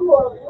Hmm.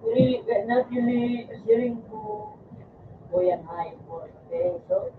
Really, not really sharing to boy and I, okay, so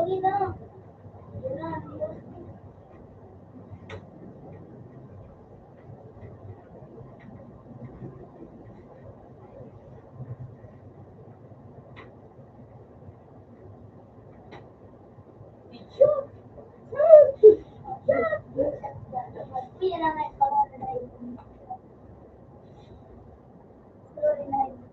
Lagi na. Yun na. Hindi na nga ikaw na yun. Sorry na yun.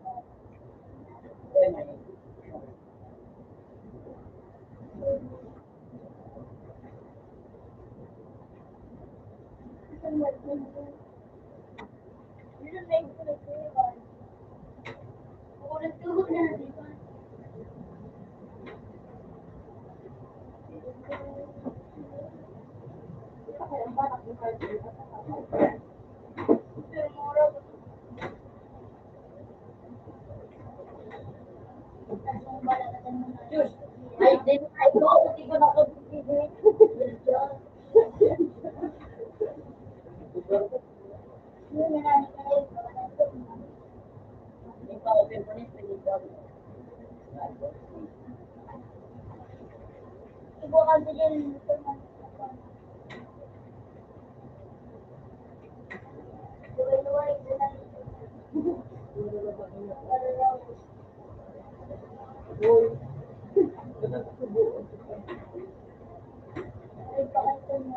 Diyos, ay, din, ay, ko, hindi ko nakabibigay. Ikaw, feminist, ikaw. Ibu kasi din luway-luway sila. Ay, pakita mo.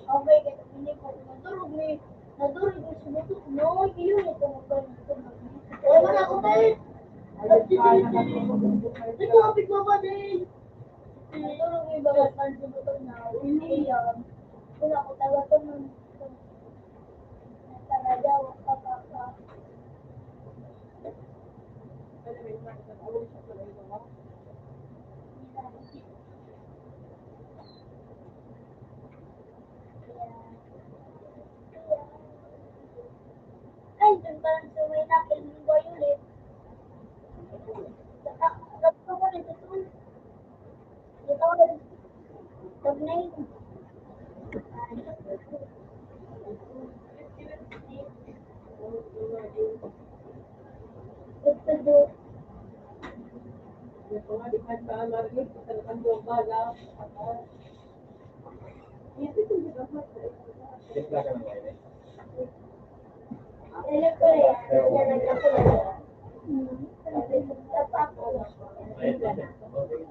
Okay, kasi hindi ko nadurog ni nadurog yung sumutok. No, yun ito mo ba? Wala man ako tayo. Ito, kapit mo ba din? Nadurog yung bagat man sumutok na. Hindi yan. Wala ko taga ito man. Talaga, kapaka. Ay, dun parang sumay na killing boy ulit. Tapos ko rin ito. Ito rin. Pag na yun. Gusto do. Timpla ka ng kainin. Ele ko rin. Yan ang kapula. Tapak ko. Ayun din. Okay.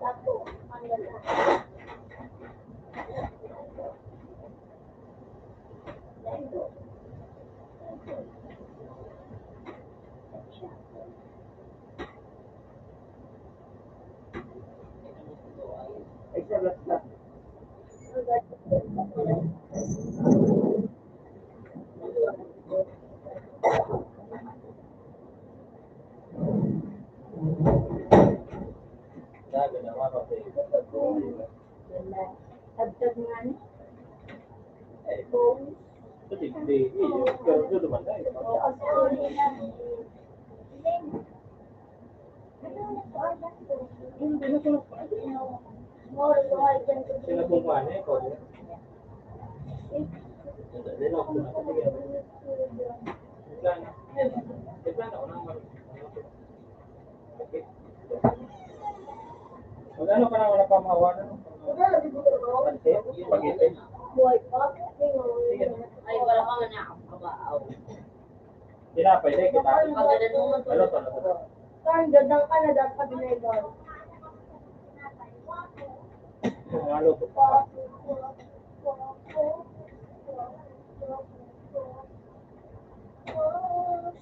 Tapo. Ang ganda. Sabi na mga kasi. Agdag nga ni. Kasi hindi. Pero ito naman tayo. Sila kung paano eh. Kodi. Hindi na ako na. Sige. Timpla na. Timpla na. Unang marunong. Okay. Magkano pa na wala pa mahawanan? Pansit? Spaghetti? Ay, wala ka na ako kabaaw. Tinapay din kita. Pagalan mo man Ano to? Ano to? Parang gandang ka na dapat binaygan. Ano to?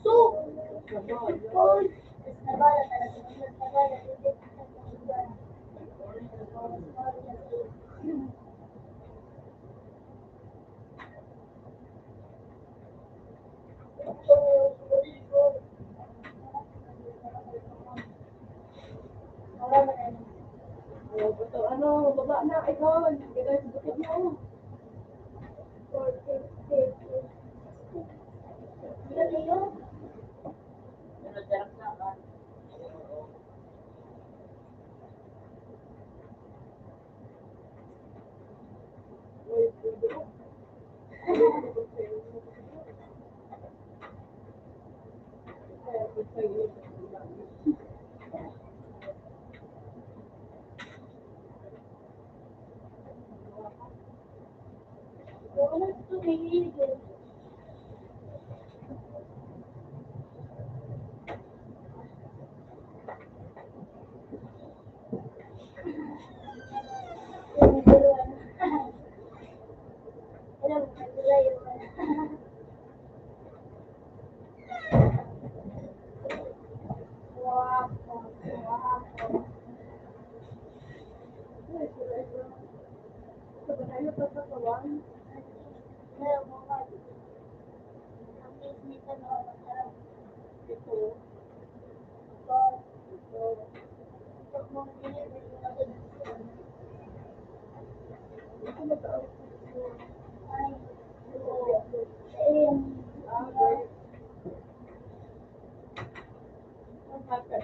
So, nabala talaga. Nabala talaga. Oh, betul. Ano, baba na, ikaw. Kaya sa bukid mo. Ano, jarak na ka.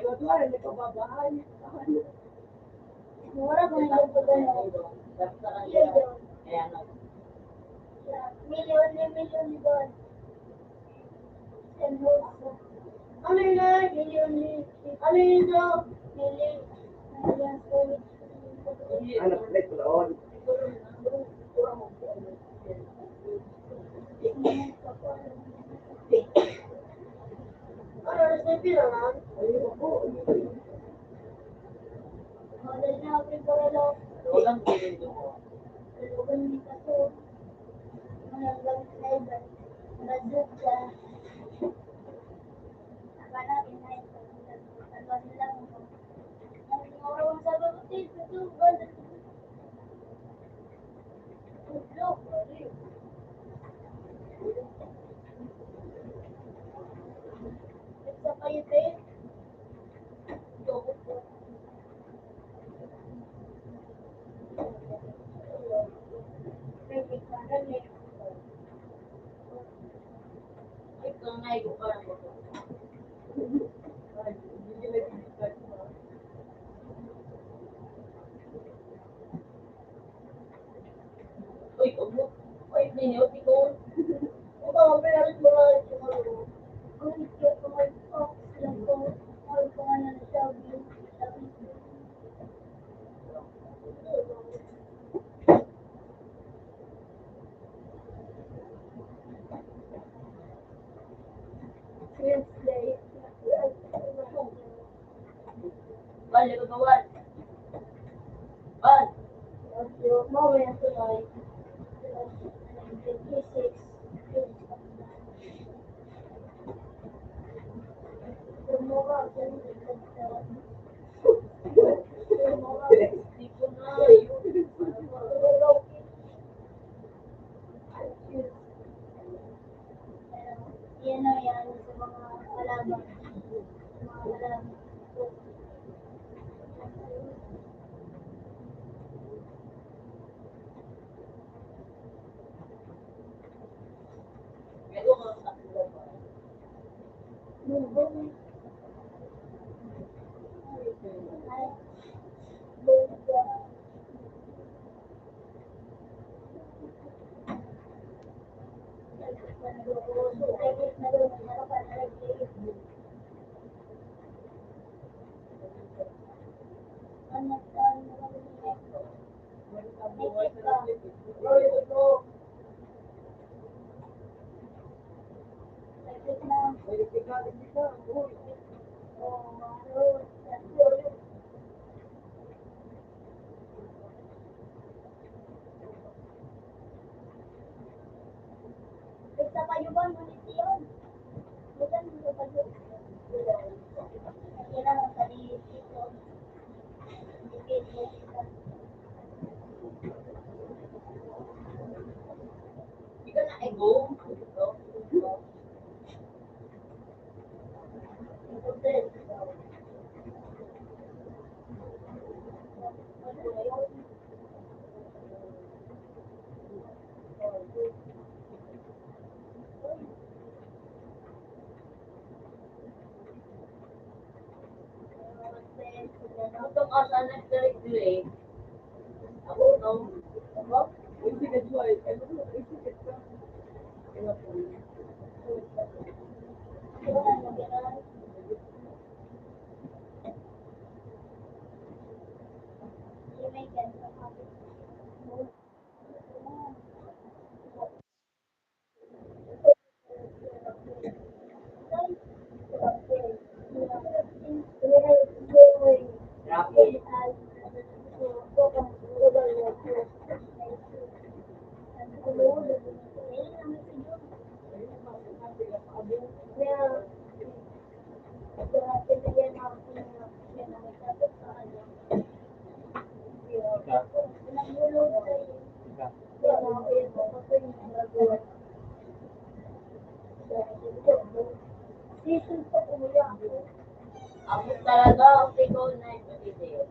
Dua-dua rin ito babahay. Mura ko na yung pagano. Ayan, Million ni Don. Ano yun na? Million ni... Ano yun daw? Million. Anak, next laon. Ano, recipe naman? Dahil na ako yung paralo. walang bilin doon. Lugan ni Kato. Mga gamit na iba. Nagduk ka. Akala kinain ko. Ano nila mo. Ang orang sa babutin. Ito, ganda. Look, isa pa yun eh. Ito nga, ito ka. Uy, ubo. Uy, ninyo, ikaw. Ito, mapinalit mo lang yung siguro. Ang ito, kumay ko. Alam ko, mahal ko nga na sabi. Wednesday. Bal, ito ka, Bal. Bal. Mamaya tulay. 26. Tumura, Hindi ko na, yun. yan na yan sa mga halaman. Mga halaman. Pero ka sa Bubong. Ay, buga. Isa kayo ba ngunit yun? Bukan mo ba yun? Kailangan sa dito. Dikit mo. no? Isi ka jual, ano mo, isi ka jual. Grabe. Season pa umuya ako. Ako talaga, ikaw na yung video.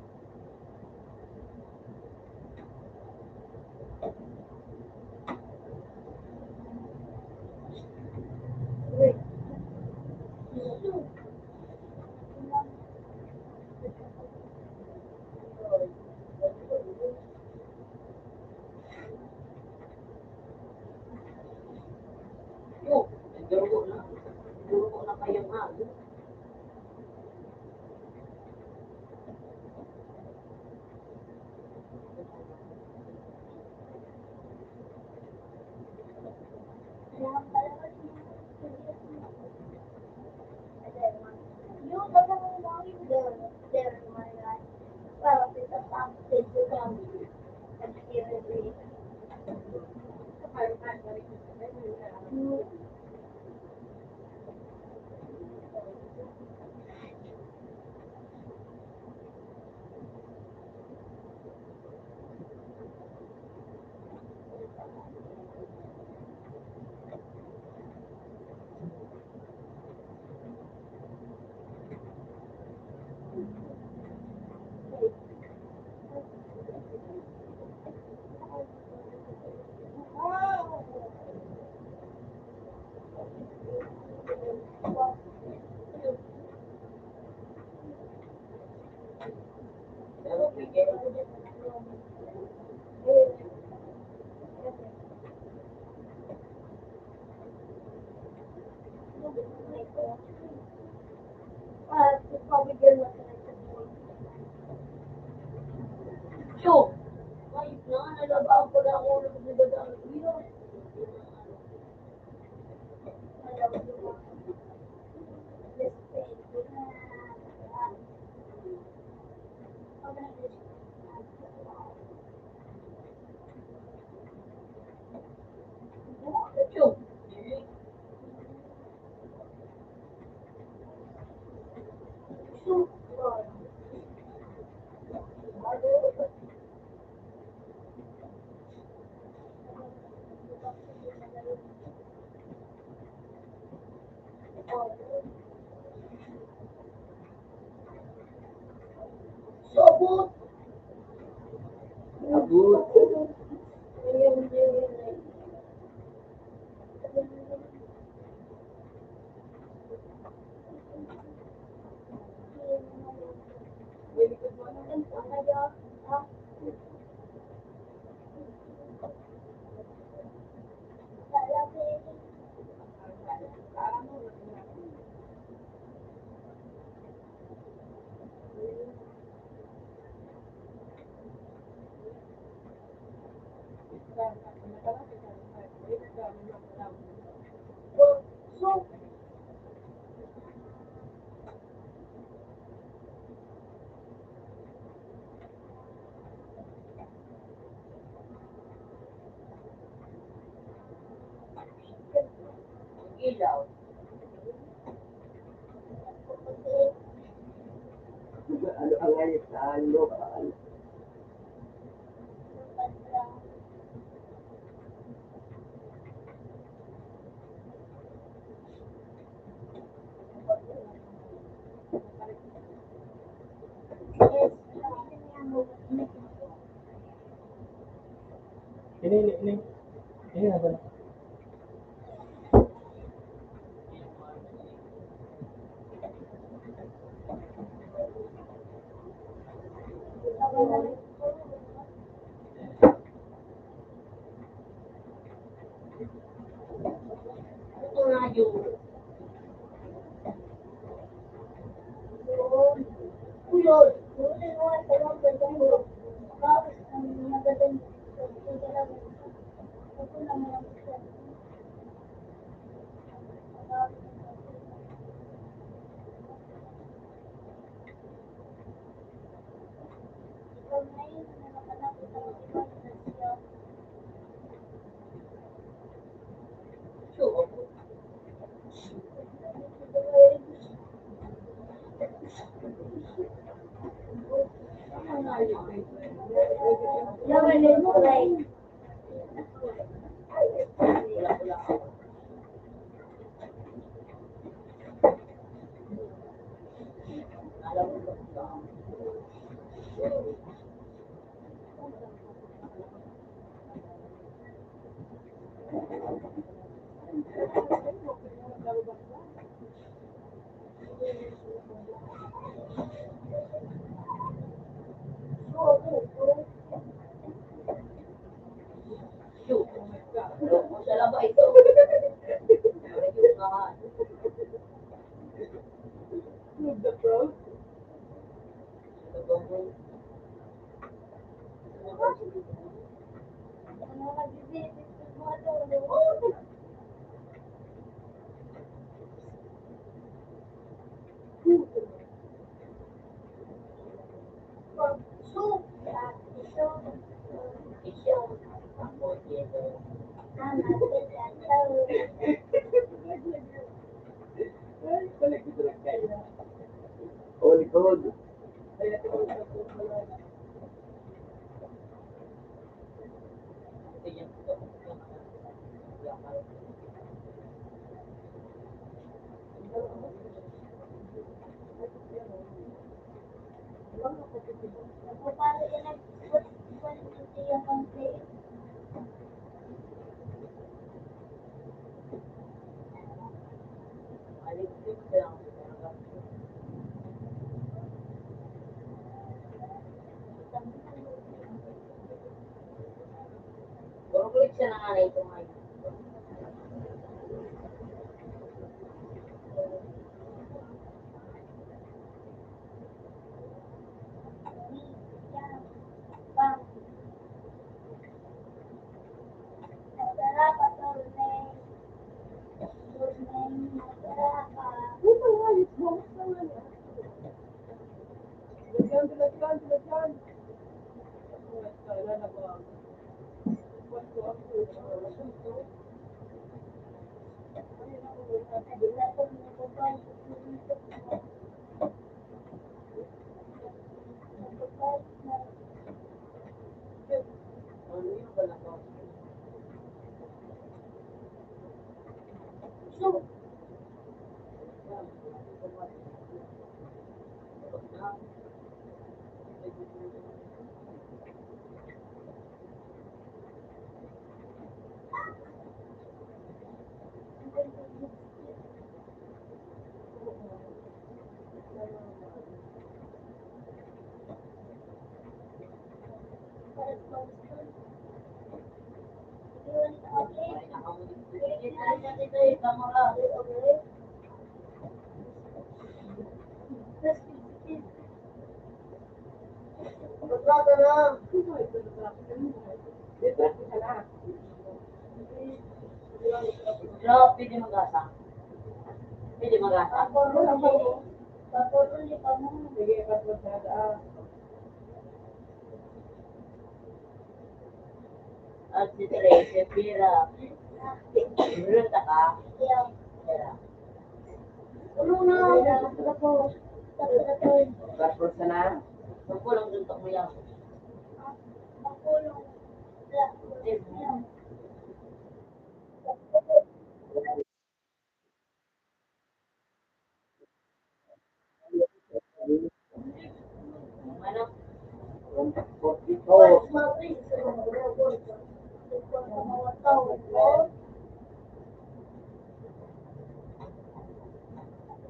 Yo, nagdurugo na. Nagdurugo na kayo nga. Yo, wait na, nalabaan ko lang ulo ko sa dadaan. Yo. Yo. Sabot. Sabot. So, ilaw. Ano ang ayos sa ano? Ini apa? Yung Yun. Yun yung mga talong ko siguro. Tapos, ang magandang yung talaga. Ako naman ang isa. Ikaw na yun, nakalapit ako iba sa siya. show. Yaman din mo like. Wala ako. Alam mo ba? Show. Loko sa laba ito. Yung mga Move the pro. Ano nag-visit mo ito? So, isya. Ako dito. Ay, balik ko lang kaya. O, likod. Ay, ito ko sa pala. Ganyan ko. Paano yan yung complaint? Aligtin ko lang. Puro kulit siya ng anay ko ngayon. Lagyan. Kailan na ba? Ano yung wala ko? Pagkata na. Pero pwede mag-asa. Pwede mag-asa. Sige, patros na daan. At si Tracy, pira. Meron ka? Pira. Patros na na. Magkulong suntok mo yan. Ano? 42.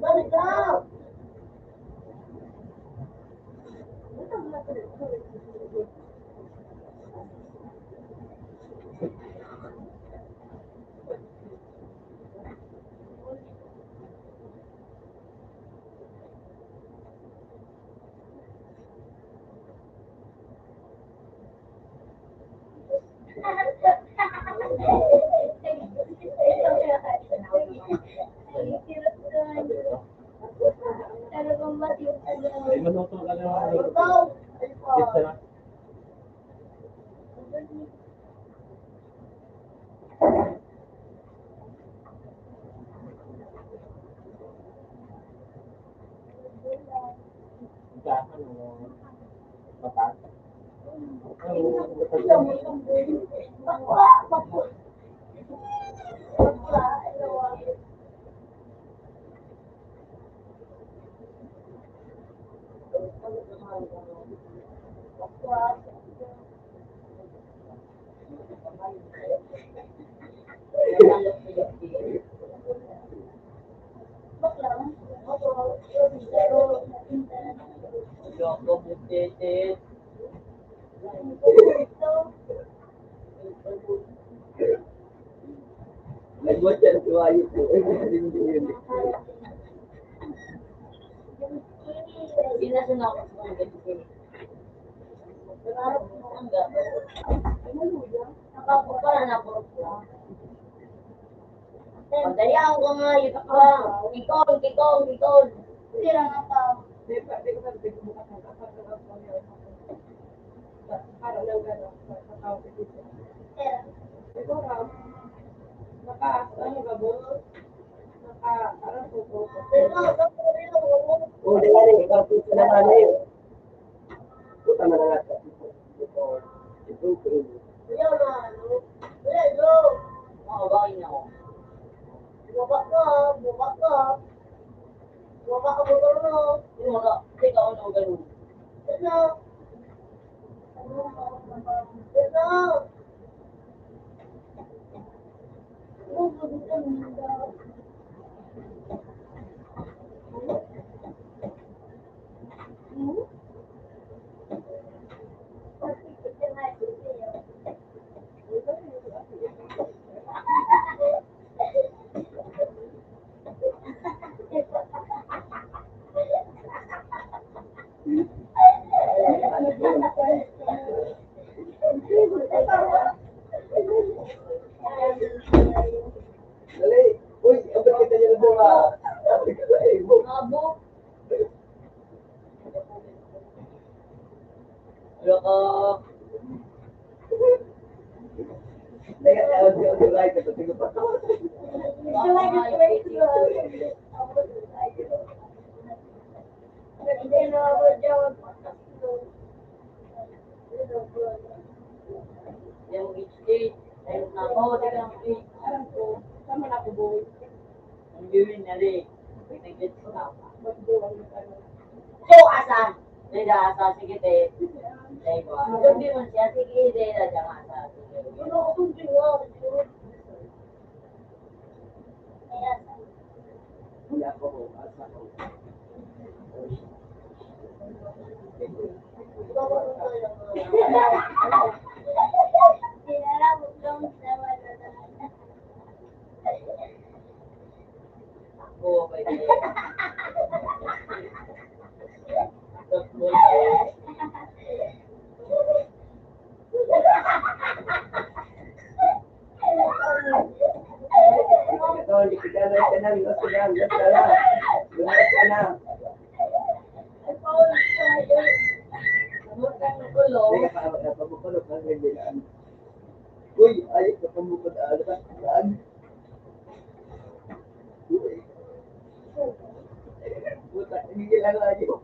Balik ka! Ay, maluto ka na ng ano. Ikaw, Dito na. Gasa ng mataas. Yoko mutated. Nagbuhat siya ng tuwayo po. Hindi yun. Sinasunod ko sa mga ganito. Hanggang. Nakapupara na po. Pagdayaan ko nga, yun ka. Kikol. Sira nga pa. Sira. Sira, Oh, di ba rin, ikaw po sila namin. Puta na nga sa ito. Makabakin ako. Yung mga, teka ako na ganun. Dali. Uy, abot kita niya na bunga. Sabi ko sa iyo. Abo. Wala ka. Teka, audio right. Ito, tingnan pa. Yung state. Ayun na ako. Teka lang state. Ang gawin na rin. Pinagit ko na. So, asa? Tidak asa. Sige, te. Diba? Sabi mo siya. Sige, te. Diyan asa. Sige. Wala ko. Asa ko. Oo, pwede. Ito, hindi kita na ito na. Biwas ka na. Biwas ka na. Biwas ka na. Samot kang kulong. Teka, pabukulog ng regulan. Uy, ayos na pambukod. Ano ba? Saan? Uy. Puta, hindi lang layo.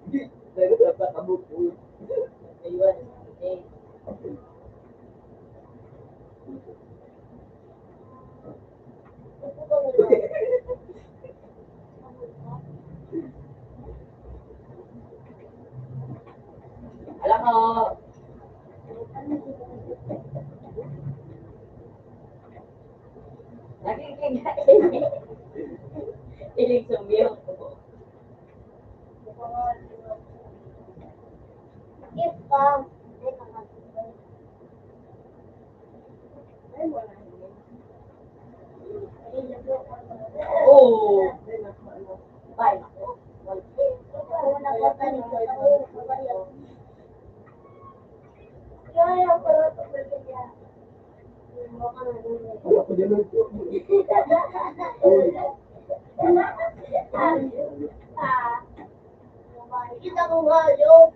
Hindi, dahil dapat kabukod. Ayun. Okay. Alam ko. Nakikingay. Ilig sumiyo ko. If yung pala ito niya. Wala ko din ito. Kita ko nga yun.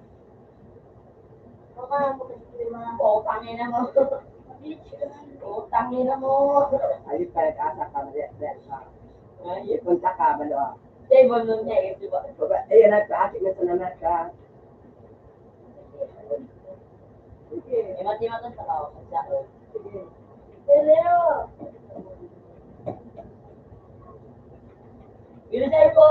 Baka mo kasi mga Utangin na mo. Utangin na mo. Ayos ka, nag-asa ka, mali-alis ka. Ipunta ka, balo ah. Table nun niya, di ba? Ayun, nagka-asik na sa naman ka. Sige. Imat-imat sa tao. Pero, Bilisay ko!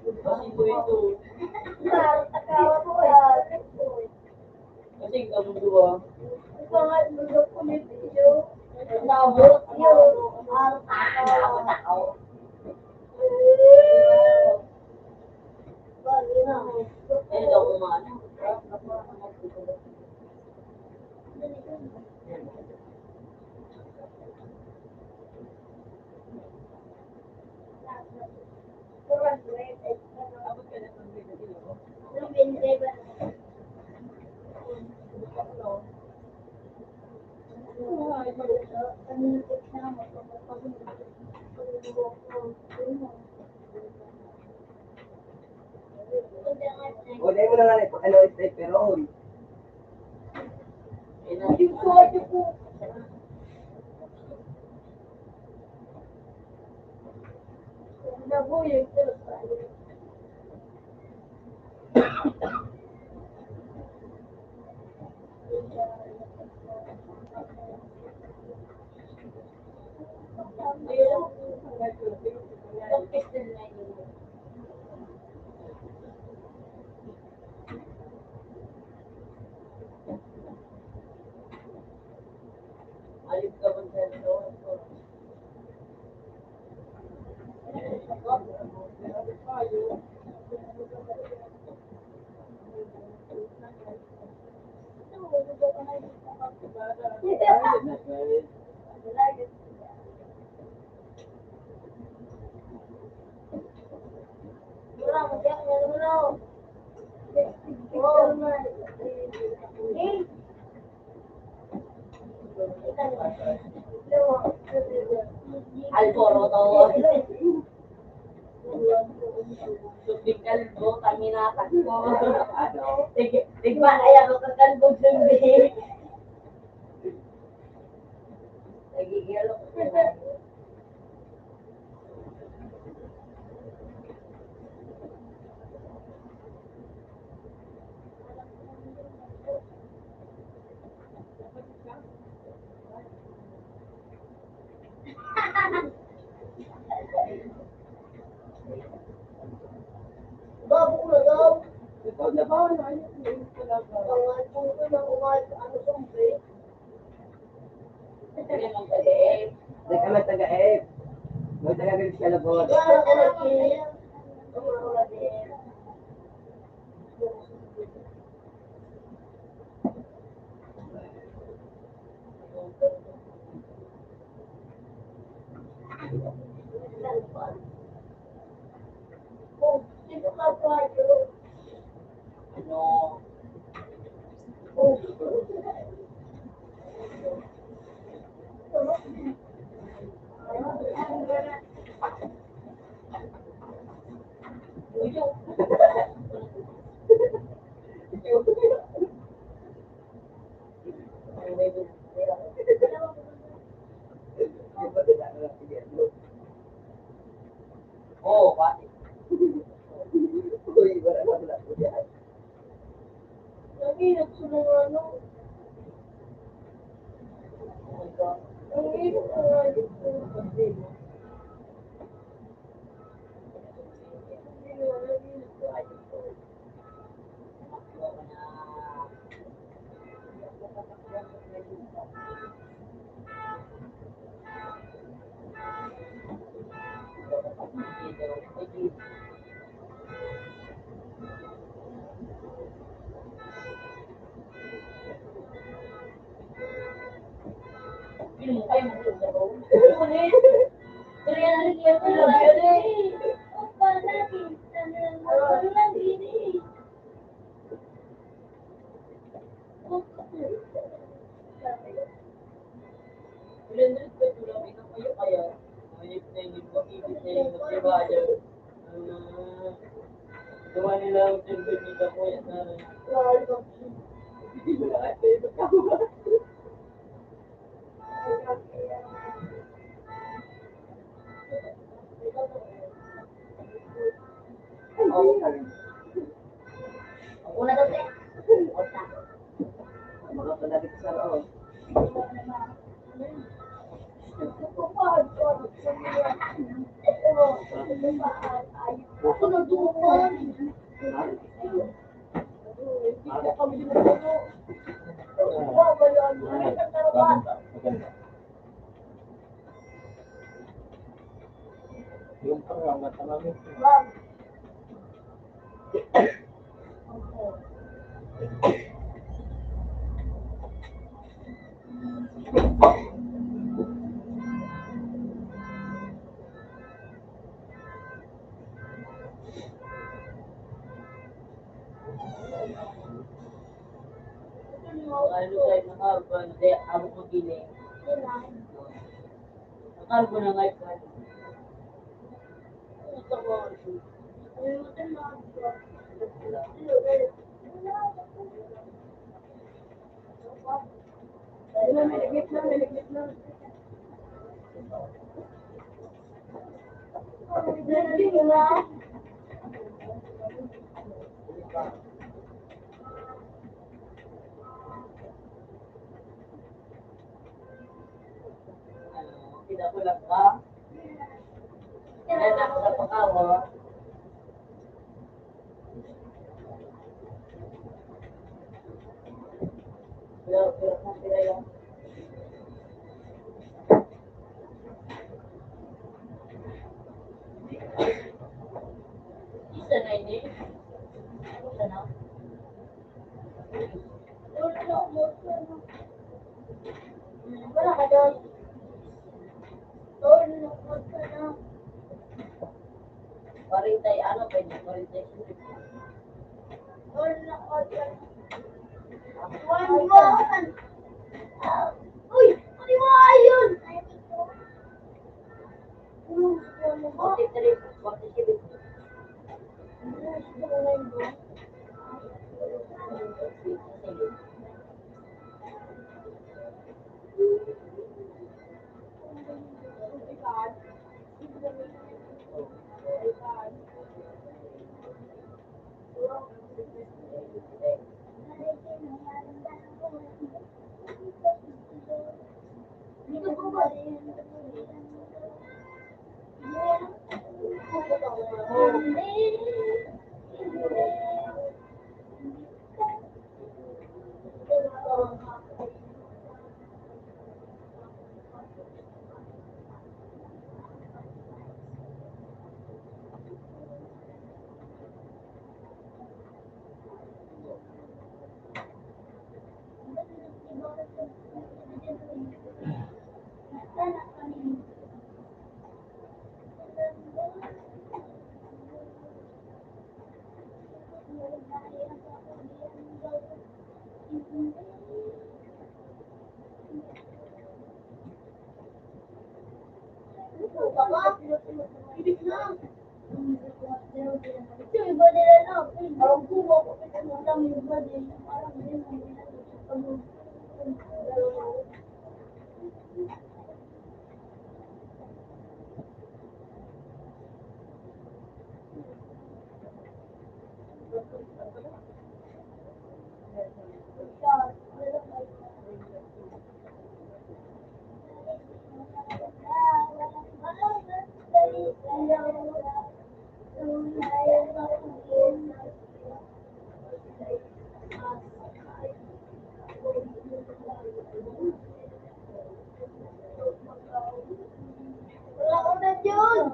Kasi ko ito. takawa ko yan. Kasi ikaw mo duwa. Ito nga, lulok ko ni Tio. Nabot. Yun, Ako tao. Bali na. Ito ko mga ano. O, dahil mo na nga rin, ano, straight pero, Alis ka ba sa ito? Alboro to. Subing kalbo, kami nakakalbo. Tigba kaya ko kakalbo subing. Nagigilo ko sila. Bago na daw. ikaw na ba, ano, ayun talaga. Ang kung ko na umayos, ano sumbre. Hindi mong tagain. Hindi ka man taga-F. Mag-taga-galit ka labot. Wala ko na kaya. Wala din. Oh, sino ka pa yun? Ano? Oh. Oo, bakit? Uy, wala na wala ko yan. Nanginap ko ng ano. Nanginap ko nga dito. Nanginap ko nga dito. Hindi mo kayo magsasabaw. ba yun? Gawa nila ang tindig nila po yan na Wala ka tayo magkawa. Ako na daw, te. Wala. Mga palagi sa loob. Ako na duman. Maganda. Yung pangamat namin. Ano tayo ng haba, hindi ako magiling. Akala ko na nga ito. Gusto ko. Tidak ko lang ka. Kaya nakapakawa. Pero kung sila yung isa na ini. Isa na. Wala ka doon. Doon, lumot ka na. Paritay, ano pwede? Paritay. Doon, lumot ka na. One. Uy! Maniwala yun! 43, 47. Ibig na. Ito, iba nila na. Parang kuha ko. Ang dami iba din. Parang hindi mo nila. Wala ko na yun.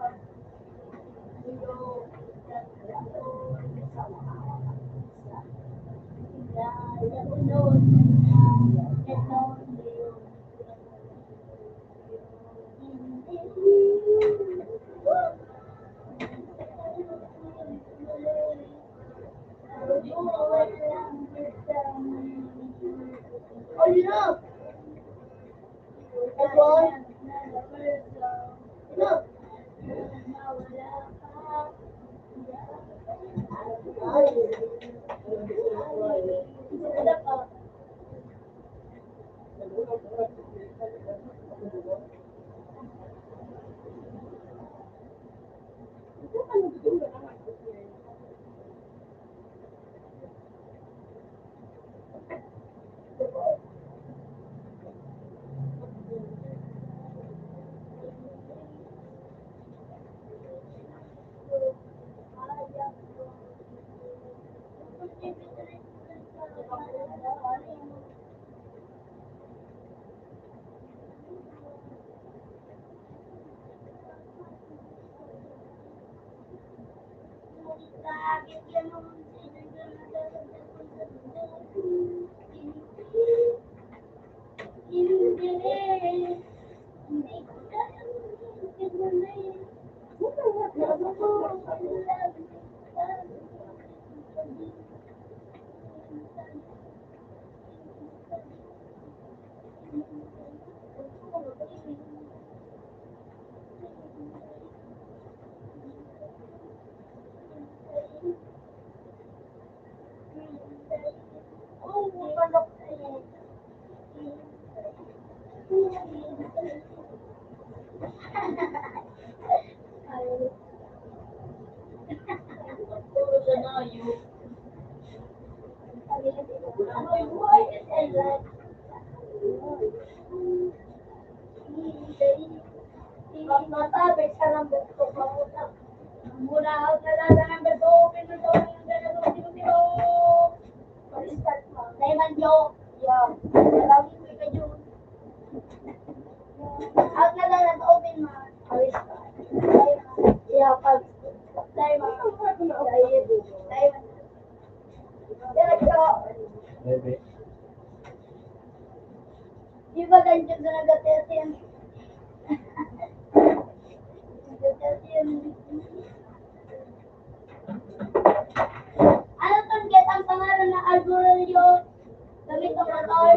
Oh, you know. Look. Ada pa. Puro siya na, you. Matabig sa lambot ko pa muna. Muna ako na lang ang beto, pinuto yung ganito, tiro-tiro. Pag-start mo. Dahil man joke. Yeah. Maraming may kadyo. Out na lang ang open mo. Awis ka. Yeah, pag. Dahil man. Dahil man. Diretso. Bebe. Di ba ganyan na nag-attention? Ano tong get ang pangalan ng Algorillo? Gamit ang motor.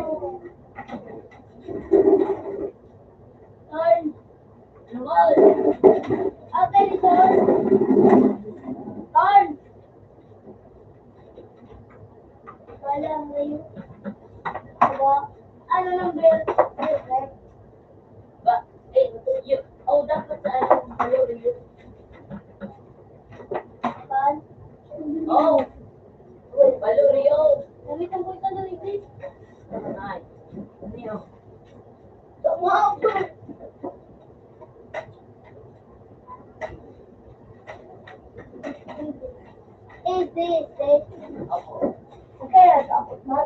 Torn. Wall. Okay, ni Torn. Torn. Wala mo yun. Diba? Ano ng bill? Ba, you, dapat sa ano, palo rin. Pan? Oh, palo rin. Gamit ang buhay ka na rin. Ay, ano yun? Wow! Is this it? Ako. Okay, tapos na.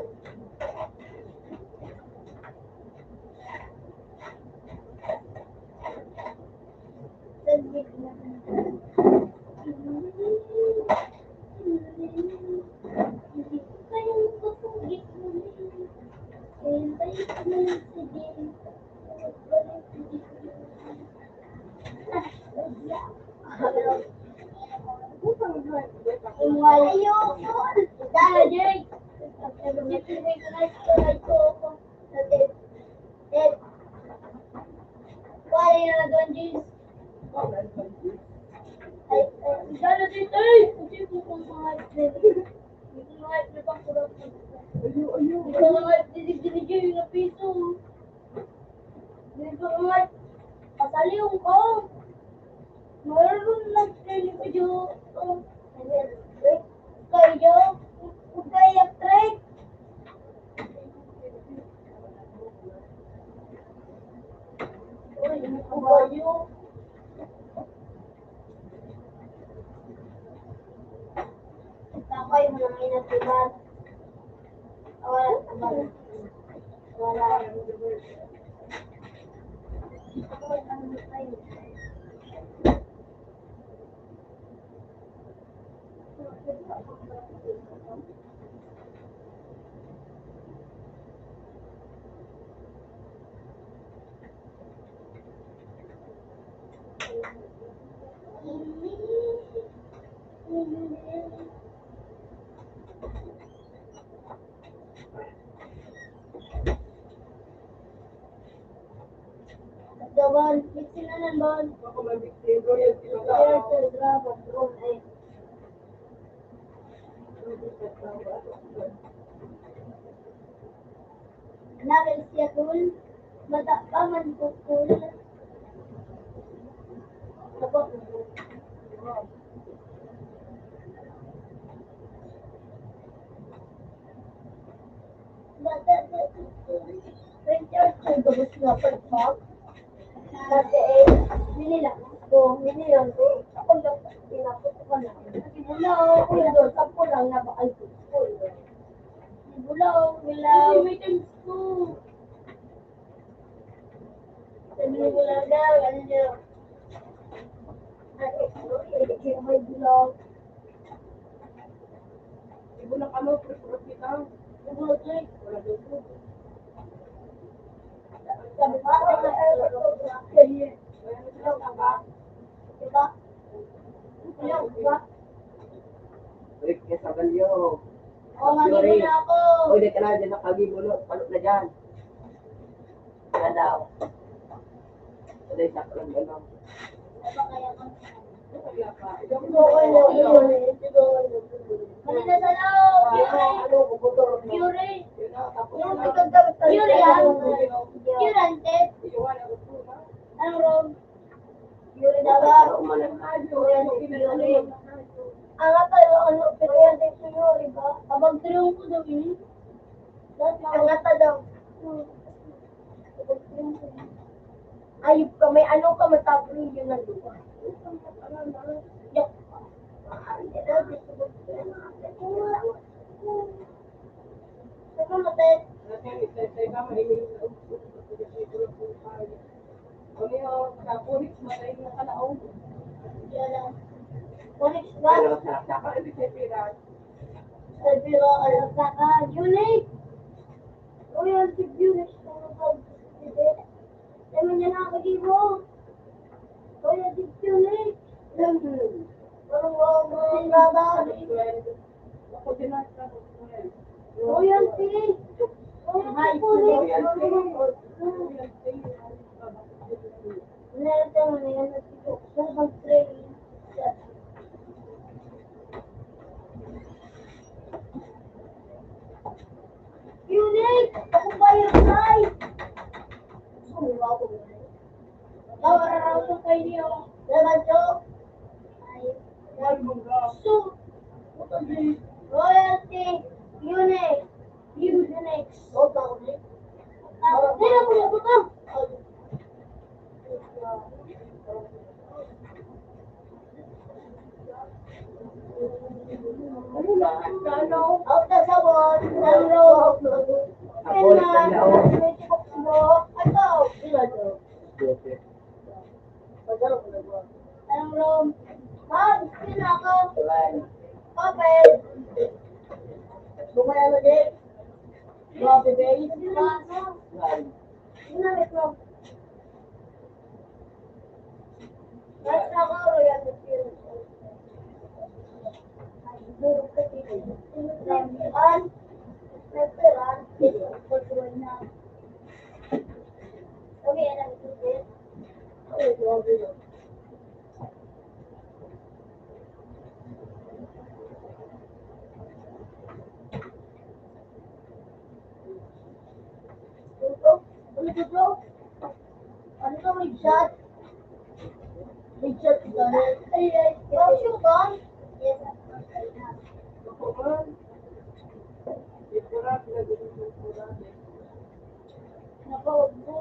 Ayoko! Dala, Jay! Wala yung nalagaan, James. Ay, dala, James! Ay! Hindi ko kung mga hindi ko mga na pang kurang. Hindi ko mga dinig-dinig na piso. Hindi ko mga pasaliw ko. Meron lang training ko dyan. Kayo, kaya train. Uy, ano ba yun? Takay mo nang inatiban. Wala. Gawan, mixin na ng bawal. Ako mag-victim, royalty na Pero sa drama, drone ay Namin siya dul. Mata pa man kukul. Ako. Richard, ang gabos na pagpag. Dati nililang ko, nililang ko. Ako lang, pinakot ko na. Bulaw, kuya doon, sampo lang na bakal ko. Bulaw, bulaw. May times ko. Sabi ni bulaw daw, ano niyo? May bulaw. Ibu na kamo, purpurot kita. Bulaw, Jay. Wala doon. Sabi ko, kaya bulaw ka ba? Diba? Bulaw ka ba? Balik ka sa balyo. Oo, mali na ako. Uy, di ka na dyan nakagimulot. Palot na dyan. Kaya daw. Wala yung sakto lang gano'n. Diba kaya ko? Mali na sa loob. Yuri. Yuri yan. Yuri antes. Anong room? Yuri daw. Yuri. Ang nga tayo, ano, pero yan tayo sa Yuri ba? Abang tulong ko daw ini. Ang nga daw. Ayup ka, may ano ka matapos yun na lupa. Yak. Ano natin? Yan lang. Onyx ba? Ano, sarap-sarap. Hindi siya pirat. Sabi ko, ano sa ka? Unique! O yan, si Unique. Sabi niya na ako dito. O yan, si Unique. Parang mo, nada. Ako din na. O yan, si. O yan, si Unique. Nalata mo na yan, si Sa mag-training. Unique! Ako ba yung guy? Sumuha ko ba? Tawara ko kayo niyo. Dapat ko? Ay. So, royalty, Unique. Unique. O, tao na. Hindi na ko ito. Out na sabon. Hello. Ako, isang lao. Ito. Anong room? Ma'am, sino ako? Papel. Bumaya mo din. Mga bebe. Ginamit mo. Basta ako, royal experience. Durog ka dito. Lambian. Restaurant. Pagkuhan na. Okay, alam ko din. Okay, grabe yun. Ano to, bro? Ano to, may shot? May shot ka na. Ay, oh, shoot on? Yes. Napawag mo.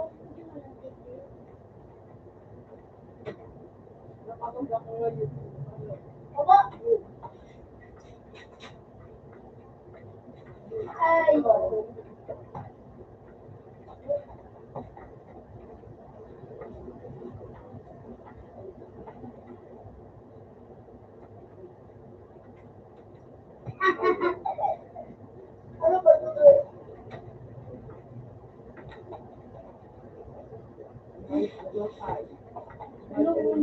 Aba? Ay. Ano ba ito? Ano ba ito? Ano ba ito?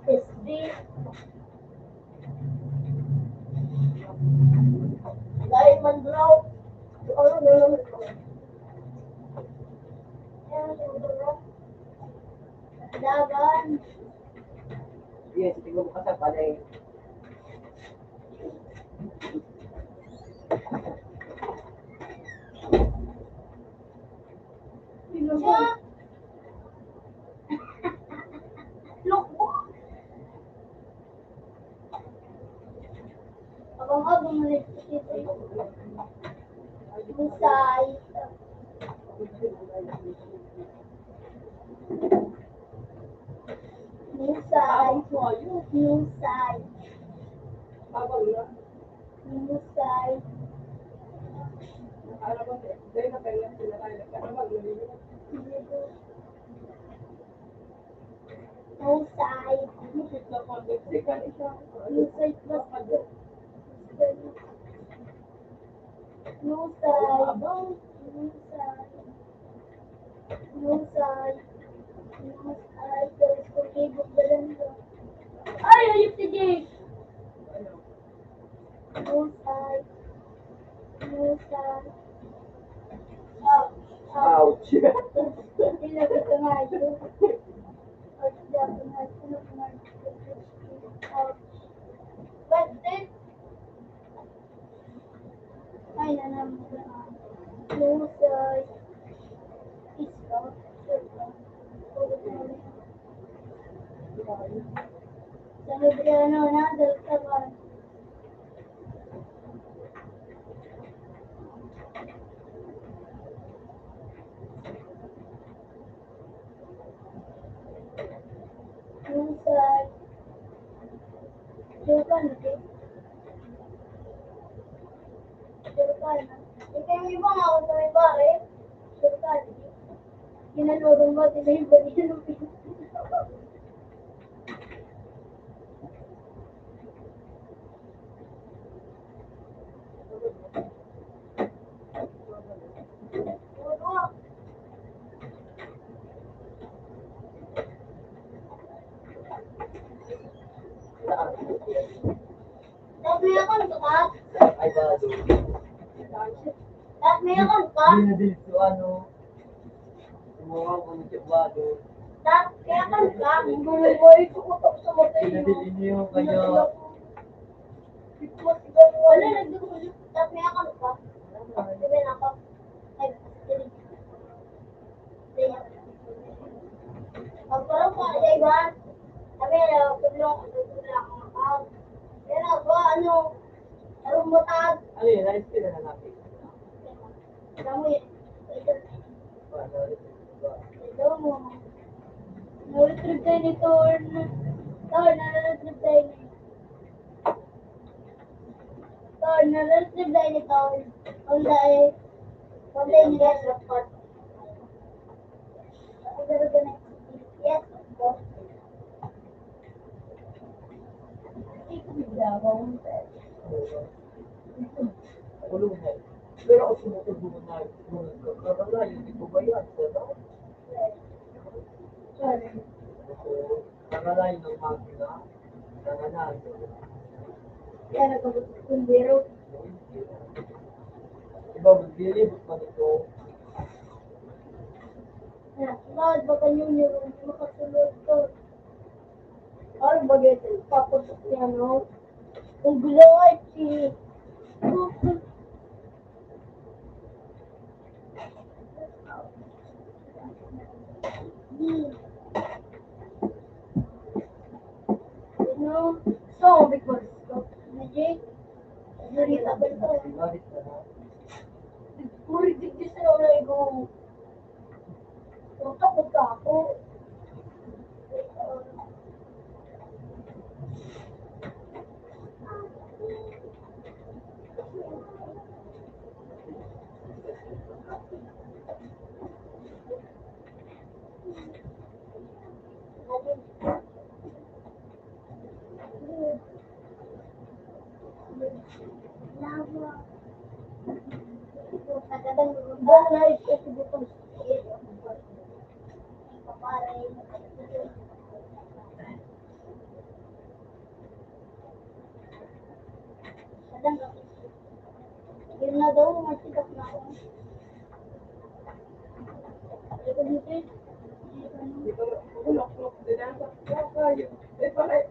SD. Diamond Brow. Ano na naman ito? Dagan. Yes, tingnan mo kasi panay. Siya. Loko. Abang-abang na nagkikita. Busay. Busay. Busay. Babang na. Busay. Alam mo, dahil na pala sila tayo nagkaramag na rin. Busay. Lupit na pa, Mexican siya. Busay. Busay. Busay. Busay. Terus kukibog dalan ko. Ay, ayun si Jake. Busay. Busay. Ouch. Sila ko tumayo. Ay, nanamang. Busay. Isko. Sa Hebrano na, daltaban. Busay. Japan, okay? Japan. Ikaw yung ibang ako sa may pare. Japan. Ginalurong ba? Sila yung balikin. Dahil may account ka? Ay, bado. Dahil may account ka? Hindi na din so ano. Sumuha ko ng bado. Dahil may account ka? Boy, kukutok sa matay mo. Pinadilin niyo kanya. Wala, nagdugulo. Dahil may account ka? Sabi na ako. Ay, pagparang ko na Ivan, sabi na, tulong akong account. Kaya na ba, ano, arumutag. Ano yun? Nais ka na hanapin. Alam mo yun. Ito mo. Na-retrieve tayo ni Thorn. Thorn, na-retrieve tayo ni. Thorn, na-retrieve tayo ni Thorn. Kung tayo nila sa pot. Yes, of course. Kulong na. Pero ako sumutubo na. Kakalayo, hindi ko ba yan? Kakalayo ng makina. Nanganalo. Kaya nagkabutot kong biro. Iba, maglilibot pa nito. Bakit ba kanyo niyo makasulod to? Parang bagay ito, papatok niya, no? Ang gulo ay si... No? So, because of magic, narita ba ito? Bakit na na? Puri digdis na wala ko. Takot ka ako. Yun na daw, masikat na ako. Ito, ulok-ulok din ang kayo. Eh, para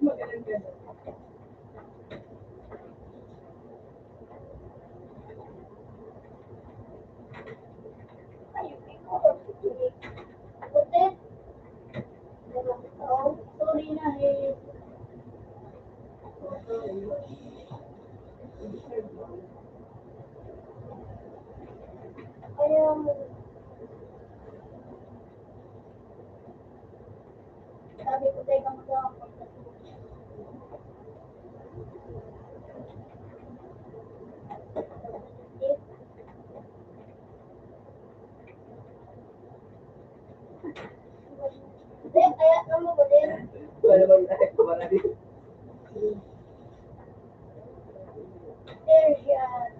sabi ko tayo ka magawa ko. Kaya naman mo din. Wala naman na ito, marami. Persian.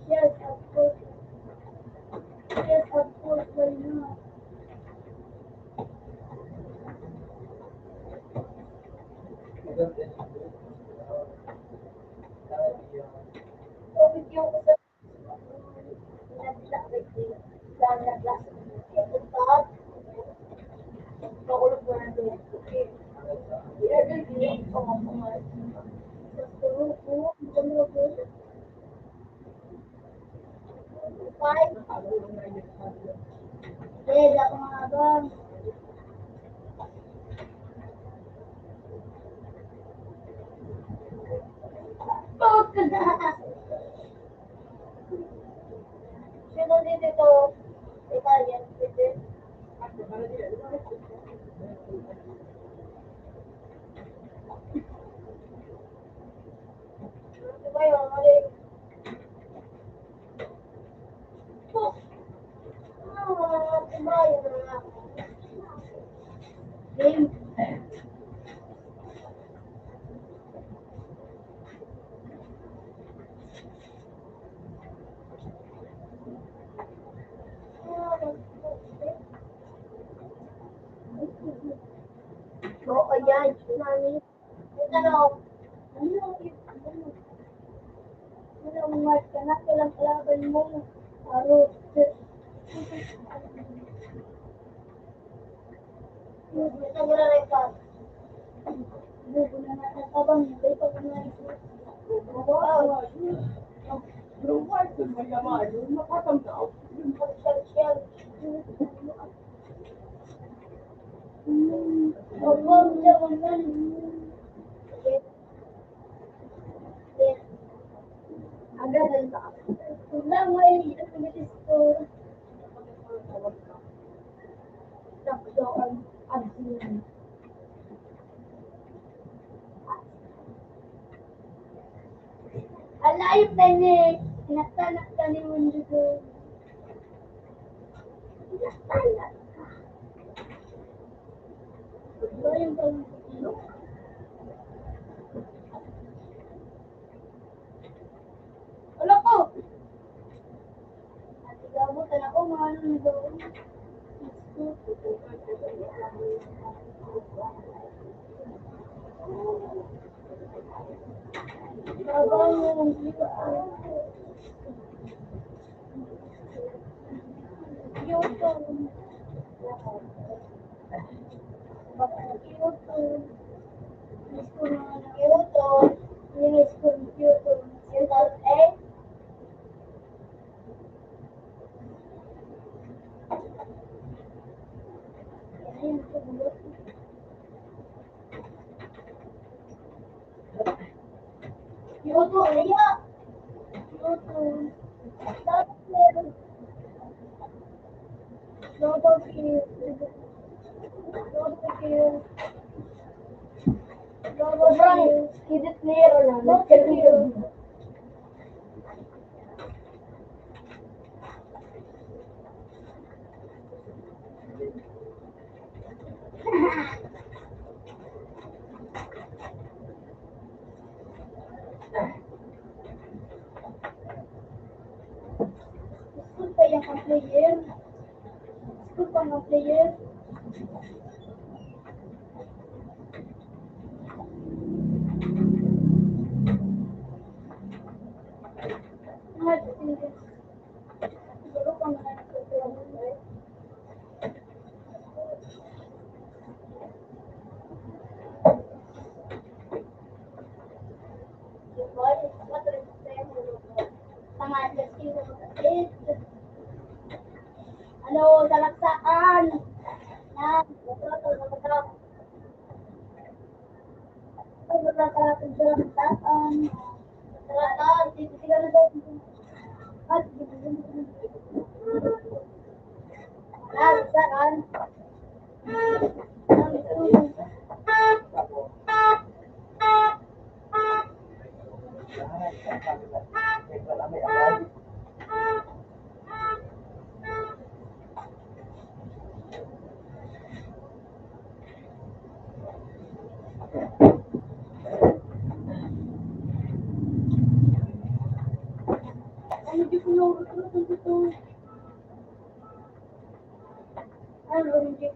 Yes, of course. Yes, of course, why not? So, with yung sa Sino dito? Italian, dito. Diba yun? Mali. Diba yun? Game. Oo, ayan. Nani. Yung tanong. Ano, Mark ka na. Kailang kalaban mo. Aro. Ito mo na record. Buko na natatabang. Hindi pa ko na record. Wow. Pero why kung mayaman, yung makatamdaw, yung Social. Opo, jaman man. Okay. Okay. Agad lang ba? Wala mo ay activities ko. Sakto ang admin. Alayop na ni. Inaktanak ka ni Mundo ko. Inaktanak ka. Ito yung pag-ino. Wala ko. At igabutan ako mga nung doon. Babang yung YouTube. YouTube. YouTube. Linis computer. YouTube. YouTube. Iya. YouTube. Double kill. Double kill. Double kill. Edit player na. Double kill. School pa yung player. School pa ng player. Siguro pa mga nagsasabi. Ano, sa laksaan. Yan, ito, ito. Ay, magkakalatag sa laksaan. Laksaan, sila na daw. At, laksaan. Ano di ko yung ito? Ano, hindi.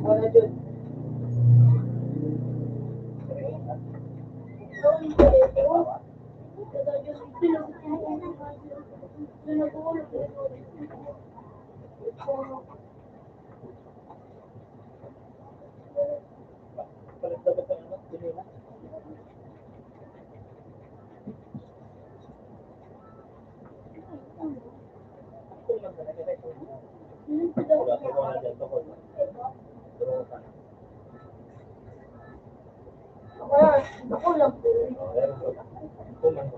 Wala dun. Palit dapat ang ano, pinila. Kung lang talaga ito. Wala ko na dyan to ko. Pero ka na. Ako lang po. Meron ko. Kung man ko.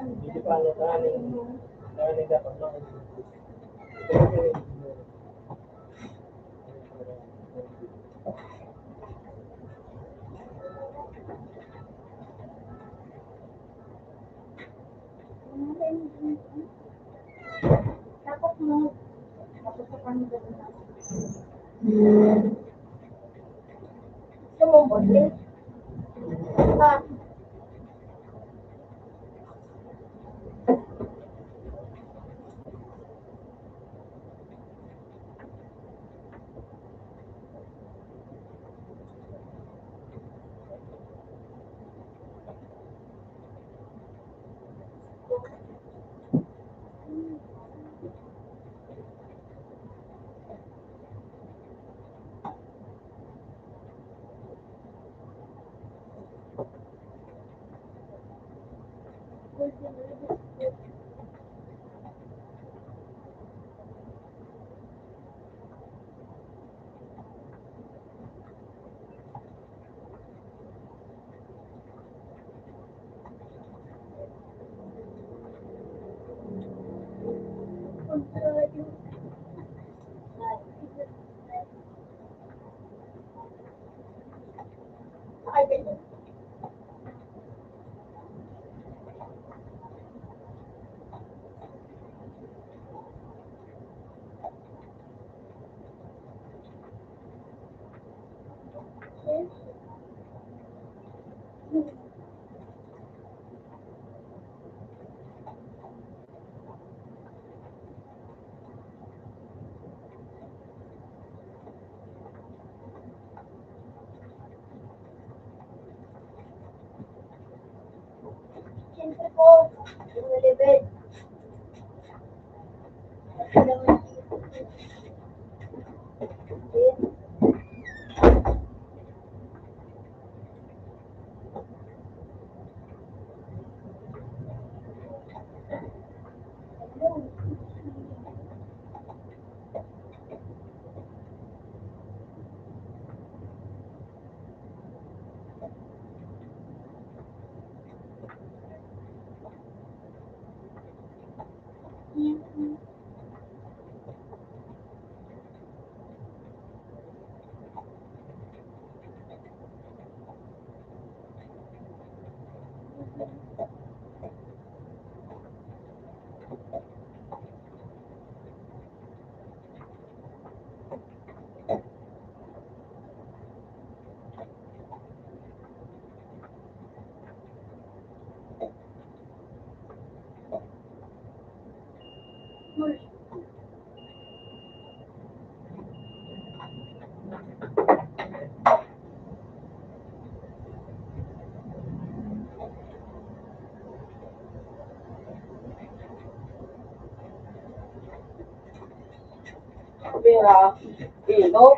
Hindi pa ano kanin dapat na. Tapos mo. Tapos sa kanila na. Gusto mo bote? Ah. Ay, ganyan. Siyempre po, yung level. pera, ilo.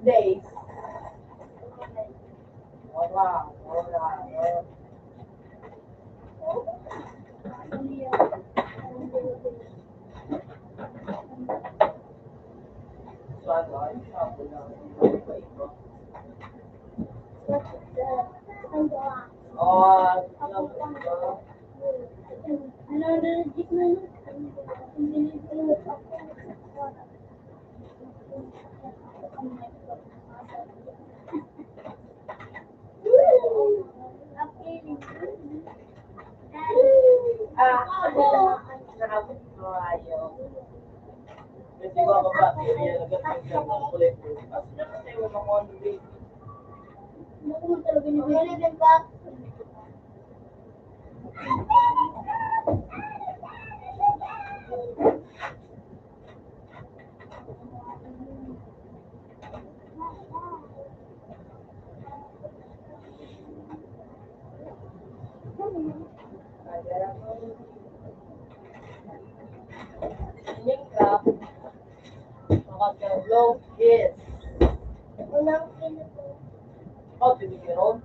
Days. Wala. Yes. Oh, meron.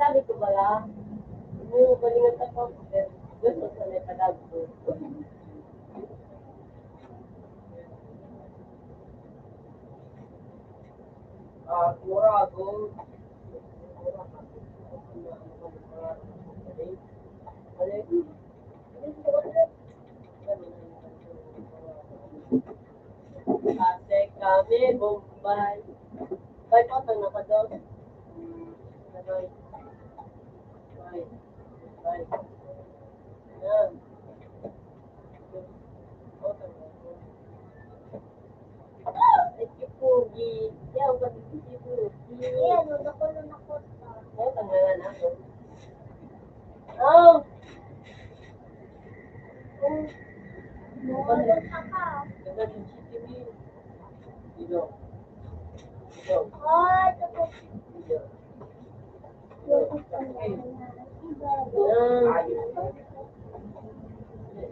Sabi ko ba lang, yung balingan ako, gusto sa may talag ko. Kurago. Kasi kami, Bombay. Ba't mo ito nakadog? Bye. Bye. Yan. Ito Pugi. Yan, pati si Pugi. Oh, tanggalan ako. Oh! Ganda yung chicken meal. Dito. Dito. Dito.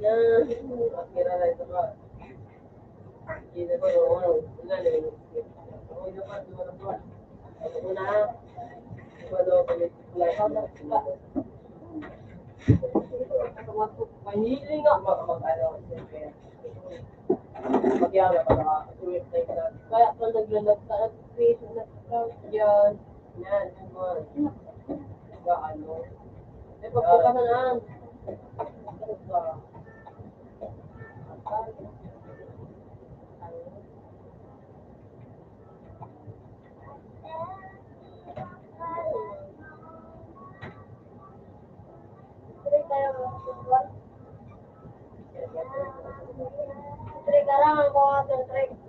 Yan. Kira na ito ba? Hindi ko ano. Wala na yun. Ako yung dapat. Ako na. Wala ko ulit. Mahili nga. Mag-ano. Magyara pa na. Kaya pa naglalag sa face na yan. Yan. Ano. Eh, pagbuka na lang.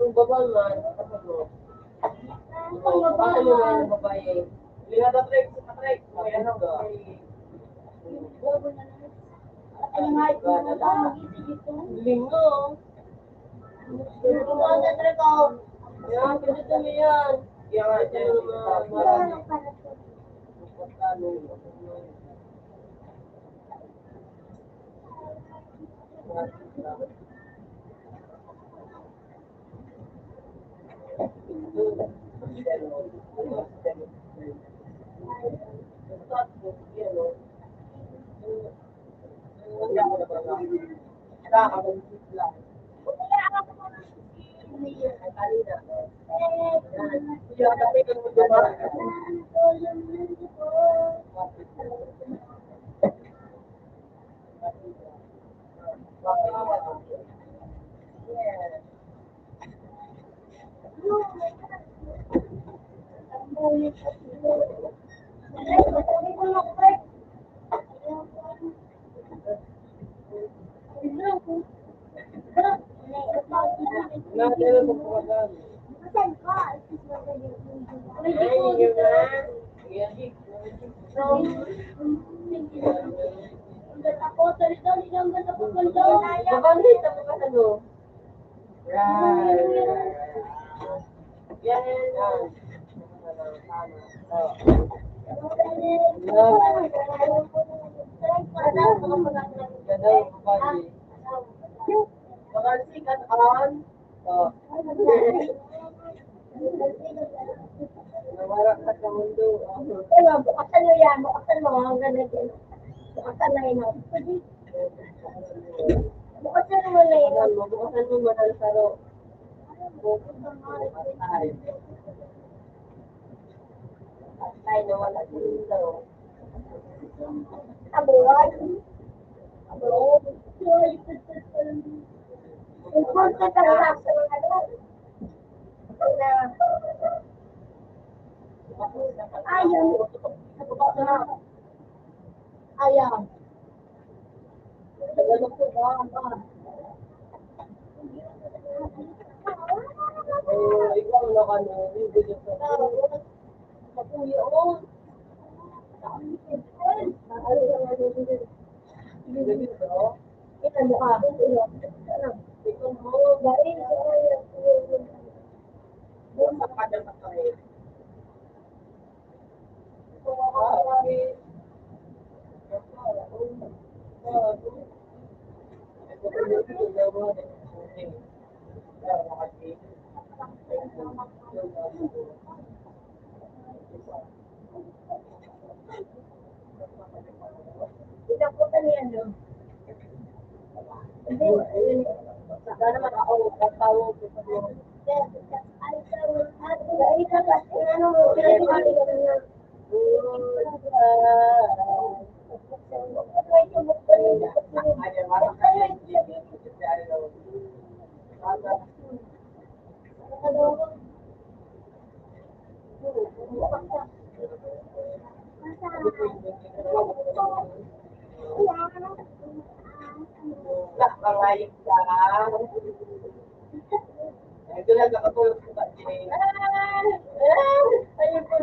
Kung babal man, kapag mo. Kung babal man, babae. Lihat na trek, may ano ka. Lingo. Yan, kasi dumi yan. Yan, marami. Bukasan mo yan, bukasan mo. Ang ganda dyan. Bukasan na yun. Bukasan mo na yun. Bukasan mo madal saro. Patay na wala dito. Abuwan. Abuwan. Important ang rap sa mga ano. Ayaw. Ayaw. Ikaw na ka na. Pinaputan niya, no? Sana naman ako, tatawag ko sa mga. Nakangayip ka. Ito lang nakatulog ko ba? Ayun po.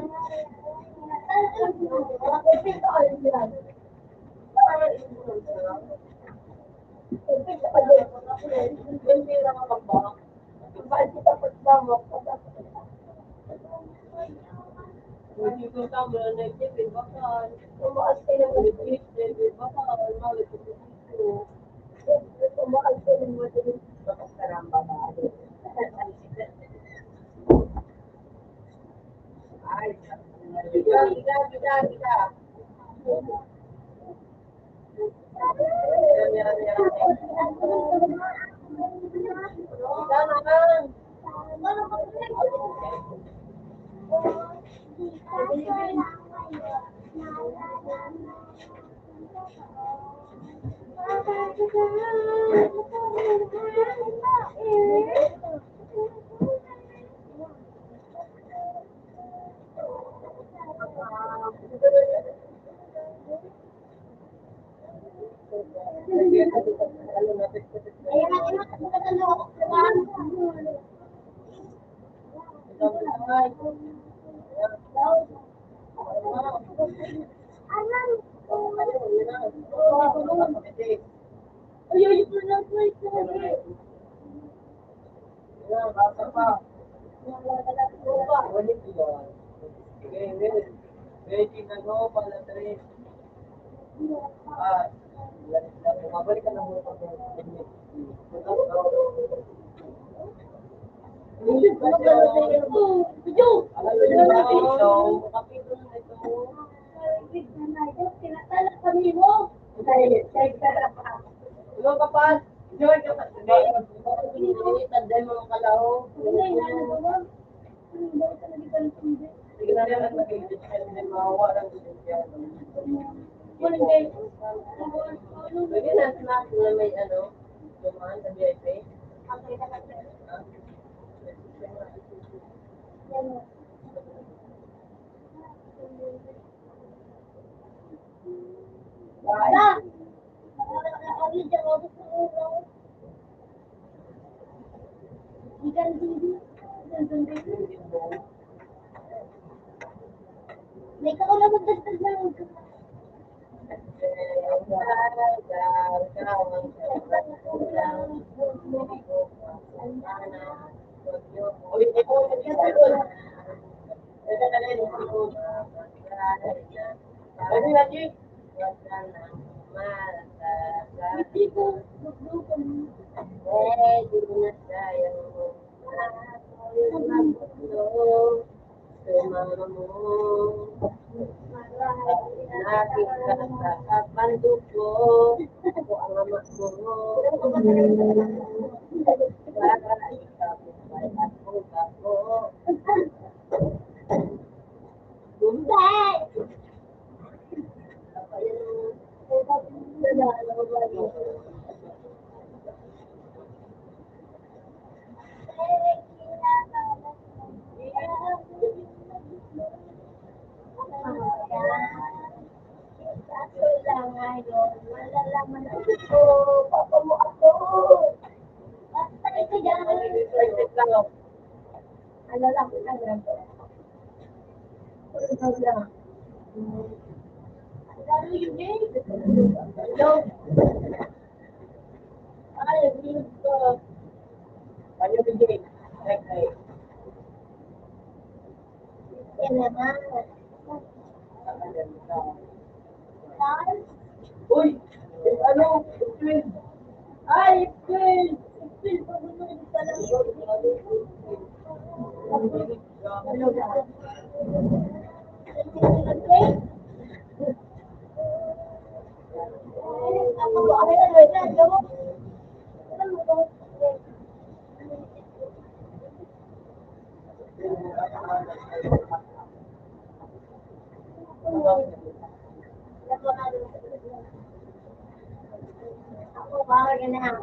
Hindi ko tama na nag-ibig bakal. Tumaas ka ng nag-ibig bakal. Mawit ko dito. Tumaas ka ng madaling. Bakas ka ng babae. Ay, gida. Ikaw naman. Mabalik ka na muna pag Tinatala kami mo. Hello, kapal. Enjoy ka pa today. Tanday mo ang kalaw. Sige na naman mag-ibig ka rin mawawa lang din siya. Pwede na snack na may ano, dumaan sa BFA. May ka na magdagdag na Ako ang ama mo. Malalaman ako, papa mo ako. Basta ito dyan. Ano lang, Ano yun eh? Hello? Ay, please ko. Ano bigay? Okay. Yan naman. Uy! Ano? Twin! Ay, twin! Feel ko gusto pa lang Ako ba? Ano na yun? Ano mo? Ako ba? Ganyan.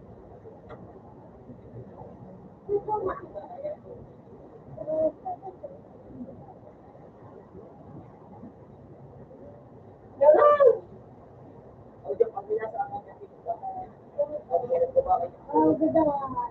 Okay, kaya. Oh, good one.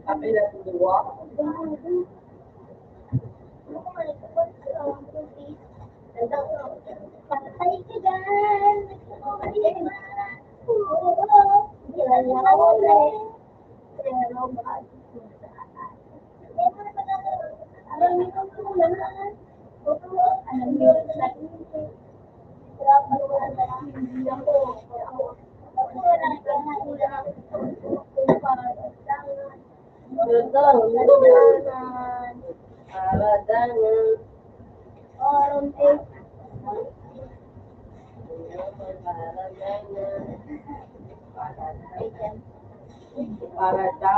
Happy na sa duwa. Para sa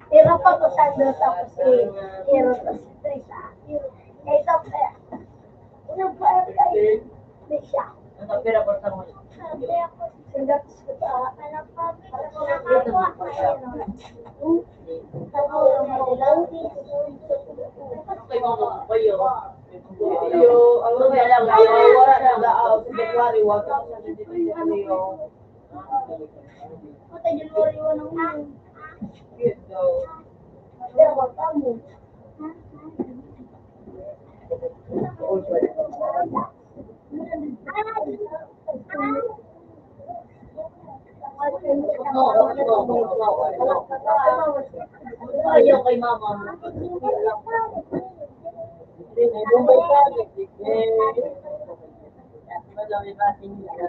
Tira pa ko sa doon tapos tira pa si Trisa. Eh, ito pa. Ano pa kay Trisa? ang pera po sa mga. Sabi ako, sindat ko pa. Ano pa? Kay mga kayo. Yo, ang lupa lang, wala na daaw sa January, wag ka sa dito niyo. Kota January 1 ang Ito. Pero wag ka mo. Ayaw kay mama. Bumay ka, Madami ba niya.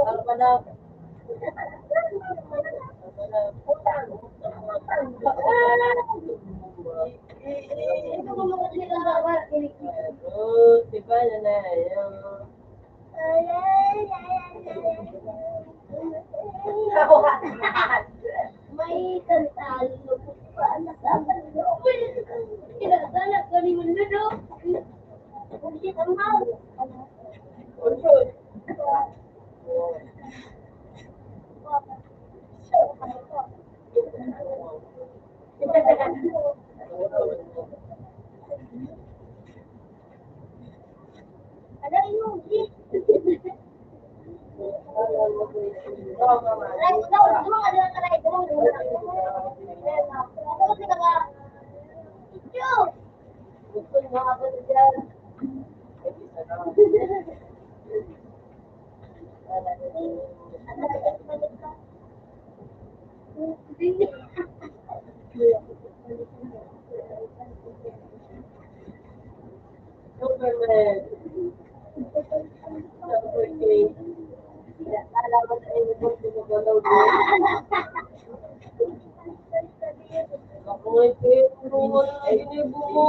Ano pa na? Diba na na yung May kanta, lupot pa, nasaban ko. Kinasala ko ni Mundo. Hindi ka mahal. Ada yung gusto mo ako dyan. Superman. Superman. Alaman sa inyo po sinagalaw din. Ako ngay pero wala na ginibo mo.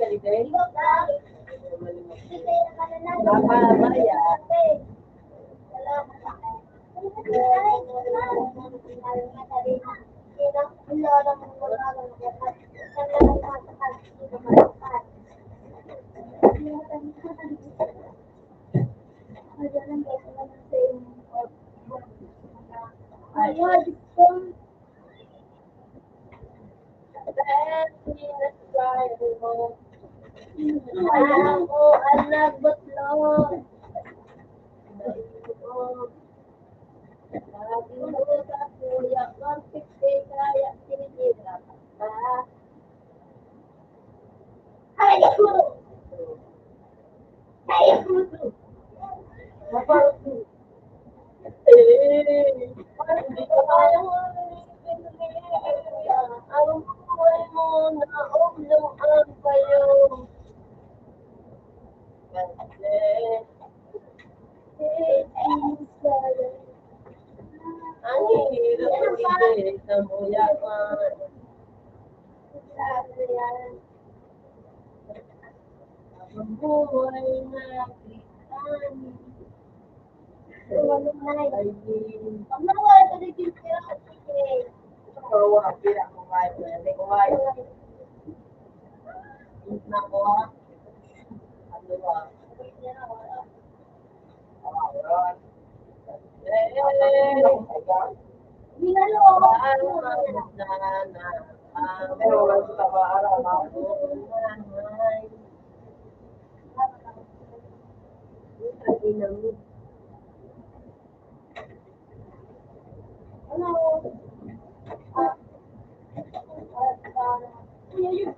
galing. Ako ang nagbutlog. Lagi mo sa kuya, 150 kaya sinira ka. Ay, puto! Ay, puto! Hindi ko kaya mo. Ang buhay mo na umluan kayo. Kasi ang hirap ibig sa muyaman. Ang buhay na kitan. Ay, kawa, pila ko kayo. Hindi ko kayo. Na ko ha. Ano ba? Pero wala sa tabaara, Yes,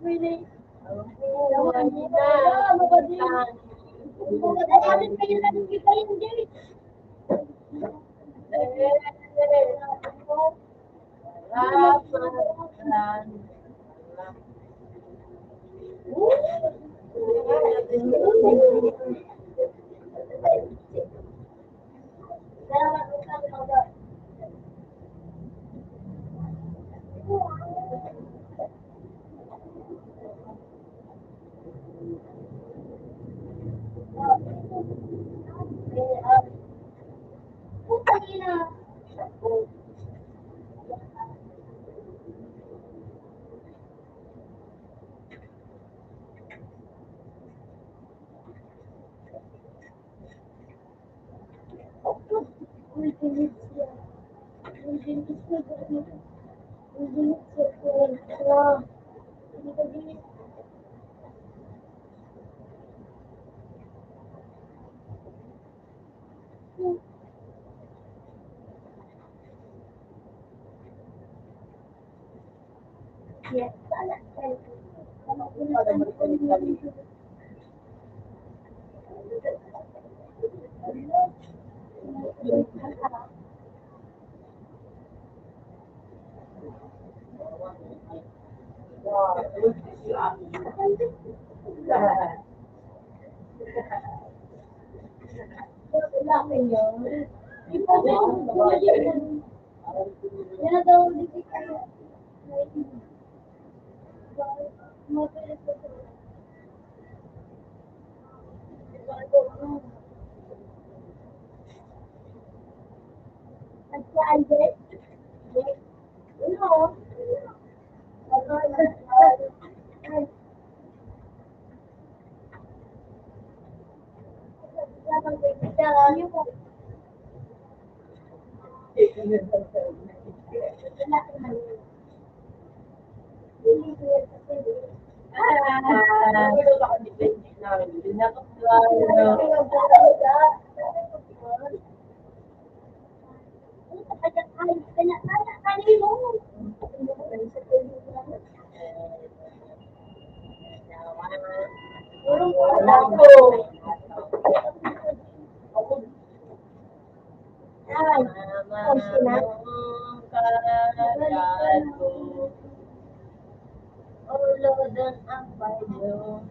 Ulod ang payo.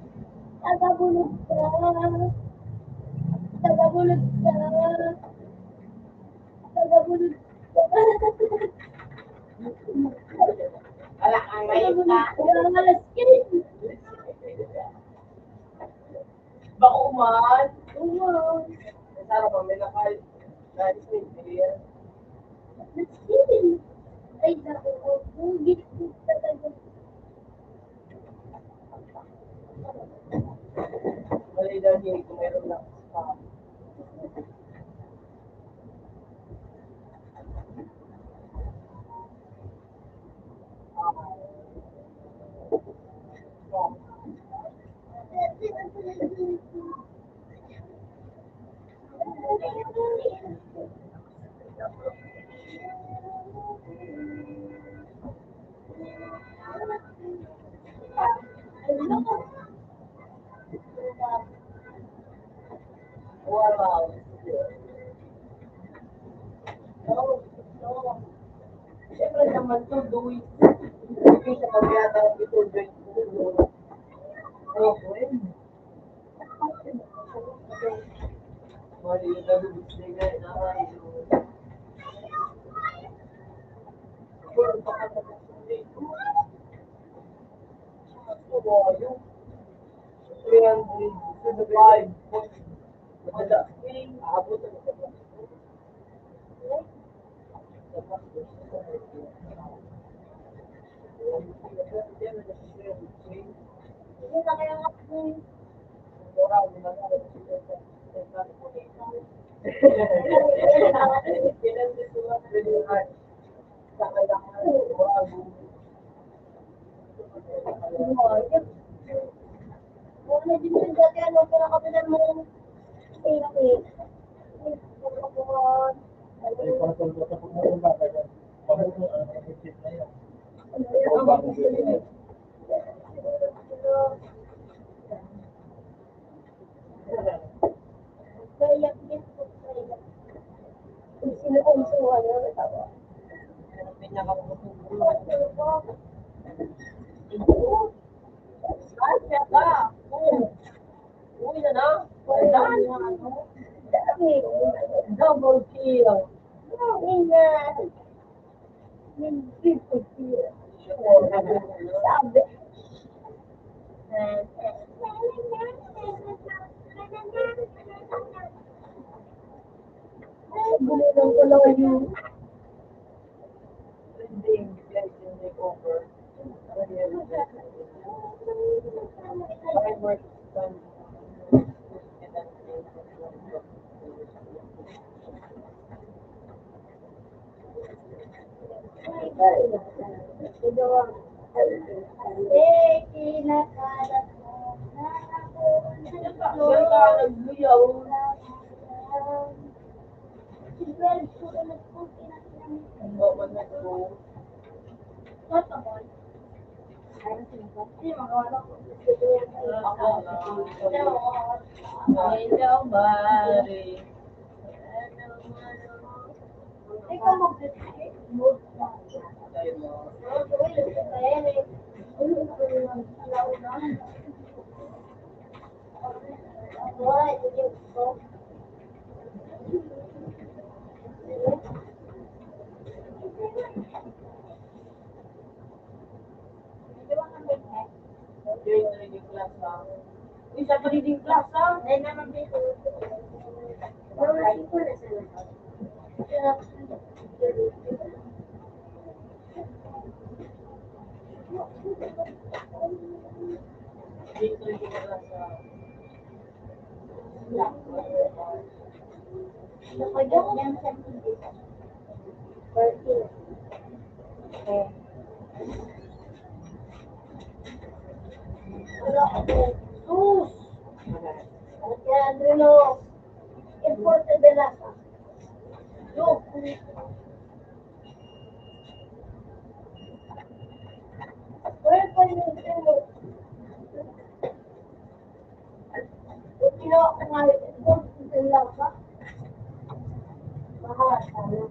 Tagabulog ka. Tagabulog ka. Tagabulog ka. Wala kang ngayon na. Bako man. Uwan. Sana pa may nakalit. Kahit may clear. Ay, naku, bugit ko talaga. Mali daw hindi ko meron lang. Wow. Siyempre naman to, doing. Hindi sa pagyata ng ito, doing. Oh, well. Mali yung nalubos na yun. Ay, Hindi na kaya nga po. Wala din yung dati ano, pinakapilan mo. Pinakit. Kaya din po tayo. Kung sino kung sino ano, natawa. Uwi na na. Well done. Dami. Double kill. Dami na. Hindi po siya. Sabi. Bumulang ko lang yung kinakalat mo na ako. Hello, Mari. Ikaw mag-describe mo. Isa pa reading class, ha? Dahil naman dito. Dito reading class, ha? Nakagyan niya sa TV. 14. Wala ako. Sus! Kaya Adreno, imported de lasa. Look! Where pa yung ito? Ginawa ko nga imported de lasa. Mahal sana.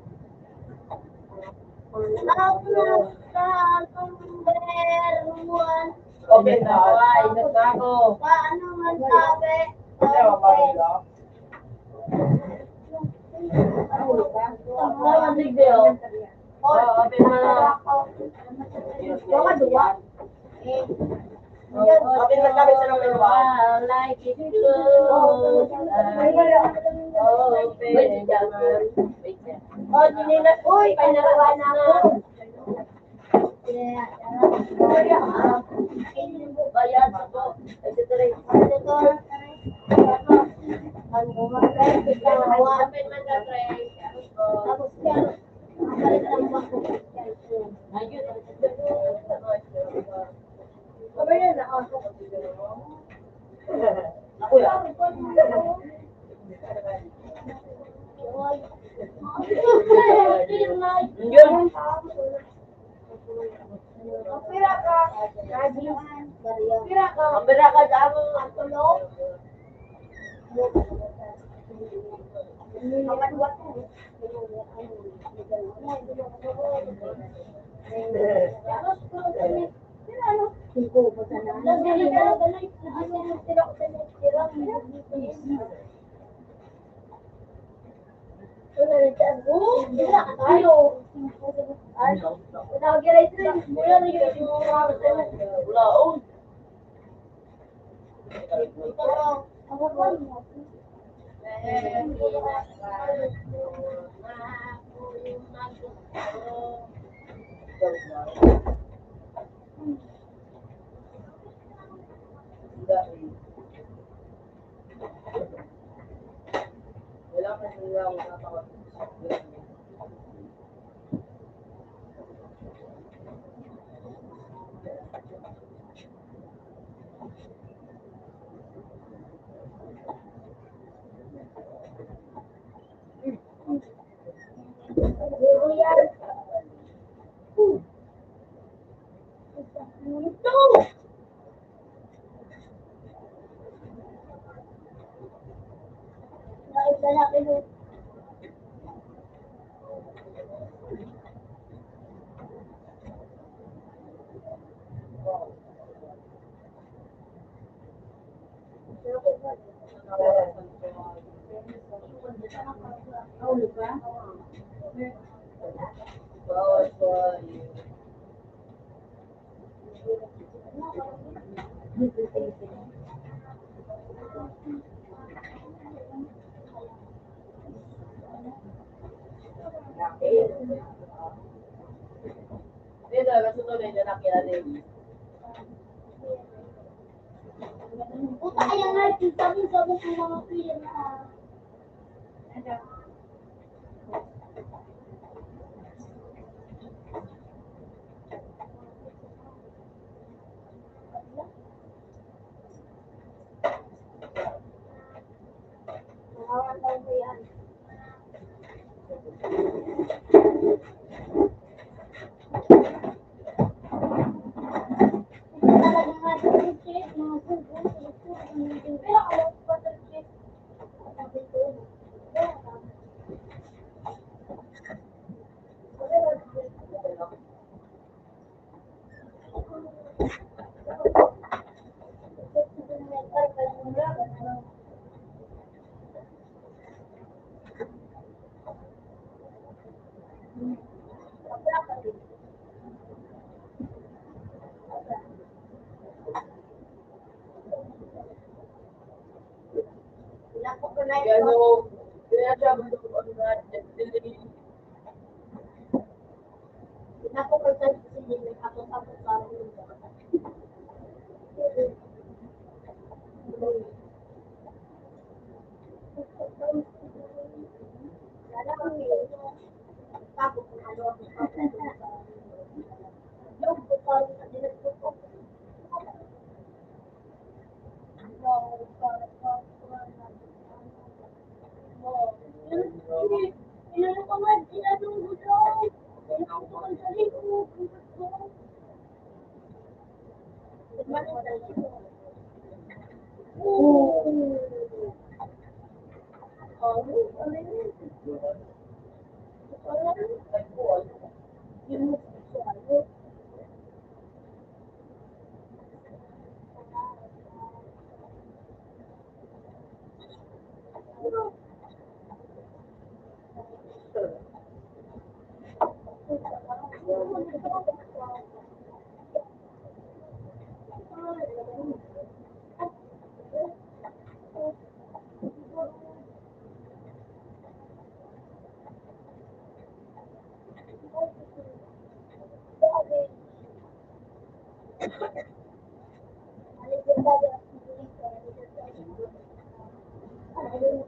Ako sa sombrero. Okay na, ingat na ako. Paano man sabi? Tama, sige, oh. Oo, okay na. Yung madua. Eh, Kapit na kapit sa number 1. Like it goes. Wait, wait. Oh, dinilas. Uy, pinagawa na ako. Bayad ako. Ito tuloy. Tapos yan, makalit lang ba ko? Sabay na ako. Ako yan. Yun. Pira ka. Pira ka. Ang bira ka dyan. Ang tulog. Kamadwat ko. Ulaong. Dito, kasunod na lalaki natin. Puta, ayan nga, sabi ko mga film na. Nahawan daw ko yan. Talaga nga sa trip, mga sugo, pero ako pa sa trip. Sabi ko, Lapok ko na Kaya ito. no, kaya siya dili. Lapok ko sa sinin, ako sa Oh,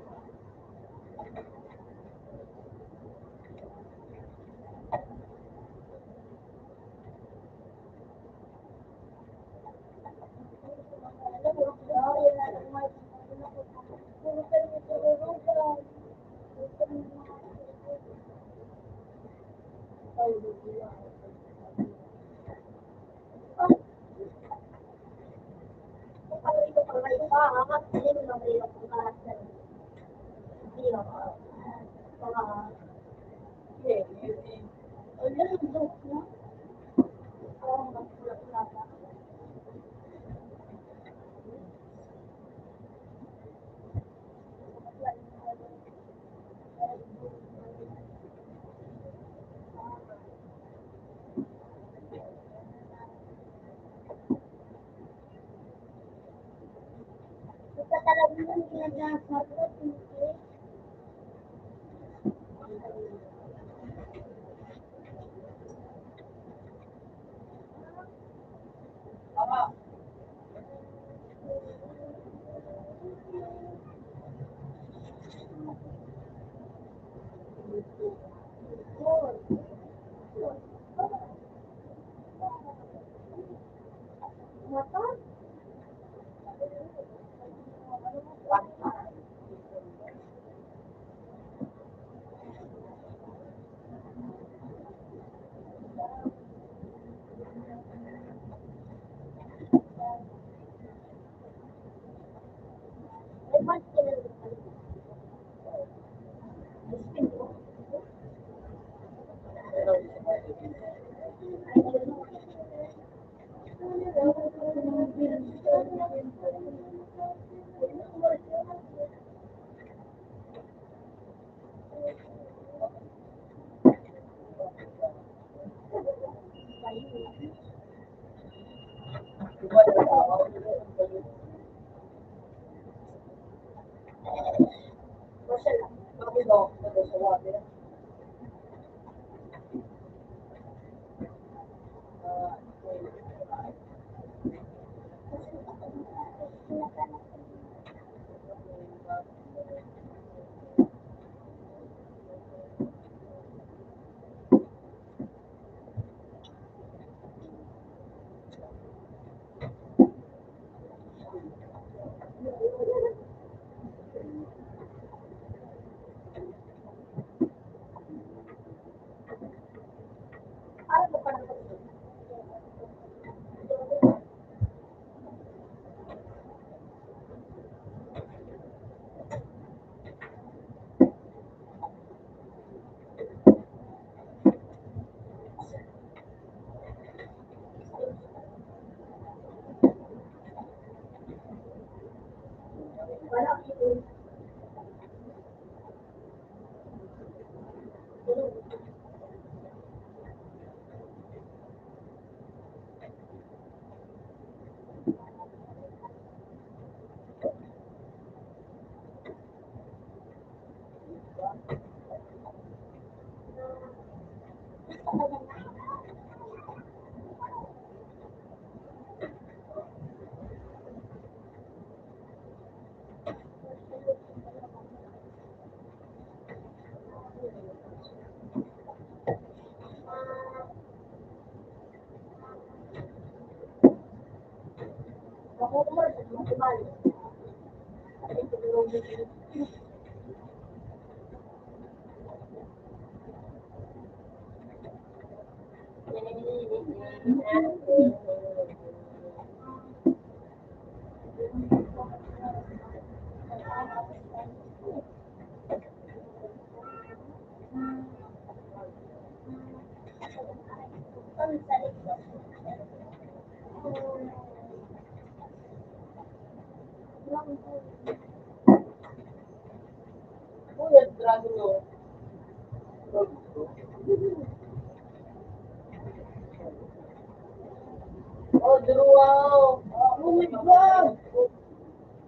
wow. Oh my God!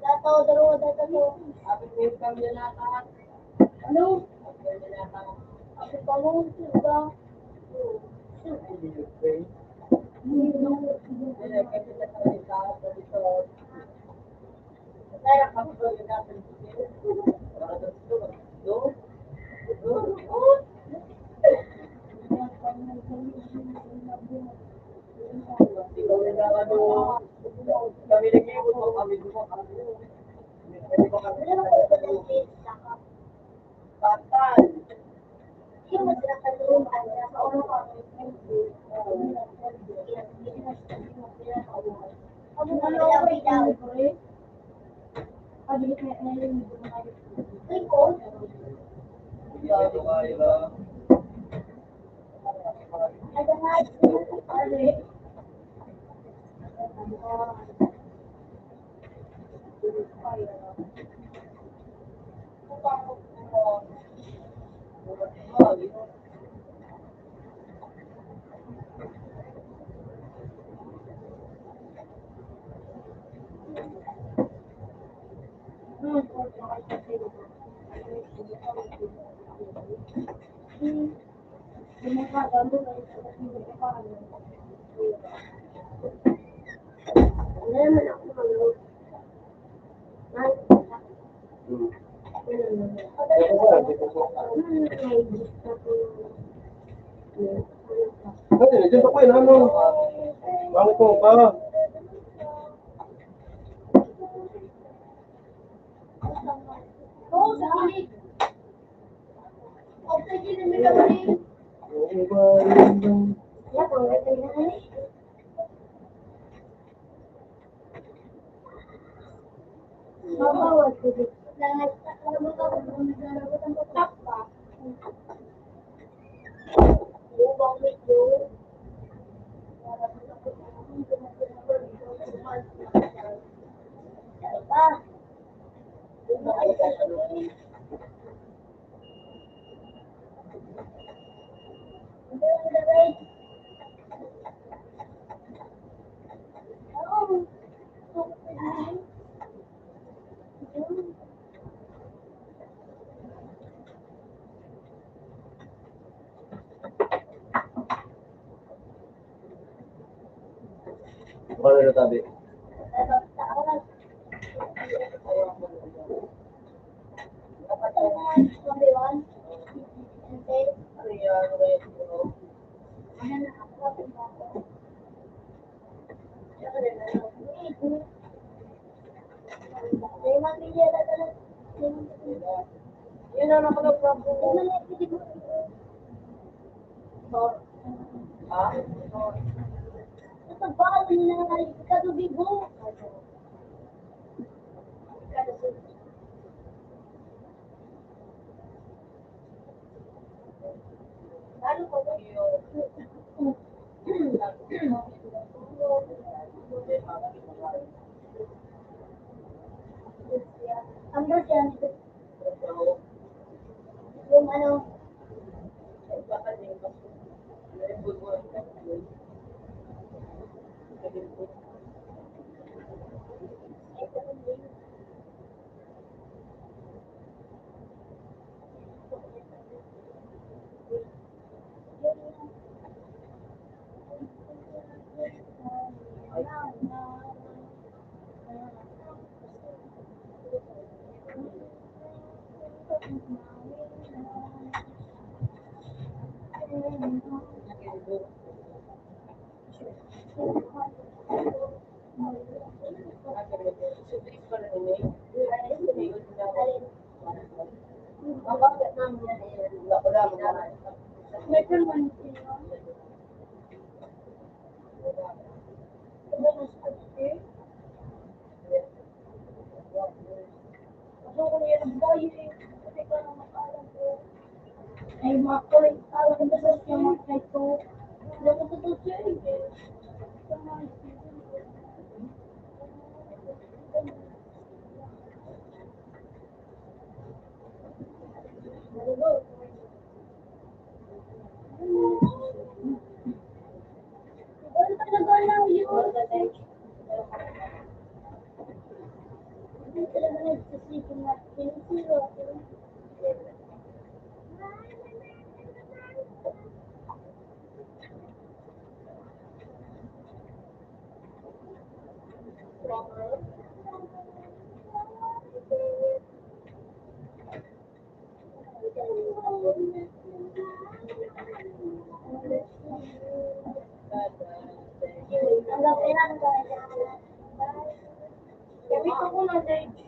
Dato, dalawa, dato. Abis may kami na lahat. Ano? Kami na lahat. Ako pa mo, diba? Kaya kapag natin para do ikaw na naman do kami nag-iibot mo kami do hindi ko kami patal Yung nagkakaroon sa ulo ko. Ako na lang bitaw. Ikaw? Iyado kayo lang. Ada nga. Kasi nandiyan ako yun, ano? Bakit mo pa? Oo, sa kilig. O, sa kilig may kamarin. Ya, kung may kamarin. Mabawat ko dito. Nalabot ako kung nalabot ang patak pa. Ubang medyo. Nalabot ako kung pa. Ubang ay kasabihin. Paano na tabi? Yun ang nakapag-problem. Ha? Kapag baka nila ka bigo. Ano ko ba? Ang yan. Yung ano, may permanent sila. Ako kung yan ang bayi, kasi ka na makalang ko. Ay, mga kulay, alam ko sa siya mga kahit ko. Hindi ko totoo siya eh. Ano talaga lang yun? Hindi talaga nagsisipin na sinisiro. ko na dahil.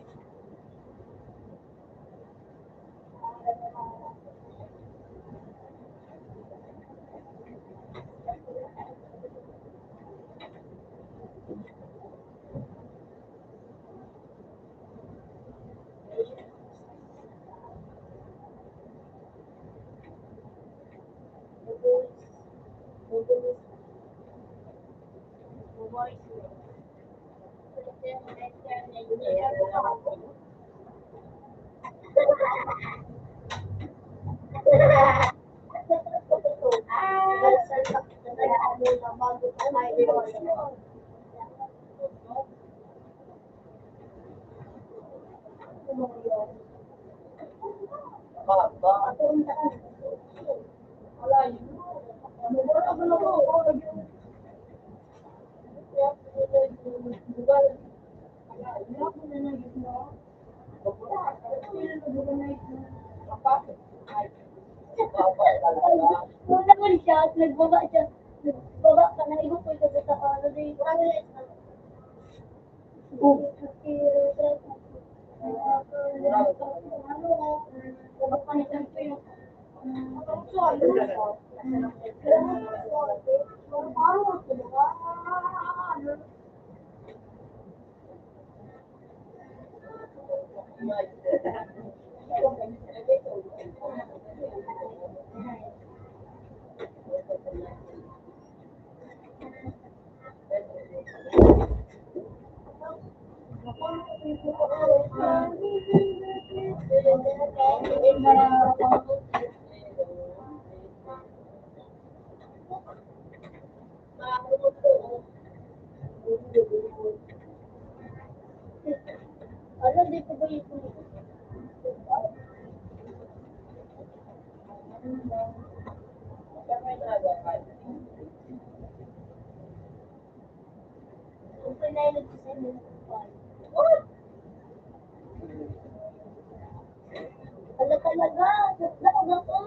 Nung naman siya, nagbaba siya. Nagbaba ka na, ibo ko ito sa ano din. Alam, di ko ba yung kung pinailag ko sa inyo. Wala talaga, talaga ko.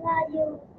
Layo.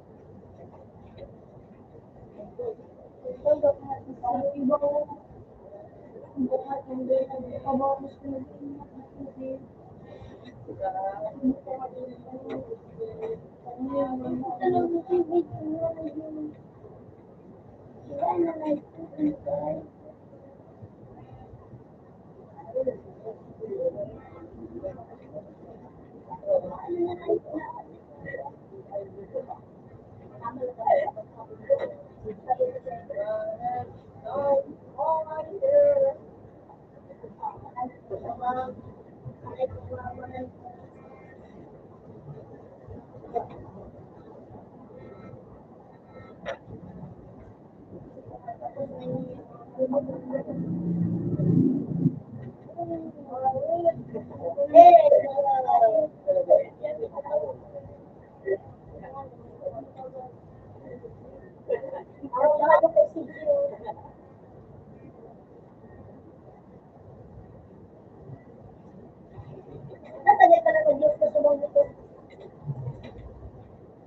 Natagay ka na mag-Diyos ka sa mga ito.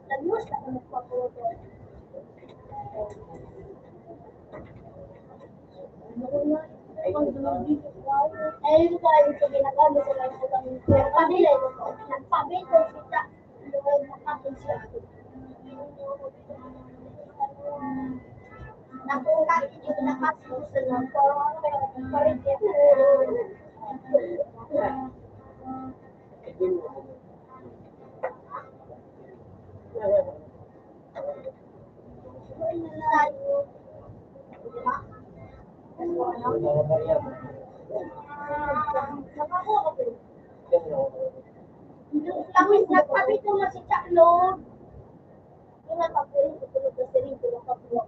Nag-Diyos ka na magpaputo. Eh, ito tayo sa ginagawa sa lang sa kami. Nagpabila ito. Nagpabila kita. Nakapin siya. Nakuha kita nakapin sa lang. Parang Tapos nagpapito na si Chaklog. Yung nagpapito sa tulog na siring ko ng kapwa.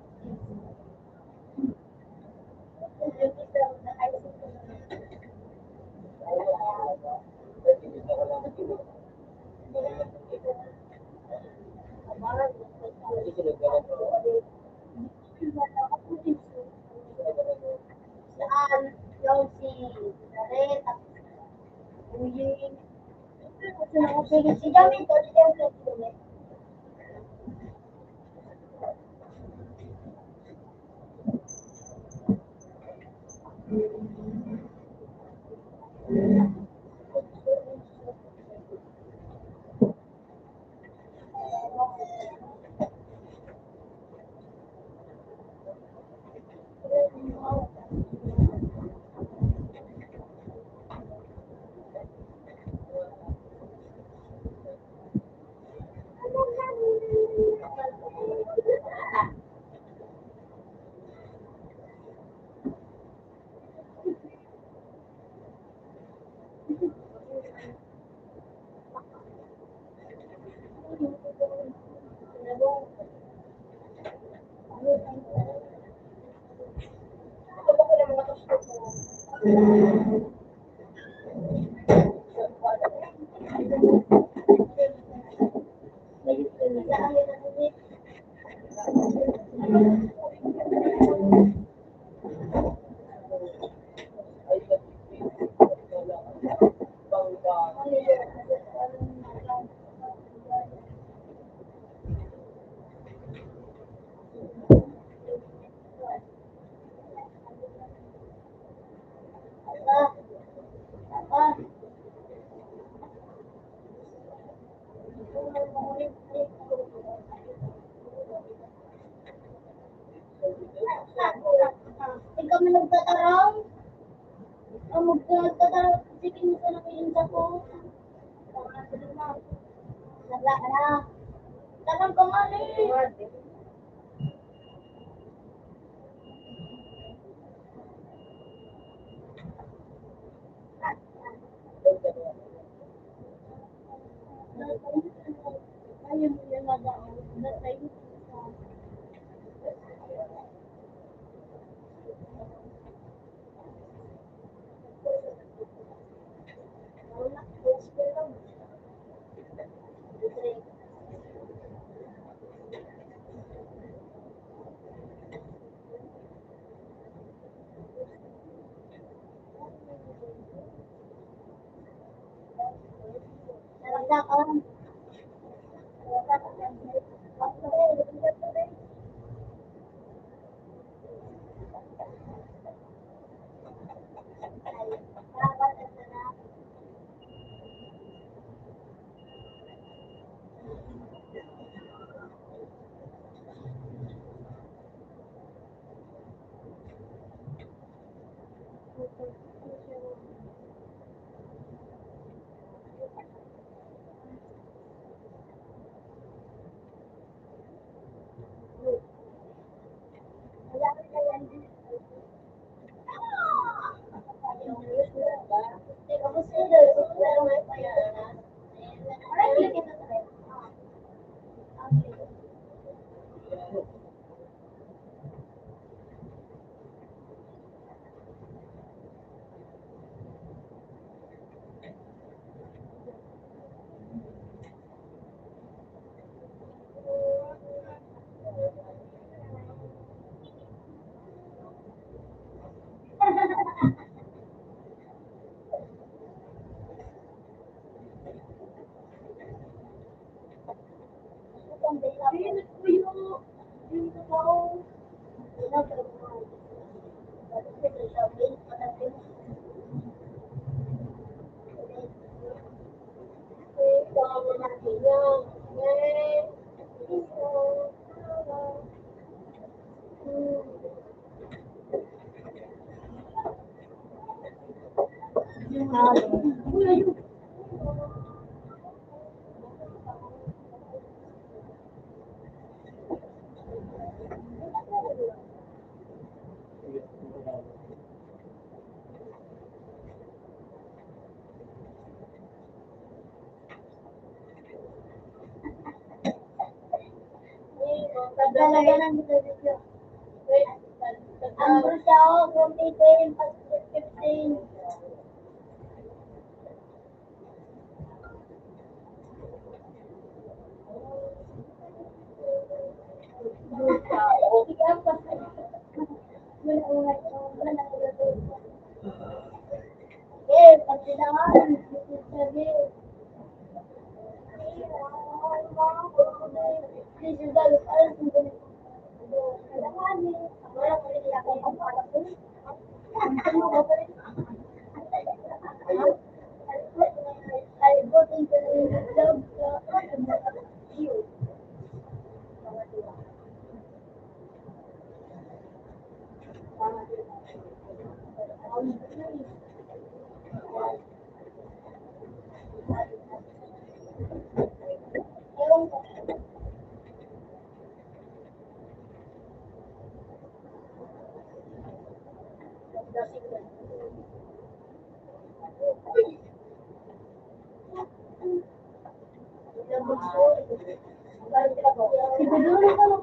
Saan yung si Jared at Uying. Si Jamin to, si Jamin to. Hindi kami nagtatarang. Ang magtatarang. Sige, nito na pilinta ko. Nagla ka na. Tarang ka nga eh. Ayun, yun nga daw. Naragdakan. Talaga lang dito dito. Ang brusa ako, kung 18, pag 15. Eh, pati naman, sabi. This is the I got into the club. Siguro ka lang.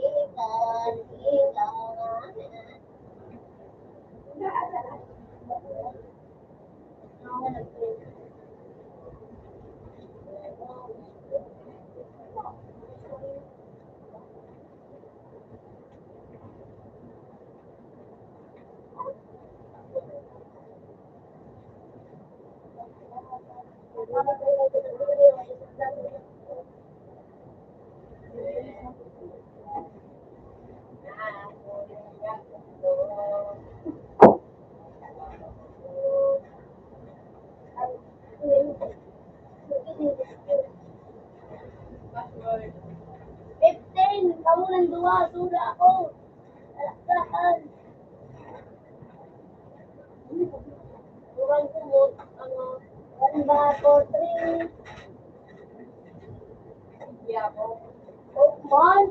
Ikan, ikan. Fifteen, kamu ng dua, sura ako. Alaksakan. Turan ko mo, ano, 1 ba, 4, 3. Oh, man.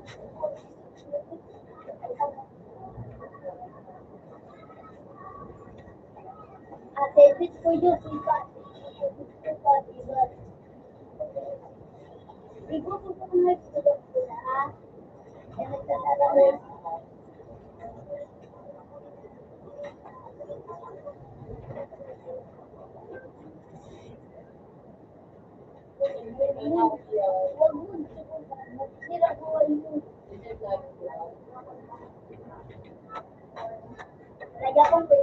Ate, this for you, sikat. Sikat, sikat. Ibu ko po na sudah pula, ha? Kaya nagtatala mo. Wag mo, sira buhay mo. Lagyan ko po.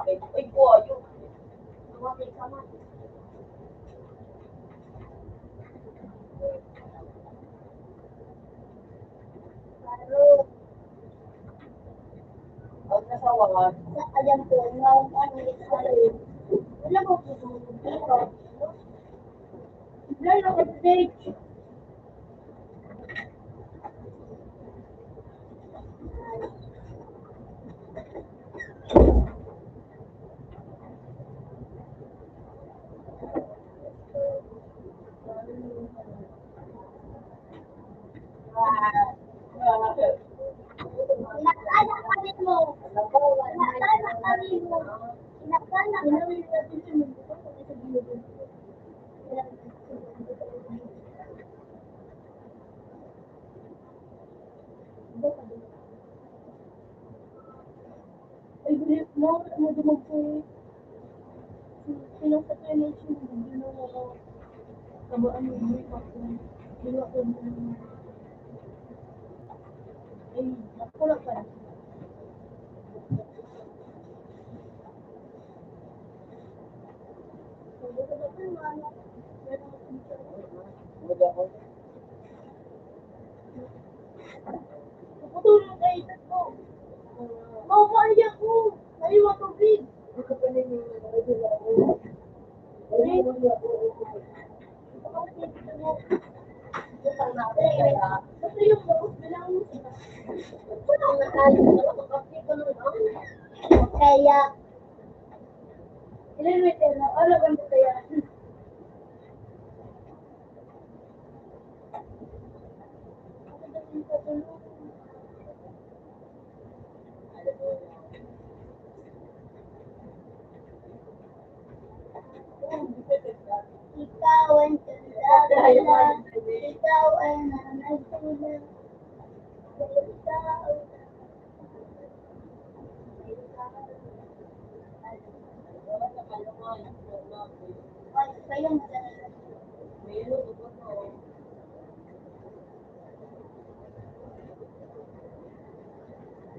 Ay, po, ayun. Ang nasawahan. Ayan po, ano, wala po po dito. Wala na ka-stage. Inakala kami mo. Inakala kami mo. Inakala kami mo. Ay, bilis mo. Ano dumag po eh. Sinong sa tenation mo. Ginawa ko. Kabaan mo. Ginawa ko. Ay, nakulak pa. Putulong kayo ito po. Mawaya ko. Naiwa tubig. Kasi yung boss bilang kaya ilan meter na ano ba kaya ikaw ay nanagtulad. Ikaw ay kayong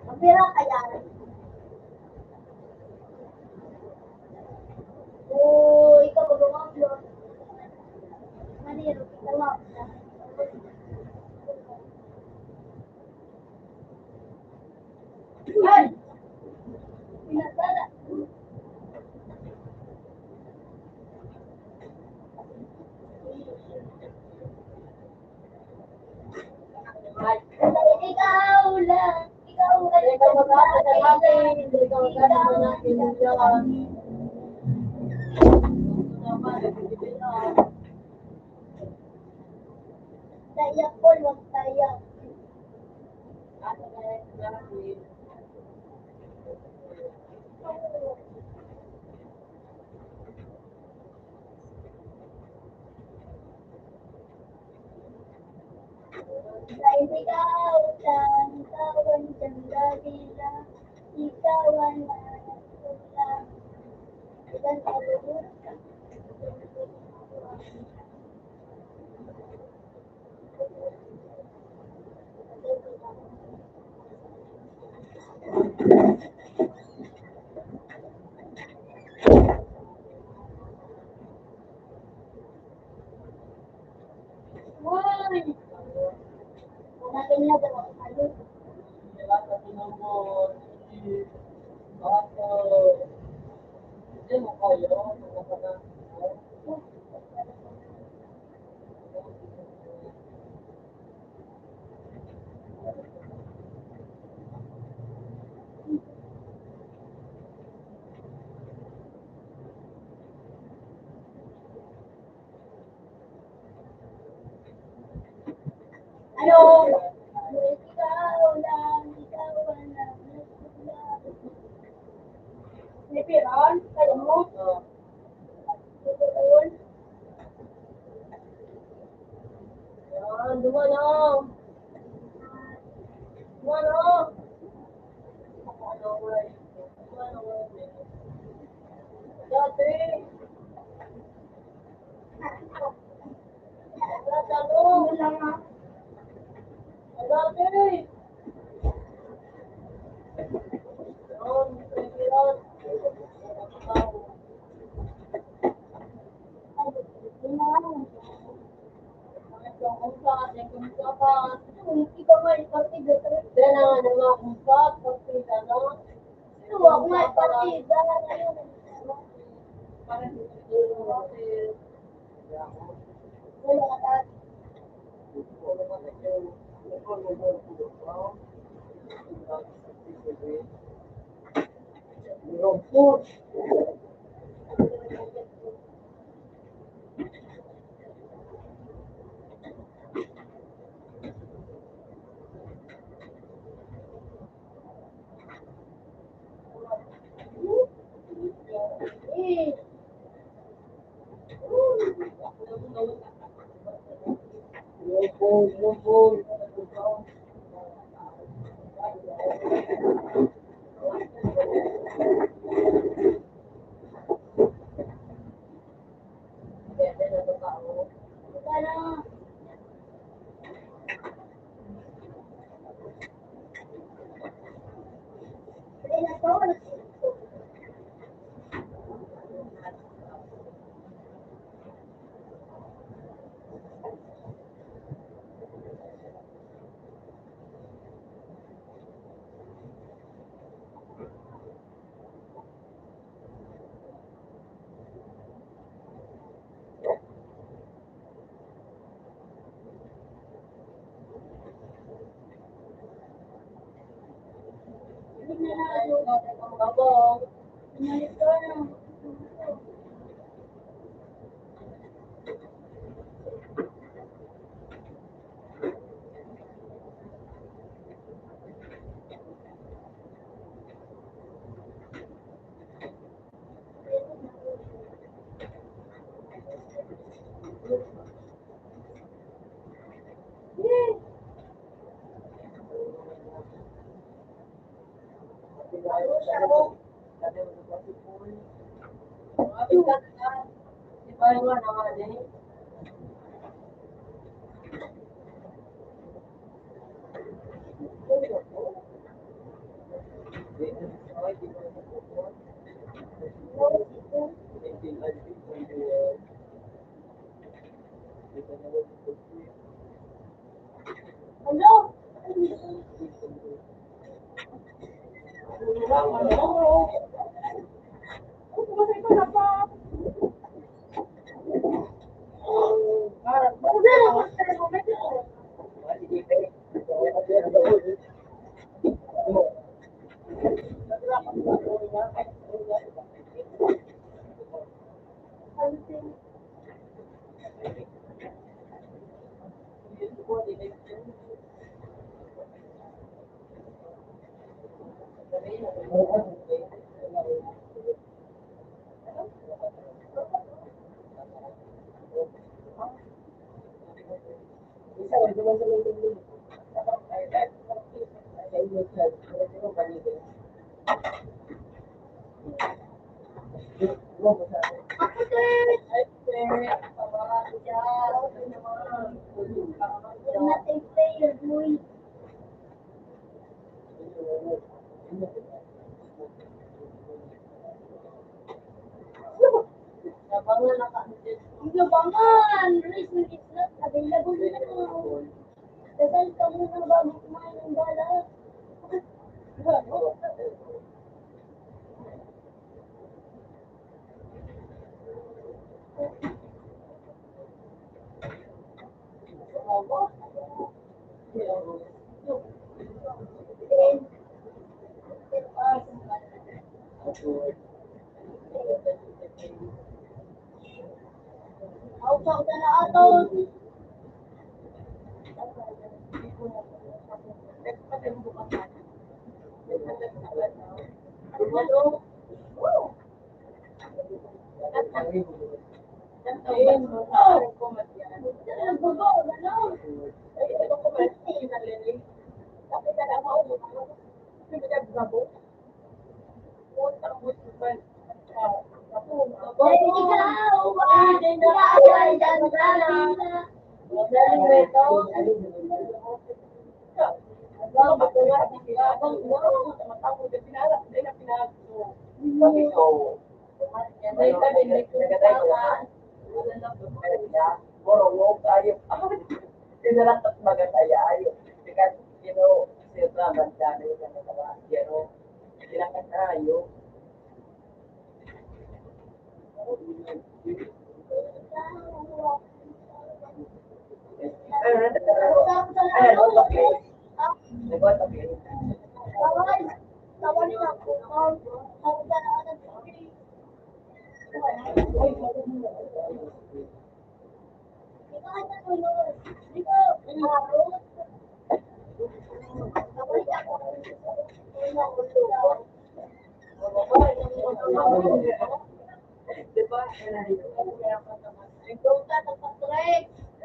mapira kaya. Ikaw mag-upload. Maniro, kita lang. Ay! Pinasada. Ikaw lang. Ikaw lang. Ikaw mag-asa sa akin, ikaw mag-asa sa akin, Diyos. Tayak ko, wag tayak. Dahil ikaw lang, ikaw ang sandalila, ikaw ang nagtula. Ilan sa lubos ka? Why? Hanapin na daw ang halot. Ano? Ikaw lang, ikaw ang nagtula. Lipiran? Kaya mo? Tutuon? Yan, dumanong. Dumanong. Dati. Ano lang ah? Dati. Yan, pipiran. Ikaw nga, partida. Yan ang ano nga kumpat, pagpita na. Ano ako nga, partida. Parang hindi ko natin. Wala ka tayo. Eh, sana. Pwede na to. Pwede na na. Umalis ka na. Hello? Ako sir. You're not a player, boy. Labangan! Reason is not available now. Dasal ka muna bago kumain ng bala. Hawak ka na ato.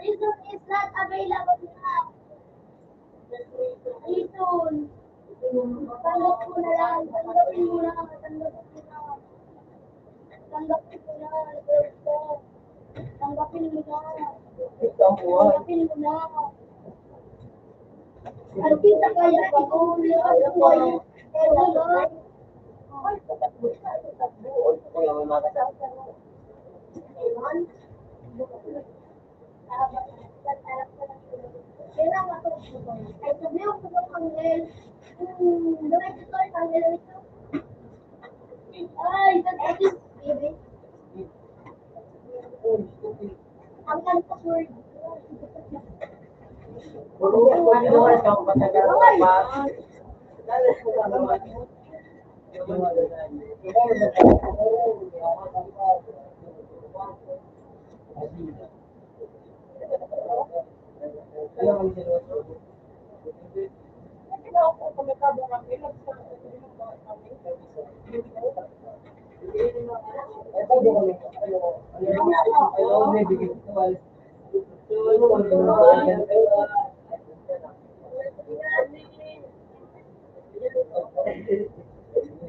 Reason is not available now. Reason. Tanggap ko na lang. Tanggapin mo na. Tanggapin mo na. Tanggapin mo na. Tanggapin mo na. Tanggapin mo na. Ano kita kaya pa ko? Ano kaya? Kaya ba? Ay, sabi ko sa kanil. Diretso to, kanil ito. Ay, that's it, baby. Ang kanto word.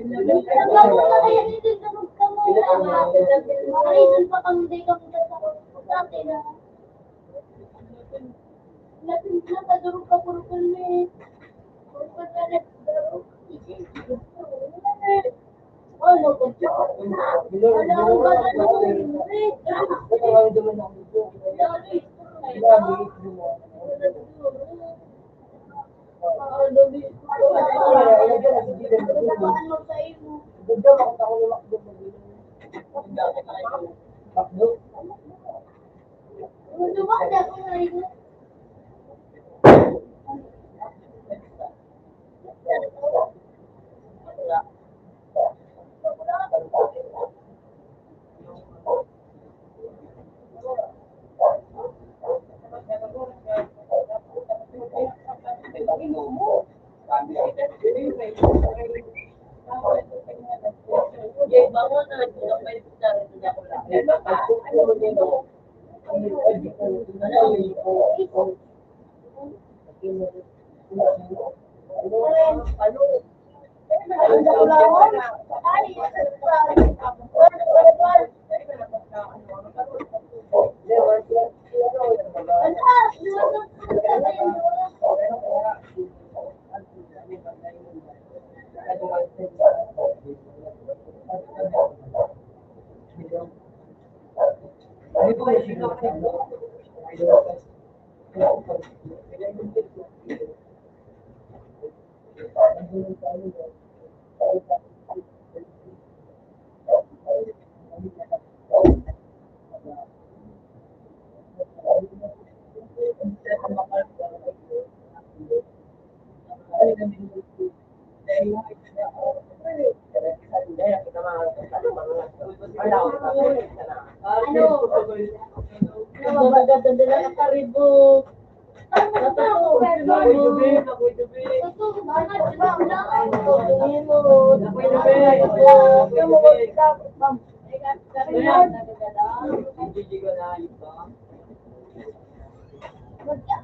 Tama mo na kaya dito tulog ka muna. Reason pa kang hindi ka muna sa dati na. Latin na kadurog ka puro kalme. Puro ka na nagdarog. Ano ko siya? Wala akong bala na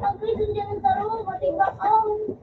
mag-reason dyan ang taro, matibak ang.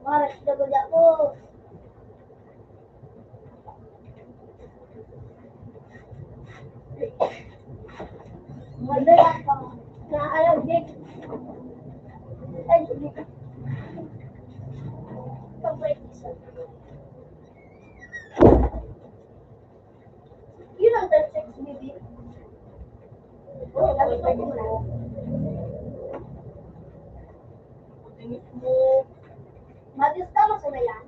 Maras na ba ako? Madala ka. Naalam din. Ay, hindi ka. Pag-break isa. Yun ang 36 baby. Lagi ko muna. Magis ka mo sa mayan?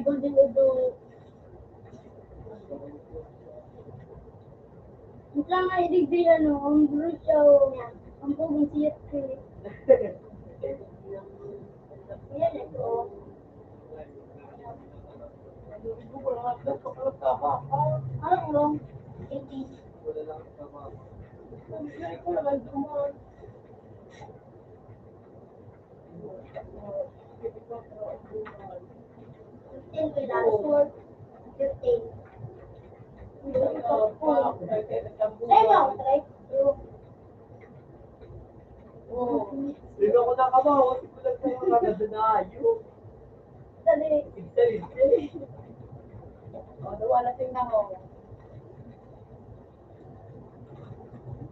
Golden Udo. Ito nga idigdig ang Bruce ang pugong siyat ko. Yan ito. Anong long? 80. Sino ko nakabawa? Kasi ko lang sa mga kadanayo. Dali. Wala sing nako.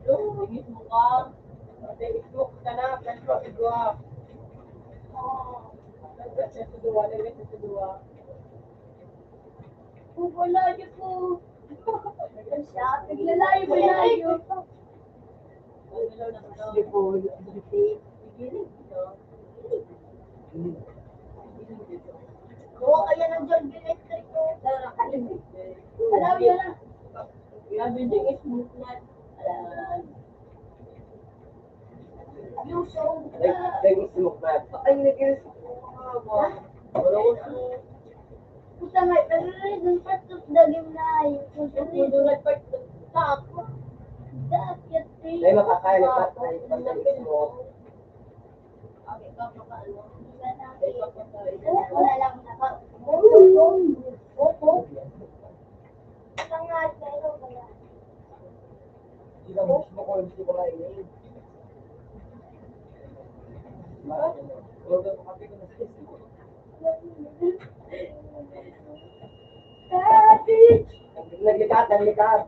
Tingis mo ka. Facebook ka na, Facebook sa dua. Sa dua, lagay sa dua. Wala po. Siya, naglalayo ba layo? Sige po, Gawa kaya ng John Electric ko. Alaw yun na. Grabe din smooth na. Yung song. lagi smoke na. Ay, nag-iris ko nga ba? Wala ko smoke. Puta nga, pero rin part of the game na yun. Puta rin. Part ng top. Dakit eh. Ay, makakain pa tayo pag nag-smoke. Okay, kapakaano. Wala lang naka. Sangat na ito wala. Hindi lang smoke ko, hindi ko kainin. Huwag ako kape ko na sa smoke. Naglikat, naglikat.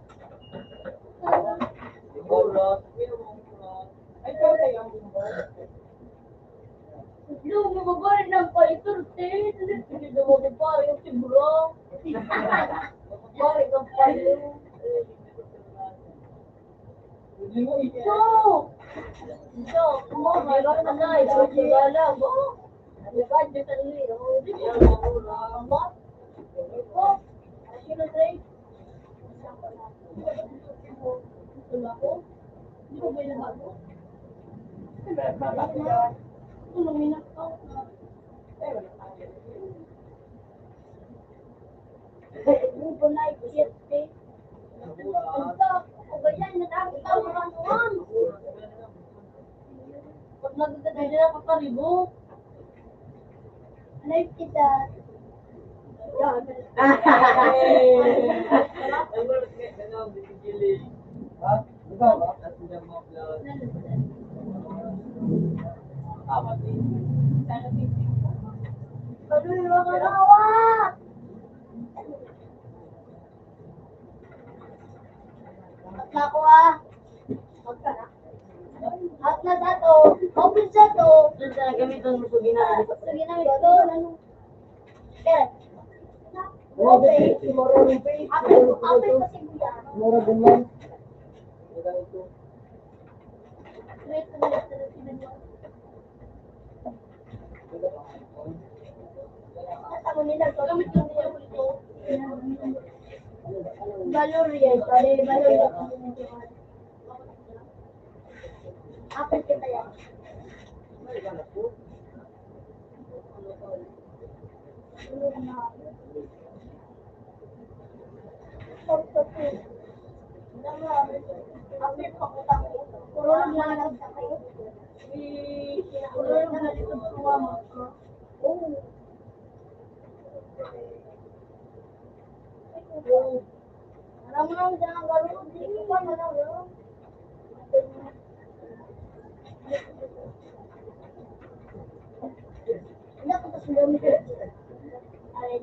Ay, ikaw na yung Yung mababarin ng palitur, Hindi na mababari yung siguro. Mababari ng payo. hindi mo iya. So, mahirap na na. Ito yung gala. Nagagad yung sarili. Hindi mo ba? Sino say? Wala ko. Hindi ko ba yung bago? Tuminag ka. yung bunay kit eh. Ito, ganyan, natapos ka mga nuwan. Pag nagdadala nila kakaribo. Live kita. Ha? Ikaw ba? Ano yung mga nawa? At na ako ah. At na sa to. Open sa to. Doon sa gamitan mo sa ginagawa. Sige na ito. Okay. Okay, tomorrow rin pa eh. Apel pa si Buya. Tomorrow din yan. Wait, wait. At ako nila, gamit yung nila ito. Valoria, sorry, Valoria. Apel kita yan. Puro lang lang sa kayo. Puro lang lang sa tuwa mo. Alam mo lang dyan ang gano'n. Hindi ko pa manalo. Hindi ako tapos lumit. Ay.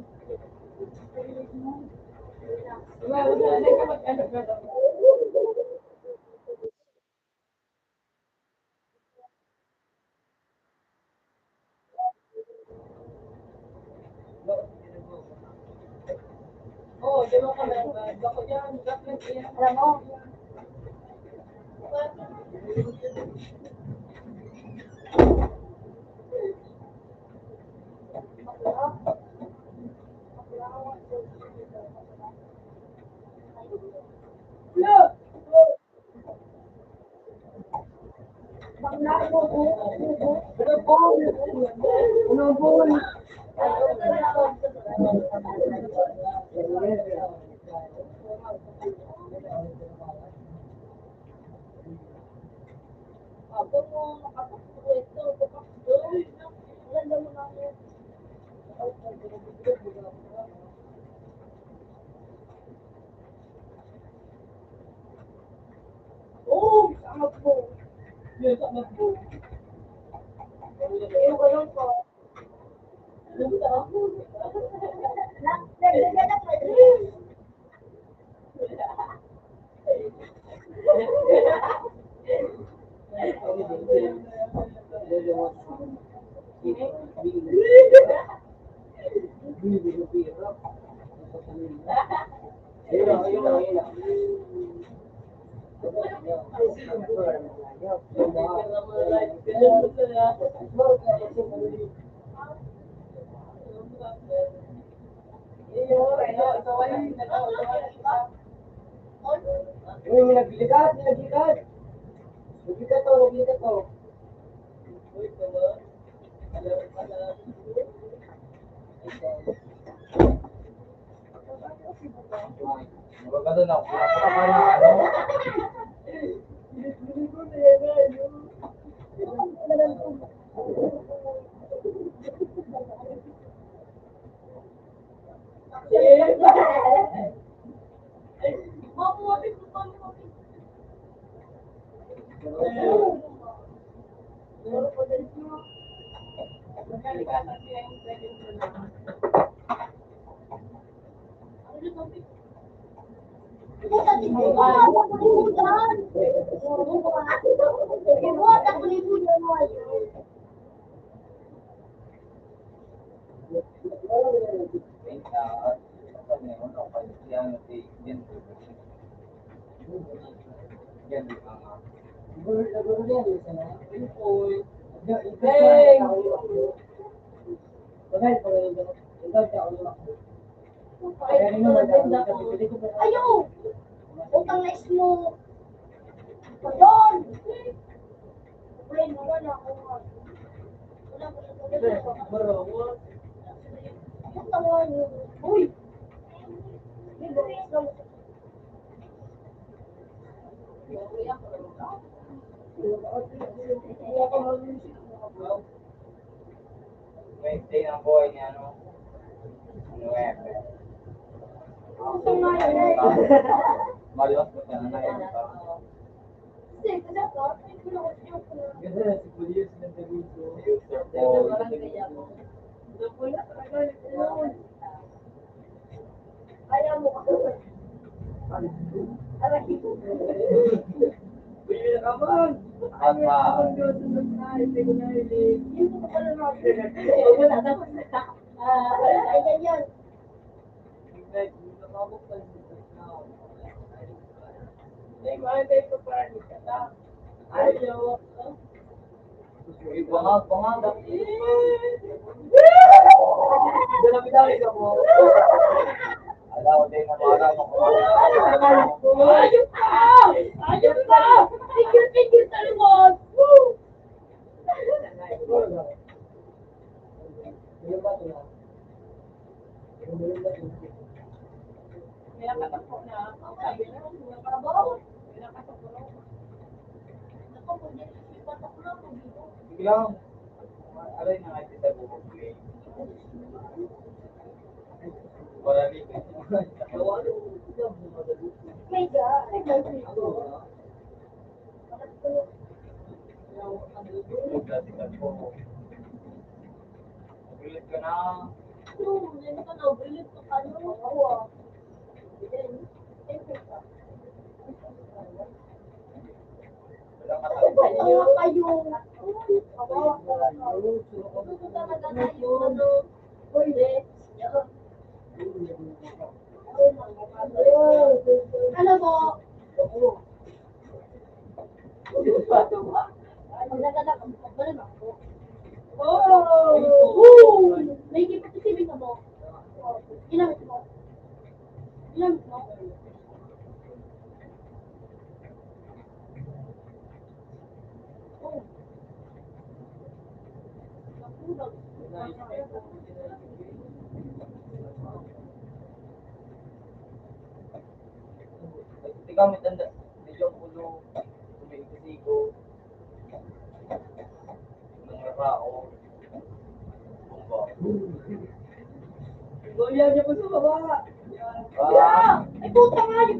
Oh, di mo kami. Bako yan. Alam mo, Oh, sangat po. Yes, sangat po. yung gano'n ko. Nagdagan na pa rin. Uy, may naglikat, may naglikat. Naglikat to, naglikat to. Maganda na, pinapaka na ano. Ayaw! Utang na smoke. Pardon! Wala, wala na ako. Wala ko na. Utang na yun. Uy! May buwis lang. Maintain ang buhay niya, ano? Utang na yun. Malos ko siya na yun. Kasi, kasi ako, hindi ko na ako siya ko na. Kasi si Police ng Taguso. User po. Ayaw mo ako. Aray. Uy, may nakaman. Asa. Hindi ko pala natin. Ayan yan. Bangag, bangag. Dami-dami ka mo. Alam ko din na marang ako. Ayun ka! Ayun ka! Tigil-tigil sa limon! Woo! Biglang, aray na nga kita bumubli. Wala rin. May ga. Nagkasikat ko. Nagulit ka na. Hindi ka na, bilit ka pa no? Walang katakot. Ayaw kayo. Gusto talaga na yung ano. Pwede. Ano mo? Pag nagkakak, balik ako. Oh! May kipag-isipin ka mo. Ginamit mo. Ginamit mo. Oh. Hindi kami tanda. Medyo ulo. Tumigisigo. Nangarao. Bumba. Goyan niya po sa baba. Ah! Ay, puta nga yun!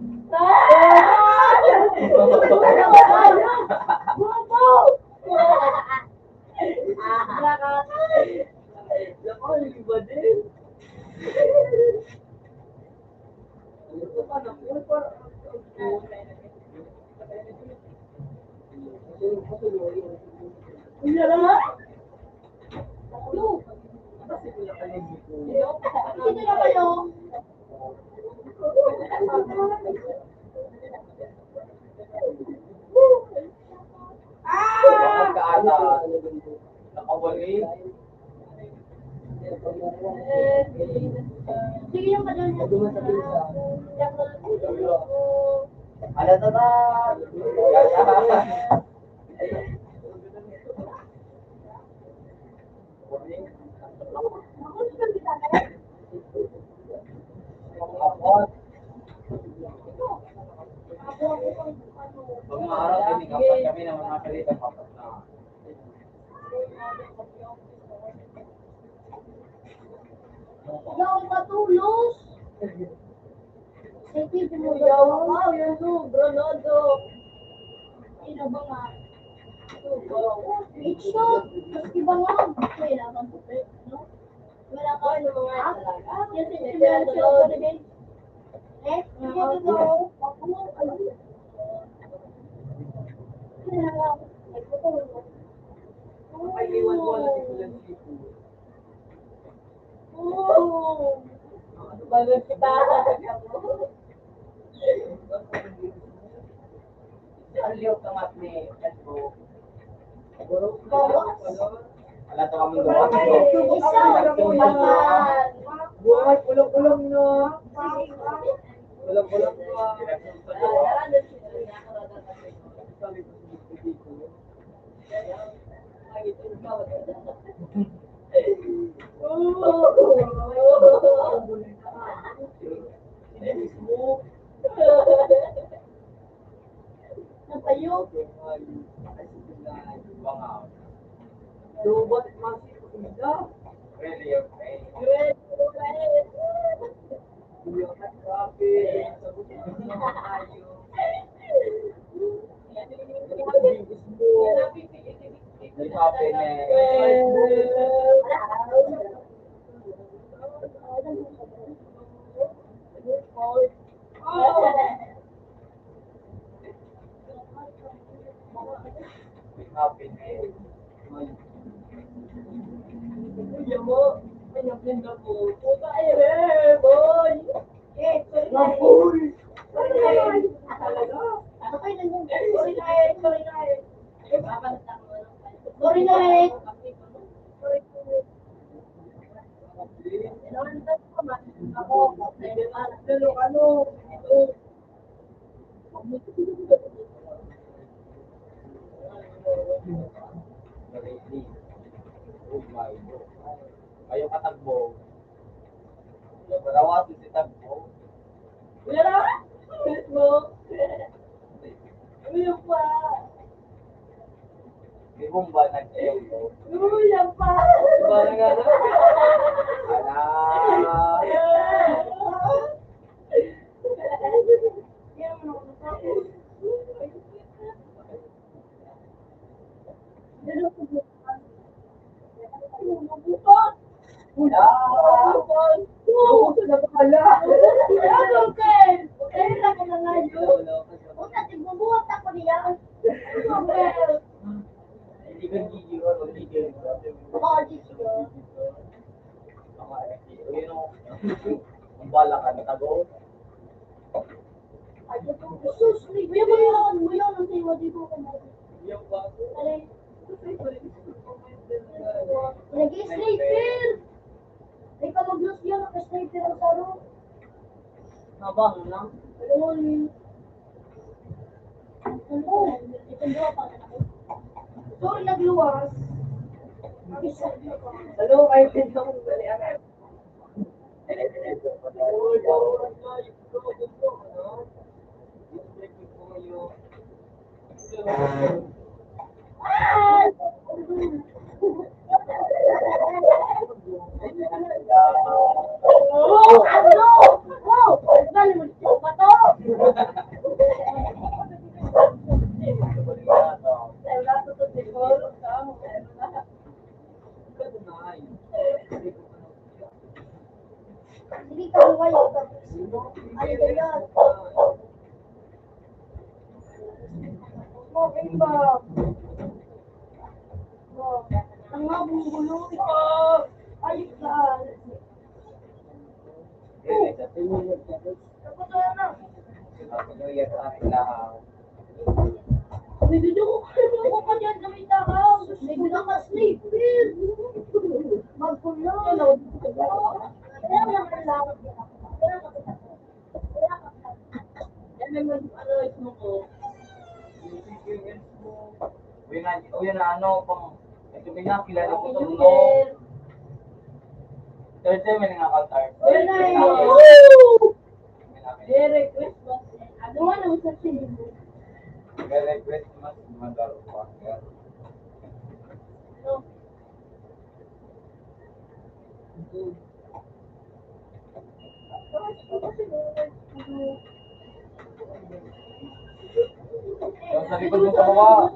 Lako, iba din. Ano pa na po? Sino na kayo? Bakit ka ata nakawali? Sige yung kadal niya. Ada tetap. Pag maaraw, pinikapan kami ng mga kalita papat na. Yung matulos. Sige, mo Wow, yun to, Ronaldo. Sino ba nga? Headshot. Mas iba nga. Kailangan ko pa. No? Wala ka. Ano mga Ah, talaga? yan si Ronaldo. Eh, sige to daw. Ay, iwan ko lang si Kulang Sipo. Bagus kita. Aliw ka mat ni Edbo. Wala to kami Isa. Buhay, kulong-kulong no. Kulong-kulong no. Napayo. Lubot masih tidak. Really, okay. Buyakan kape. May happy na may happy na Kuya mo, pinapin na po. Puta boy. Mapoy. Sorry na eh. ready. Oh my God. Kayo katagbo. Barawas si tagbo. Wala na? Facebook. Wala pa. Di bomba nag-elo. Wala pa. Parang ano? Ala. Hindi ka gigiwan o gigiwan. Ang bala ka na tago. Yung ba? Nag-sniper! May ka mag-lose yun, nag-sniper ang saro. Habang lang. Sorry, nagluwas. Hello, I did not bali. Oh, ano? Wow! Bali mo dito ba to? Sige ka buhay. Ano ba yan? Smoking bomb. Ang nga bumubulo. Ayos na. New Year sa amin lahat. May dudok ko pa dyan sa may takaw. May dudok ka sleep. Magkulong. Kaya naman lang. Yan naman, ano, ismo ko. Uy na ano, pang, ito na, kilala ko ito, New no? Year. Thursday, may nangakantar. Woo! Merry Christmas. Ano nga naman sa sinibo? Merry Christmas, motherfucker. Sa likod mo sa baba.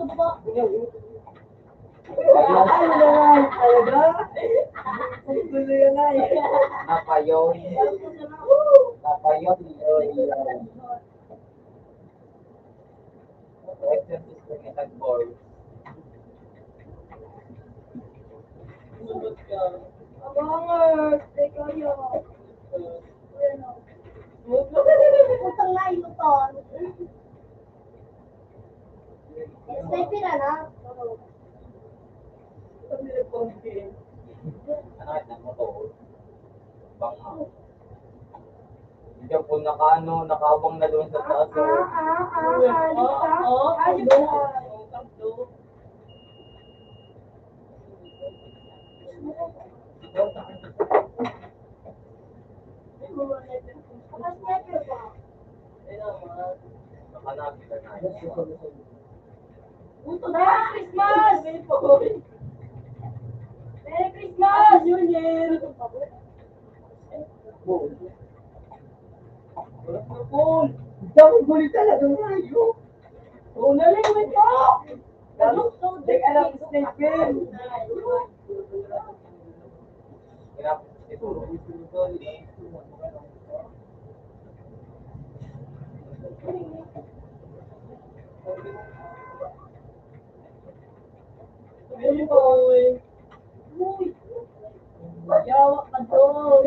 Napayon. Napayon. Exercise ko ng tag-board. Sunod ka. Abangat. Teka yun. Utang na inuton. Sniper na na. Ano ito mo to? Banga. Hindi po nakabang na doon sa taas. Nakanapit na na. Merry Christmas! Merry Christmas! New Year! Dami gulit talaga ngayon. Unaling, wait po! Dek alam ko sniper. Hey, boy! Yawa ka doon!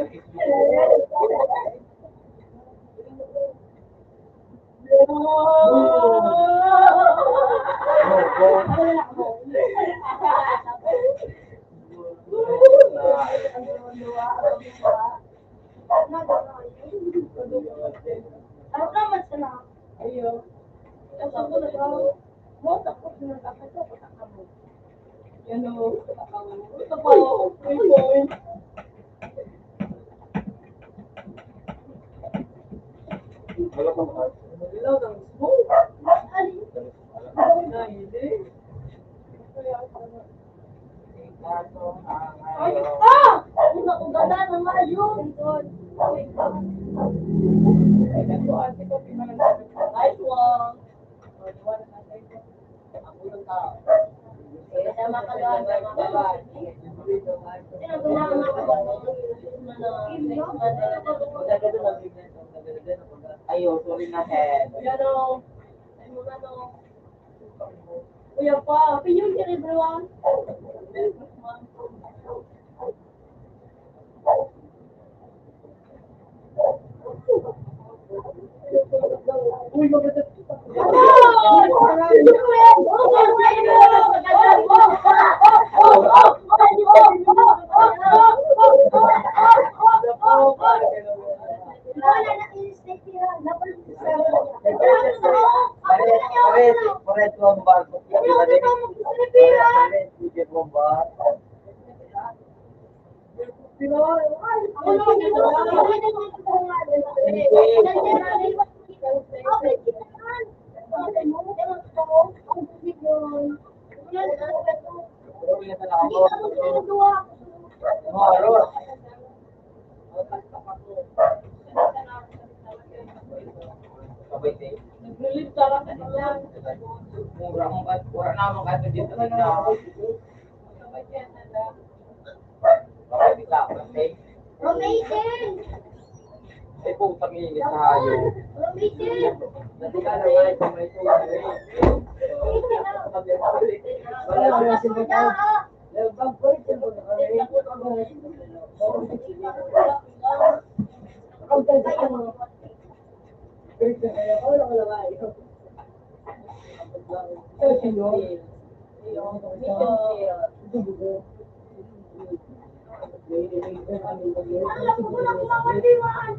Ano naman sila? Ayo. Tapos na daw. Mo tapos na tapos mo. Yan o. Ito pa o. Hey, boy! Wala pang heart. Ilaw ng smoke. Na, hindi. Ay, Hindi na kung ganda ng maayong. Nice one. Ang unang tao. Sama ka doon, sama ka doon. Sino gumawa ng Ayo, sorry na head. Yan o. Ay mo na no. Kuya pa, opinion niya everyone. Uy, maganda. Wala na in-state nila. Pares bombar. Pares bombar. Ako naman dito. Nag-release sarap na lang. Mura naman kasi dito na. Bakit bisa kasi? Romating! Eh putang init sa hayo. Romating! Dati ka naman sa may tuloy. Wala mo yung sinutan. Alam ko na kumamandiwan.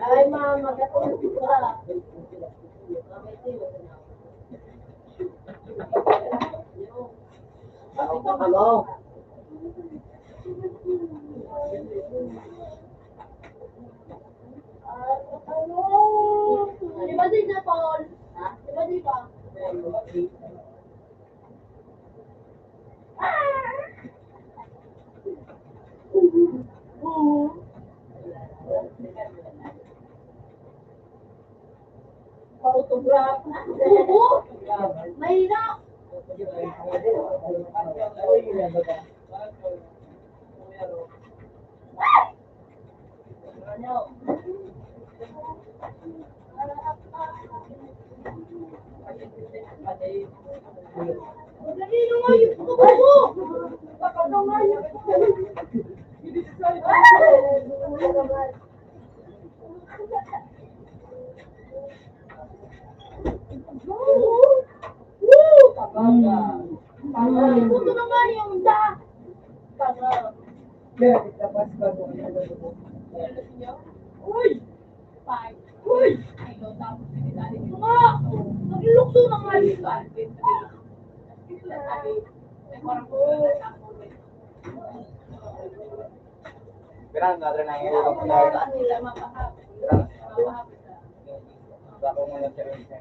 Ay, mama, gatulog ka. Ano? Di ba din na, Paul? Di ba di ba? Photograph. Oo. Mahina. Ganito nga yung tubo mo. Bakado nga yung Puto naman yung da. Uy! Uy! Nga! Nagilukso na nga yun. Pero another na yung ulo ko na. Bako mo na siya rin siya.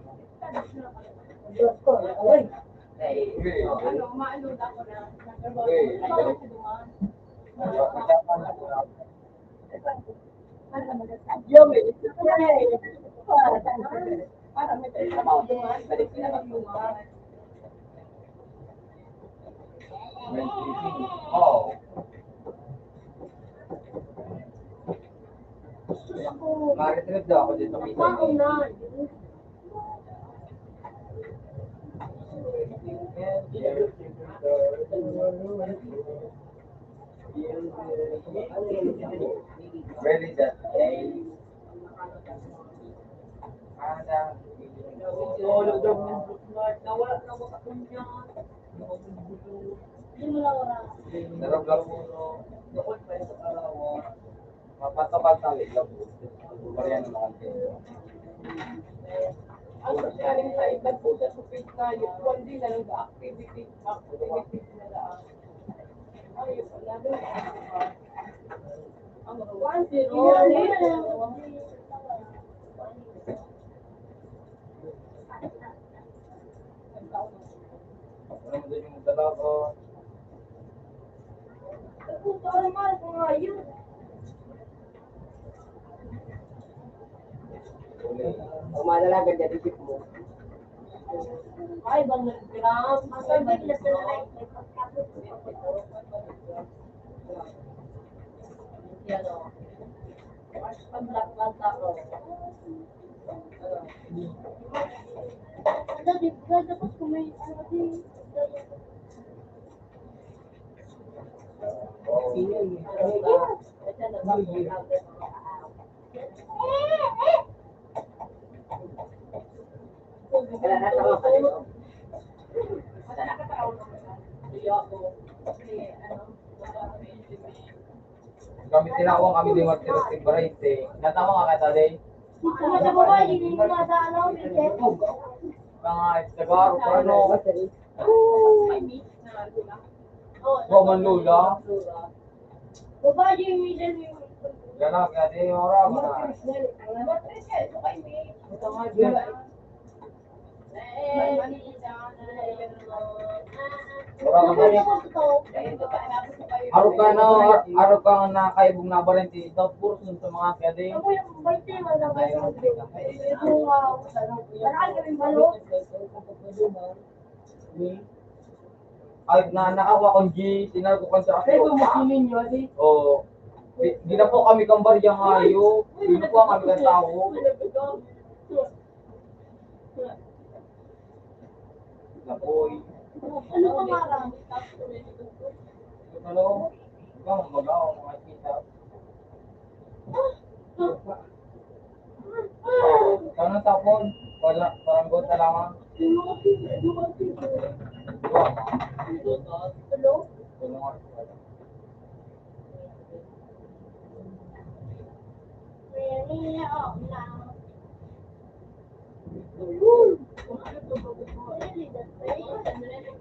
Oh. Maritrip daw ako dito kay Really that day. Naroblox mo. Mapatapag sa ligaw. Marian naman kayo. Ang sasyaling sa iba't po sa supit na yung kuwandi na nag-activity na daan. Ayun, wala doon. Ang one, Ano mo din yung dalago? Puto naman kung ayun. Umadala ka dyan, isip mo. Ay, bang nag-gram? Masal ba kila sa lalay? May pagkapit. Yan o. Pag-black ako. Ano, di ba? Dapat kung may ano din. Kaya natawa ka dito. Kami tinawang kami din mag-tiristic barayt eh. Natawa ka kata day. Ano sa baba, hindi mo nasa ano, Vincent? Mga istagaro pa ano. Oh, Lula. baba, yung middle yung... Gana kaya di ora mo na. Ora mo Ano na. yung totoo? Araw ka na kaibong nabarin dito, puro sun sa mga kede. Ako yung birthday mo lang kayo. Ito nga, marami kaming balo. Ay, nakawa kong G, sinabi ko sa Ay, ako. bumakinin nyo, di. Oo. Di na po kami kambaryang hayo. Di na po kami kang tao. Napoy. Ano pa mara? Ano? Ikaw, magawa mga kita. Ano tapon? Parang gota lamang. Hello? Tulungan.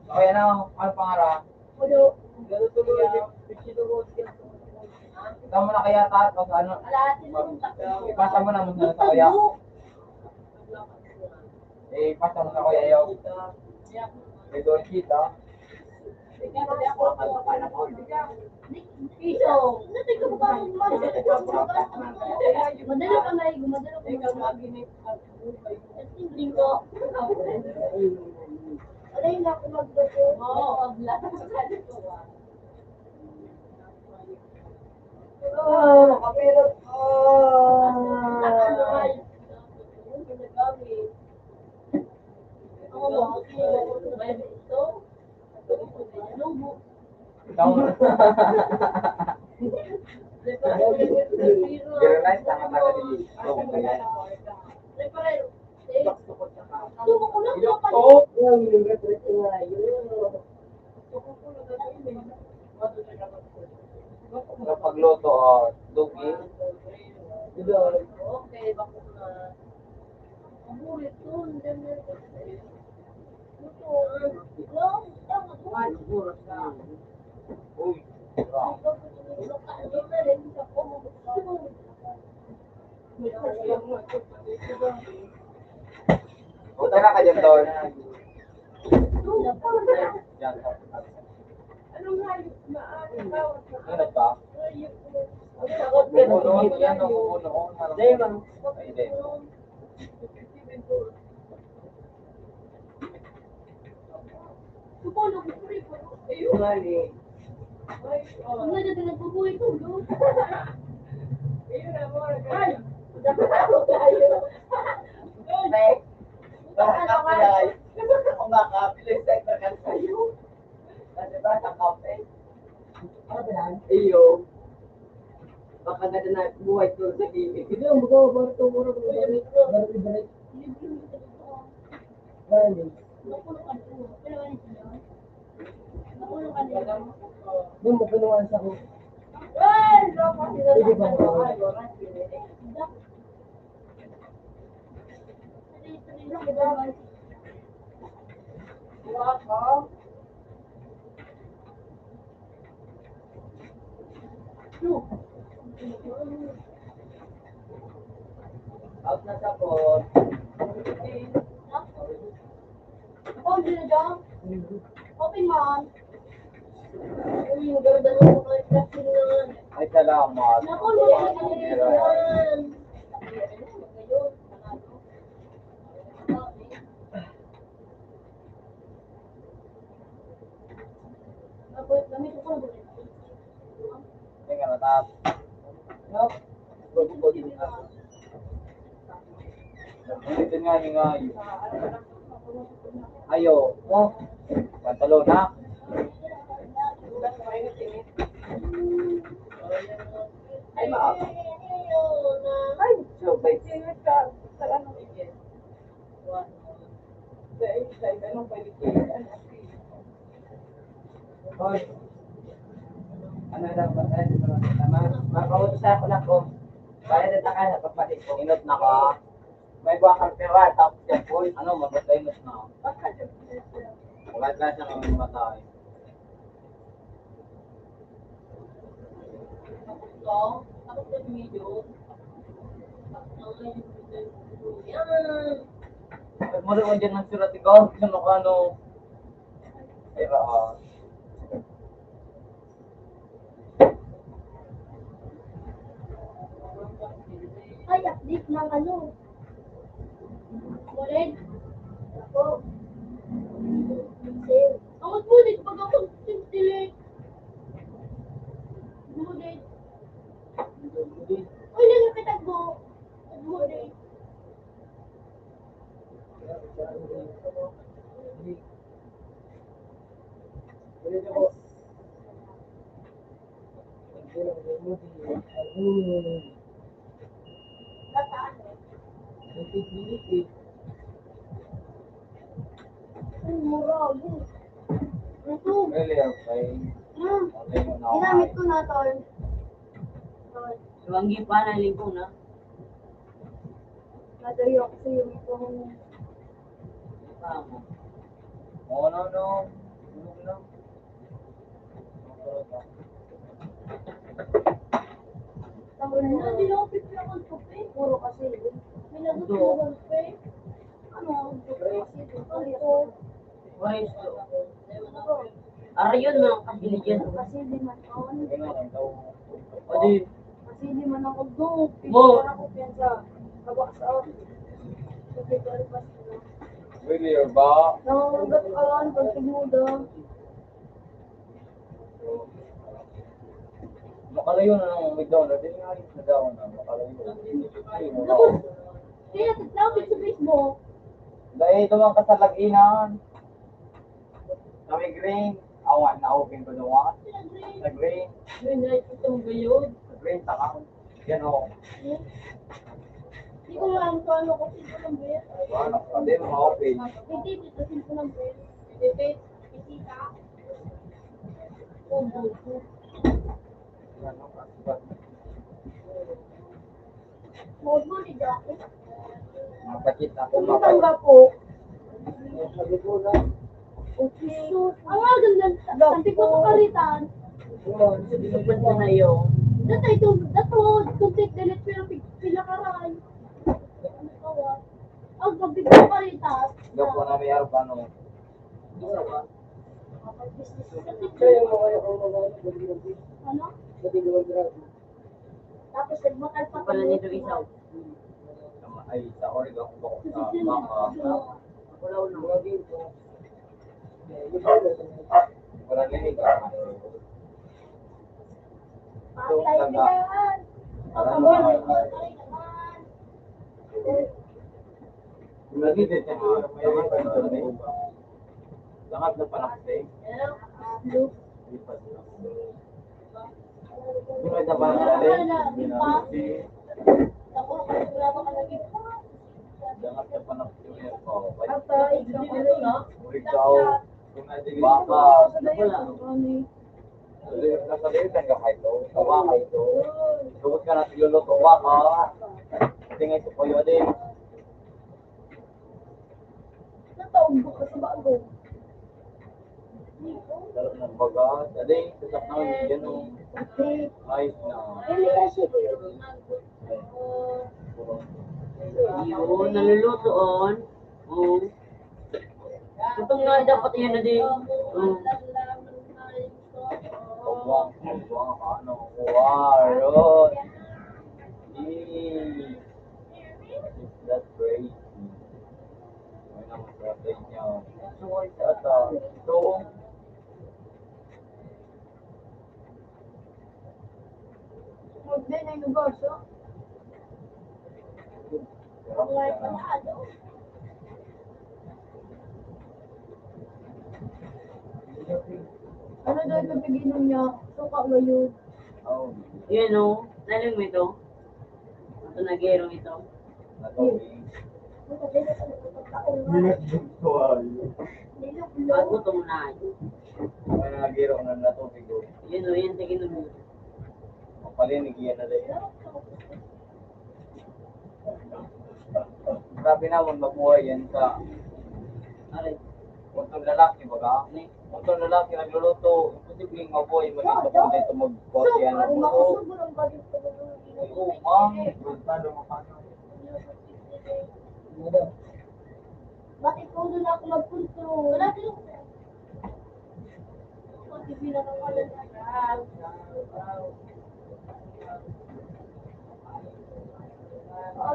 Okay na, ano pangarap? Ikaw mo na kaya tato sa ano? Ipasa mo na muna sa kuya. Ipasa mo sa kuya yaw. May doon kita. Piso. Natin ka ba akong madalo ka na, gumadalo ka na. Linggo. Alay na ako magbato. Oo, abla. Nakapirot. Ikaw mo. Generalize, tanga-tanga din. Oh, yung regret nga yun. Kapag loto or dugi, Okay, bako na. Ang bulit to, hindi na. uy, wrong. Punta na ka dyan doon. Dyan, Anong hayop na aking bawat sa ano ba? Sagot ka na. Puno, yan ang puno. Hindi, ma'am. Ay, hindi. Mali. Ang nga na nagbubuhay ko, no? Bakit ako yan? Kung makapili sa ibakan sa'yo. Kasi ba sa kape? Ano ba yan? Iyo. Baka na na buhay ko sa gilid. Hindi, ang bago, bago ito, bago ito, bago ito, bago ito. Doon mo pinuwan sa ko. Sige ba? Out na sa pot. Oh, dito dyan. Open mo. Uy, yung ganda mo kay Justin naman. Ay, salamat. Naku, yan. Gamit ko na. Tingnan na tap. No? Good, good. Ito nga yung ayo. Oh, pantalo na. Ay, maak. Ay, so, may tingin ka sa ano? Sa ganun palikiran. Hoy. Ano daw ba tayo dito? Tama. Mapautos ako na ko. Kaya dito ka na pagpalit ko. Inot na ka. May bakal pera, tapos yan po. Ano, mabatay inot na. Wala ka siya ng matay. Tapos yung video. Yan. Mali mo dyan ng surat ikaw. Ano. Pera. Deep ng ano. Murid. Ako. Same. Ako murid. Pag ako delete. Murid. Uy, nalipitag mo. Murid. Bataan. Ay, murago. Ito. Really, okay. Ginamit ko na to. Suwanggi pa na lingko na. Nadayo ako sa yung phone. Oh, no, no. Tulog na. Tawag na, dinopit na ako tupi. Puro kasi. Minagot ko ng tupi. Ano? Ano? Why so? Arayon mga kapiligyan. Kasi di man on. O di, Kasi di man ako doon. Mo. Picture ako yan sa kabak sa okay, sorry pa sila. Really, ba? Nangangagat ka lang pag tinuda. Makalayo na ng McDonald's. Hindi nga alis na daw na. Makalayo. Ay, Ako, kaya naglapit sa Facebook. dahil tumang ka sa lag-inan. Kami green. Awa, na-open ko naman. Sa green. may itong gayon. Sa green, taka. Yan o. Hindi ko lang kung ano ko sino ng beer. Ano, hindi mo ma-open. Hindi, dito sino ng beer. Dito, isita. Ano, kasbat. Mode mo ni Jackie. Mapakit ako, Kung mapakit. ba po? Sabi ko na. Okay. Ang mga ganda. Sabi ko sa karitan. Supad ko na yung. Datay to, complete delete pero pinakaray. Ano kawa? Ang gabi ko karitan. Gapo na may araw ano. Ano? Tapos nagmakal pa Pala nito isaw. Ay, sa Oregon ako sa baka. Wala ulo. Wala linig ka. Patay bilang. Lagi din siya. Sangat na panakse. Kung ito pa natin, Ako, wala ka lagi. sangat na panakse. Patay. Ikaw, kung baka, nasalitan ka kayo, tawa kayo. Tugod ka na siluluto, baka. Tingay sa kuyo din. Nataog ka sa bago. Dalo ng baga, ading, sasak na yan o. Okay. Ayos na. Hindi kasi. Yun, nalulutoon. Oo. Itong nga dapat yan na din. Oo. Huwag ka, ano, warot. That's crazy. May naman sa atin niya. So, Magdi na yung negosyo. Ang ngay panalo. Ano daw ito piginom niya? Suka mo yun. oh, Yun o. Naling mo ito. Ito nagero ito. natawin. Bago itong na. May nagiro na natubig ko. Yun o, yun tigin mo. Mapalinig yan na din. Grabe naman mabuhay yan sa Aray. untong lalaki baga. Untong lalaki nagluluto, imposibleng mabuhay maging papunta ito mag-bot yan. Ang Oo, makasugod ang bagay ko. ma'am. Bultado mo ka na. Bakit kung doon ako mag-control? Wala din ako. Kasi pinakawalan na.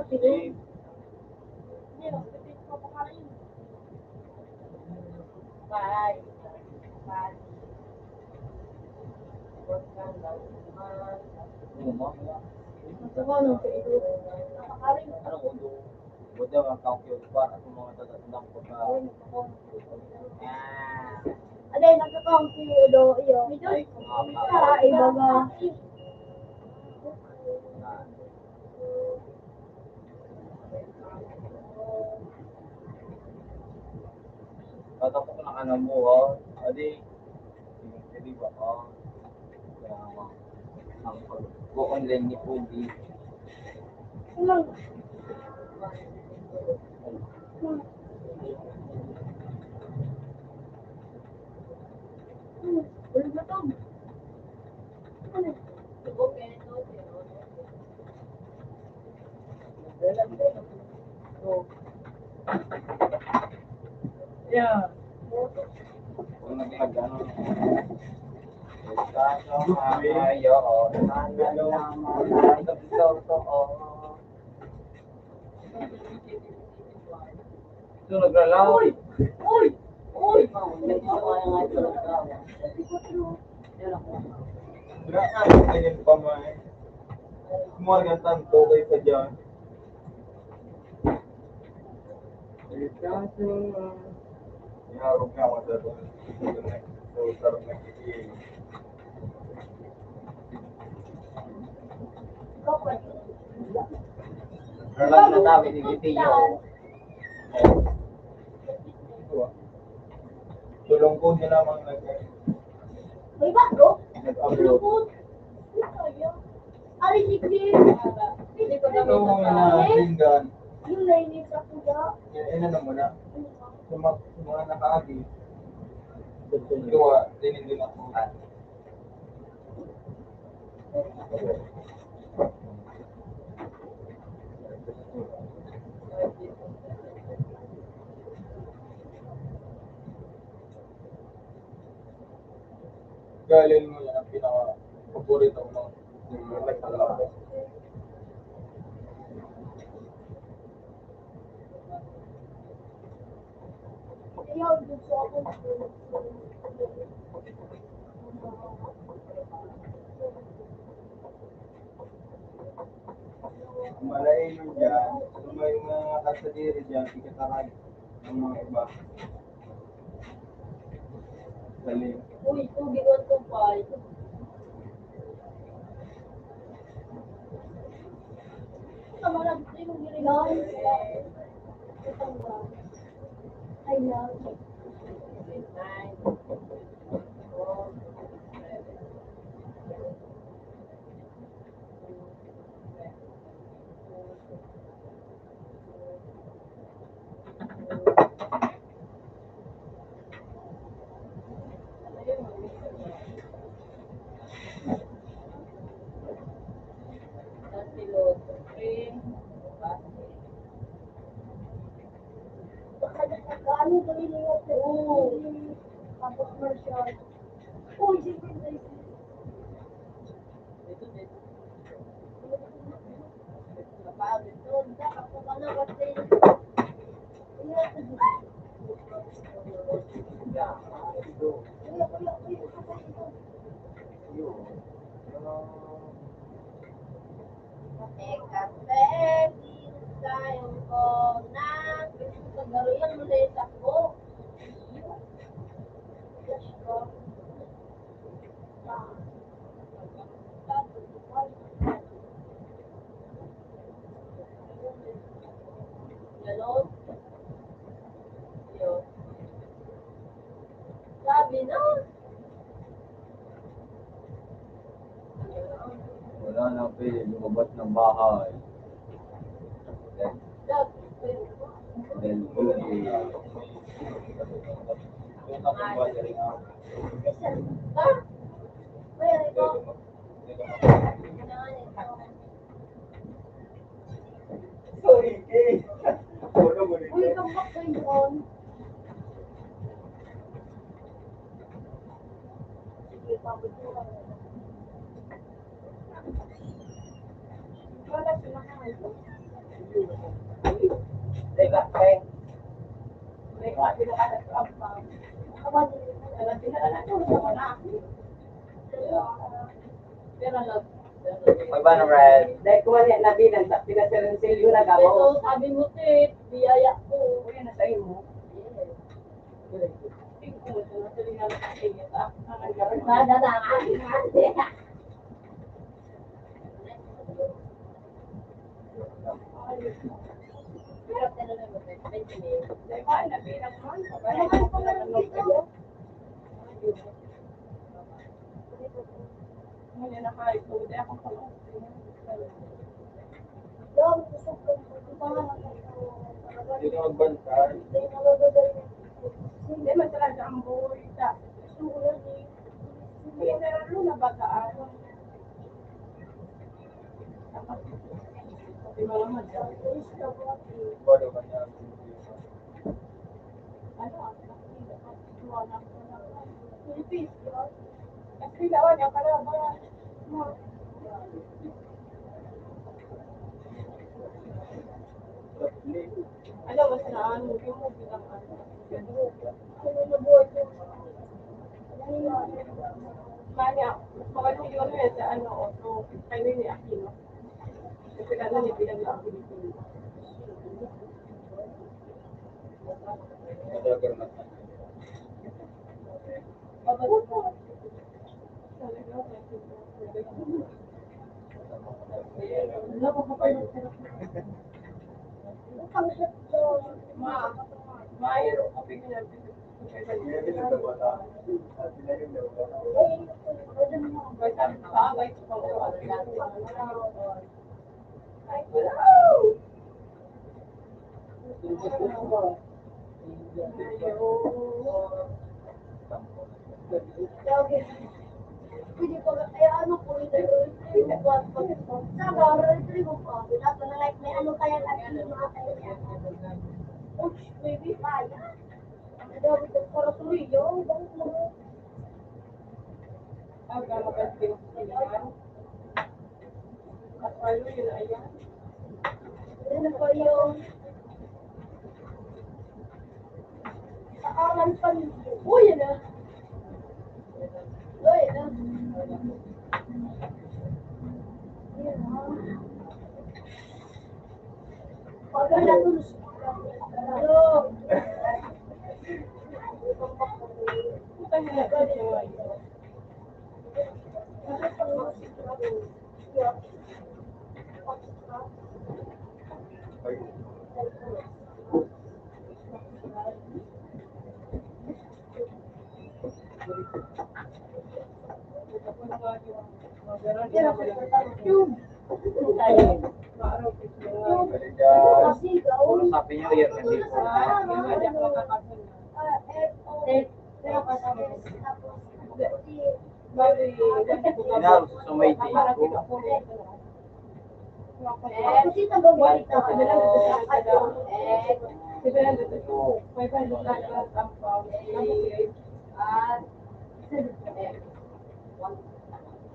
Hindi, magpipit ko pa ka rin. Bye. Bye. Huwag kang lalabas. Ako, nung pito. Nakakarin. Anong ulo? Buti ang kakyo pa at mga tatatandang ko pa. Aday, nagkakong si Udo, iyo. Para ibaga. Tatapok na ka na mo, ha? Adi, hindi ba, ha? Kaya nga, ang pag-online ni Pudi, Kumang. Ulo ba to? Ano? yeah. Kung naglag-ano, ayo, ito naglalaw. Uy! Hindi ko kaya nga ito ng tao. Yan ako. Wala nga, ganyan pa man. Kumuha ng tanto kayo pa dyan. Iharap nga ako sa doon. So, sarap na kikili. Ralang na tabi ni Gitiyo. Tulong ko niya namang May bago? nag-upload. Ari, sikli. Ito mga natinggan. Yung nainis sa kuya. Ano mo na? Sa mga nakaagi. Gawa, din ako. Galing mo yan ang pinaka-paborito mo yung nagtalabas. Ayaw, gusto ako. Malain yun dyan. Kung may mga kasadiri dyan, ikatarag ng mga iba. Dali. Uy, tubigot ko pa. Sama lang, hindi mo ginigawan. I love. Ano ba yun yung tapos Marshall. Uy, sipin na yun. Kapagod doon, dapat ko ka na kasi. Kape, sayang ko na. Pagdaruyan mo na yung takbo. Ganon. Yun. Sabi na. Wala na pwede lumabas ng bahay. Then, Pudi. Yung nakabali rin ako. Ha? Kaya ito. Sorry, Kay. Wala mo rin. Uy, kambak ko yun. Sige, pabot mo lang. Wala, sinakahan ko. kape. May ko ati na anak ko ang pang. Alam din na ko sa na. Pero lang. May ba ng red? Dahil kung ano na bilang, pinasirinsilyo na gamo. Pero sabi mo tit, biyaya ko. Kuya na sa'yo mo. Tingko mo sa tulingan sa inyo ta. Ang garan. Sada na ang aking ate. Hirap na lang mo, Benjamin. Dahil ko na bilang man. Kailangan ko na lang dito. Ngayon na kahit ko, dahil akong pang Dong, gusto ko Hindi ka magbantay. hindi man talaga ang buhay ta. Hindi na lalo na bagaan. Pati mga madyan. Bado ka niya. Ano ang kasi lawan yung kalaban. Alam mo sa naan mo, yung mo bilang ano. Manya, makatulong yun sa ano, so, kayo ni Aquino. Kasi ano niya bilang na Pilipino. Madagar na. Mayroon ka pinag Pwede ko, ano po ito, sa trigo po, dapat na like, may ano kaya lagi yung mga kaya. Uch, maybe kaya. Ang dami ko para tuloy, yung bakit mo? Ano po yung sa aral pa rin. Uy, yan na. Uy, yan na. Pag natulog. Hello. Puro sabi niyo, yan hindi po. Inaw, sumayti ko.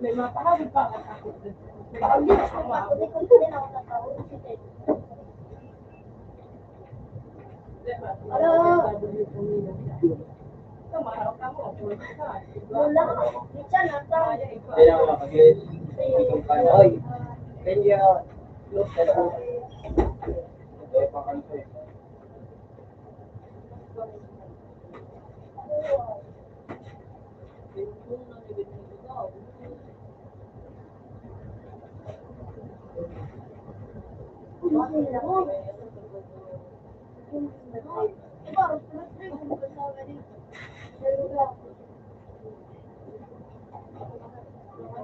May mapahagod pa ang ako. Hindi na wala kasi itong kanya. Oy, can you look at the Ito ay pang ano eh.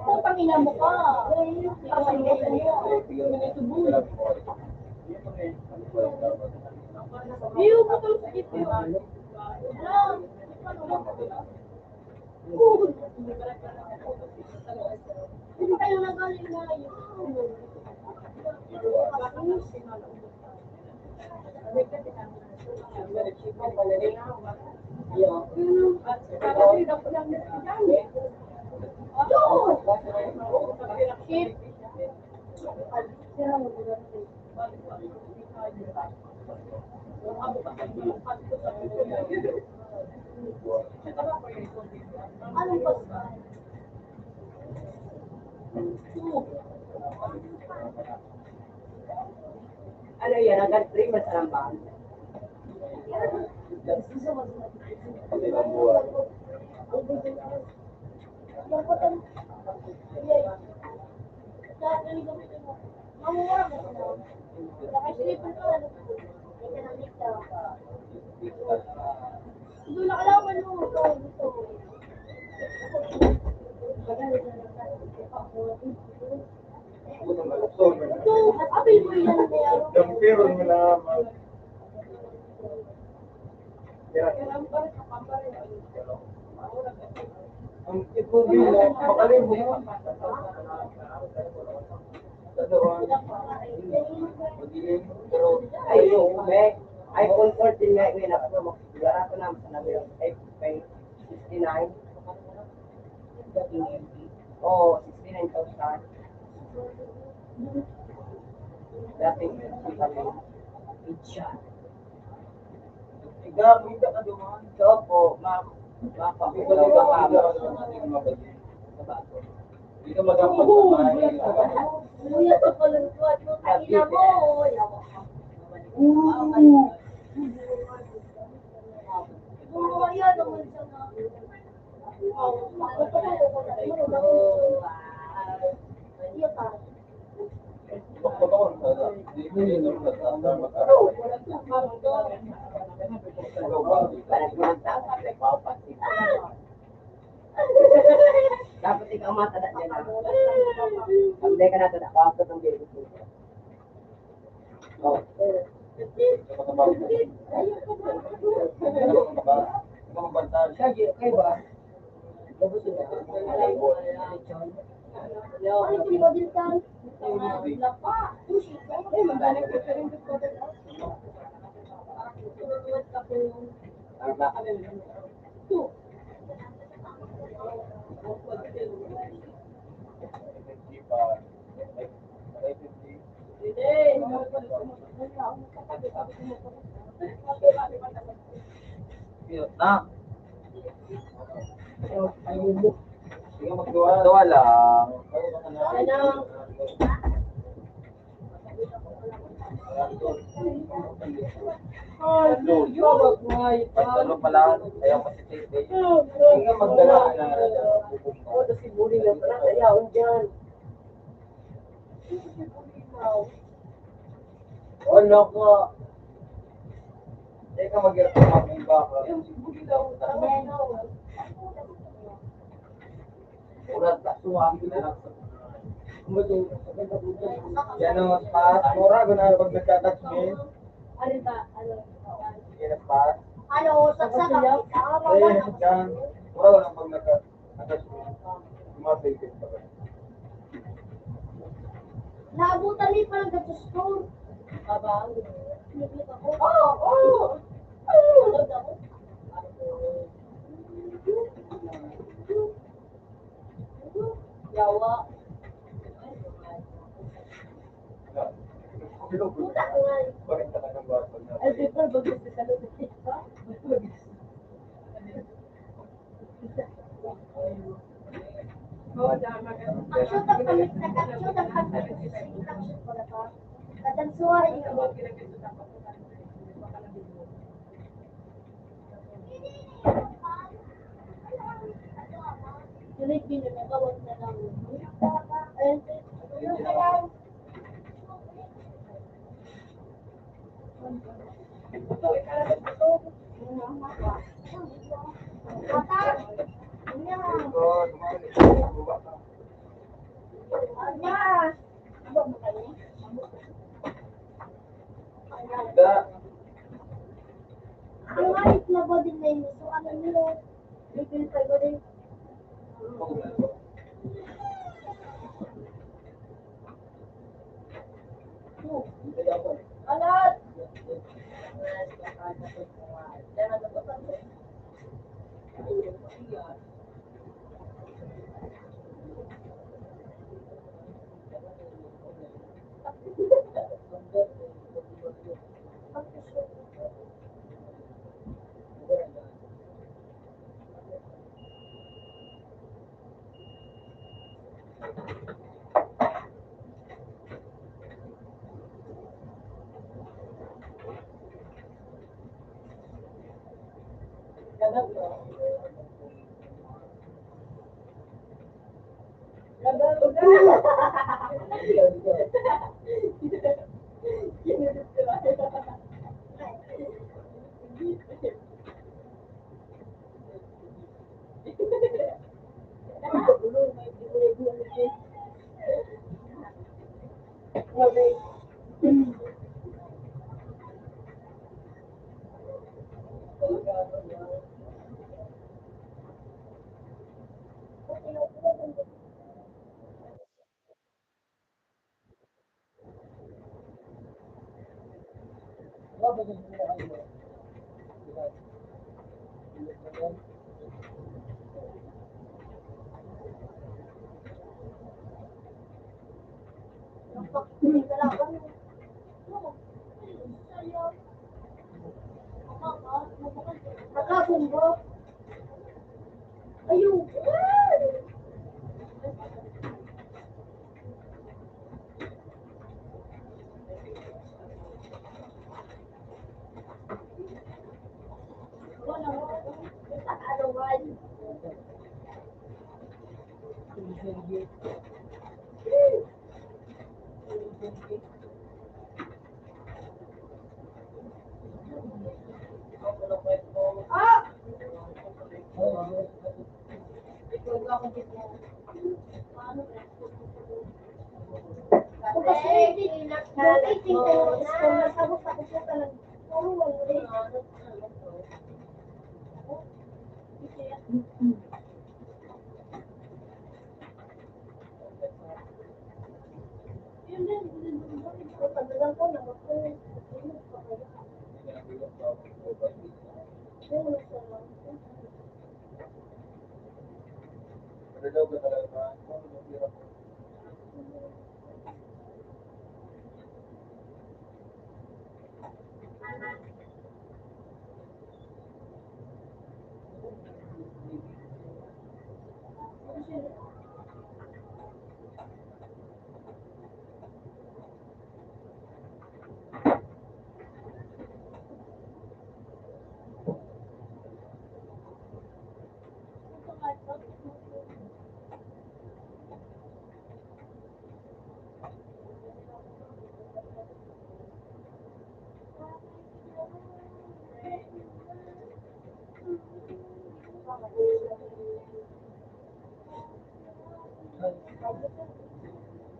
Putang ina mo ka. Iyo mo to sa ito. Hindi kayo nagaling na yun. Anong basta? Ano yan? Hanggang 3 months lang ba? Ilang buwan. Mamumura mo na. Naka-slipper ka na. Economic daw. Doon nakalaman mo. Ito. Ito, apil po yan na yan. Dampiron mo na. Ang ikubi mo, makalibog mo. Sa doon. Madilim. Pero, Ayun, may iPhone 14 nga ngayon ako. Gara ko na sa nabi yung iPhone 69. Oo, 69,000. Dating si kami. Pizza. Igapita ka dumaan. So po, mapapagalaw ka kami. Hindi ka magampag sa bahay. Kuya, sa palungkot mo. Kaina mo. Oo, yan naman siya na. Bakbakan ka na. Hindi mo yun ang natatakar magkakaroon. Parang magtapos. Dapat ikaw matada niya na. Pag di ka natada, kapag ang baby ko. Oh. Kayo ba? Ano yung pagbiltan? Lapa. Eh, magaling ko sa rin ko. Na. Sige, magduwa lang. Pagtulog pa lang, ayaw ko si Tete. Sige, magdala ka na. Oo, kasi buli lang pala. Ayaw dyan. Wala ko. Teka, mag-irap ka mga baka. Ulat ka, suwagi na lang. Yan ang pass. Mura, gano'n pag nagka-touch me. Ano ba? Ano? Sige na pass. Ano? Saksak ako. Eh, yan. Mura, gano'n pag nagka-touch me. Mabigit pa rin. Naabutan niyo parang gato store. Abang. Naglit ako. Naglit ako. Yawa. Puta ko nga. Bakit ka ng bata na? Ay, paper, bagus sa salud. Aksyon ang pamit na aksyon ang pamit. Aksyon ko na pa. Katansuhan niyo. Sulit din na kawat na lang. Ayun, ayun ka lang. Mata. Yan. Anya. Abang mo kami? Ang ayos na body na yun. So, ano nila? Bigil pa ko din. Alat! Ganap no? Ganap Nakabumbo. Ayun. Ah! Pero ba talaga?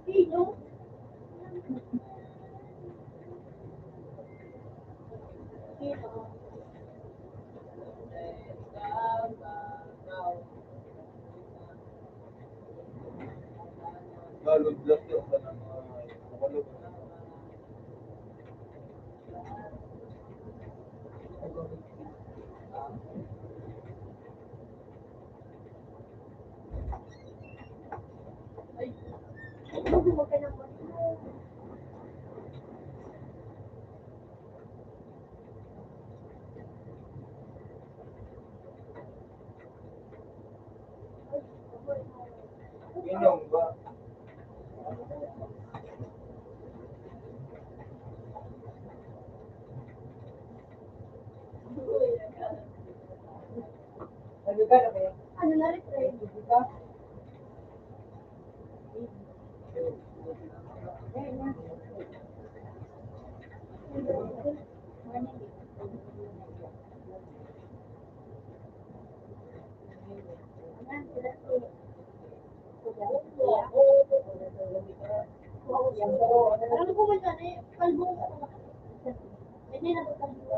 Sino? Lalo block yung ka ng nakalog. Huwag ka naman. Inom ba? Ano na rin, Fred? Ano po ba dyan eh? Kalbo ko. Hindi na ba kalbo?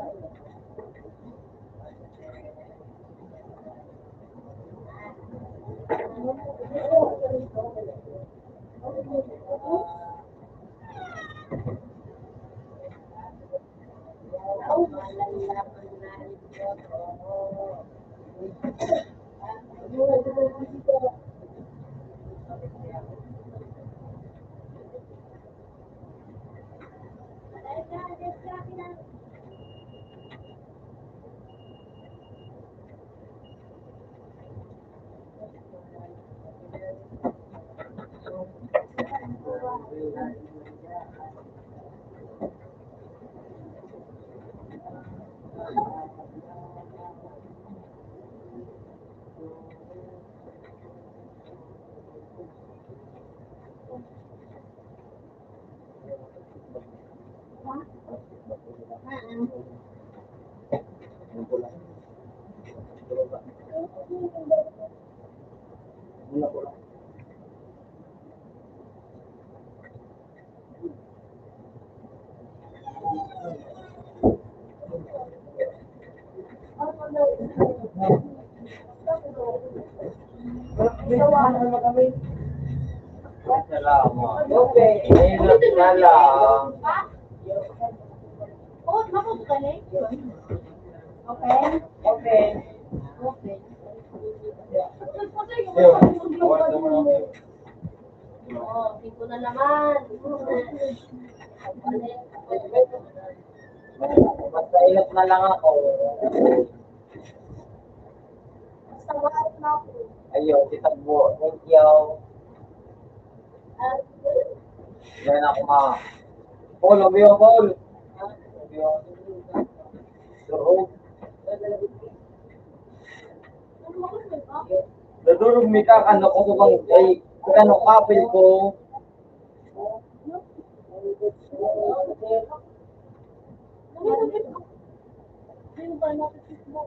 Ano ko lang. Tulog ba? Ano ko lang. Salamat. Okay. Ingat na lang. Oh, mabot ka na eh. Okay? Okay. Okay. Yun. Award naman ako. Oo, pito na naman. Basta ingat na lang ako. Basta wala na ako. Ayun, titagbo. Thank you. Yan ako ma. Paul, love you, Paul. Love you. Durog. Nadurog mi ka, kano ko bang, ay, kano kapil ko. Sino ba nakikita mo?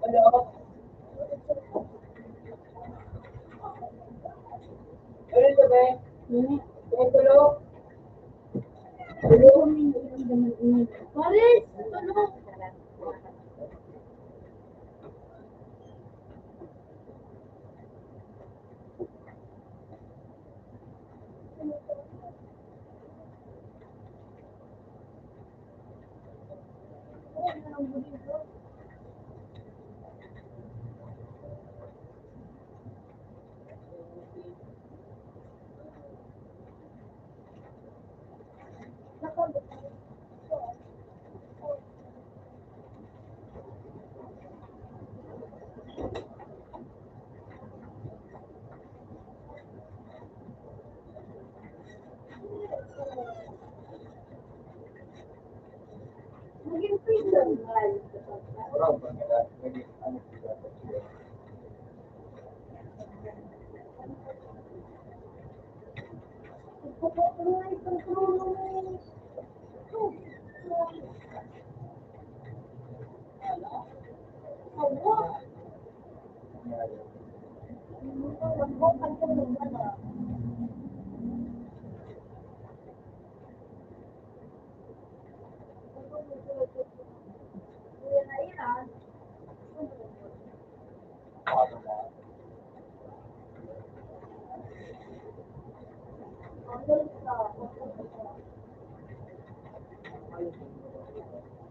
Ano? Ano ito ba? Ang tulog? Paris! Ano? Maging prison. Bro, hindi, ano sila.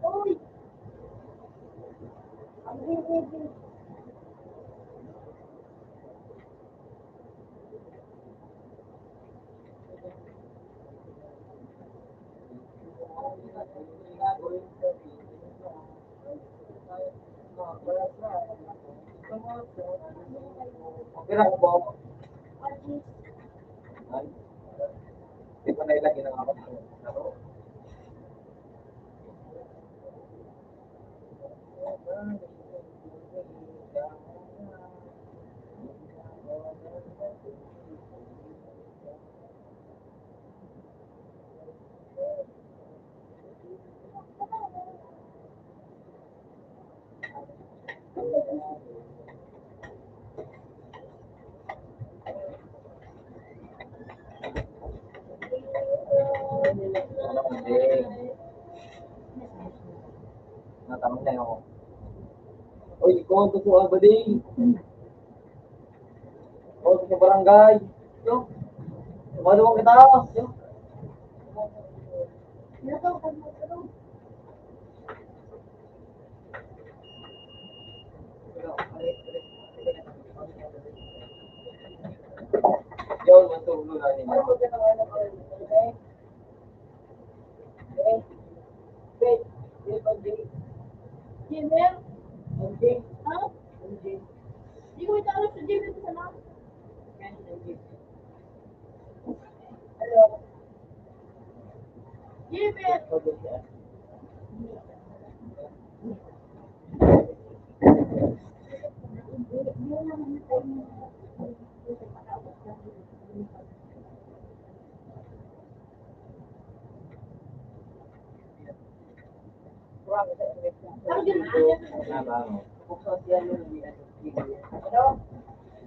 Uy! Ang bibig. Okay lang po. Ay, hindi ko na ilagay ng ako. Natamang tayo ako. Uy, ikaw ang gusto ba din? O, sa barangay. Yo. Sumaluwang kita. Yo. Yo, masulo na nila. Ano ka naman ako? Okay? Okay? Wait. Wait, okay. Jimmer? Okay. Ha? Okay. Hindi ko ito alam sa Jimmer sa lang. Hello. Jimmer! Okay. Ang yun. Na ba ano? Buksan siya nun, hindi na video.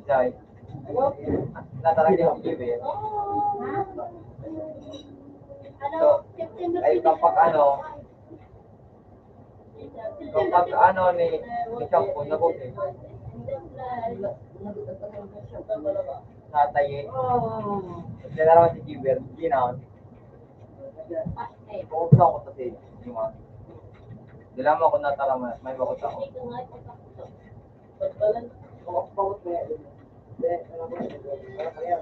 Jai. Natarang di ako eh. Ano? September Ay kapag ano, ni shampoo na ko eh. Nataye. Hindi na naman si Giver. Hindi na. Pumunta ako sa stage. Yung mga. Dila mo ako natarama. May bakot ako. Bakit mo yan? Hindi, ano ba? Ano ba yan?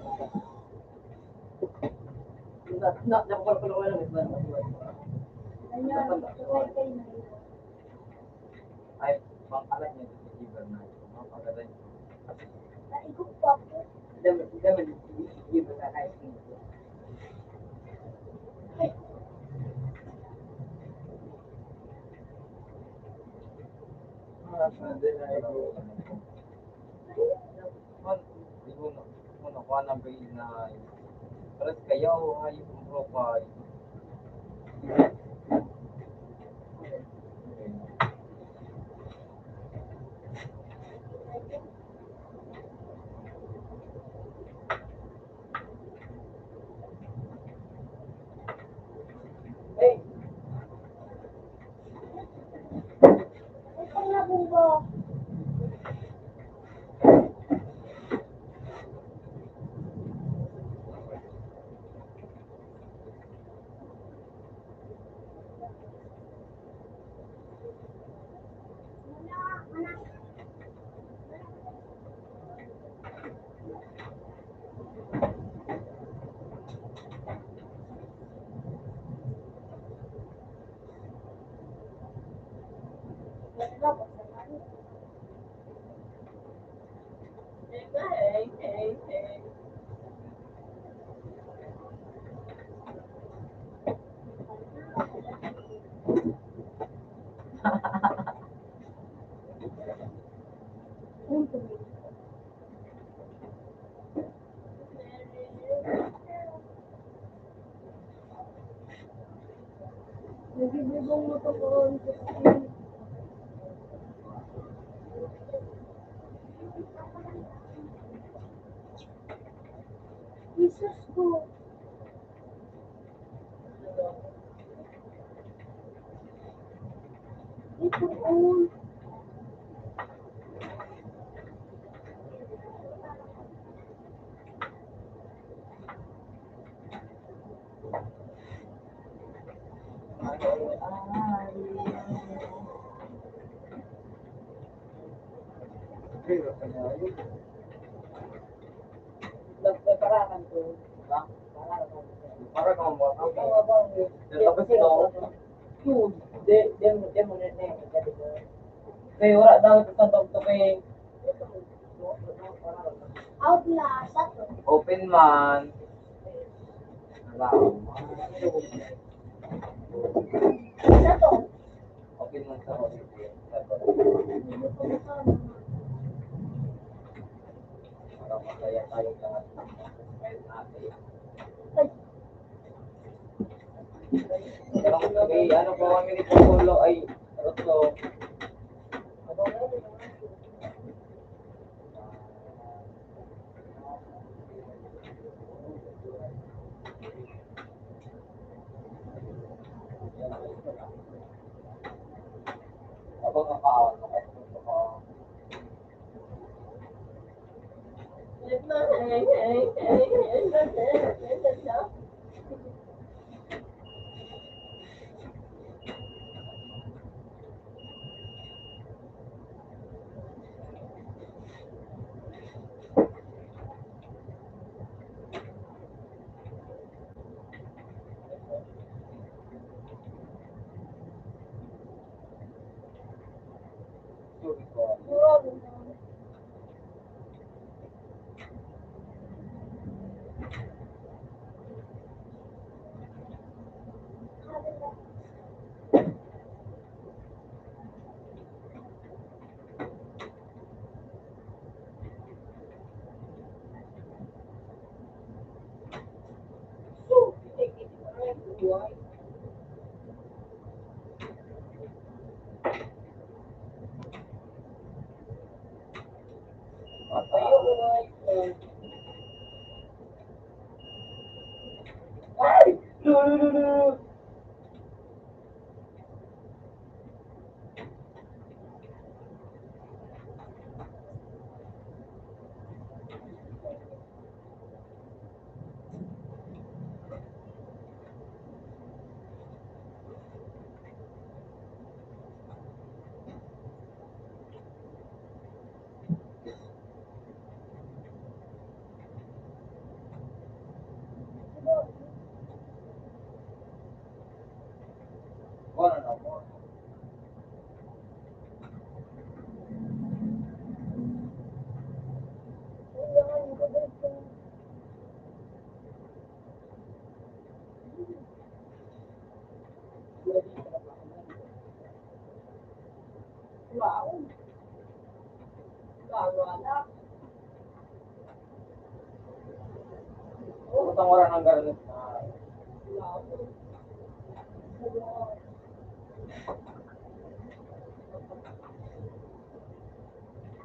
Napapala ko lang. Ay, pangkalan niya si Giver na. Mapagalan niya. Hindi mo na kahit hindi. Nakuha ng grade na paras kayo ayos ang profile. Hey, Ang labong ko. Nagibibong mo to ko. Jesus ko. Ito on. nagpaparakan ko. Para kang mga Ang mga bang tapos ito, yun, demo na na yung kasi ko. Kaya wala daw ito sa to kay Outlast. Ato. open man. Ato. Open man sa holiday. Para masaya tayong lahat. Ano po kami ni Polo ay Roto. Abang nakaawan ko kasi ko. Wala na po. Wow. Wala. Utang wala ng garnet na. Wow.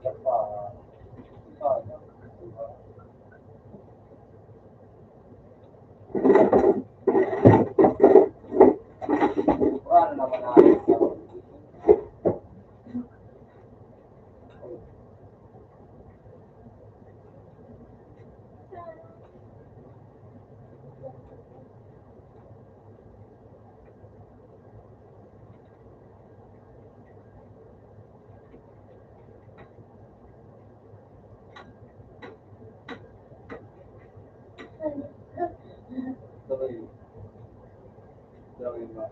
Yan pa. Wala naman natin. Sabay. Sabay ba?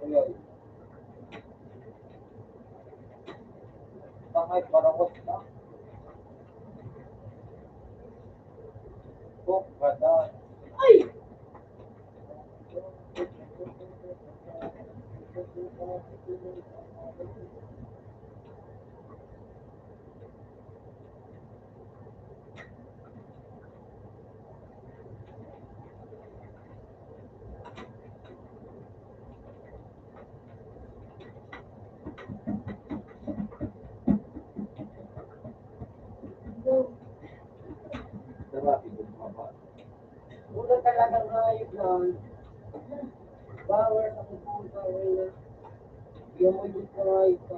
Ayun. Tangay parawat na. Oh, ganda. Ay! Sarap yung mababa. Una talagang hayop yan. Bawal sa pupunta na. Yung mo yung hayop ka.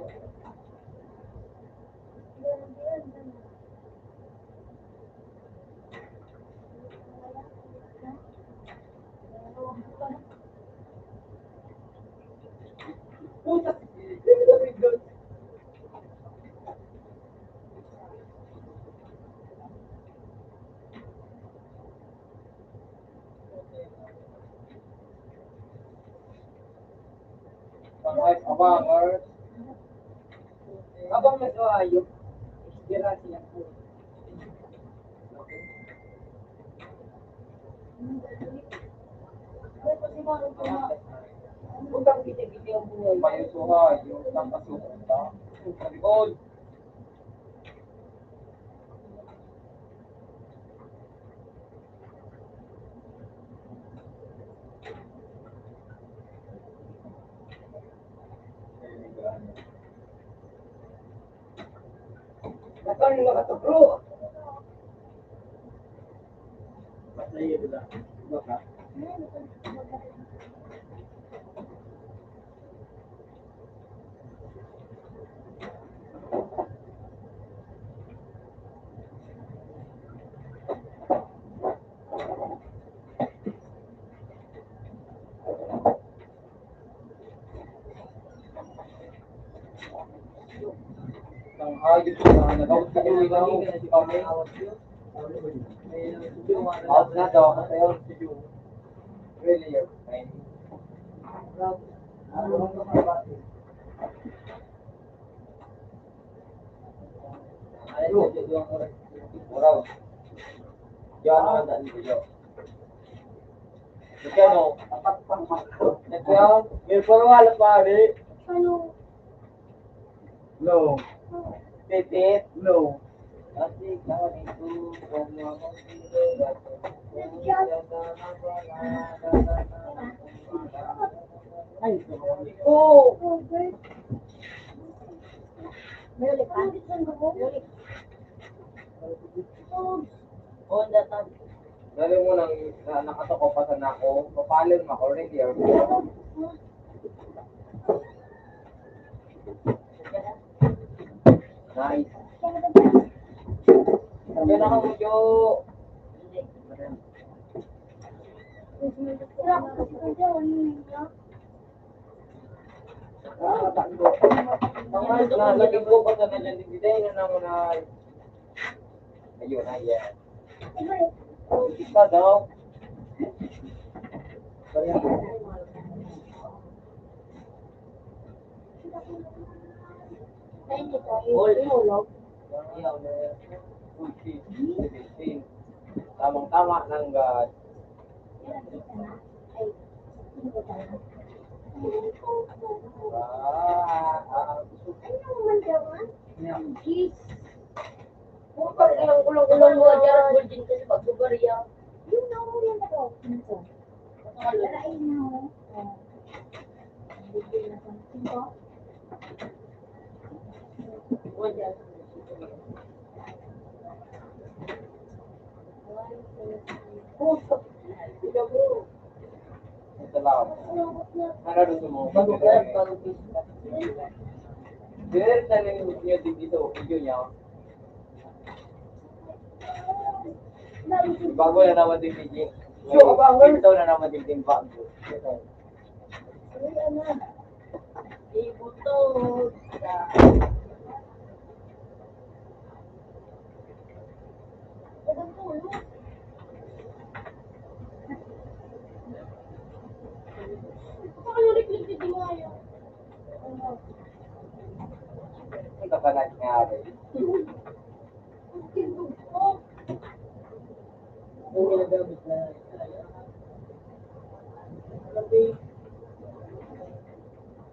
Puta! Sabi doon. Tangay abangers. Habang nag-hayop, istira siya po. Utang kita-kita ang buhay. Mayusuha, yung tangkasukunta. Sa likod. Nakang nakatagro. Masaya nila. Baka. Ang hayop na nagawad ka yung ikaw. Si Kami. Out na daw ako sa'yo. Si Ju. Really, you're fine. Muraw. Yan ang daan dito. Ikaw no? Ikaw? May parwala pare. Ano? No. Titit? No. Kasi kami ito, kung naman dito, ay, Oh. Okay. Meron ka? Meron. Oh, datan. dali mo nang nakatoko pa sa nako, papalon mo ako rin, dear. Nice. Yan ako mo, Jo. Naman na, lagi ko pa sa nandiyan na naman na. Ayun, ayan. Isa daw. Tamang-tama ng God. Bukan yung ulang-ulang mo dyan, virgin kasi pagkubariya. Yung nauulan ako. Larain na ako. Salamat. Ano gusto mo? Dinner na niyo dito, video niya. Bago na naman din video. Ito na naman din bago. Ibutog. Ito pa nangyari. Yung ginagamit na.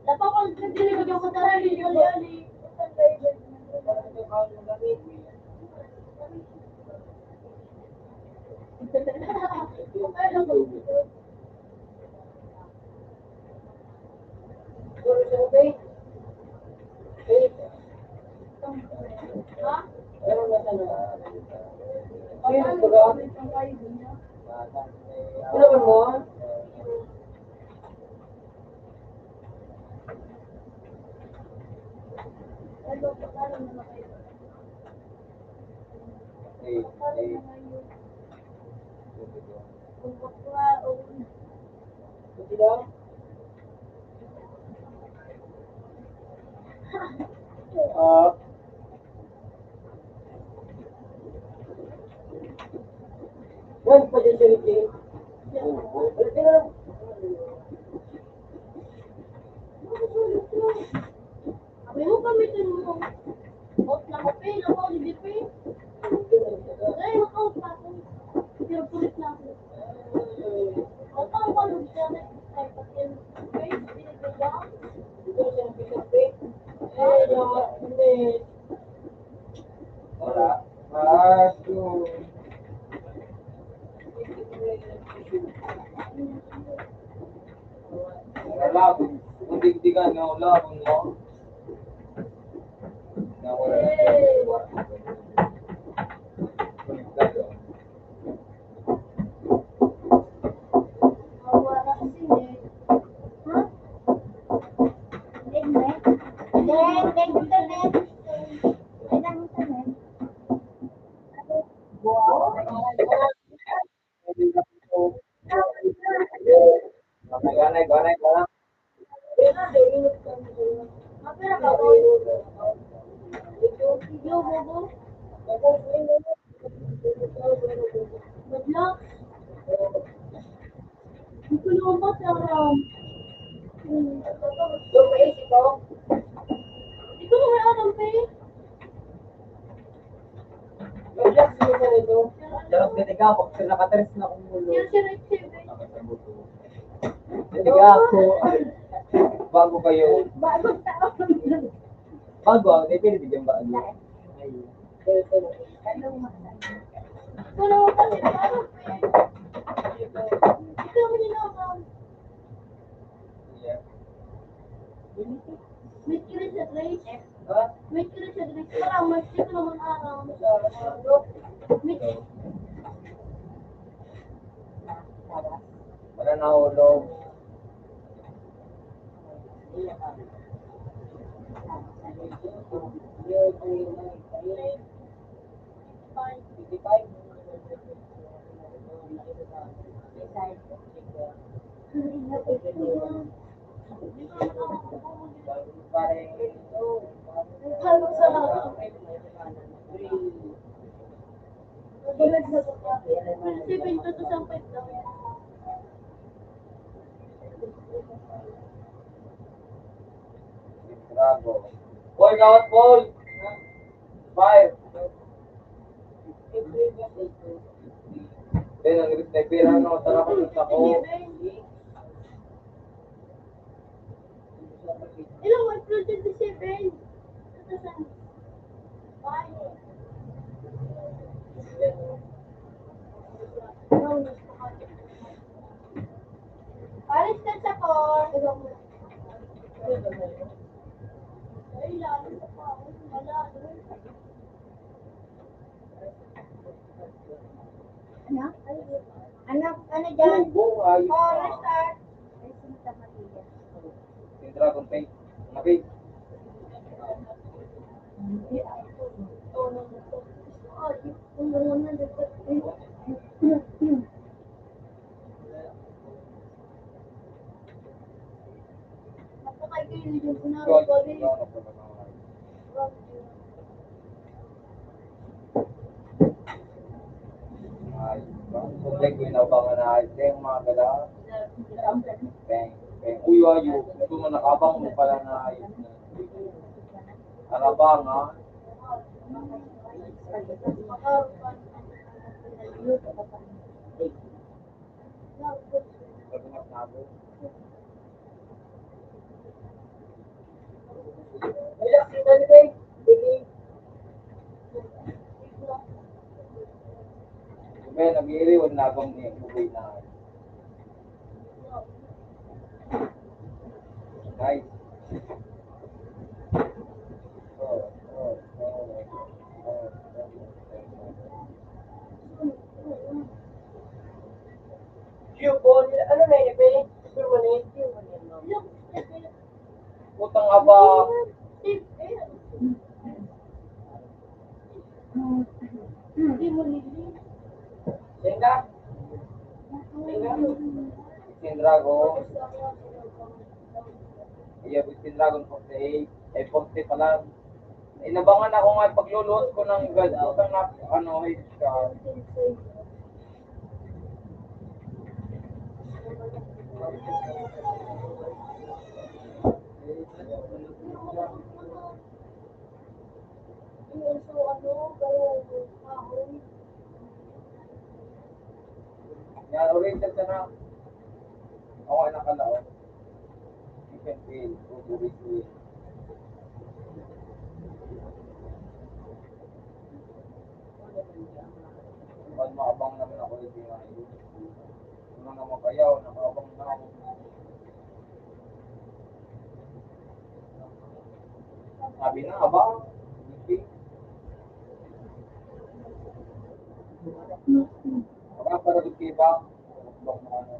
Dapat kung nagdinig ako sa sarili, ali-ali. Ano ba mo? Yan pa dyan dyan. Sabi mo kami tinulong. Out na ko, pe. Ako, hindi, pe. Ay, out pa ako. Pero pulit na ako. Out ako pa, lug siya na. Ay, pati yung face, pinagdagang. Wala. Wala. Kung digdigan na wala, kung mo. Nawala na. Wala kasi, eh. Ha? Ganay, ganay, ganay. Mapira ka, Roy. Yo, bobo. Badlak. Hindi ko naman ba taram? Yung may isip ko, Hindi ko naman alam, pe. yung black sino na nito. Jarang titiga ako, kasi nakateres na akong mulo. Yung si Rick Chebe. Titiga ako. Bago kayo. Bago tao. Bago ako, hindi pinibigyan ba? Ay. Ito naman kasi, parang, pe. Ito naman yung naman. Yeah. May kilit sa Grace. Ha? May kilit sa Grace. Parang, mas ito naman araw. May Wala na hulog. halo sa Bulag sa baba. Isipin ko to sampay daw. Bravo. Boy, kawat boy. Five. Then, ang nagpira na sarap ako. Ilang mo uploaded si Seven? Paris ka sa core. Ay, lalo sa pa. Wala. Anak? Anak, ano dyan? Buong ayos Oh, na. restart. Yung Dragon Paint. Nakit. Like, winabangan na ayos yung mga gala. Bang. Bang. Uy, ayo. Gusto mo nakabang mo pala na ayos na. Nakabang, ha? Pagkakas na ako. Relax sino nito eh. Sige. Kaya nag-iiriwan na akong buhay na. Nice. Cubon, ano na yun eh? Permanent. Utang aba. Hindi mo nili. Senga? Sindrago. Iya, Sindragon 48. Eh, 40 pa lang. Inabangan ako nga pagluluot ko ng gas. Utang na, ano, hit ka. Yan, oriented ka na. Ako ay nakalaon. You can feel, tutuloy. Pag maabang naman ako yung tingay. Ano naman kayaw, nakaabang na ako. Sabi na, abang. Hindi. Abang para doon kay ba? Abang na ano.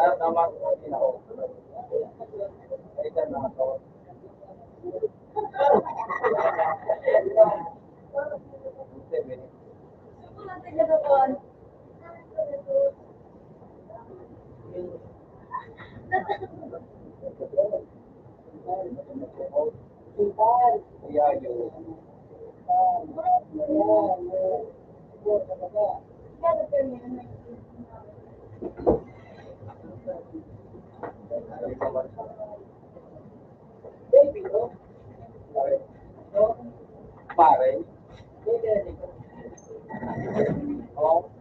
Alam naman ko din ako. Ay, dyan na ako. Kaya yun. Pare. Oh.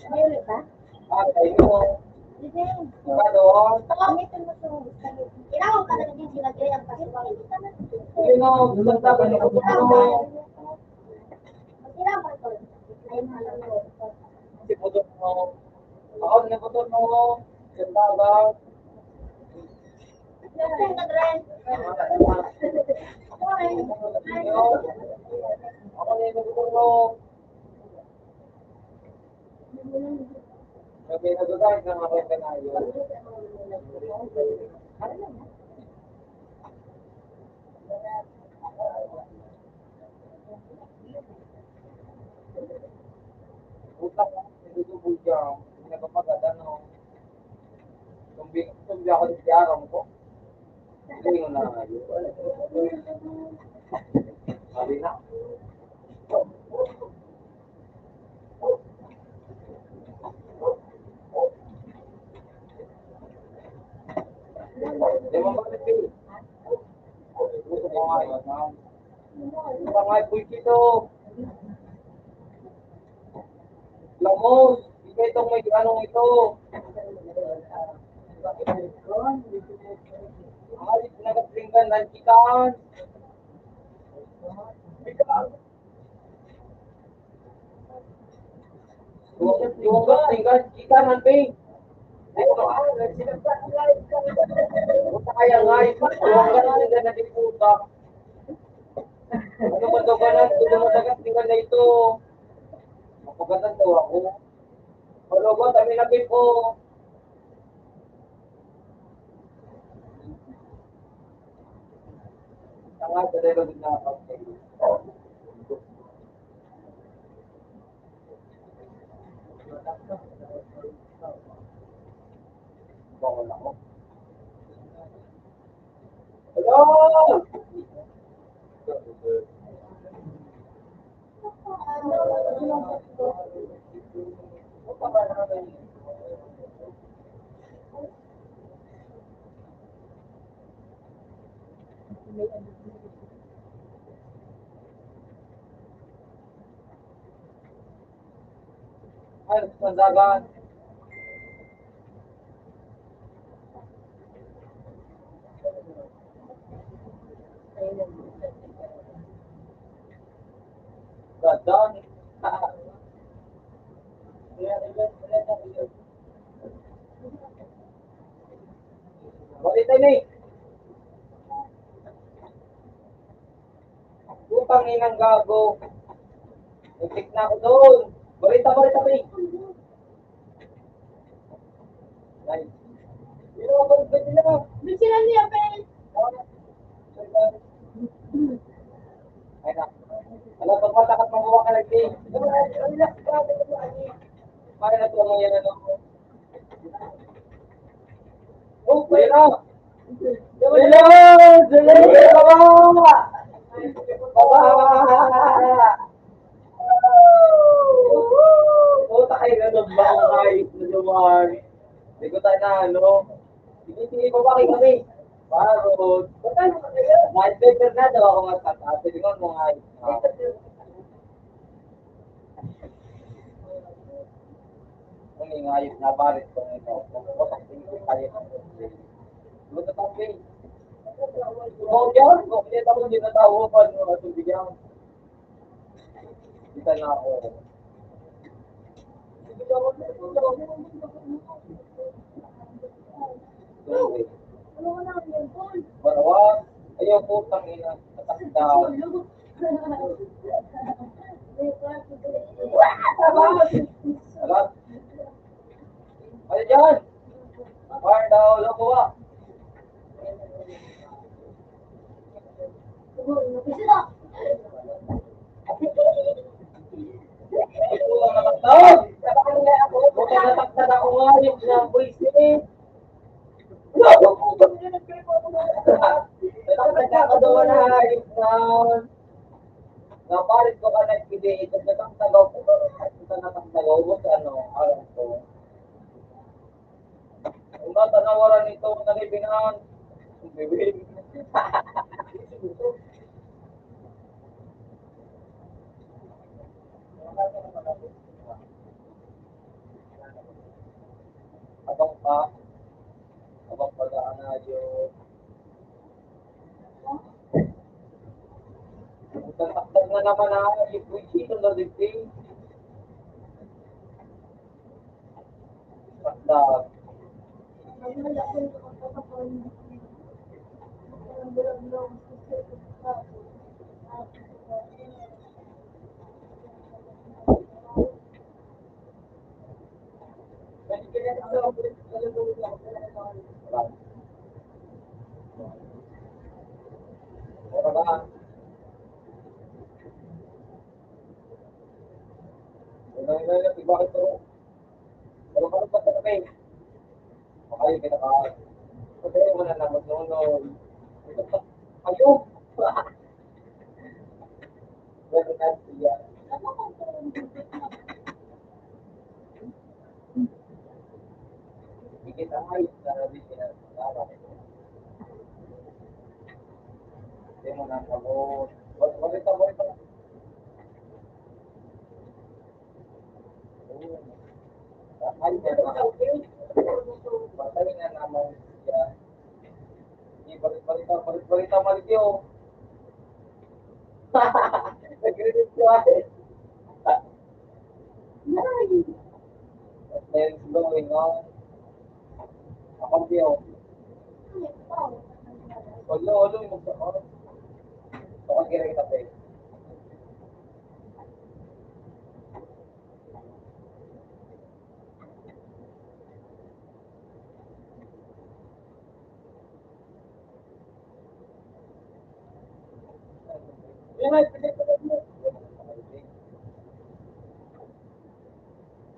Violet ba? Kayo. Hindi. Ba doon? Gamitin mo ito. Kailangan ka na din sila kaya ang pasukan. Yun o, basta ka niyo kung ano. Kailangan ito. Ay, mahal ko. Si Pudot mo. Ako, ni Pudot mo. Yung tabang. Yung kadren. Ako ni Pudot mo. Sabi na doon tayo ng mga kanayo. Utak, nagtutubog siya. Hindi nagpapagada, no? Tumbi ako sa siyarang ko. Hindi ko na ngayon. Sabi na. Di mo bakit kayo? Gusto ko nga yun, ha? Gusto ko nga yung dito. Lamos, ikaw itong may anong ito. Ay, nagpringgan ng chikan. Yung pringgan, chikan, hanping. Kaya nga, yung pringgan na diputa. Ano ba daw ka na? Hindi mo dagat pringgan na ito. Magpagatan daw ako. Wala ba, kami na po. Tanga, sa dahil na ako. Bawal ako. Hello! Ay, sandagan. Gadan. Balita ni. Utang inang gago. Itik na ako doon. Balita, Pi. Ay. Sino ang balita nila? Bisilan niya, Ben. Ay na. Alam, pagmatakat mabuha ka lagi. Para na ito mo yan, ano? Oh, ayun na! Hello! Hello! Baba! Baba! Puta kayo na doon ba ang ayos na naman? Hindi ko tayo na, ano? Sige, baba kayo kami. Parod. Night better na daw ako nga tataas. Hindi ko mga ayos na. Kung yung ayos na barit ko nito. Kung putak tingin ko kayo. Luto pa, Ping. Kung yan, kung hindi ako hindi natawapan mo at bigyan. Kita na ako. Ano ko na yung phone? Barawa, ayaw po ina natakda. Alat. Ano dyan? Par daw, loko ba? Ay po lang natakda. Bukang natakda ako nga yung buwisit. Natakda ka daw na ayos na. Napalit ko ka na hindi ito natakda ko. Ito natakda ko sa ano, alam ko. Kung natanawaran nito, nalibingan. Bibig. Abang pa. Abang pagkaan na yun. Tatakdag na naman na yung puisi ng lalipin. Takdag. Ora ba? Bakit ito? Pero parang ba't na kayo? Makayo kita ka. Kasi mo na naman noon. Ayo! Pero na siya. Higit ang ayos na nabi siya. Hindi mo na kabot. Balita. Ay, patay na naman siya. Balita mali yun. Nag-release ko ay. What the hell is going on? Ako diyo. Olo, yung magsaon. Baka kira kita pa eh.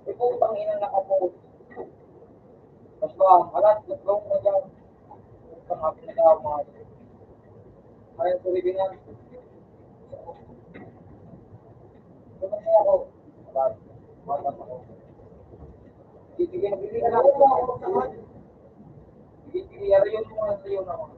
Ito ang inang nakapost. Mas ba, alat, naglong mo dyan. Ang hapon na ka mga ito. Ayaw ko rin yan. Tumasa ako. Alat, matas ako. Sige, magbili ka na ako. Sige, yun mo na sa'yo naman.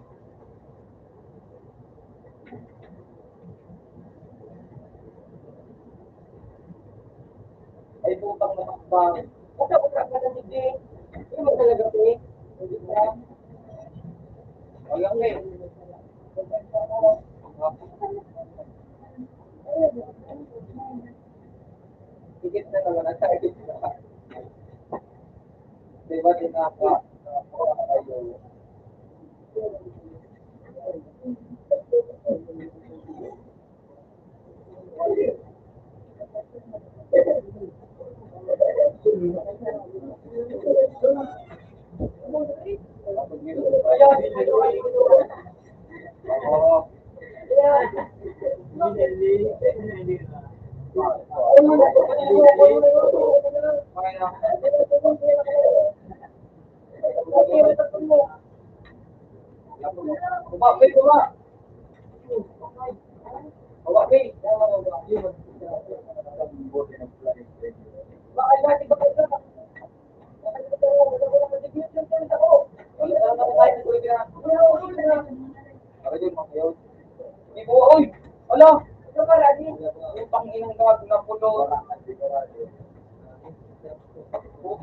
Ay, putang natakbang. Puta ka na hindi. Hindi mo talaga ito eh. Hindi ka. Alam eh. Higit na naman ang target na. Diba tinapa? Kayo.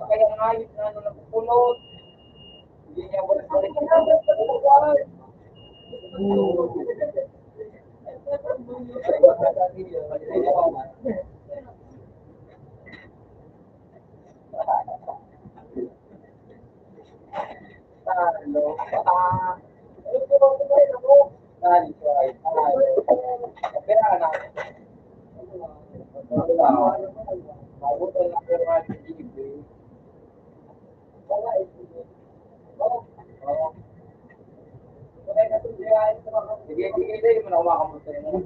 Kaya nga yun na napupulot. Hindi niya balik-balik. Sige, sige, hindi mo na kumakamusta yung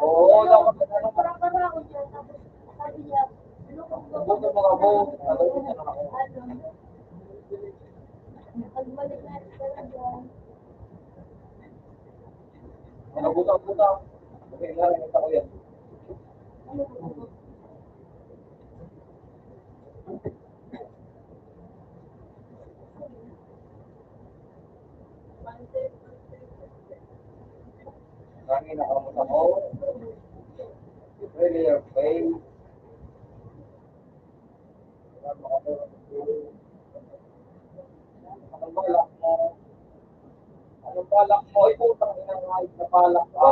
Oo, dapat ano pa. Parang ako dyan, tapos sabi niya, ano kung Buto mo ka po. Ano ako? pagbalik na talaga. Ano buta. Okay, narinig ako yan. Lagi nakamot ako. Really your face. Anong balak mo? Anong balak mo? Ay, putang ina nga, na balak ka.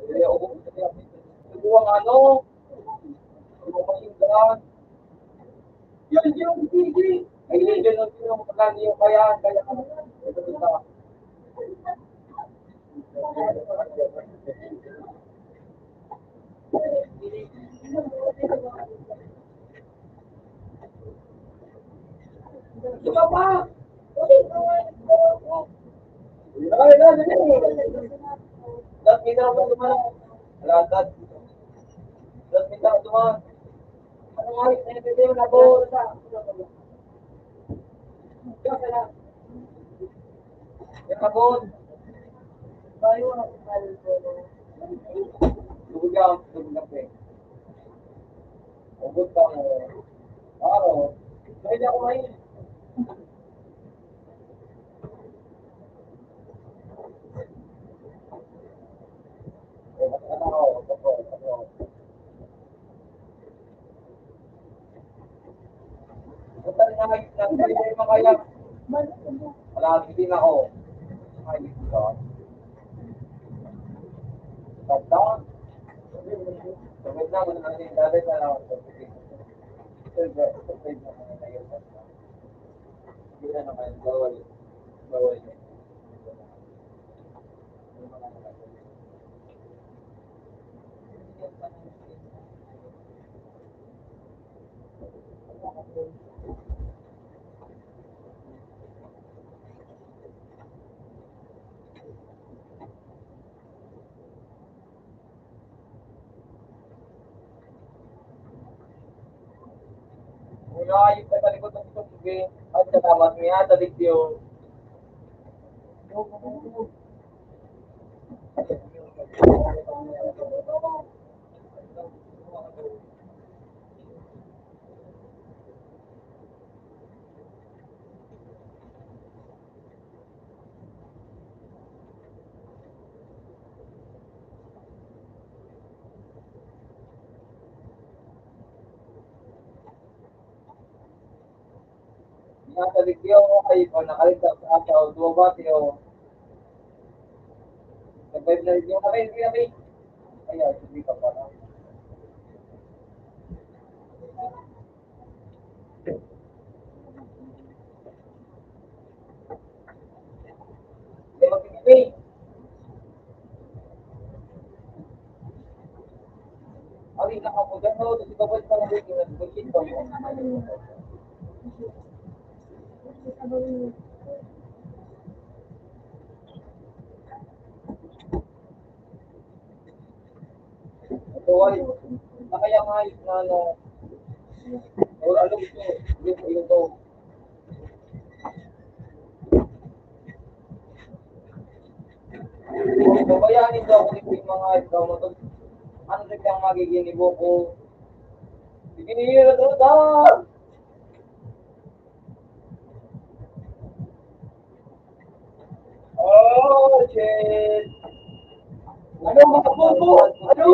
Hindi ako. Ito ang ano? Ano kasing daan? Yan, sige. Ay, yan ang pinakalan niyo kaya. Kaya ka naman. Ito sa Diba pa? Ay, dat minta ako dumaan. Dat minta ako dumaan. Ano nga, hindi mo na po. Yan na po. Tugod lang pe. Tugod ka mo. Araw. Hindi ako mahin. Punta rin na kayo makaya. Wala, hindi na ako. Ay, dito. Tagdaan. Tugod na, muna natin yung dati na ako. Hindi na naman, bawal. Bawal niya. Mula ayun ka talikod ng itong sige. At salamat mo yan, talik yun. Natalik yun, ay, o nakaligtas sa asaw, duwa yun. Nag-vibe na rin yung kami. Ay, hindi ka pa na. Hindi mag-pay. Ay, nakapugan na, kasi kapag pa na rin yung nag-bullshit ko. Ito ay, nakaya nga na ano, or ano gusto, yung to. Babayanin daw ako yung mga ikaw mo to. Ano rin kang magiging ibo ko? Iginihira to da! Oh, shit! Ano mga bobo? Ano?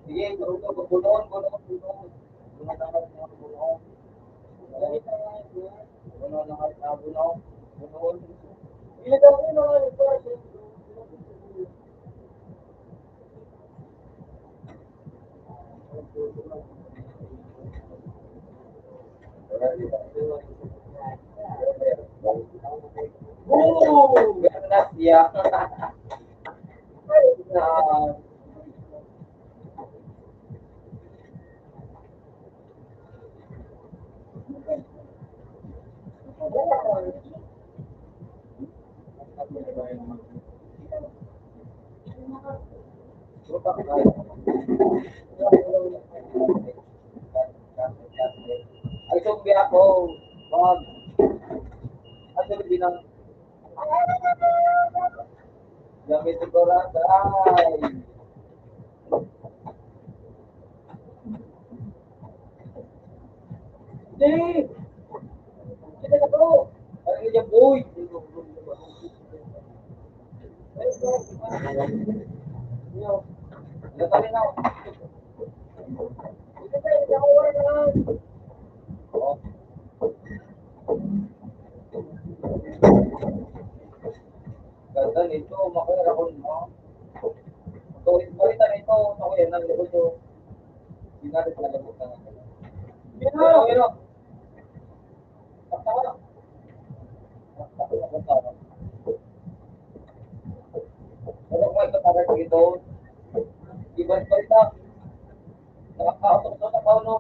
Sige, bulon. Lumatangat mga bulon. Ano na nga, sabo na ako. Ilan daw ko na nga, ganas ya. Ay, sumbi ako. Wag. At sabi ng gamit ko ay. Hindi. Hindi na to. Ano niya, boy? Latali na. Oh. Ganda nito, makira ko mo. Tuwid-tuwitan nito, ako yan, ang likod ko. Hindi natin nalabot na nga. Pero, takta ka na. Pero kung may katarar dito, ibang palita. Nakakausap doon, nakauno.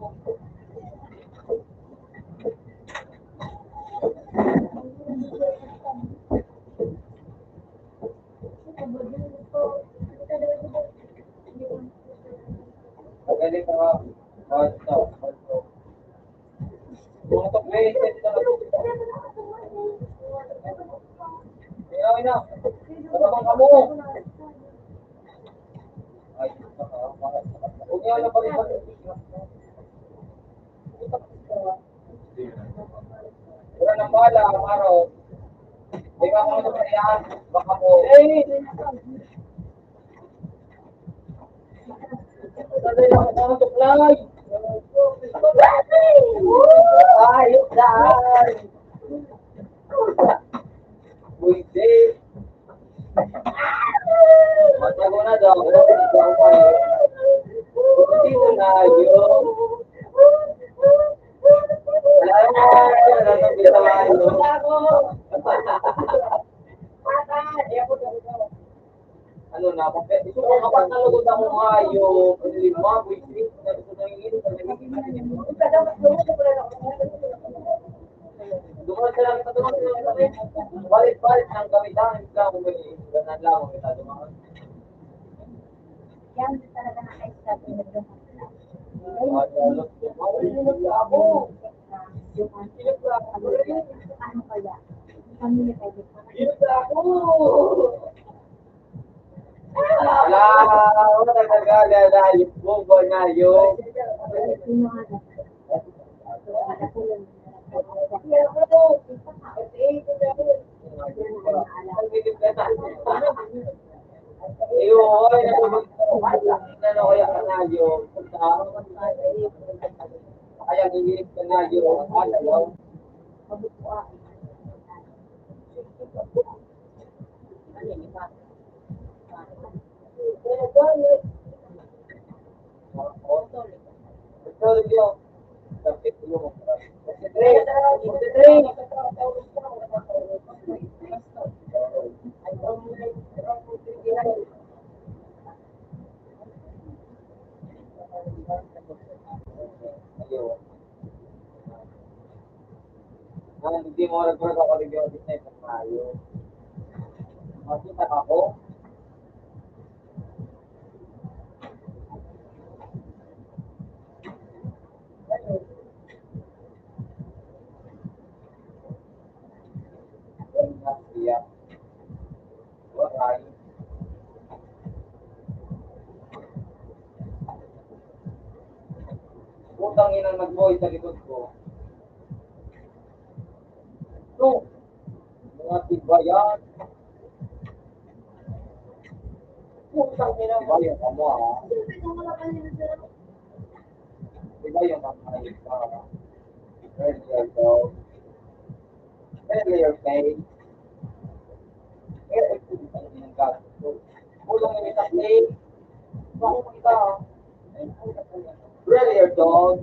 Magaling ka nga. Basta. Kung ito, wait, dito na. Ay, na. Marabang ka mo. Ay, huwag niya na balik. Wala nang bala, ang araw. Di ba kung ano ba yan? Baka mo. Sanday lang ako ng tuklay. Ayos dahil. Pwede. Matago na daw. Dito na yun. Ano na, ito ko kapag nalagod ako ngayo, lima, buwis, gusto na yung dumaan sila kita dumaan balik-balik ng gamitan, lang kung may ganan lang kung kita dumaan. Yan talaga naka-stop yung nagdumaan. Ano kaya? Kami na kayo. Wala, wala talaga dahil bubo na yun. Ayun, ano kaya ka na yun? Kaya nililip ka na yun. Ano? Hindi mo nagpapag ako rin yung business ng mayo. Makita ako. Iya. Waray. Putang inang nag-boy sa likod ko. No. Mga tibayan. Putang inang bayan ka mo ha. Tibayan ang kahit ka. Earlier dog. Earlier pay. Eh, ang ng gasto. Kulang yung isa pay. Bakit kita? Earlier dog.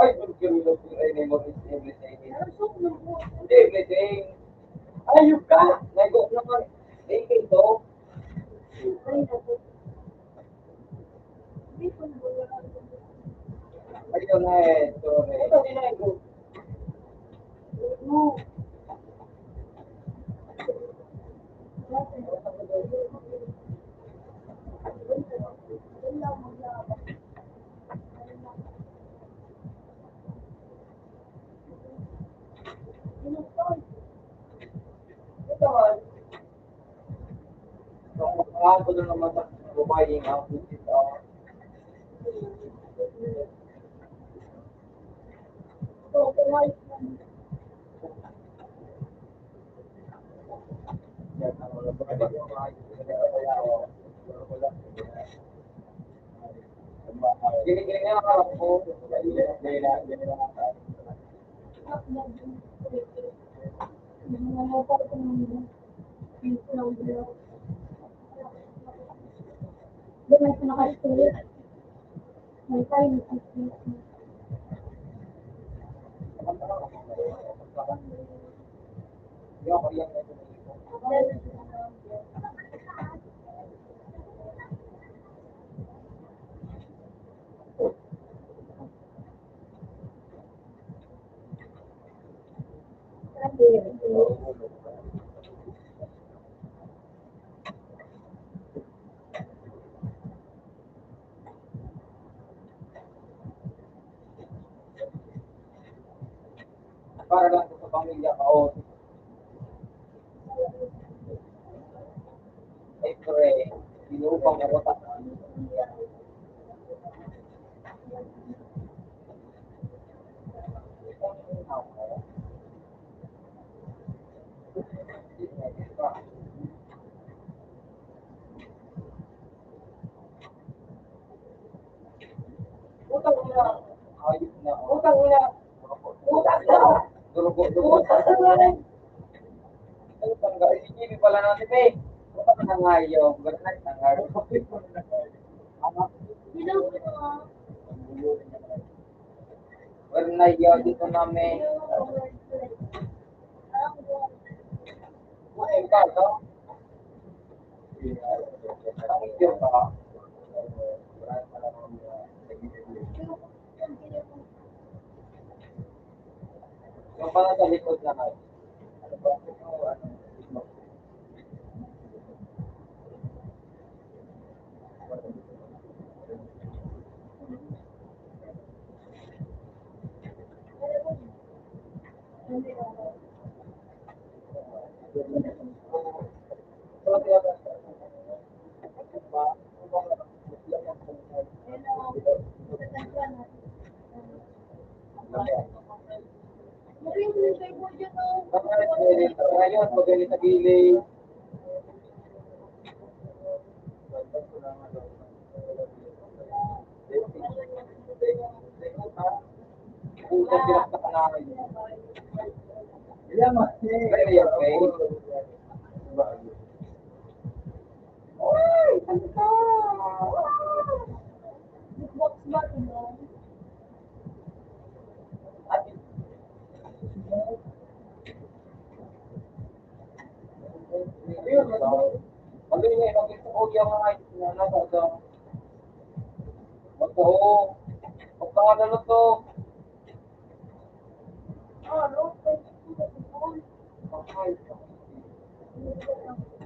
Ay, pagkaroon ko ay name of everything. Everything. Ayun ka! Nag-go naman. AK to. Ayun na eh. Sorry. Ito din na go. Ito man. Kung mga ko doon naman sa bumaying ang pusit ako. Gini-gini nga ako po. Hindi ako yung para lang sa pamilya ko. Ay, pre, inupang ako ta. Utang na. Ayos na. Utang na. Utang na. Durugo. Ay, tangga. Isipin pala natin eh. Utang na nga yung. Ganun na nga. Ganun na yun dito namin. Buhay ka, no? Tangis yun ka. Yung pala sa likod na kayo. Ano ba? Ngayon, magaling sa gilid. Utang pinakta ka namin. Very okay. Ay, ang ka! At ayun, magaling na ibang ito ko yung mga nasa sa magpuho. Magpangalan to.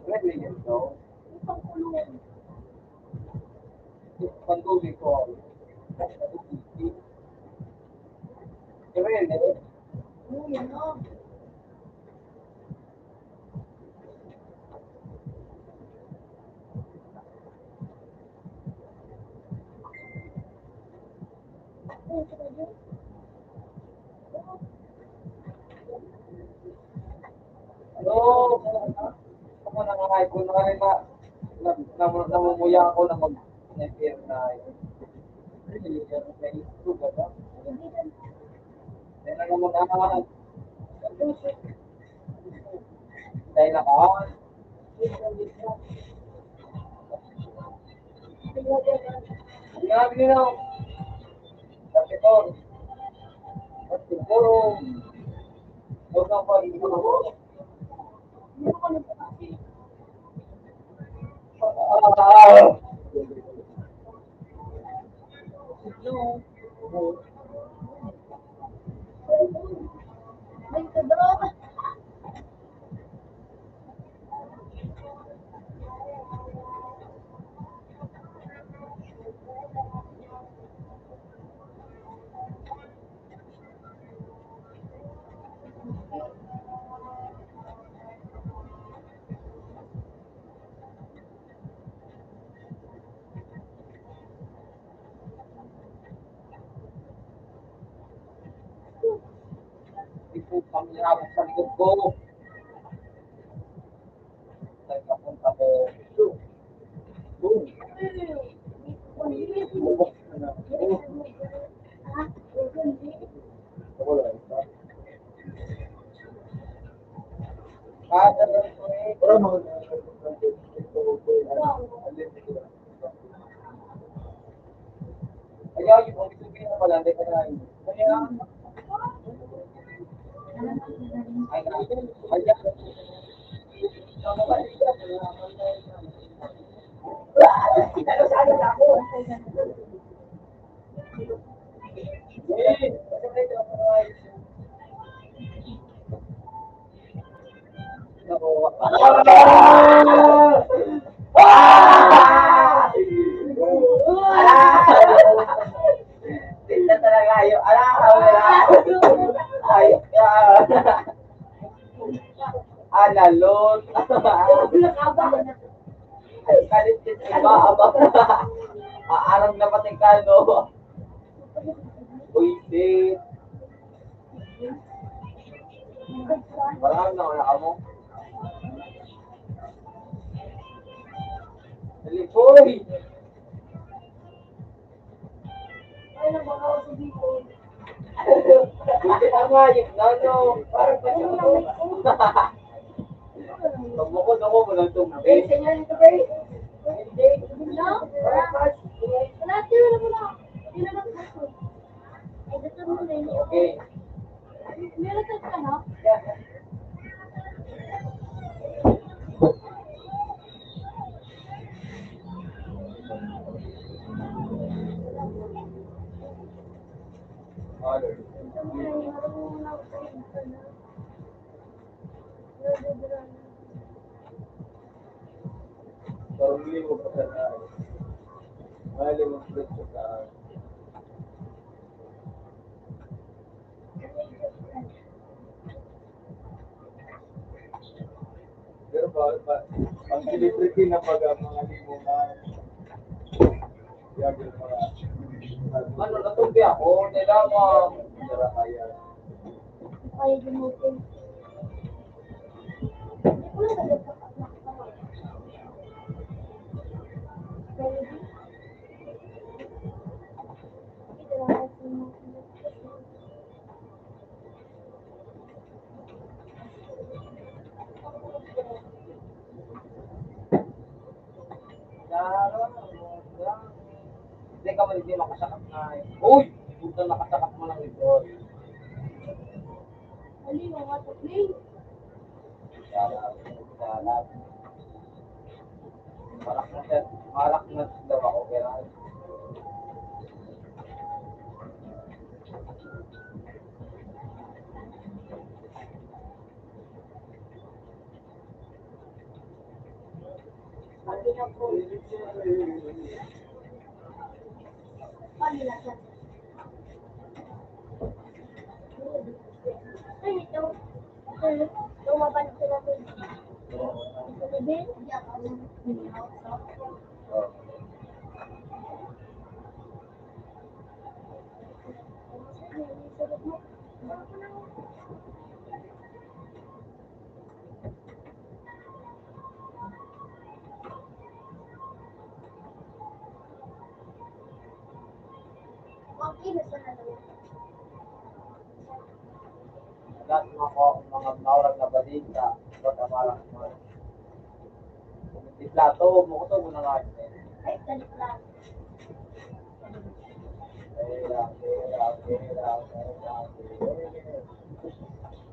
Really, you know. Panduli ko. Really? Ano? Ako nangangahay ko na rin namumuya ako na mag-NFR na yun. May issue ba ba? Dahil na naman naman. Dahil nakahan. Grabe nila. Kasi ko. Kasi puro. Huwag kang pag-ibig. Ito kami habang sa likod ko. Saan kapunta ko? Boom. Bubok na na. Wala. Kada lang ko eh. Pero mga ayaw yung mga sabihin na pala, hindi ka na yun. Kaya, ay na, ayaw. Tingnan talaga ayo. Ayok ka. Analot. Ay, kalit din iba. Aarang na pati ka, no? Uy, shit. Parang na mo. Dali, boy! Buti na nga, yung nano. Parang pa siya ko. Tumukod ako mo ng tubig. Okay. Sorry mo pa sa mahal mo presyo ka. Pero ang celebrity na pag mga limungan. Yagin mga ano natubi ako, nila mo sira kaya. Hindi ka man hindi makasakap na. Uy! Puta nakasakap mo lang ito. Salat. Malak na daw ako kaya. Kilos na lang. Lahat mga maurang na balita. Ba't amarang mga di plato mo ko to muna nga. Ay, galit lang.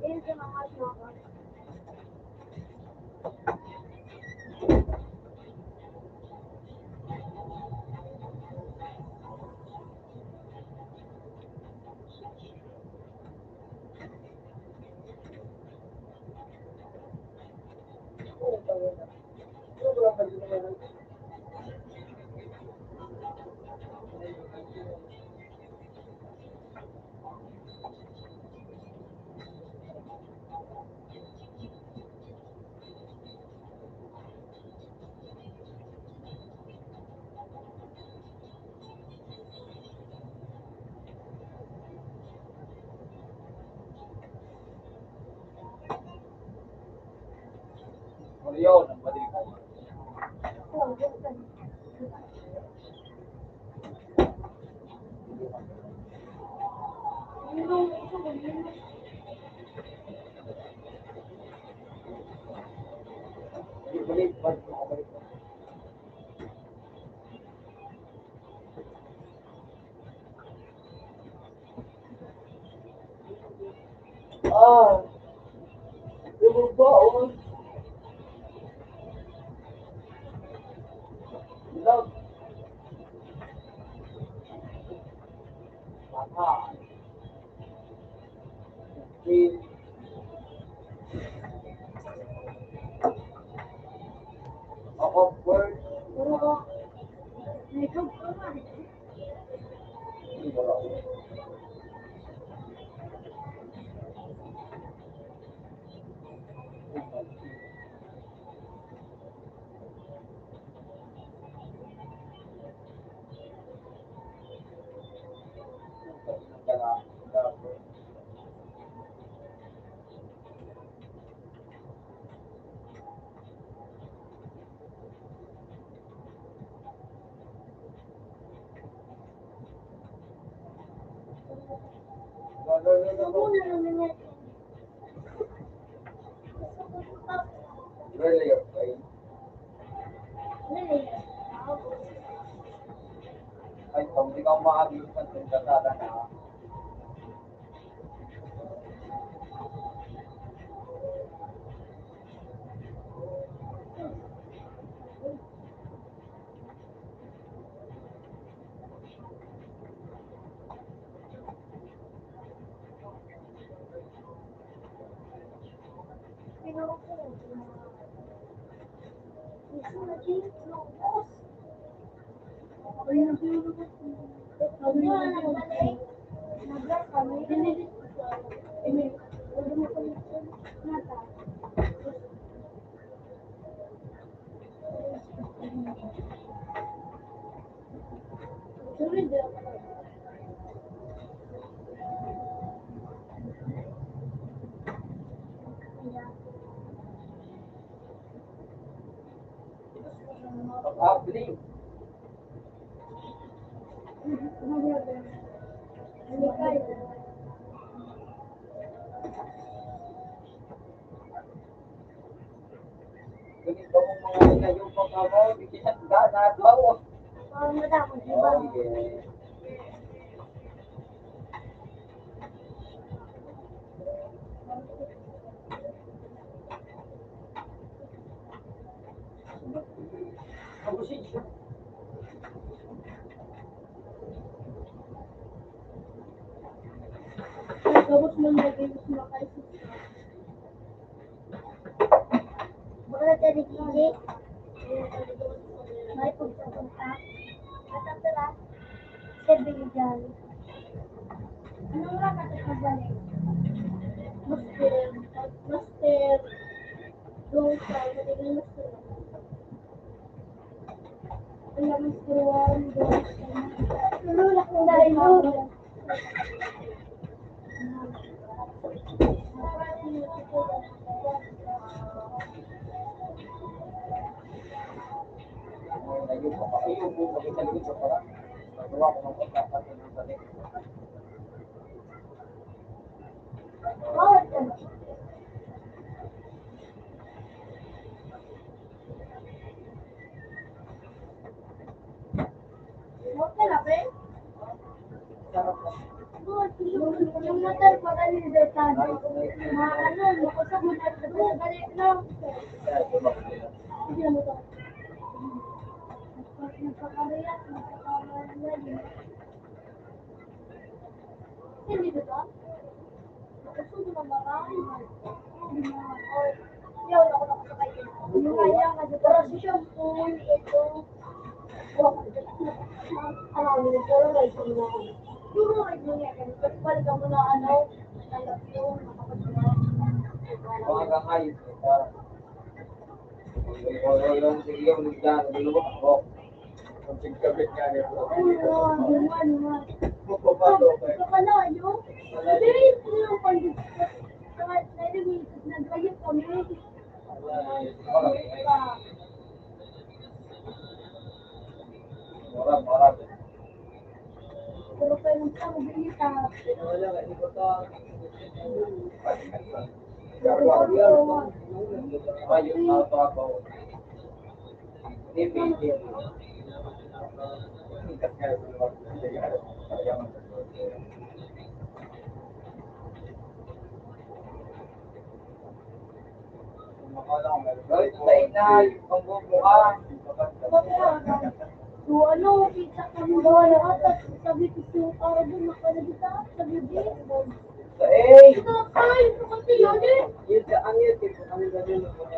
Yun sa mga smoker. Ano yun? Ang madilim ko. Oh, ganun. Balik, balik mo, balik mo. Ah, lumubao. Love. Mata. Feel. Awkward. Puro ko. Makeup ko nga. Hindi mo lang. Gusto ko na naman yan. Gusto ko pa. Really okay. Really? Ay, kung hindi ka umaagis ng tindatada na, Pero ako. Gusto na din. Lungkos. Ay, naglulungkos. Sabi nga, nagbalik. Nag-vlog kami. Dinilit ko siya. Huwag mo kami nata. Sunod din. pag-update. Ganito mo mga ilayo pa ka mo, bigyan ka na daw. Madamo, di ba? Sige. Kabusin. Tapos mo lagi mas makaisip. Bakit ka ni Kiki? May pagsapunta. At ang tala, Sebigan. Anong rakat at magbalik? Master. Longsar. Matigil master. Wala master 1, 2, Lulak mo dahil mo. Ilayo pa ka. Iyo po, magkitalikod ka pala. Gawa ko ng pagkakataon ng balik. Bawat ka na. Bawat ka na, pre? Yung motor pa kanina detado. Mga ano, makusap mo na ito. Galit lang. Hindi na motor. Nagpakariya. Hindi ba ito? Nakasunod na marami. Yaw, ako nakasakay ko. Yung kaya nga, pero siya full ito. Ano, pero right mo. Yung right mo niya, kasi balik mo na ano, talap yung nakapagsawa. Hanggang ayos. Yung sige yung dyan, nilubok ako. Ang pagkabit nga nito. Naman. Mapapasok eh. Ito ka na, ano? Hindi, yung pandit. Nag-ayos kami. Marap. Pero pa yung sa mabilis ah. Wala ka, hindi ko to. Ayos na ito ako. Hindi. Sa inay, ang bubuka. So ano, kita kami gawa ng atas. Sabi ko yung para doon nakalagay sa bibig. Sa eh. Ito ay, ito kasi yun eh. Yun sa angin, tipo kami gano'n ng mga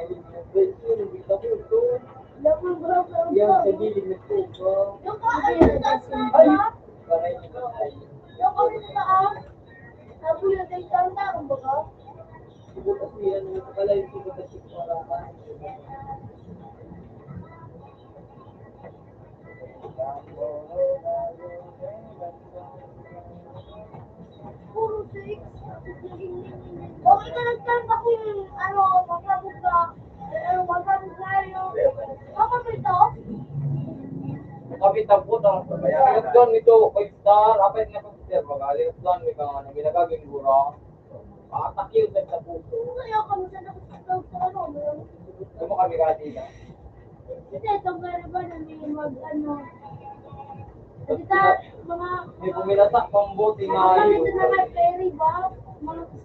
Laman bro, pero yan sa gilid ng tubo. yung kami sa taas na Ay! ba? Paray nyo ba ay? Yung kami sa taas. Sabi yung tayo sa tarong ba ka? Siguro kasi yan, ano pala yung siguro kasi parapan. Puro 6. Okay ka nagtanong ako yung ano, magsabog ka. Magsabog na yung... Ako ba ito? Kapit ang puto. Ayot doon ito, 5 star. Apit nga pag sir, mag-alit doon, may kang ano, ginagaging gura. Patakil sa puso. Kaya kami sa ano. Gumo kami kasi na. Kasi itong gano'n ba na may mag-ano. Kasi mga... May pumilasak pang buti nga Kami yun. sa mga ferry ba?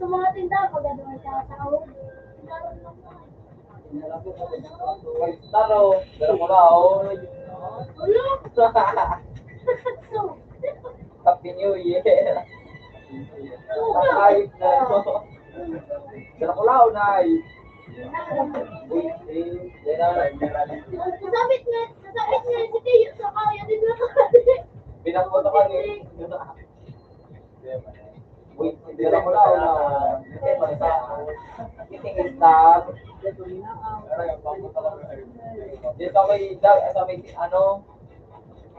Sa mga tindahan, pag ano sa tao. Karoon lang na. 5 star o. Dala mo na o. Ulo! So, Happy New Year. Ayos na. Dala ko lao na ay. Uy, Sasabit nga si Tiyo sa kaya din na kasi. Pinakboto ka ni. Uy, dala ko lao na. Kiting star. Dito sa may ano,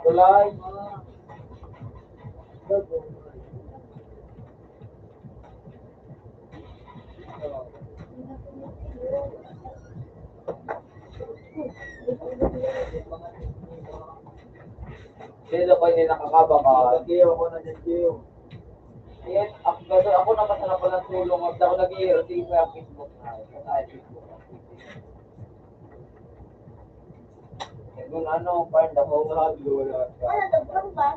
tulay. Dito ko hindi nakakabaka. Giyo ako na dyan, Giyo. Yes, ako naman sa napalang tulong. Ako nag-i-receive ko yung Facebook na. Facebook. Kung ano, parang ako wala. Wala, nagpang ba?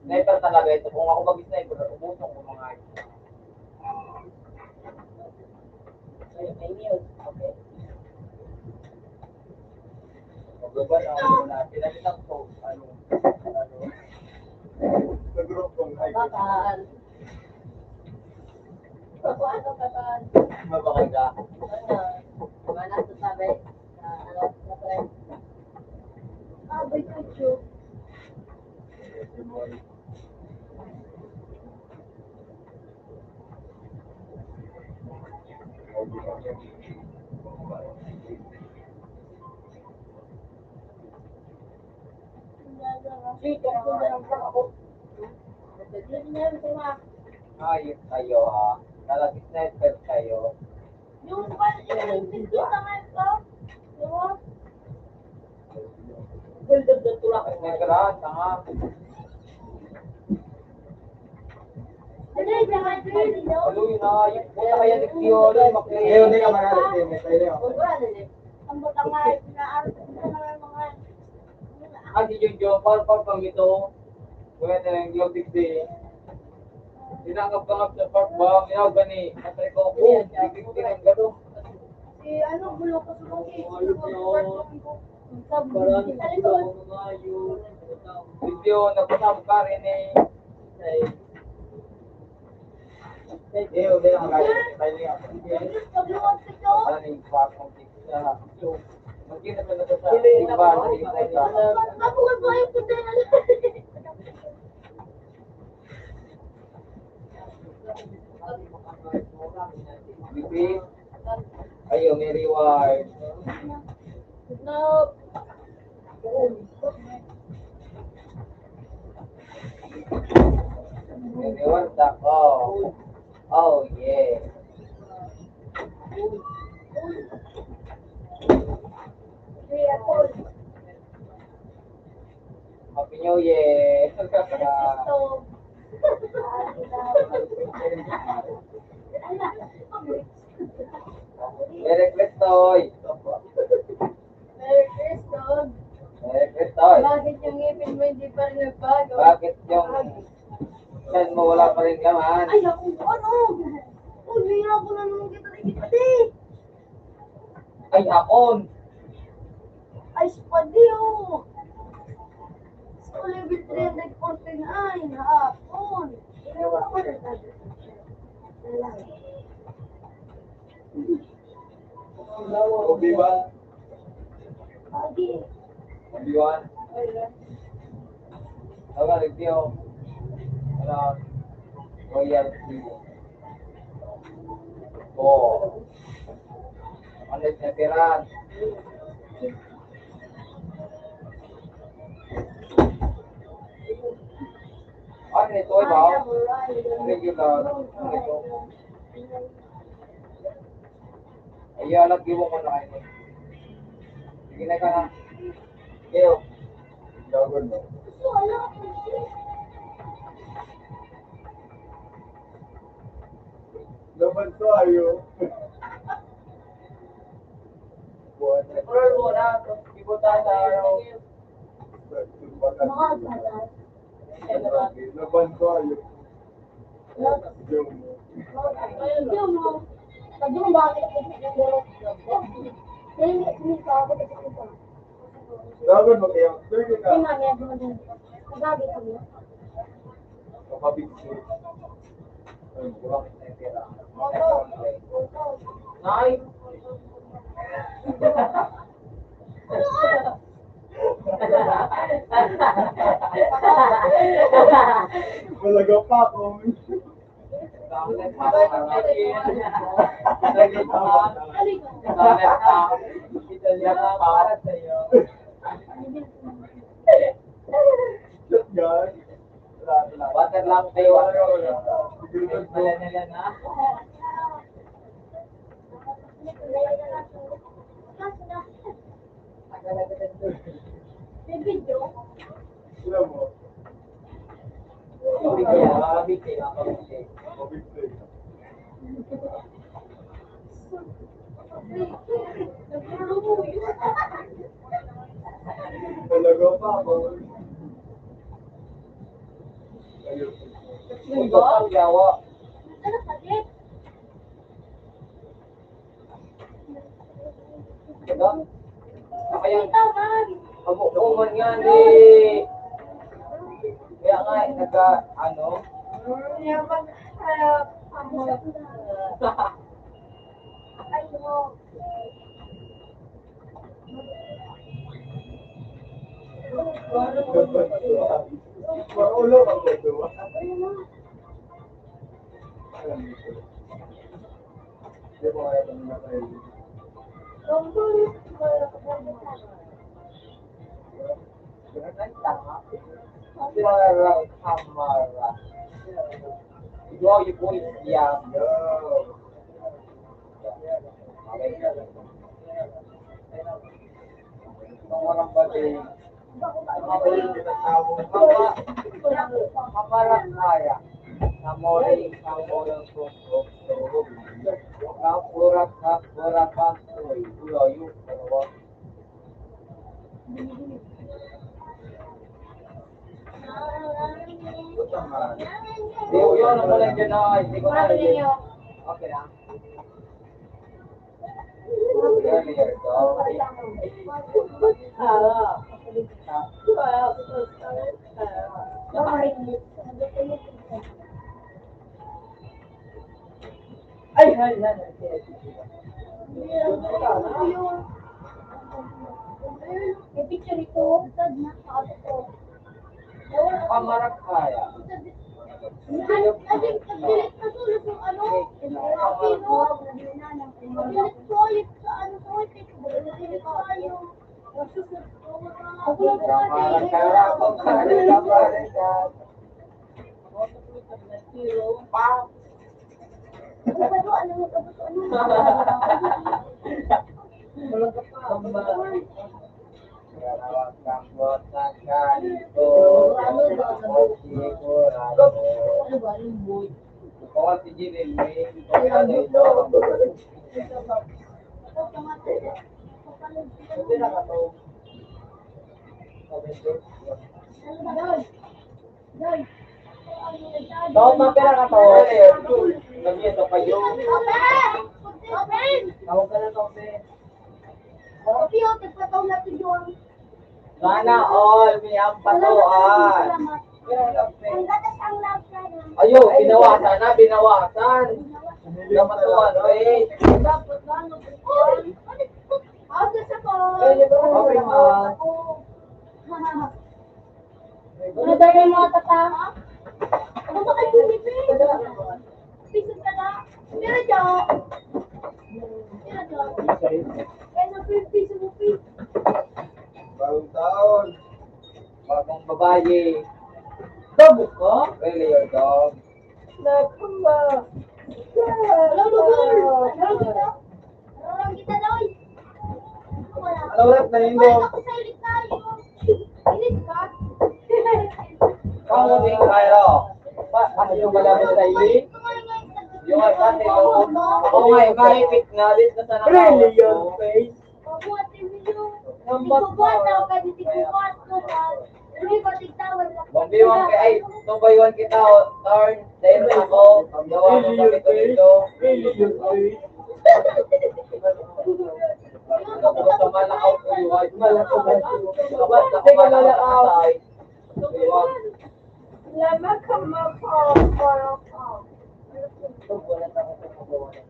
Sniper talaga ito. Kung ako mag-sniper, ubusong ko mga ito. May news. Okay. Magbaban ako muna. Pinagitang ko. Ano. Nag-group kong ay. Bakal. Ano bakal? Mabakal ka. Mana sa sabi? Ano? Sa friend? Ah, by Chuchu. Ayos kayo ha. Talagang sniper kayo. Yung pinto sa nga ito. Di ba? Build-up ng tulak. Nagkaraan, tanga. Ano yung mga dito? Ano yun na, yung puta kaya ni Tio, makli. Ngayon din ka manalo, Tim. Tayo. Ang buta nga, inaarap ko na nga yung mga... Kasi yung Jopal, pag pamito, wala na yung Glow 6D. Tinanggap-tanggap sa park ba, minaw gani, katry ko ako, bigig ng gato. Si ano, gulo ko sa mga Parang mga yun. Video, nagpasama ka rin eh. Ngayon din ka manalo. Tayo niya. Pagluwag ko ito. Ano yung park ng pizza. Magkita pa na to sa iba, sa iba. Ako nga ba yung puti na Repeat. Ayun, may reward. No. May reward ako. Oh, yeah. Happy New Year. Merry Christmas. Merry Christmas. Merry Christmas. Bakit yung ngipin mo hindi pa rin nagbago? Bakit yung yan mo wala pa rin laman? Ay, ako, ano? Uy, bihira ko na naman kita ikipati. Ay, hapon. Ay, spadi, oh. Sa level 349, hapon. Inawa ko na tayo. Obi-Wan. Lagi. Obi-Wan. Tawa, nagtiyo. Ano? Royalty. Oh. Ano na tiran? Ano ito ba? Regular. Ano ito? Ayan, lagi mo muna kayo. Sige na ka na. Keo. Gawin mo. Wala. Laban tayo. Roll mo na. Ibutan sa araw. Mahal ka lang. Laban tayo. Yung mo. Sabi mo bakit yung hindi ka ako kasi ito. Gawin mo kayo. Sige ka. Hindi nga meron mo din. Magabi ka mo. Kapabigsi. Kurang na tira. Moto. Moto. Nice. Malaga pa ako. Shot guys. Water lang tayo. Wala nila na. May video. Sila mo. Mabigay. Mabigsi. Malaga pa ako. Ayun. Ito ang yawa. Ano sakit? Diba? Kaya Ito, man. mabukuman nga ni. Kaya nga, ano? Yaman. Amo. Ay, mo. Paulo ang gagawa. Di ba kaya kami na kayo? Sila kamara. Yo, you boy, yeah. Yo. Uy, ulayo. Dalawa. Puta man. Hindi ko yun, ano lang dyan na, hindi ko na rin. Okay lang. Earlier, so. Ay, ay, ay, ay. May picture ito. Sad na. Pamarakaya. Nagdilit na sulit yung ano. Nagdilit sulit sa ano sulit. Nagdilit tayo. Ako lang Pamarakaya, pamarakaya. Tawag mga pera ka to. Lagyan ito kayo. Tawag ka na to, Ben. Sana all may ampatuan. Ayo, binawasan na, binawasan. Namatuan, eh. Okay, ma. Ano ba yung mga tata? Ano ba kayo lumipin? Piso ka na? Pero dyan. Kaya na piso mo piso. Bagong taon. Bagong babae. Dog ko? Really, your dog. Nakamba. Hello, Lugol. Hello, kita. Hello, kita, Loy. Wala. Ano ulit na yun, Balik dog? ako sa ilit tayo. Ilit ka? Kamu din kayo. Ano yung malapit sa ili? Yung ay kasi yung... Ako nga, maipit nga din sa sana. Really, your face? Pabuhatin mo yung... Tigbubuhat ako kasi tigbubuhat ko na. Hindi ko tigtawar lang. Bambiwan kay ay, tubaywan kita turn. Dahil ako, gawa mo kami ito dito. Really, your face? Ako sa malakaw ko yung ay, malakaw ko yung abad na ko malakaw. Lama ka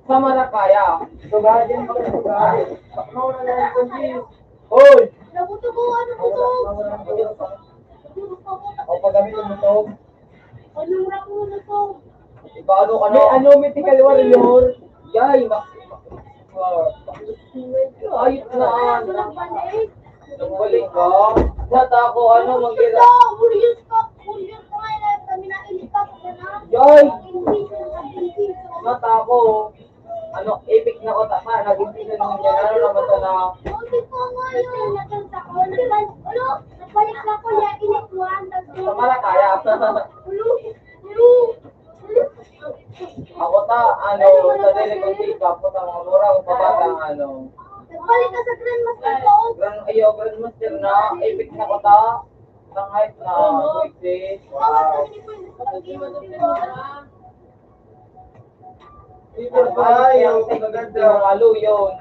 Sa Malakaya. Sugadin mo ka sugadin. Bakmaw na lang ko din. Hoy! Nabutubuhan ang butog. O pagamitin mo to. Anong rako na to? Ipaano ka na? Ano, mythical warrior? Yay! Ayos na. Ano nagbalik? Nagbalik ka? Nata ako, ano, mag-ira. Julius ka ngayon. Kami na ilipat ka na. Yay! Nag-iisip. Nata ako. Ano, epic na ko tama. Naging sila nung yan. Ano naman ito na? Hindi ko ngayon. Nagbalik na ako. Init mo. Sa Malakaya. Ako ta, ano, sa dili ko sikap ko ta mga mura ko pabatang ano. Nagbalik ka sa Grandmaster ko. Grandmaster na, epic na ko ta. Ang height na, quick wow. Ay, yung maganda. Yung alo yun.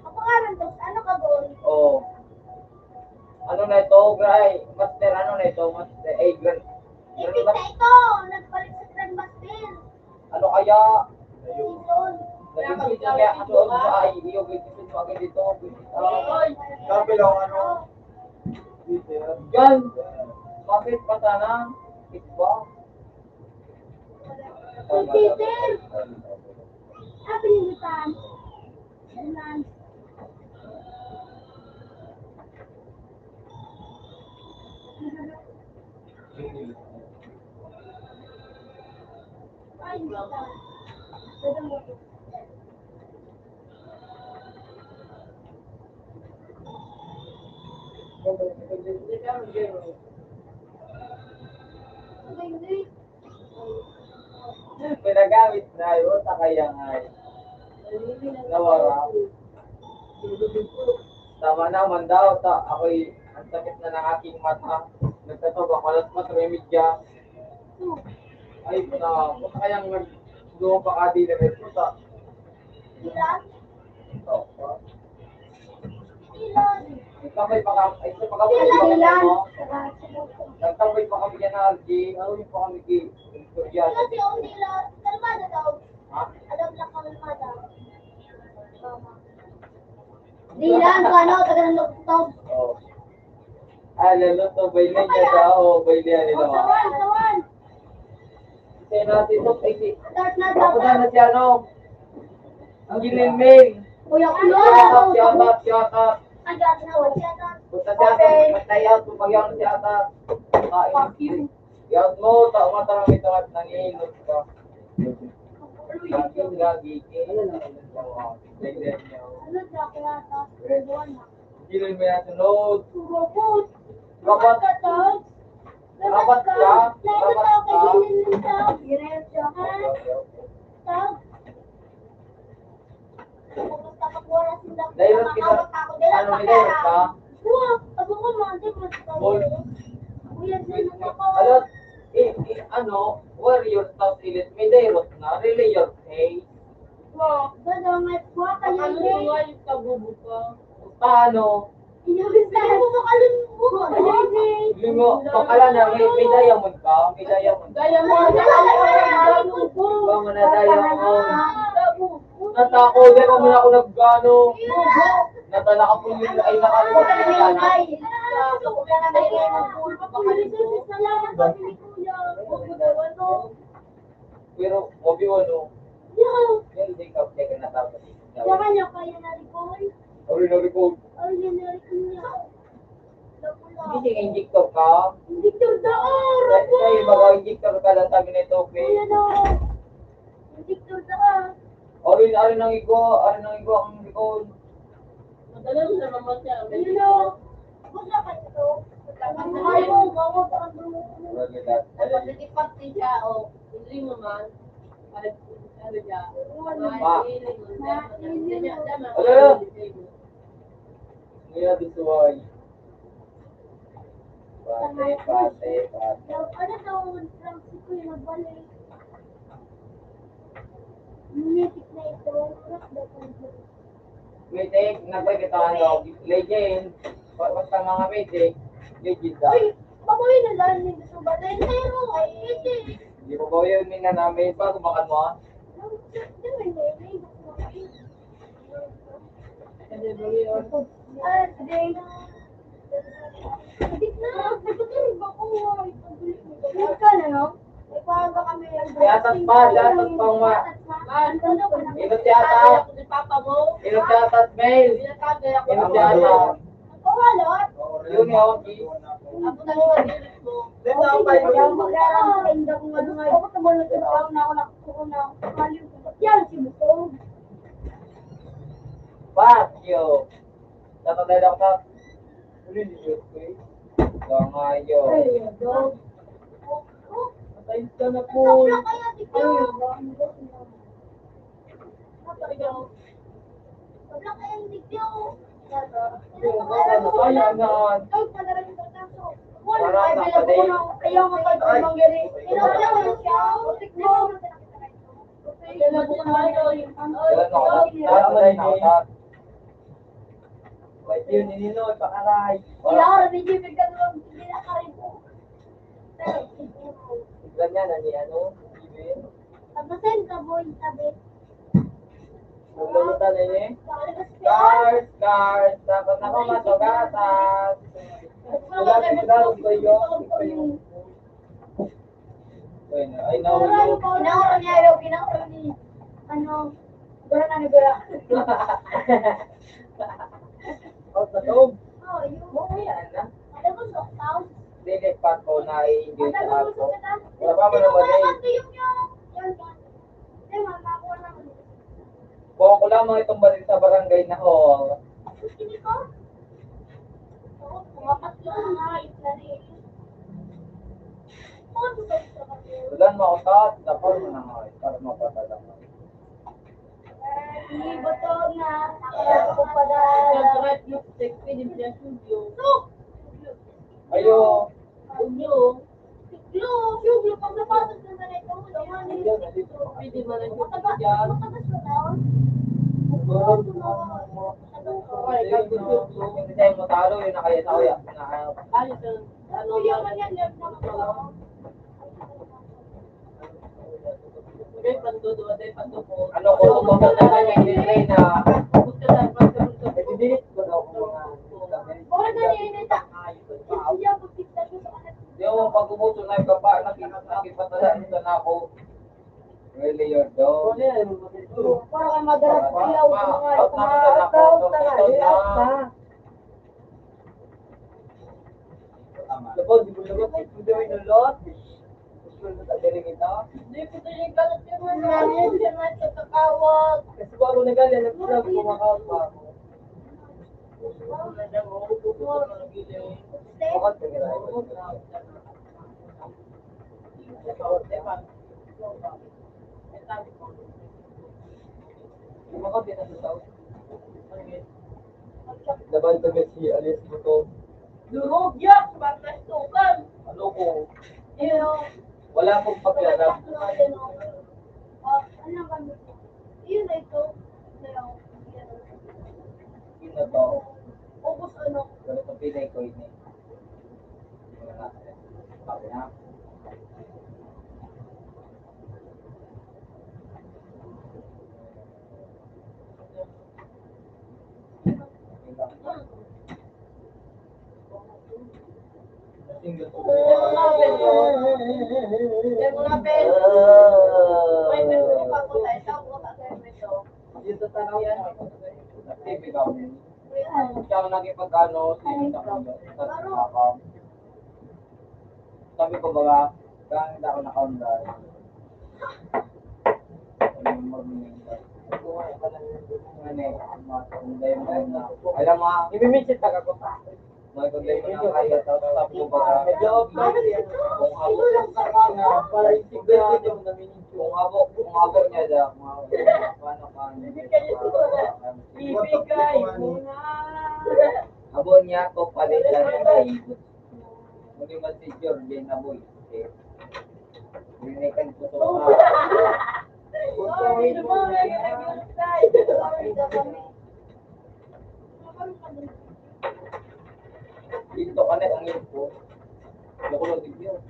Kapangalan to, ano ka doon? Oh. Ano na ito, Gray? Master, ano na ito? Master, Grand. Ipit na ito, nagbalik sa Grandmaster. Ano kaya? Season. Naging season kaya ato sa ay, yung season mo agad dito. Sabi lang ano? Yan! Bakit pa sana? Iba? Season. Sabi ni Tan. Yan. Ay, hindi ka. Dadang mo. Pinagamit na yun, sa kaya nga. Nawara. Tama naman daw, ako'y ang sakit na ng aking mata. Nagkatog ako alas 4:30. Ay, puta kayang nag-doon pa ka din na puta. Ilan? Ito. Ilan? Nagtambay pa kami, ay sa pagkakas Ilan? pa Ilan? mo. Nagtambay pa kami yan na RJ. Ano yung pa kami kay Victoria? Ilan si Onila? Kalmada daw. Ha? Alam lang kalmada. Dilan, ano, taga ng luktok. Oo. Ah, lalo to, bailin niya daw. Bailin nila. Sawan, sawan. Kasi natin to, Start na ako dapat. na si ano. Ang Gilin-Mail. Kuya Shout out. Agad na, wala siya na. Punta siya sa pagtayaw, pagyaw siya ata. Yaw mo, taong matarang ito at nanginot ka. Aking gagiki. Bailin niya. Ano siya, kaya sa rebuan na. Gilin mo yan sunod. Surobot. Rabat. ka, Tog. Rabat ka. Lahat Rabat ka, ka. kay Gilin Tog. Gilin siya, ha? Tog. Kumusta ka po na sila? Dairot kita. Makakawag ako, dila Ano pa ni Dairot kaya. ka? Wow, abo ko mga di mo. Bol. Kuya, dyan na ako. Alot, ano, warrior South Elite, may dairot na, really your pay. Wow, dada, may buwa ka yan, eh. Paano? Inawit na mo makalun mo. Lingo, pakala na, may diamond ka, may diamond. Ba mo na diamond. Natako, di ba muna ako nagano. Natala ka po yung ay nakalunod ka na. Pero, wabi ano, hindi ka teka na tapos. Ori na record. Hindi ka injector ka. Kaya mag-injector ka lang sabi nito, okay? Ori nang igo ang record. Nila bisuay. Pate. Ano daw, si Kuya nagbalik. Music na ito, rock daw po. Mitik, nagpagkita ano, legend. Basta mga mitik, legend daw. Uy, baboy na lang, hindi gusto ba? Dahil pero, ay, hindi. Hindi mo ba yun mina namin pa, kumakan mo? Hindi mo hindi, hindi gusto mo. Ah, today. Adik na, nagpatuloy ba ko? Ay, ka na, no? Ay, paano kami? Yatas pa ma. Inot yata. Inot yata at mail. Inot yata. Oh, halot? Yun yun. Dito ako pa yun. Fuck you. Tatay daw ka. Really, okay? Langayo. Patayin ka na po. Wait, yun, nininood, pakaray. Ganyan, ani, ano? Ibig. Lulutan na niya. Cars. Tapos ako masugatas. Wala ka sigaw ko yun. Ay, nahulog. Out na to. Yan na. Dilik pa ko na i-enjoy sa ako. Wala pa mo naman eh. Buwan ko lamang itong baril sa barangay na hall. Ulan mo utat, dapat mo na nga para mapatala mo. Bato na. Ako ko pa Ayo. Siglo, pag napasok na sa ito, Pwede ba lang yung matagas dyan? na daw. Okay, kagulog. Hindi tayo matalo, yun na kaya sa kuya. Ayos ang ano Kuya yan. man yan, yan naman ako. Okay, pandudo, ay pandudo. Ano ko, kung pagkakita may delay na, Huwag ka lang, pagkaroon ka. i-delete ko daw kung mga Bakit na niya Kuya, pagkita ko sa anak. yung pag-umuso na yung kapa, nakipatalaan sa na ako. Earlier daw. Parang madalas ilaw sa mga Lapod, di mo lagot, di mo gawin ng lot. Gusto mo sa diring ito. Hindi ko tayo galat yung mga Namin siya na sa kakawag. Kasi bago nagali, nag-vlog, kumakapa ako. Bakit ka nila? Bakit din sa South? Laban sa Messi, alis mo to. Durog yak, batas tukan. Ano ko? Yung Wala akong pakialam. ano kami? Yun na ito. Yun na to. Ubus ano? Ganito pinay ko yun eh. Sabi na. Yung sa tanaw yan, nag-TV kami. Siya ang naging pag-ano, sabi ko baga, kahit ako naka-online. Alam mo, imimisit ka ko pa. May kunday mo na kaya, tapos sabi ko baga, kung abot niya da, paano ka, Ibigay mo na. abot niya, to palit lang. Muli man si Jordan na boy. Binikan ko to. Sorry, sorry, Dito ka na ang info. Loko lang din yun.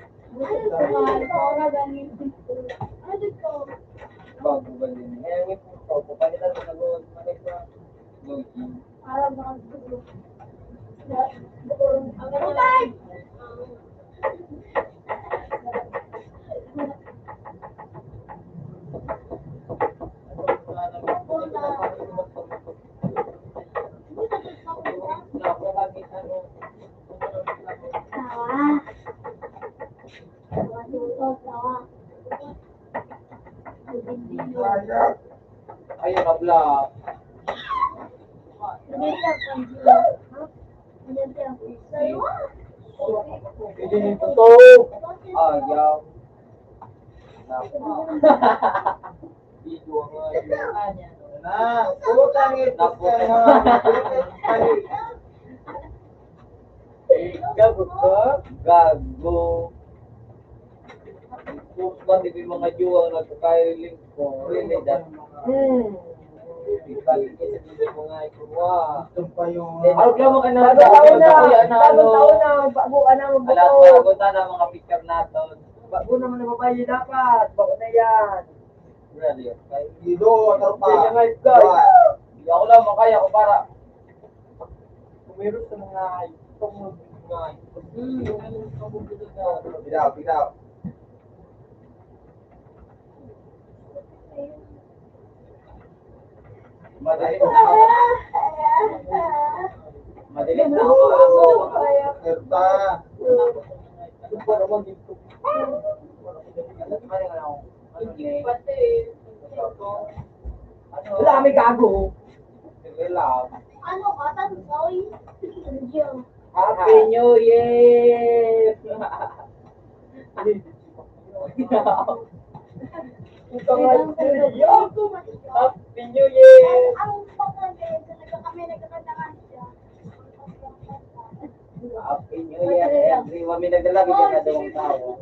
Bago ba din? Eh, ang info ko, pupalitan sa nag-uod. Manik ba? Login. Ayun na bla. Pili nito to. Ayaw. Video nga yun. Na, puro tangit. Gago ka? Gago. Kung ba di mga juwang nagkakailing ko, really that. Ibalik kasi dito mo nga ikuha. Araw lang mo ka na. Bagong taon na. Bago ka na magbuto. Alam, bago na mga picture natin. Bago naman na babae dapat. Bago na yan. Really, okay? Dito, ano pa? Hindi ako lang makaya ko para kumiros sa mga itong mga Bitaw, bitaw. madilim na ako. Madilim na ako. Erta. Wala kami gago. Sige lang. Ano ka? Tansoy? Happy New Year! Ito nga siya. Happy New Year! Ang pagkakagay, kami nagkakantangan siya. Happy New Year, everyone. May naglalagay ka na daw tayo.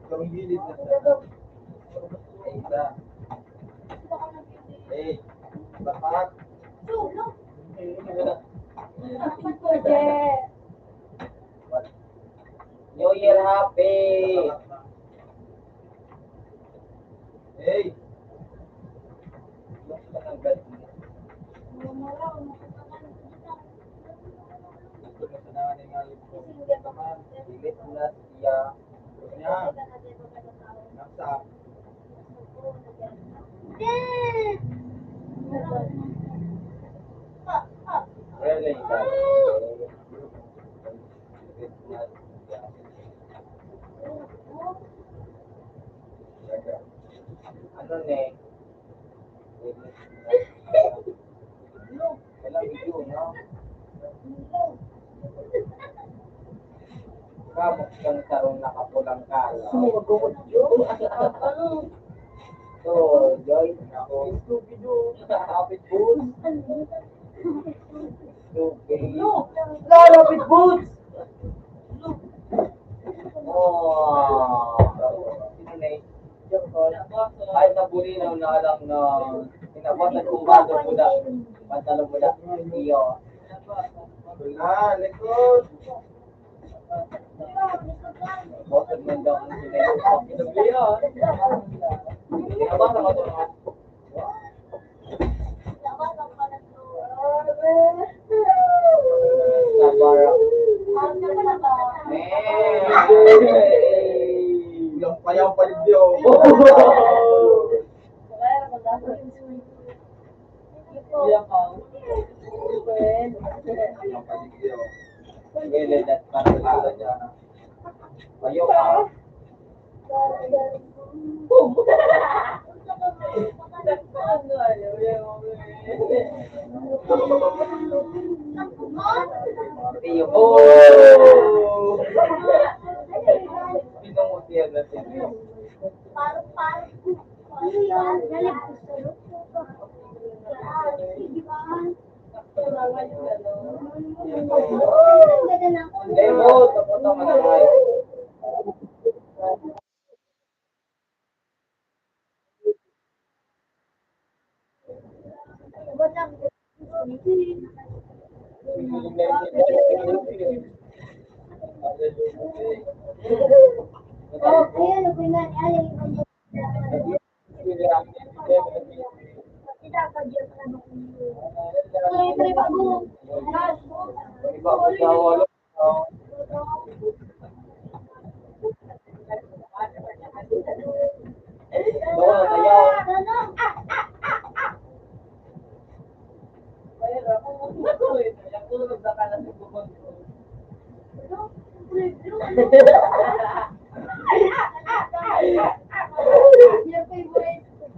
Itong gilid na siya. Isa. Eh, bakat. New Year happy! Hey! Gusto ng bed mo. Gusto mo sa nanay nga yung naman. Bilit mo na siya. Gusto niya. Nasa. Really, ano ne? Kailang video, no? Kamok kang tarong nakapulang kala. So, Joy, ako. Lapit boots. Stupid. Lapit boots! Oh, sino na eh? Kahit nabulinaw na lang na pinabasa kong bado mula. Pantalong mula. Iyo. Likod. Botod man daw ang sinayos. Pinablihan. Pinabasa ko ito. Sabara. Yung payang paligyo. Gilid at parang dyan. Ayaw ka. Iyo. Oh! Pinungutin na sila. Hindi mo, tapos naman na kayo.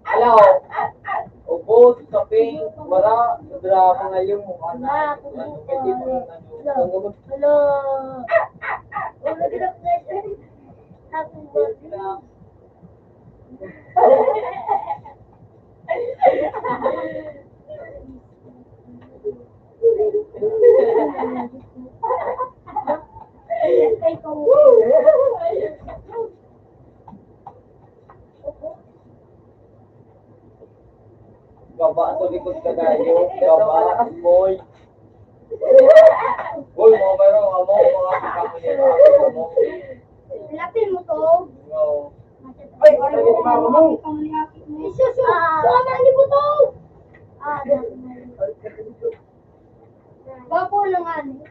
Hello. Ubod, saping, wala, sobra ako ngayon mukha na. Hello. Ulo kita present. Happy birthday. Baba sa likod ka gayo. Baba, boy. Boy, mga mayroon mga mga kakamali mo. Lapin mo to. No. Ay, ano yung mama mo? Sama ni mo to. Bapo lang ano.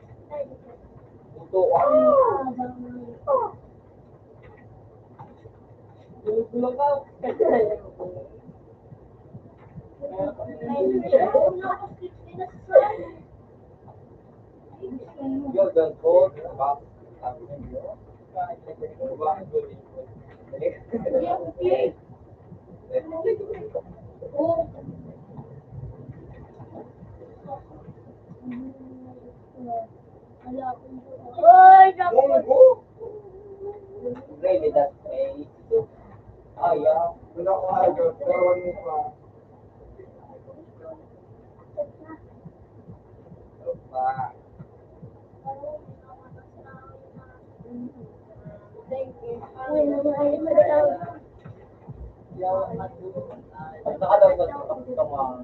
Ito, tulog ka. Yo, dan po, sabi niyo. Oy, Really, that way. Nakadaw ba ito? Come on.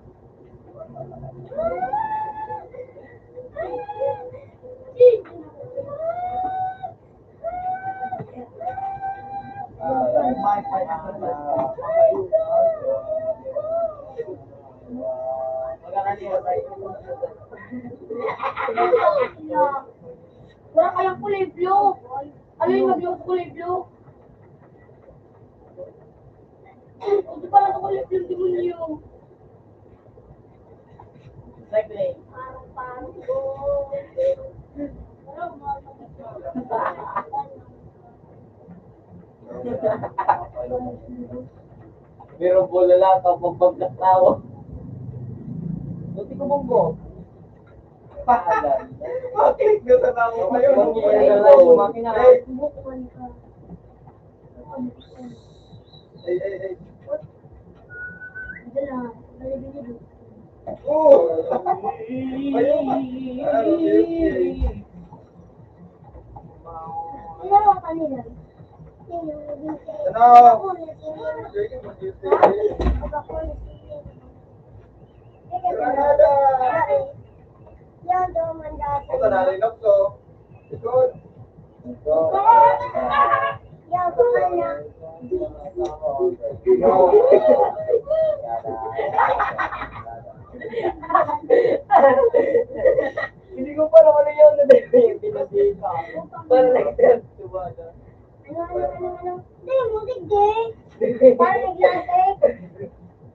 Wala kayang kulay blue. Ano yung mag-blue kulay blue? Ito pala sa kulay blue demonyo. Parang ko. Meron po lala kapag pagkatawa. Buti ko bonggo. Paalan. Bakit ka sa tao ngayon? Ay. Ito lang. Nalibig-ibig. Oh! Ano ang kanila? Yan daw mandata. Ito narinig ko. Ikot. Yan ko kanya. Hindi ko pa naman yun na pinag-iisa. Para nag-trend tumada. Ano? Hindi, musik din. Parang naglasik.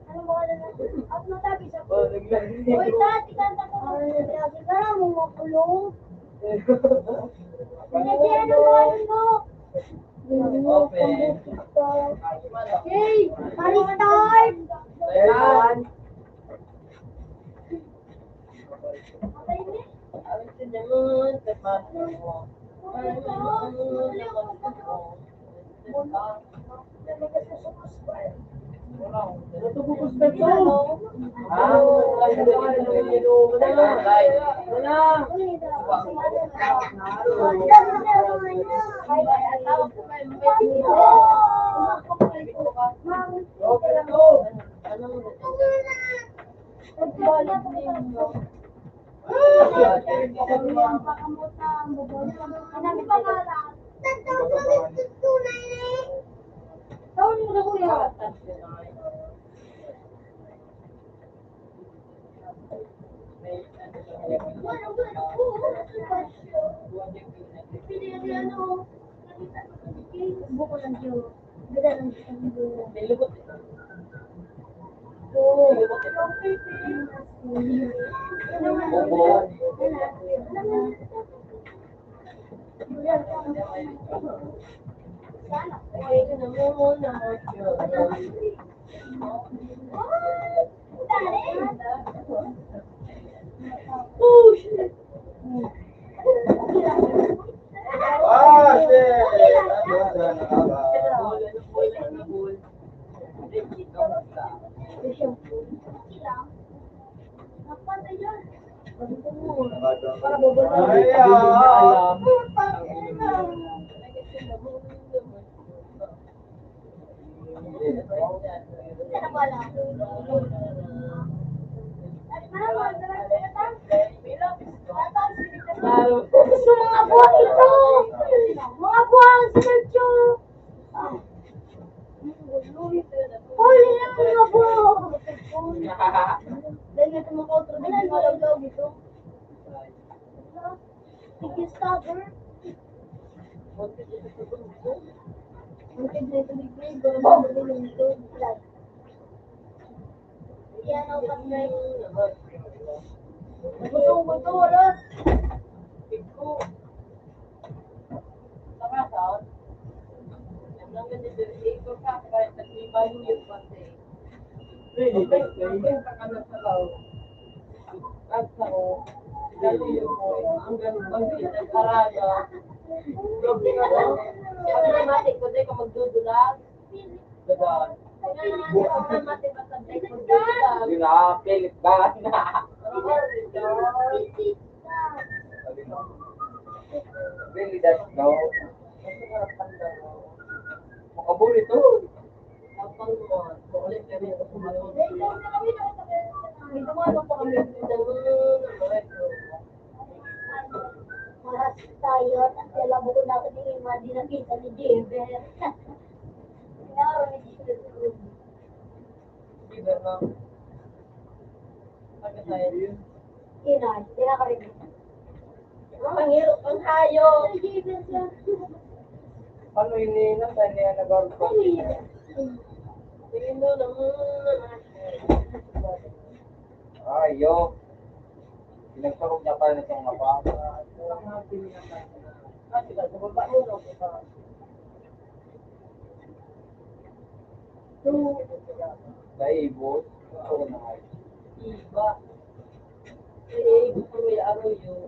Ano ba ka na? At matabi sa ko. Uy, dati kanta ko. Naglasik ka na, mga kulong. Nandiyan ang buhay mo. Open. Hey, Maristar! Ayan. Okay, Nick. Awit sa damon, tapos mo. Buko ng Diyo. Ganda ng Diyo. Oh, shit. Ah, shit! Ay, Gusto mga buwang ito! Mga buwang sinadyo! Huli lang mga buwang! Dahil natin makautro din ang malaw dito. Sige, stopper. Mungkin na ito ligay, gawin mo din ito. Yan ang pag-drive. Ito, wala. Pilit ba? Really, that's no. Makabuli to. Kapag mo, ulit kami ako sumayon. May tumalong po kami. Maras tayo at sila bukod na ako din yung di nakita ni Javer. Kaya ni Javer. Iba na. Pagka tayo. Inay, tinakarinig. Ang hirap, ang hayo. Javer siya. Ano ini na sa niya nagaro pa? Tingin mo naman. Ayo. Pinagsurog niya pa nitong apa. Kasi sa baba mo, no? Naibot. Oo na nga. Iba. Eh, gusto mo yung araw yun.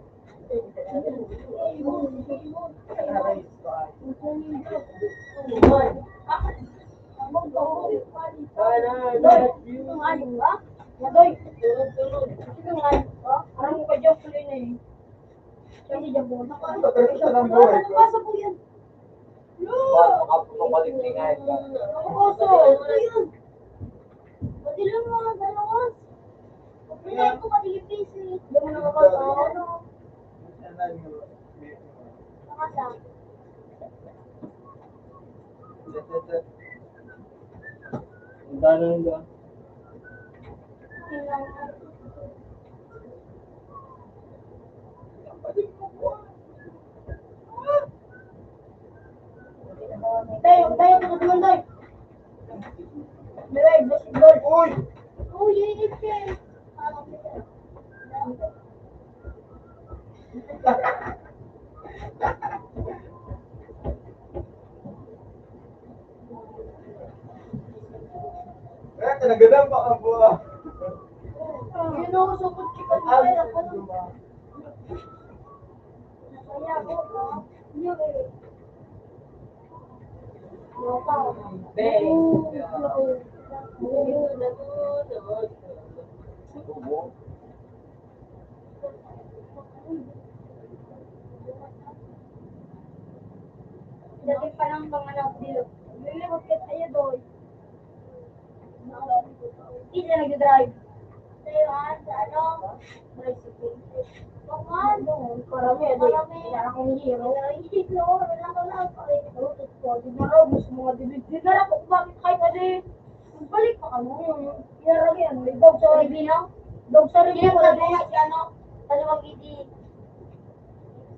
Bago ka po maliglingan ka. Ang dano nila. Tayo, tayo, tayo, tayo. May basketball. Uy! Oh, yun yun. Eh, talaga pa ang buwa. Yun ako, supot chicken fry. Ako nung nasaya ako. Yun eh. Yun pa. Beng. Dati pa lang panganak dito. Lilibot ka tayo doon. Hindi na nag-drive. Tayo sa ano? Tricycle. Pangal. Karami. Karami. Kaya akong hero. Hero. Wala ko lang. Rutot ko. Di ba raw? Gusto mga dibig. Di na lang kung bakit kahit ano eh. Magbalik pa kamo. Yan yan. May dog sa Ribino. Dog sa Ribino. Wala doon si ano. Sa Lumagiti.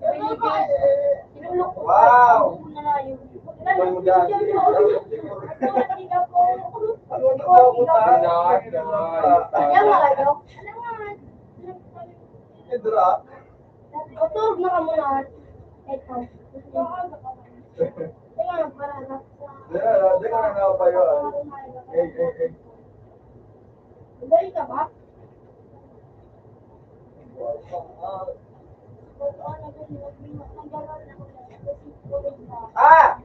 Sinulok ko. Wow! Na na yun. Ano mo dyan? Ano na ba ako ta? Yan mga ito. Ano nga? Idra. Otog na ka muna. Ito. Tingnan para na. Di ka na pa yun. Eh. Balik ka ba? Ah!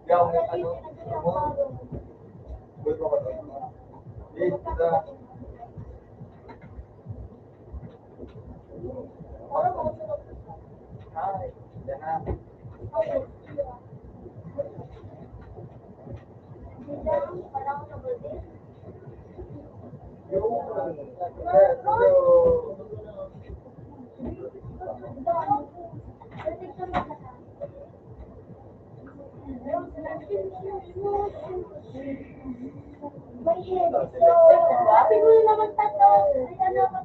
Yaw mo ano? Good mo ka to. Isa. Hi. Yan na. Sabi mo naman tato. Ano ka naman?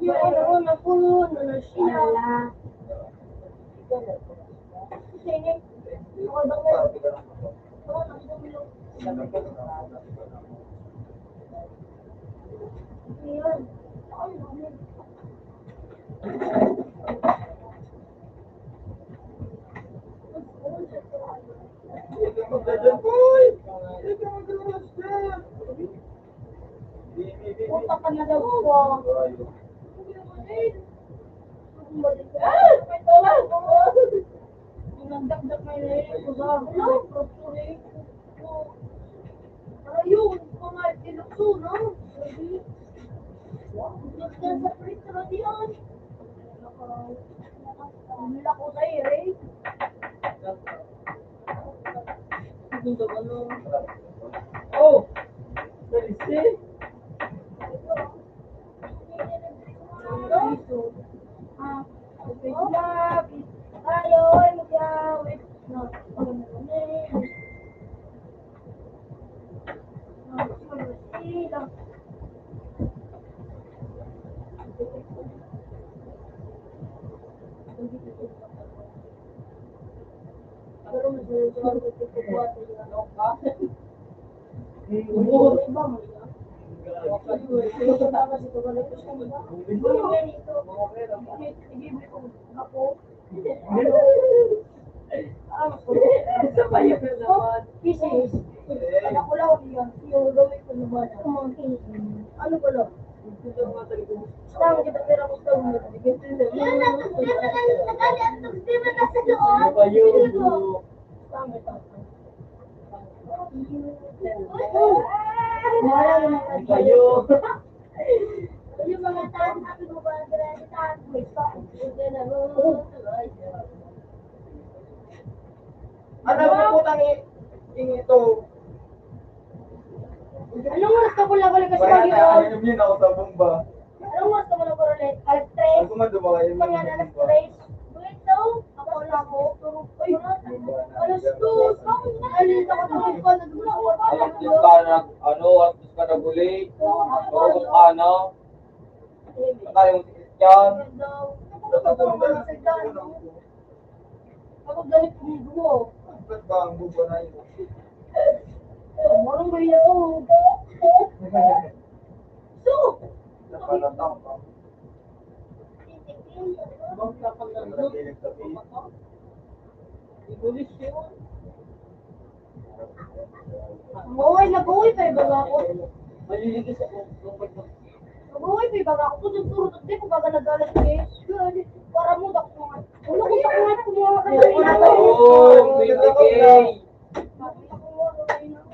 Yung ano na puno na siya. Sini. Ako daw na. Oo, nagdumilo. Yun. Puta ka na daw po. May tala. Nagdagdag may nailit ko sa ano yun? Kumain tinukso, no? Nagdagdag sa prito na diyan. Nila ko sa'yo Oh! Nalisi? Ah, okay, love. Tayo, ay mag-awit. No, ano ba lang? Tama kita pera ko sa mga. Yan na, di ba na nakalian di ba na sa loob? Kayo. Tama tama. Wala naman Kayo. yung mga tao sabi ko ba grabe tayo may stock hindi na Ano ba putang ito? anong oras ka pula balik kasi Kaya mag-inom? na, yun ako sa bomba. Anong oras ka muna pula ulit? Alas 3? Ako man dumakayo Mga alas 3? Wait daw, ako wala ako. Ay, alas 2. Alis ako sa mga nagmula ko. Alam ko ka na, alam ko na guli. Marunong ka na. Saka yung Christian. Ako ganit kumigo mo. Ba't ba ang bubo na yun? Marong ba yun ako? So! Napalatang ka. Bang kapag nandun? Nagilig sa piso. Igulis yun. Mag-uwi, nag-uwi pa iba ako. Maliligis ako. Mag-uwi pa iba ako. Tuturo, di ko baga nagalit eh. Para mo, dak mo nga. Ulo ko sa mga kumuha ka Oo, 20K.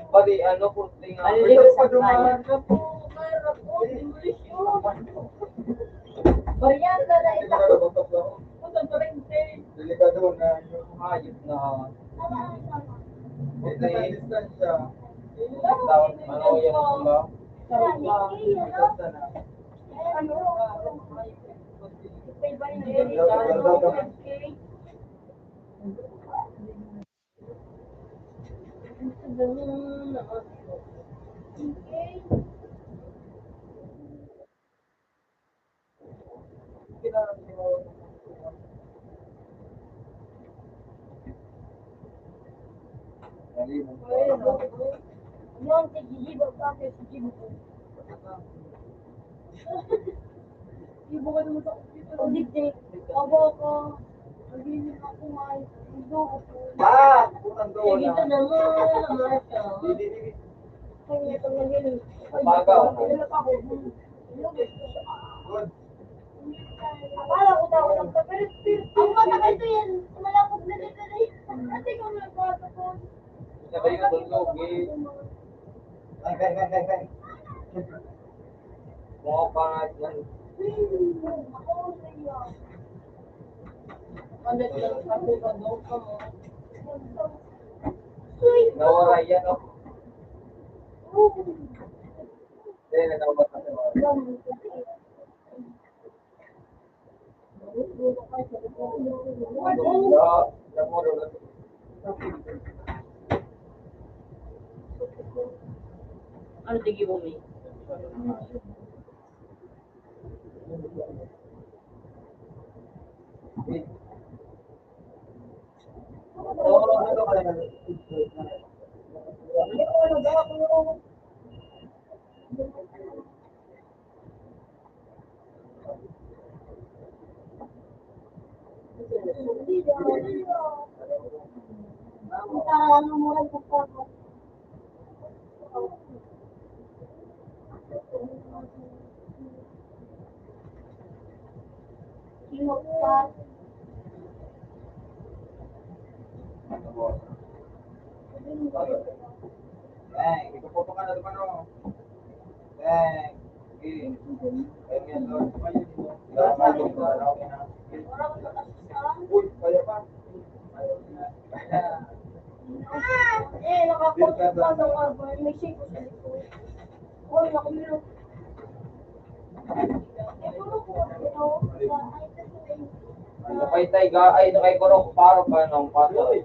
Pati ano, kurting nga. Maliligis sa dumaan ka po. Mayroon po. Igulis yun. Baryan ka na Hindi isa. ko nagabatok ako. Punta pa rin din. Delikado na yung hayop na may distansya. Tawag, ano yan ang ba? Sarap ba? Distansya na. Ano? Iba yung yung si Gigi ba kasi si Gigi ko. Ibo ka naman sa kumpito. Dik-dik. Abo ko. Naglinis ako ngay. Ibo ko po. Ah! Putang doon Dito na. naman siya. Didi. Ay, ito na yun. Bagaw. Nilap ako. Good. Akala ko daw lang ka. Pero, ang matagal to yan. Malapog na dito na yun. Ate ko na bata ko. Sabay ka tulog eh. Ay. Mga pangat yan. Ako sa iyo. Ano lang sabi ka doon ka mo? Sweet. Nawara yan oh. Hindi, natawag ka sa Ano tigi mo, May? Ang mura ko pa. Sinukpat. Bang, ikupoto ka na naman oh. Bang. Okay. Ganyan doon. Okay na. Uy, kaya pa. Nakapunta pa ng arbor. May shake ko sa likod. Oh, nakumilo. Nakay Tayga, ay nakay Korok, paro pa ng pato.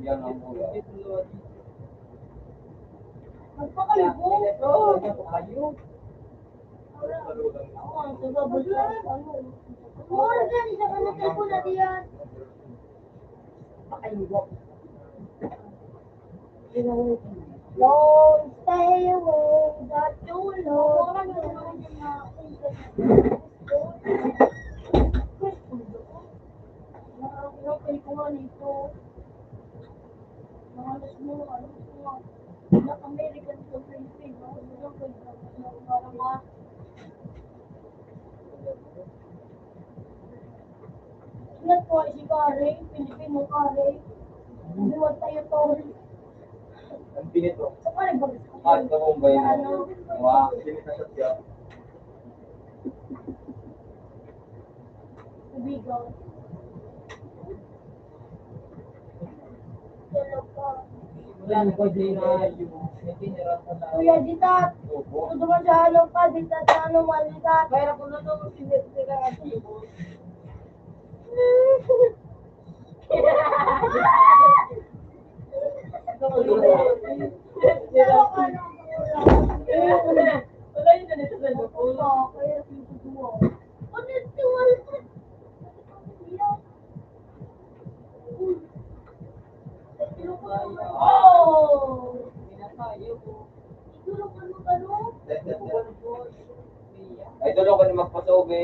Yan ang mula. Magpakalibo. Morgan, isa ka na tayo na diyan. Don't stay away, that you Nakakapay ko nga nito. Nakalas mo, ano ko nga. American to Philippines. Ingat po si Kare, Pilipino Kare. Buwan tayo to. Ang pinito. Sa pare ba? At kung ba yun? Mga pinito sa siya. Tubigaw. Hello po. Wala ko din na yung tinira sa Kuya Dita, Opo. kung duman sa halong pa, Dita sa ano, Dita. Kaya kung nanonood sila ang tibos. Pero ka nang Wala yun na nito sa loob. kaya sinutuwa. Ano ito? Oh! Siguro ano? Ay, tulo ko na magpasobe.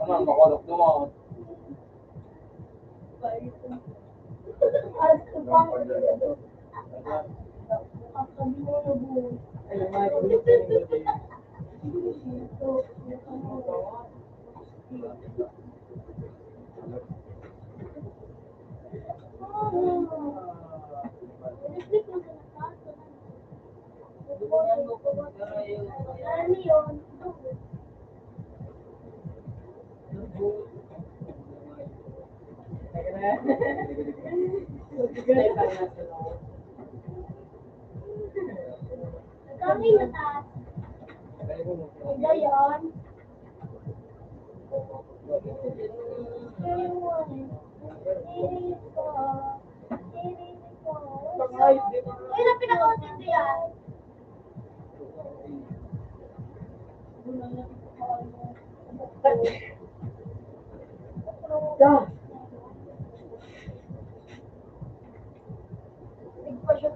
Naman, makorok naman. Alas ko pang ang sabi mo na buo. Ano yun? Kami na taas. Ngayon. Uy, na pinaka-audio yan. Nagpa-shot.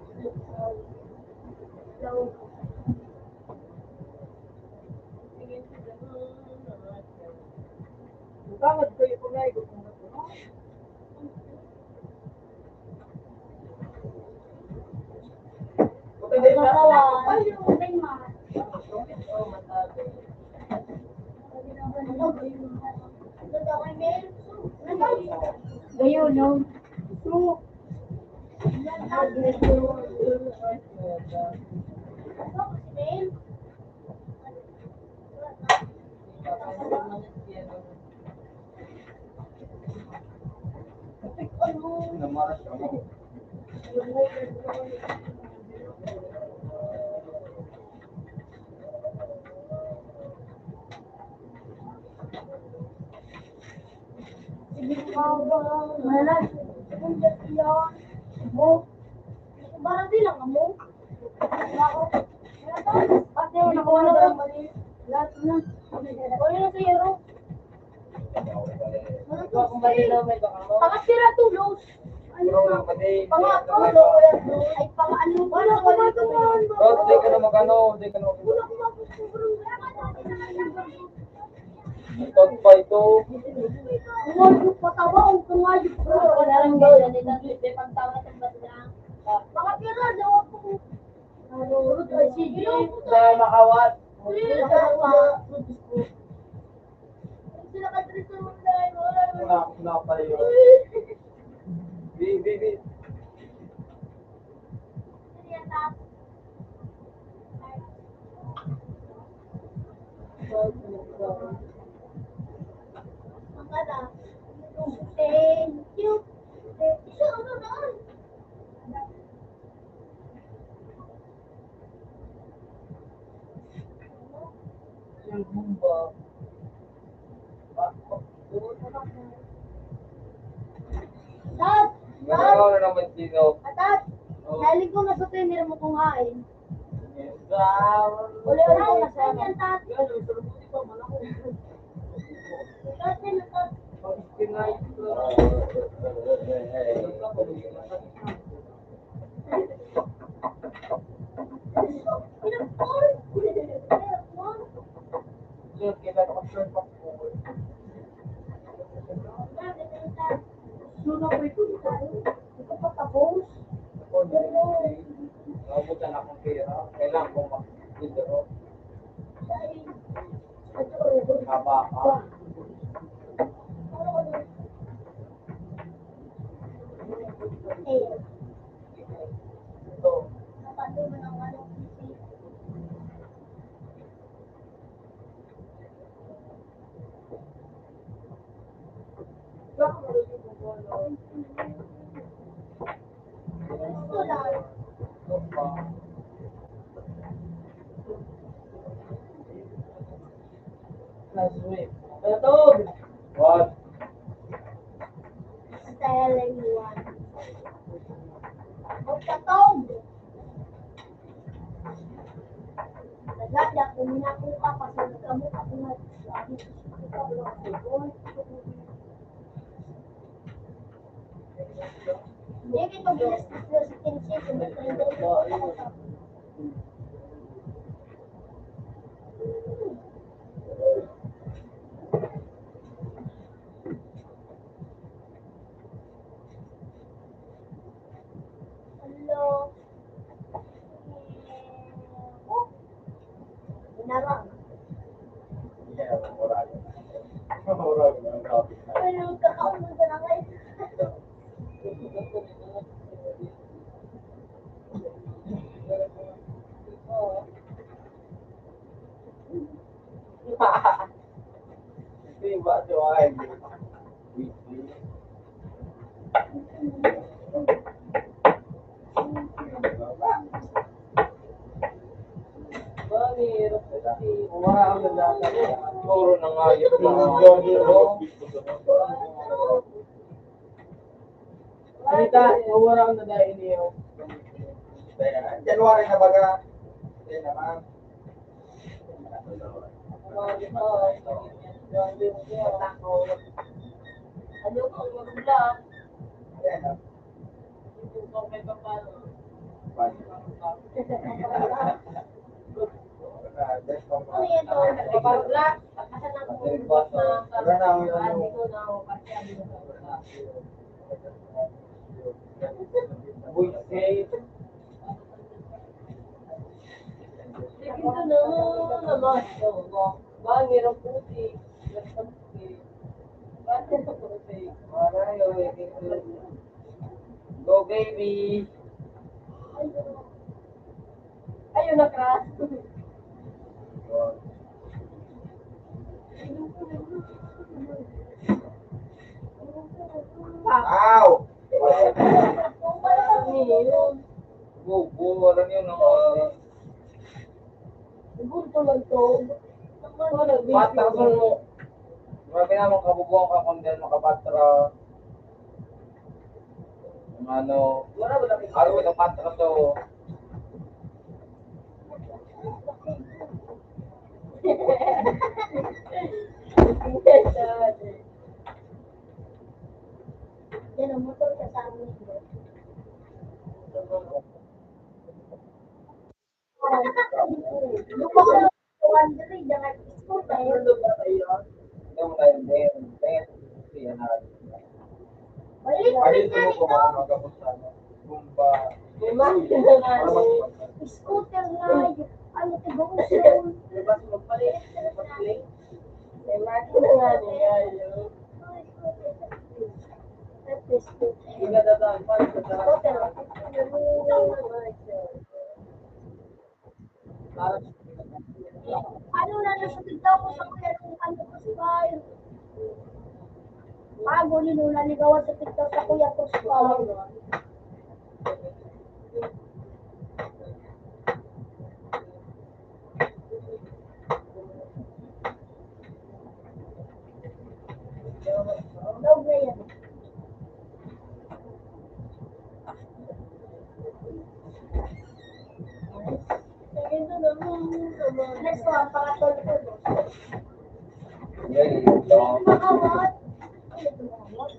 Bangad ko yung kulay ko kung ano. Gayo, no? Namaras ako. Malas. Mo. Barang din lang mo. Pati mo nakuha na lang. Lahat na. Kunin na sa yero. Kung malinaw may baka mo. Pakasira tulos. Bro, lang pati. Pang-upload ay pang-ano. Wala ko ba ito? Bro, di ka na magano, di ka na magano. Tot pa ito. Umajuk patawa ang kumajik ko. Wala lang ganyan. Hindi pagtawa sa batang. Mga pira daw ako. Ano, ay sige. Dahil makawat. Sila ka trito mo dahil wala. Wala pa yun. Bi. Ikaw na naman sino. Atat, nalig ko na sa tinira mo kung hain. Wow. Ulit ko na sa yan, tat. Yan, may sarbuti pa, malaki. Tat, yan, tat. Kinay ko. Pinapor. Pinapor. Sir, kailan ako sure pa po. Bakit yan, tat? Sino po ito? Hindi ko pa tapos. Nabutan akong pera. Kailangan kong makikidero. Haba ka. Eh, Ito. napanood mo ng ano, PC. Gusto lang. Ito pa. Last week. Patog! What? Telling one. Magkatog! Nagagyak, uminako ka, pasunod ka mo, ako na, sabi ko, ikaw lang ako, hindi kito ginastos na si Kinsey, kung magkanda ito, hello, oh, binarang. Yeah, wala. Wala ang topic. Ay, kakaunod ka na ngayon. Hindi ba ito ay weekly? Mahirap kasi. Wala ang nandata. Puro na nga yung Salita, mawala ko na dahil niyo. January na baga. Hindi naman. Ano ko, magula. Ayan na. Yung kung may papalo. Ano yan to? Papagla. Kasi nang bumubot na Wala na ang hindi ko na ako kasi Bullshit. sige ko na naman. Bangir ang puti. Bangir ang puti. Go baby. Ayun na crush. Ow! Kung wala kang Yun. Bubo, walang yun ang only. Gusto lang to. Patakasan mo. Grabe naman kabubuan ka kung dahil makapatra. Yung ano, araw ng patra to. yan ang motor kasama niyo. Lupa ka 200, jangan scooter. Hindi mo tayo din. Yan na. Balik Pahil na mo ito. ko mga magabot sa Gumba. May makina nga Para eh. mas Scooter na yun. Ano tigong Diba magpalit? Magpalit? May makina nga niya yun. Hindi ka dadaan pa. Ano na nasa tigdaw ko sa kuya nung ano ko si Bayo. Bago nila ligawan sa tigdaw sa kuya ko si Bayo. Daw ba yan? Ito, ang pangatol ko. Yan, ito. Makawat. Ano ito makawat?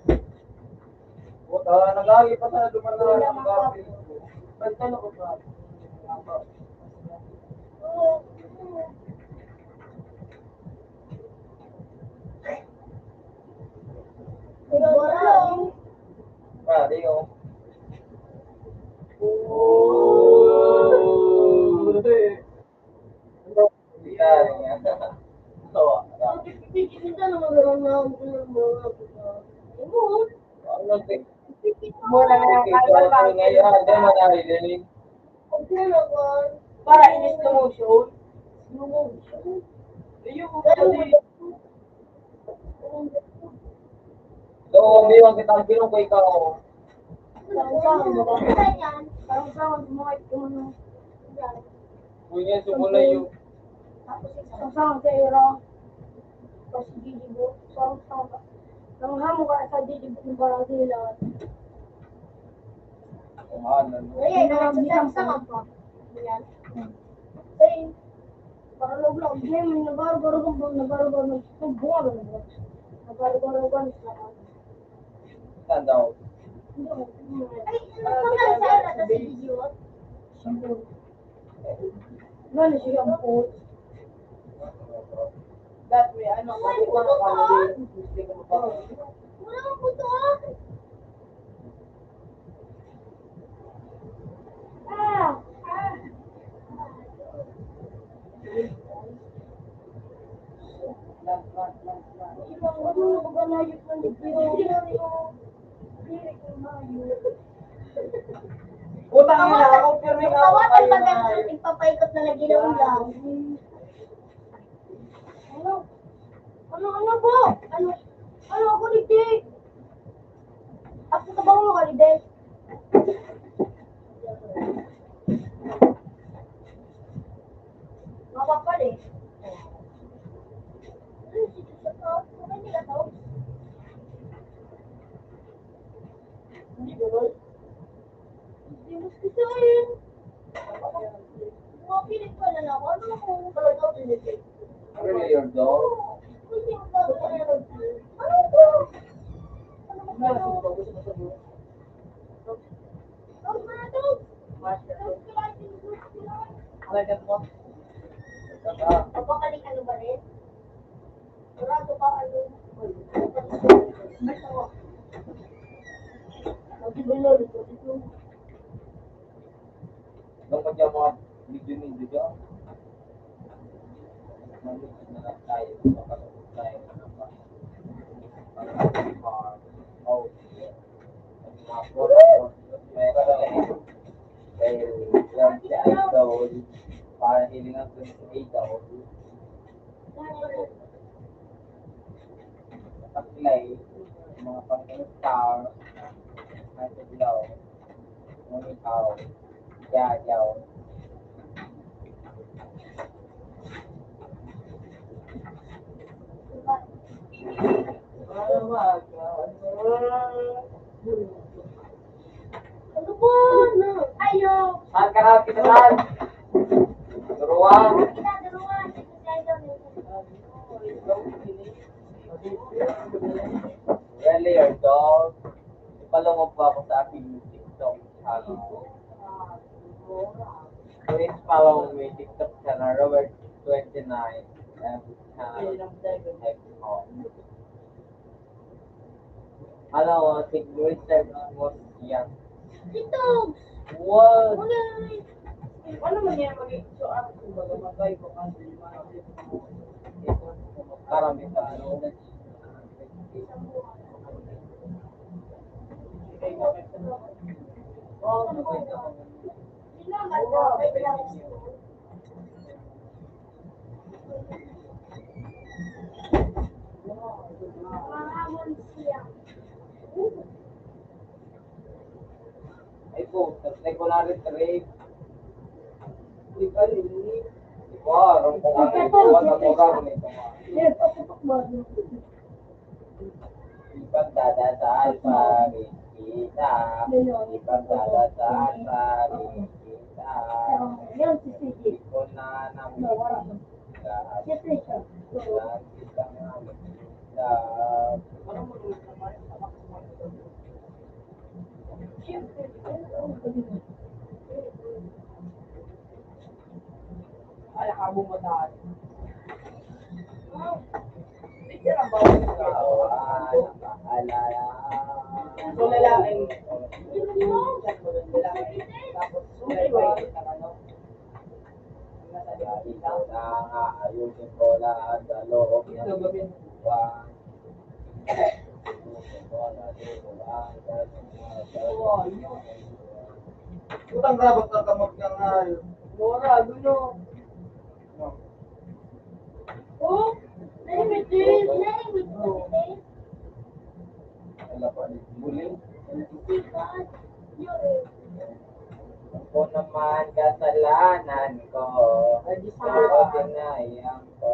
Puta, nagagi pa sa luman na nagagi. Bantalo ko ba? Oo. Pero wala. Ah, di ko. Yan. Tawa. Kita naman gano'n na ako ng mga ano? Mura na yung kalbal Ngayon, hindi mo narinig. Okay naman. para in slow motion. Ayun ko kasi. So, may wag kita ginong ko ikaw. Parang sa mga ito. Punya sumula yung Tapos isang sa ira. Tapos didibo. Sama-sama. Nang hamo ka sa didibo ng Brazil. kumanan. Ayan, nagsasaksama pa. Ayan. Ay, para log-log. Ngayon, may nagaro-garo nagbunga ba? Nagaro-garo sa Saan daw? ay, ano pa sa ira sa didibo? Gano'n siya ang po. That way, ano, Ay, kung ano puto ka, ka? hindi ka mapapagod. Wala ang puto. Ah! Putang ina, ako pirming ako Tawatan kayo pa na. ka nagpapaikot na lagi ng ulam. Ano? Ano po? Ano ako digdig? Ako ka ba mo kaligdig? Mapapal eh. Hindi ka to? Hindi ba ba? Hindi mo sisayin. Mga pilit pa lang ako. Ano ako? Talaga pilit. Really, your dog? Hindi mo talaga. Ano to? Ano ba Ano, to? bagus mo sa buhay. Ano ba to? Alagat mo. Papakalik ano ba rin? Sarado ka ano? Mag-ibulol ito. Nung pa dyan mga video ni dyan. Nandun na lang tayo. Makatapos tayo na naman. Oh, mga product. Dahil yan siya ay daw. Para hilingan 28 daw. Taklay. Mga pang-star. Nasa dilaw. Ngunitaw. Jajaw. Ano po? Ayo! Saan ka na, pinasan? Turuan. Kita duluan. Really, your dog. Ipalungog pa ako sa aking TikTok channel. Please follow me TikTok channel, Robert29. And channel, Hello, research mo yan. Ito! What? Ulay! Ano man yan maging so ako kumbaga magay ko kasi Karami sa ano. oh, magay ko. Ay po, regular trade. Ikaw ini Wow, ang pangalan ko, ang mura nito. Ipagdadasal pa rin kita. Ipagdadasal pa rin kita. Hindi ko na namin. Siyempre siya. Ala ka mo mataas. Picture ang bawal ng So, lalaking, chat mo dun, lalaki. Tapos, may bayad ka ano. Nasa likod ka. Ayusin ko lahat sa loob Ito, gawin. Oo, yun. Utang rabot ka kamot ka nga. Mura, gulo. Oh, languages. Languages. Wala pa rin. Buling. Sikat. Yuri. Ako naman kasalanan ko. Pero dinayang ko.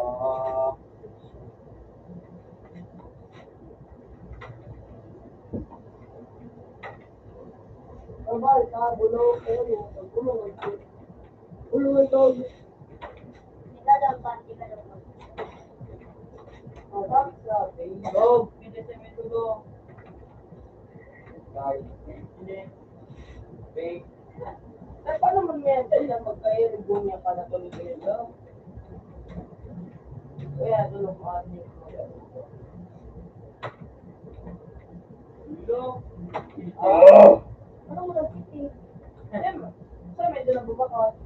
Normal ka, gulo. Gulo. Gulo ito. Sila daw ba? Sila daw ba? Marap sa Dog, hindi sa may tulo. Hindi. Big. Eh, paano mag-mental na magka-irigo niya pala tuloy-tuloy daw? Kaya, tulong ko ang niyo. Gulo. Ano mo nagtiti? Saan medyo nabubakot?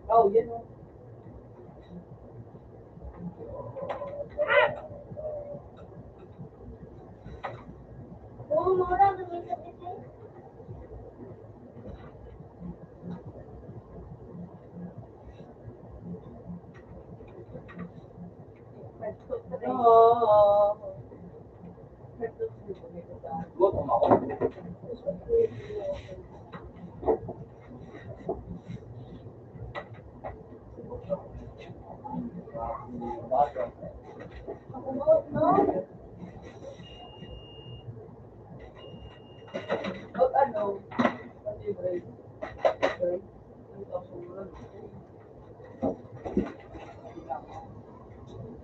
Oh, yun o. Oo, mura. Gawin sa titi. Gutom ako. Ako mo, no? Pag ano, pati break.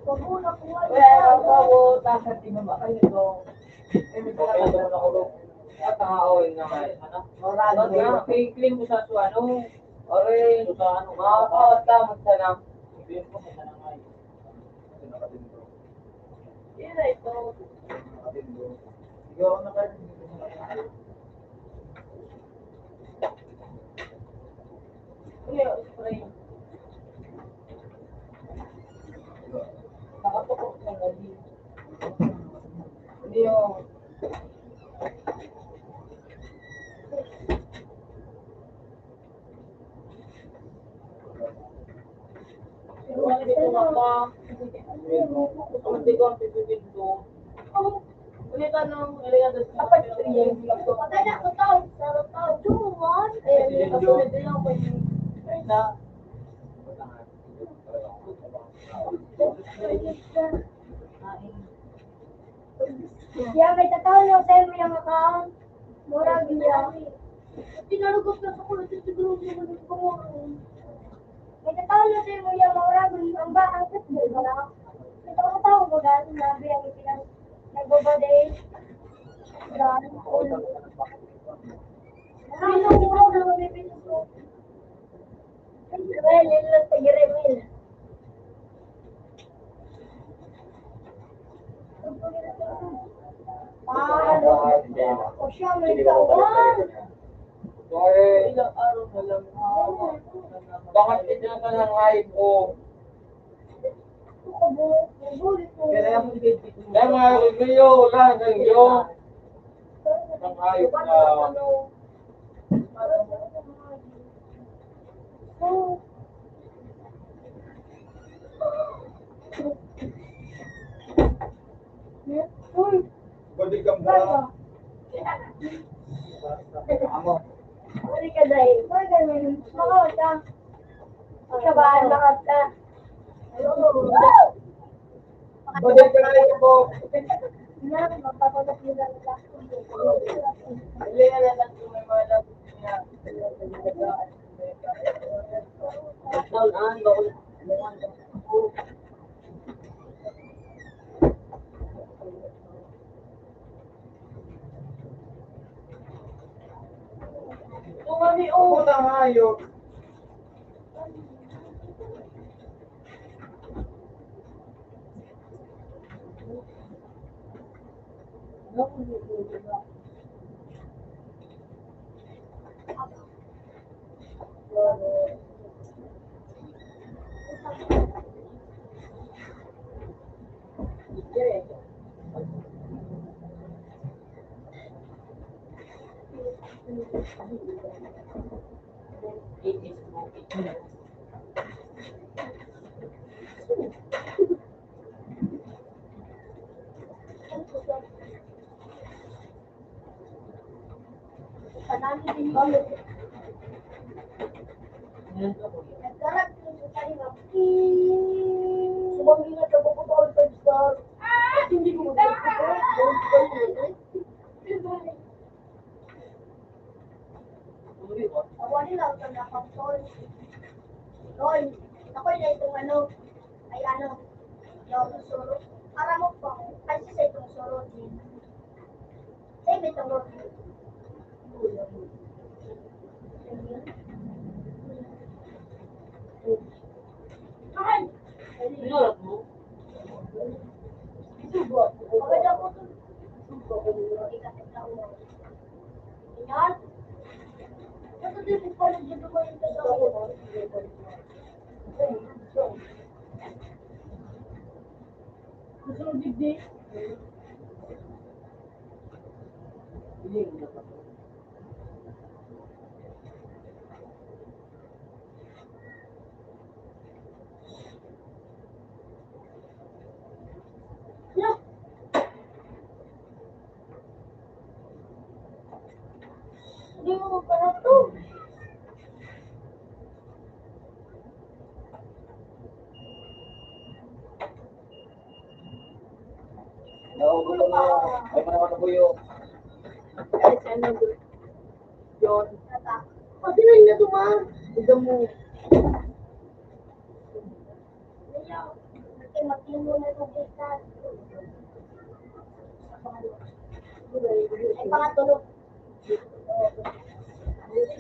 Huwag mo na kuha. Kaya ang bago, tapos tinama kayo ito. Eh, may pagkakataon ako. At ang awin na nga. Ano? Marado na. I-clean mo sa ano. Ore, sa ano. Makakawata mo sa lang. Hindi ko sa lang ay. Kasi nakatindo. Yun na ito. Nakatindo. Siguro na kayo. Ano spray? Nakatukok sa gali. Hindi yung... Hindi ko mapa. Hindi ko ang pipipinto. Ulit anong iligado sa Patay na ako tao. Taro tao. Tuwan. Eh, kasi hindi lang ko yung... Ay na. Siya, may tatawag sa'yo mo yung account. Mura, gila. Pinalugot ka sa kulit. Siguro mo. May tatawag sa'yo mo yung mura. Ang ba, ang football mo na. Ito ang tawag mo dahil sinabi ang itinang nagbabade. Dahil, ulo. Ano ang ikaw na mabibilis mo? Well, yun lang sa Giremil. Paano? O siya, may tawag. Sorry. Ilang araw na lang. Bakit hindi na lang hype ko? Kaya mo dito. Kaya mga review, wala ng iyo. Ang hype na. Balik kang ba? Amo. Sorry ka dahil. Sorry ka dahil. Makawat ka. Kabahan makawat ka. Balik ka na po. Na, magpapagat mo lang ka. Hindi na lang kung may mga lang niya. Tumali, Pumunta nga yun. Panalo din yung nagkarat yung sa kanila. Sumangi nga sa bukutol sa star. Hindi ko magkakita. Ako nila, ito na kapsol. Lol, ako na itong ano, ay ano, yung suro. Para mo pa, kasi sa itong suro din. Eh, may itong suro. Ay! Sinulat mo? Maganda po ito. Yan. Ito din po pala dito ko yung tao. Gusto mo digdi? Yeah. Hindi mo pala ito. Nakugulo na. Ay, mga kabuyo. Ay, sana yun. Pati na yun na tumang. Ito mo. Matino na itong kita. Ay, pangatulog.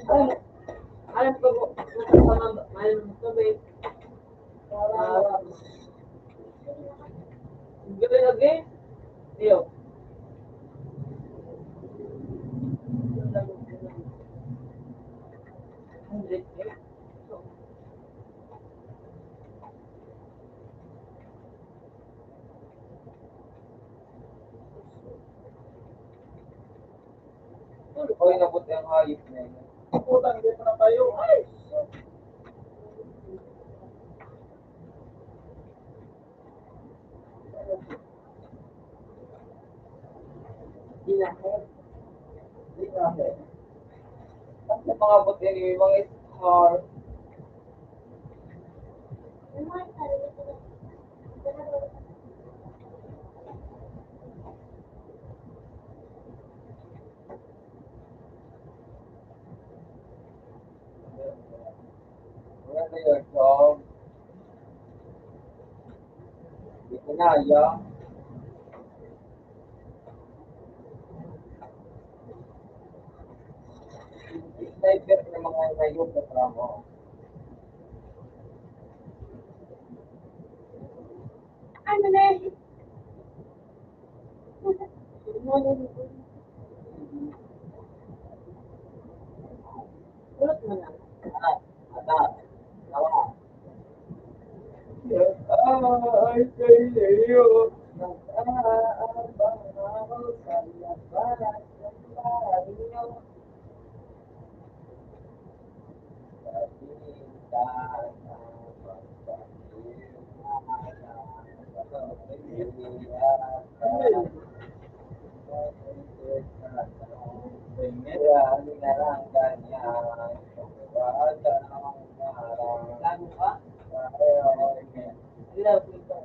Ay, alam ko po. Mahal mo ito, babe. Gabi lagi. Iyo. Oy, nabuti ang hayop na yun. Putang, hindi pa na tayo. Ay! Di na. Hindi na. At sa mga buti yung mga scar. Wala yun, so. Hindi ko na, ya. Sniper ng mga hayop na tramo. Ano na yun? Ulot mo na. Ata. Tawa. Ay, kayo. Nag-aabang ako sa labas ng baryo. Sa pintan ang pagpapilala sa pagpapilala. Kaya nilarang ganyan. Wala ang marang. Lago ka? Ayaw. Lago ito.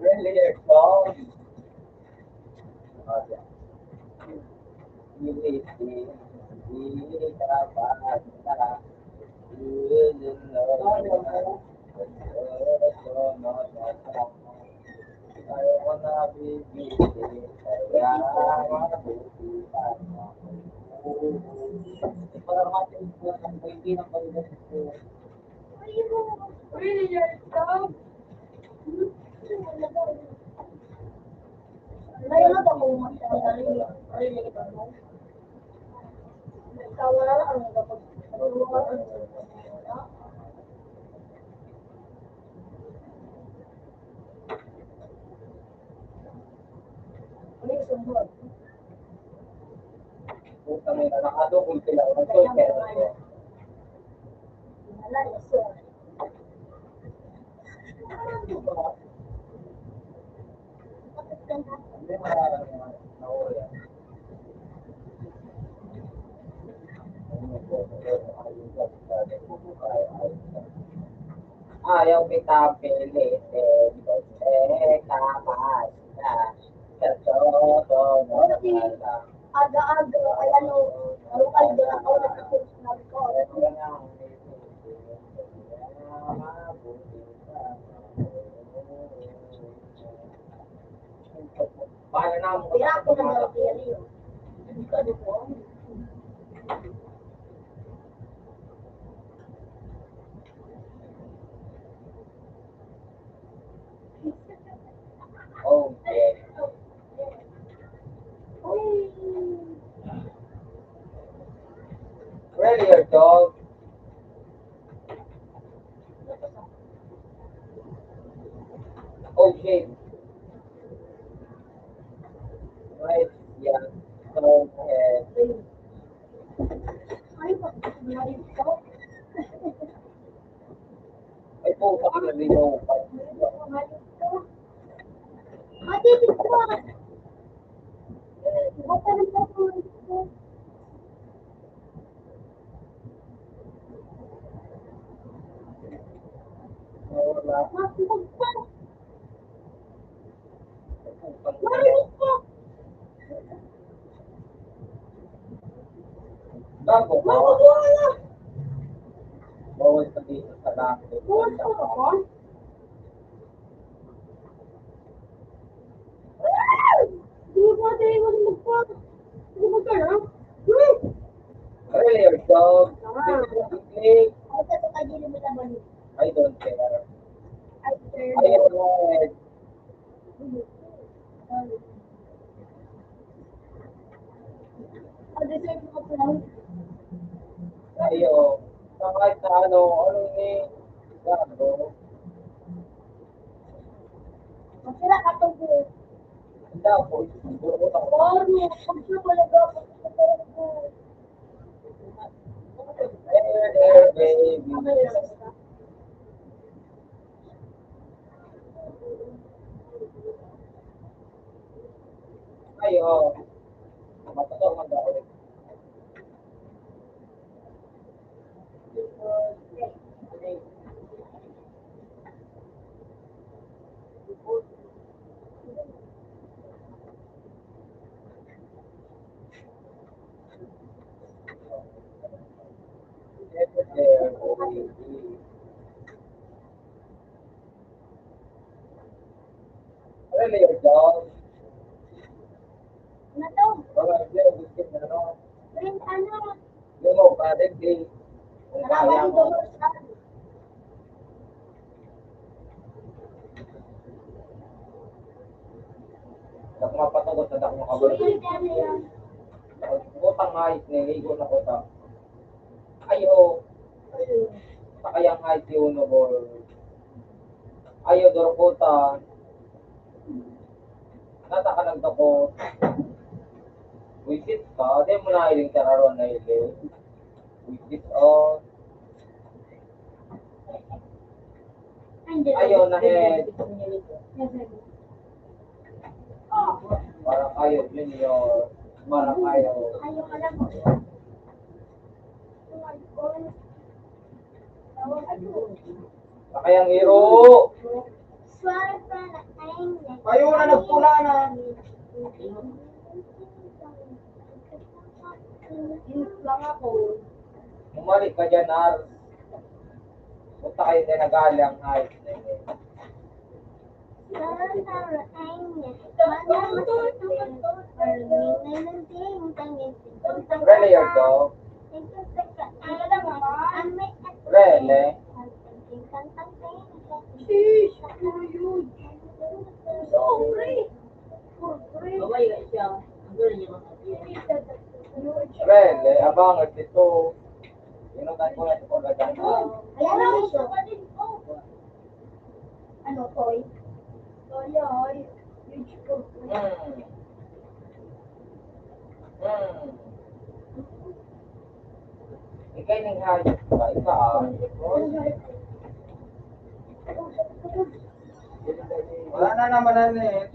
Really, your phone? Okay. Hindi ka basta. Ayaw ko na bibili, kaya mabuti pa ako. Para matin ko ang hindi ng pagdating ko. Really, your dog? Ngayon na ba kung magsasabi? Nagkawala na kami kapag natulungan ang ano yung sunod? Putang ina, nakadukol sila. Nagsul pero ko. Wala, yes, sir. Bakit ka na? Hindi nawala. Ayaw kita pilitin, kamas na sa todo mo Kasi lang. aga-aga, ay ano, lokal doon ako nagkakursunal ko. Paano na mo? Kaya ako nag-alapin yun. Hindi ka dito. Okay. Really, your dog? Oh shit. Right, yeah. So, Ay, pag-sinari ko. ay po, baka nabino pa. Ate, dito ka. Baka rin ka po. Wala. Masipag pa. Putang ina. Marinig ko. Gago ka? Mawawala. Bawal ka dito sa langit. Buwan ka ba? Di ba tayo magpa? Di ba ka na? Really, your dog? Really? Ako sa ito kayo din nila ba? I don't care. Ay, sir. Ayaw mo eh. Deserve mo pa lang. Ayaw. Sa kahit sa ano ni Gago. Masira ka to po. Hindi ako. Siguro ko ako. Sorry, pag siya talaga ako sa pero ko. There, baby. Ayaw. Matataw man daw ulit. There, baby. Really, your dog? Ano to? Wala, hindi. Biscuit na ano. Rin ano? Yung mo, parang di. Kung kaya Nalaman mo. ko sa Sa mga patagot na dako makabalik. Utang nga, niligo na ko ta. Ayo, sa kayang nga si Uno Bol. Ayo, Dorkota. Nata ka nagdako. Wisit ka, di mo na iling kararon na iling. Wisit on. Ay, Ayaw na head. Parang ayaw junior. Parang ayaw. Ayaw ka lang. Kayang hero. Ayaw na nagpula na. Lang ako. Umalik ka dyan, Ar. Punta kayo din nagalang ay. Really, your dog? Really? Babay ka siya. Ang galing niya mga Really? Abangan dito. Inutan ko na ito kung gagana. Ano, toy? Toy, ay. Ikay ning hayop ka, ikaw. Wala na naman na eh.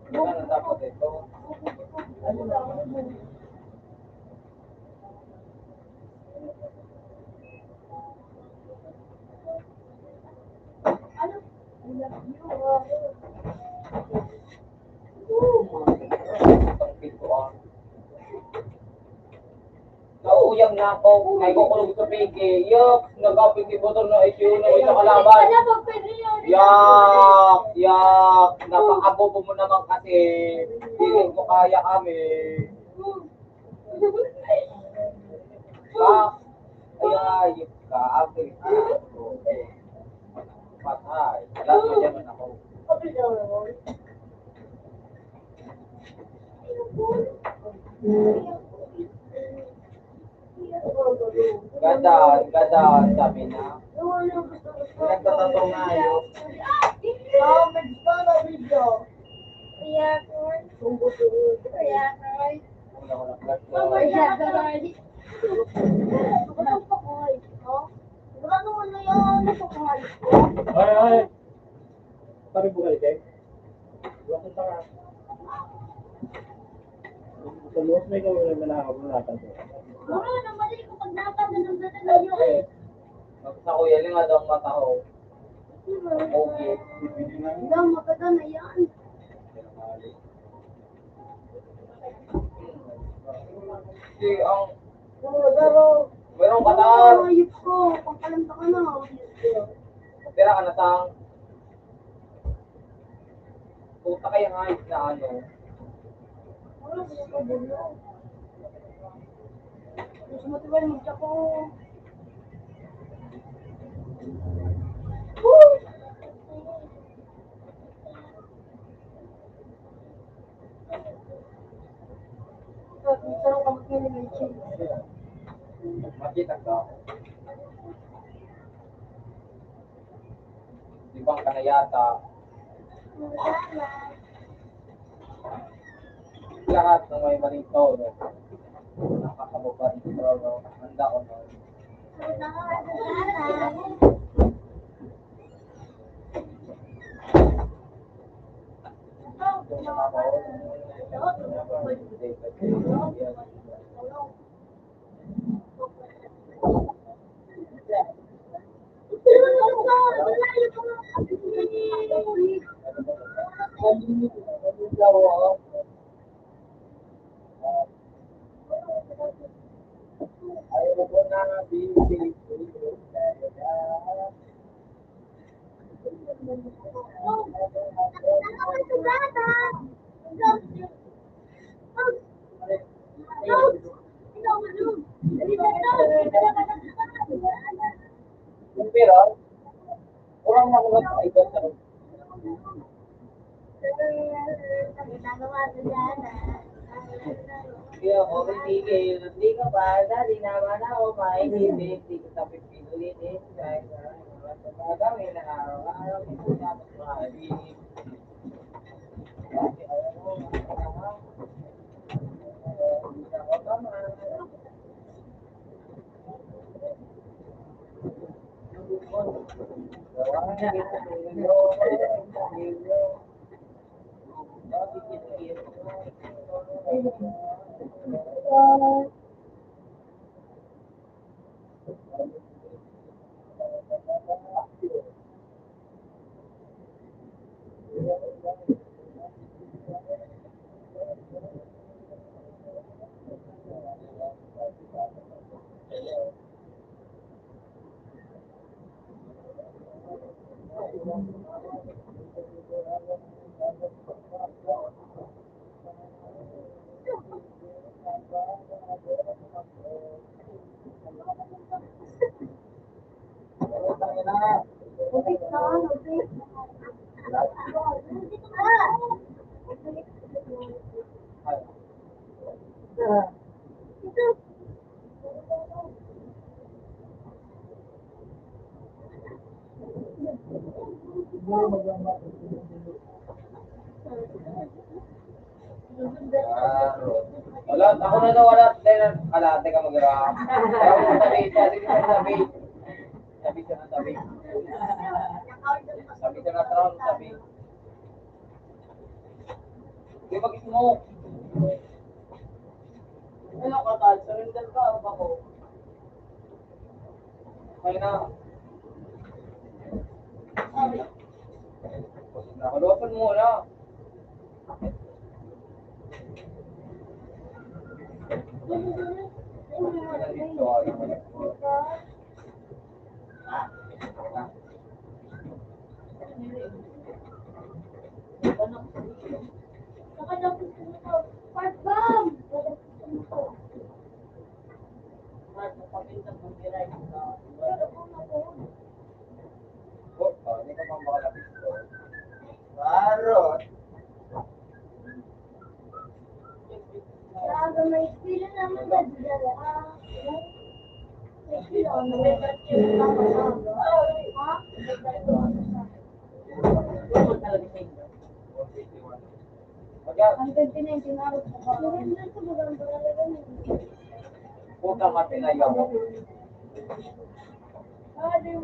Ano dapat ito? Ang pituan. Nauyang na ako, ay kukulog sa piki. Yuck, nagapit yung butong na IQ na may nakalaban. Yak, napakabobo mo naman kasi. Hindi ko kaya kami. Ayayip ka, apil ka. Patay, lahat mo dyan ako. Gadaan, sabi na. Nagtatatong na ayaw. Una ko lang Ay. Sabi po kayo, Jay? Wala ko tanga. Sa luwas may gawin na nakakapunatan ko. Sa kuya, nga daw ang mata ko. Okay. Kasi ang merong katar. Pera ka na tang. Puta kaya nga na ano. Makita ka. Ibang ka na yata. Lahat ng may malito, no? Nakakababa rin ko, no? Handa ko, no? Ayaw ko na bibig. Pero, kurang na mga kaibigan sa Kaya ako, hindi ka ba, dali naman ako, maibibig, hindi ko tapos pinulitin, kahit Gagawin na araw-araw, ito dapat mahalin. Kasi ayaw mo, hindi ako tama. Upit na, upit. Ito. Wala, ako na daw wala. Kalate ka mag-rap. Kaya mo sabi, sabi siya na sabi. Sabi siya na Trump, sabi. Di ba smoke? Ano ka, Tal? Surrender ka o ba ko? Kaya na. Nakalopan mo na. Nakadapos ko nito. Part bomb! Hindi ka pang makalapit ko. Marot. Grabe, may estilo naman ba dyan? May estilo. Ha? Ang ganda na yung tinawag sa baka. Maganda sa bagang baralagan. Putang ka pinayaw. Di ba din?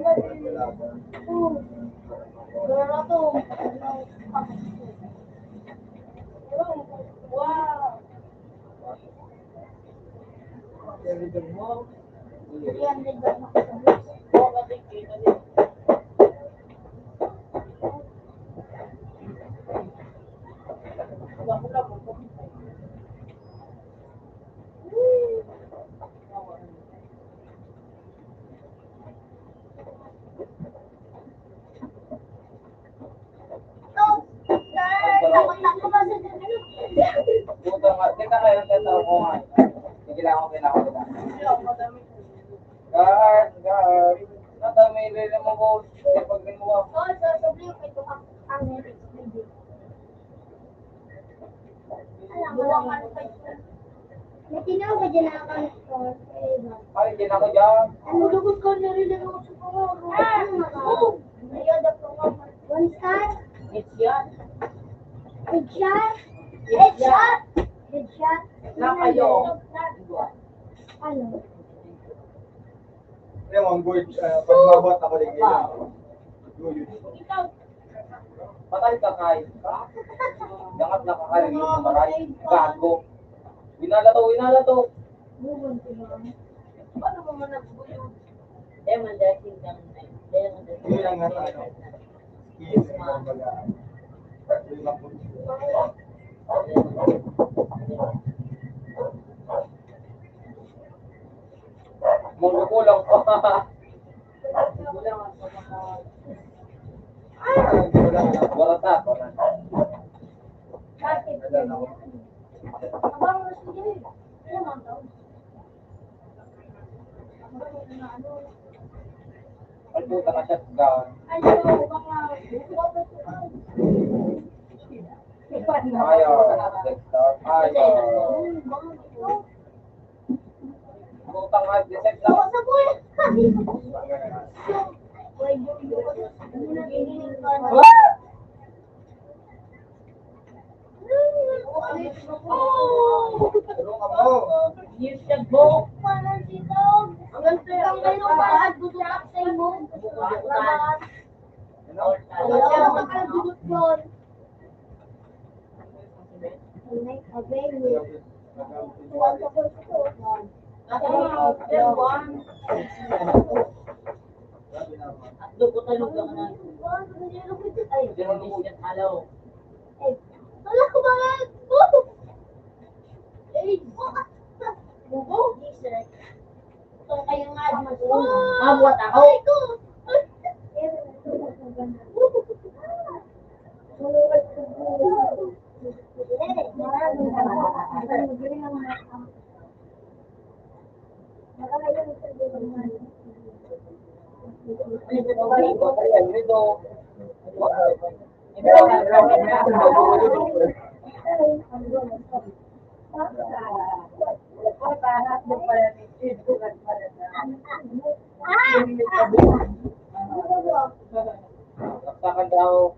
Gara to. Wow! Yan din ba makasabit? Takot-takot ba sa dyan? Putang ka, teka kayo ng tataw ko nga. Sige lang ako pinakita. Guard. Nadamay rin mo ko. Pag rin mo ako. Oo, sasabihin ko ito ang next video. Alam mo lang ano pa ito. May tinawag ka dyan na account ko. Ay, hindi na ako dyan. Ano lugod ko narinig ako sa pangaro? Ayun, dapat ko. One star? It's yan. Headshot? Headshot? Headshot? Na kayo. Ano? Yung ang good, pag mabot ako din gila. Patay ka kay. Dangat na kakarinig ng maray. Gago. Winala to. Buwan ko ba? Paano mo man nagbuyod? Demon dating kang demon dating. Yun lang nga ano. Skis, kumbaga. Yun lang po. Mundo ko lang pa. Warata. Bakit? Abang mas hindi. Ano man daw? Ay, puta na shotgun. Ano, mga... Ayaw. Dexter. Ayaw. Putang hard reset lang. Ako sa buhay. Wait, Tulungan mo. Yes, the book. Hanggang kayo ba? Dudutak sa imo. Ano? Wala ka ka dudut yun. Ay, kabel. At dugo-talog lang na. Ay, biscuit halaw. Wala ko mga bubo. Ito kayo nga Mabuhat ako. Ayan, dito. Saksakan daw.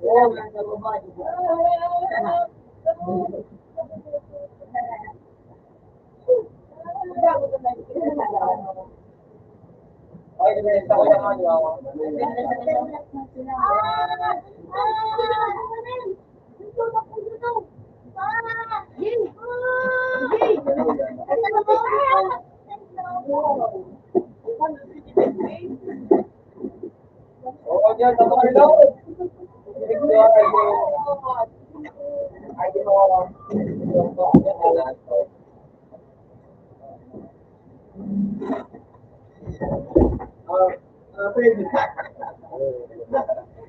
Oo, nasa baba. Ay, binenta ko yung ano. Oo, dyan, tapos daw. Ay, di mo.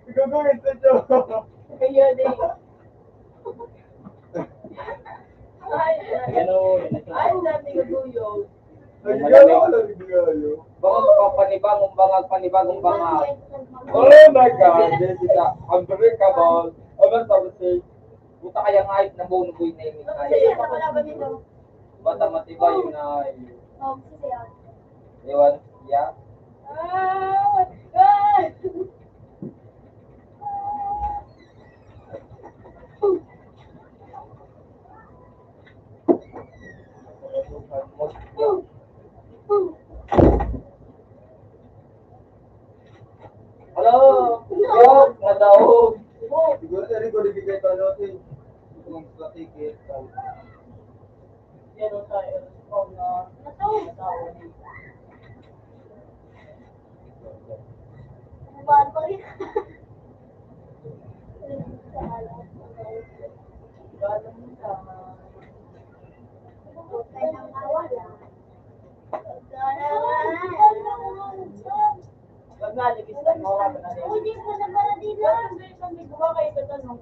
Gagawin sa Diyo. Kaya din. Ay, dami gaguyod. Bangon panibagong bangag. Oh my God, Jessica, unbreakable. Ano sabi say? Puta kaya nga ayos na buong buhay na yun. Bata matibay yun ay. Ewan, yeah. Hello, yo, madaog. Siguro tadi ko dibigay tayo natin. Kung sa ticket. Yan ang tayo. Oh, no. Wag na, libis lang mo. Hindi ko na para dito. May gawa kayo sa tanong.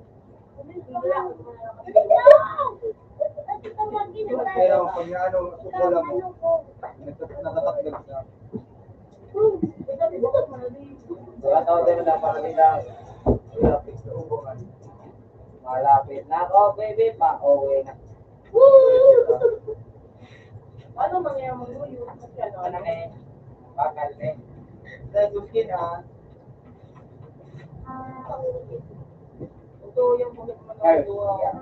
Pero pag ano, suko lang mo. Natatakdag siya. Wala tao din na para nila. Malapit na ubukan. Malapit na ako, baby. Pa-uwi na. Ano mangyayang mag-uyo? Kasi ano? Ano eh? Bakal eh. Dahil suskin ha. Ito yung kulit mo Ay, ng gawa. yeah.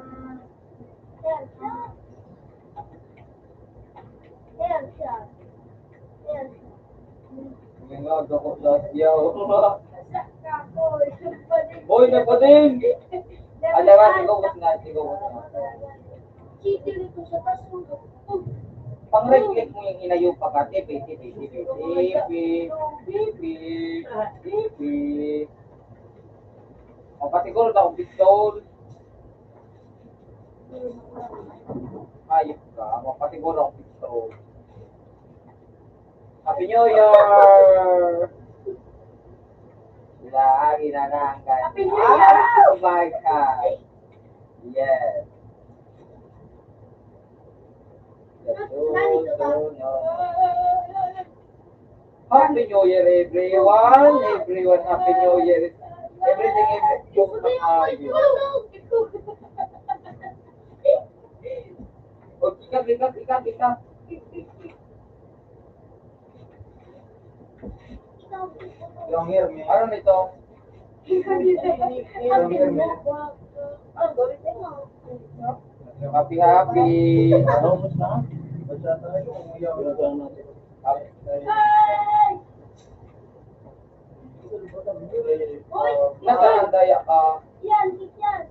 Mga doko plus yaw. Boy, na pa din. Ada ba? Ikaw ko na. Pang right-click mo yung inayo pa ka. Tipi. Mapasiguro na akong pistol. Ayop ka. Mapasiguro akong pistol. Happy New Year! Lagi na lang ganyan. Happy New Year! Oh my God! Yes. Happy New Year, everyone! Everyone, Happy New Year! Everything yung ayos. O, kika. Yung here, man. Ano nito? Happy, happy. Almost na. Basta tayo. Ginagawa natin. Nasaan daya ka? Yan, yan.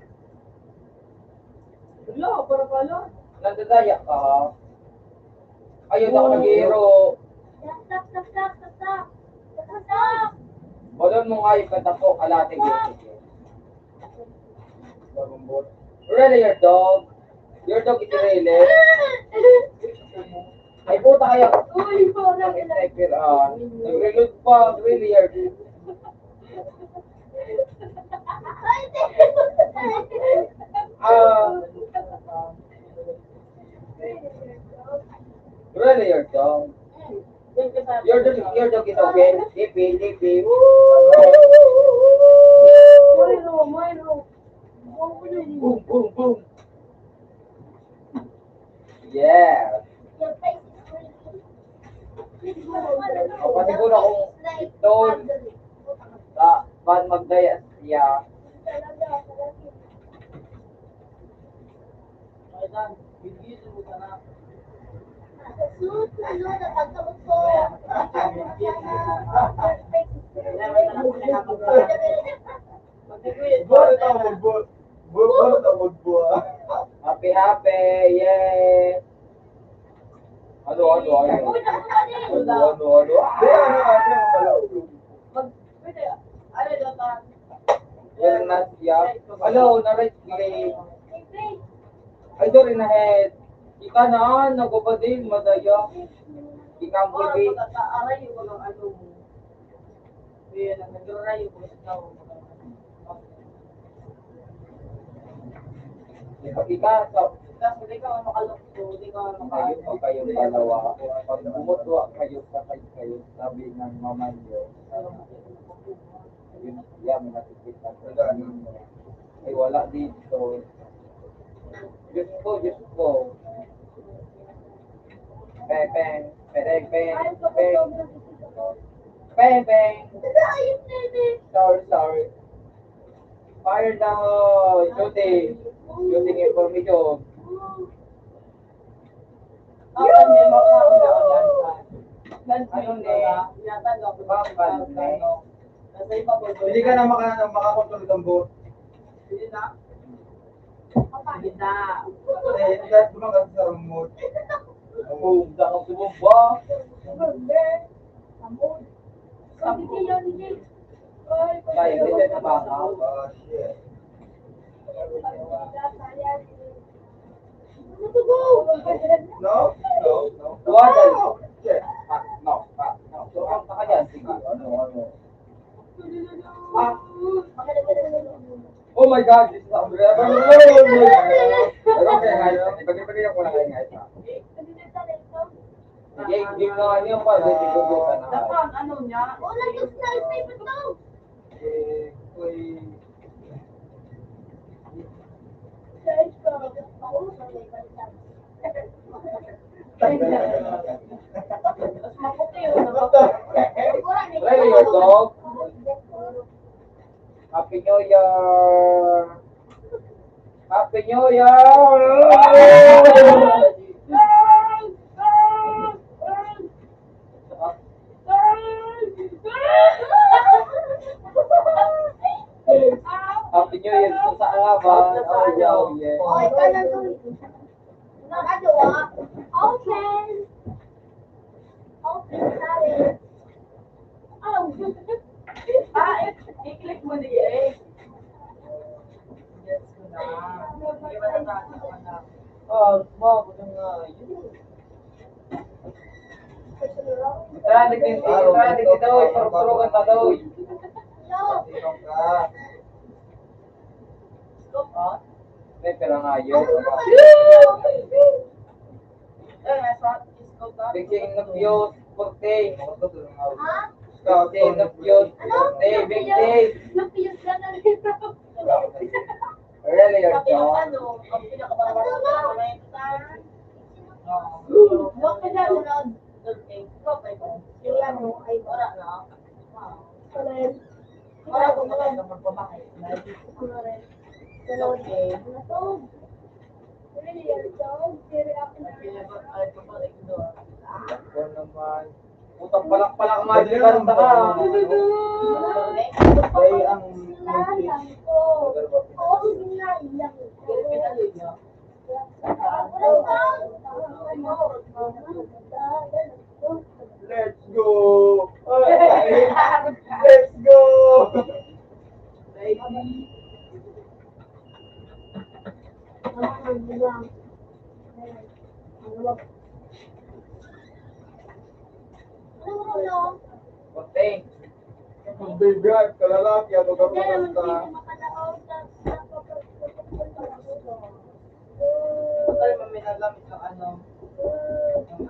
Wala, para pala. Nandadaya ka? Ayun ako nag-hero. Stop, stop, stop, stop, stop. Stop, stop. Balon mo nga yung kanta ko, kalating yun. Really, your dog? Your dog is really? Ay, puta kaya. Uy, parang Sniper, nag-reload pa, really, your really, your dog? Your dog is okay? Dippy, dippy. Boom, boom, boom. Yeah. Your face is really... O, pasiguro kung doon sa ban magdaya siya. Happy, happy, yeah. Ano? Yan na siya. Hello, na-right click. Ay, sorry na head. Ika na, nagubadin, madaya. Ika ang bibig. Ika, so, ayun pa kayong dalawa. Pag bumutwa kayo, patay kayo, sabi ng mama niyo. Yun, yan, nakikita ko. Ay, wala dito. Diyos ko. Peng. Sorry. Fire down. Shooting information. Hindi ka na makakontrol ng boat. Kahit gumagat sa remote. Bumba ka bumba. Tayo, hindi na ba? Shit. No. Tuwagan. Shit. No. So, ang ka dyan. Sige, ano. Oh my God, this is unbelievable. Ibagay ako lang ngayon. Sige, game na niyo pa. Gugutan na. Really, your dog? Happy New Year! Happy New Happy New Year kung saan nga ba? Oh, yeah. Oy, kanan to. Nakagawa. Open, sorry. Oh. I-click mo di eh. Yes, ko na. Mabot nga. Tara, nagtitito daw. Puro-purugan pa daw. No. May pera nga yun. Bigyan ng views. Pagting. Ha? Bigyan ng views. Big day. Napiyos ka na dito. Really, your dog? Huwag ka dyan, Rod. Kaya mo, ay wala na. Karen. Para kung maganda magbabae. Karen. Okay. Natog. Really, natog. Kiri ako na. Ay, pabalik doon. Ako naman. Putang palak-palak nga din kanta ka. Ay, ang Lang ko. Oo, lang ko. Pinalo niyo. Let's go! Let's go! Kunti. Ang bigat, kalalaki, ano ka kumanta? Tayo mo minagamit ng ano, yung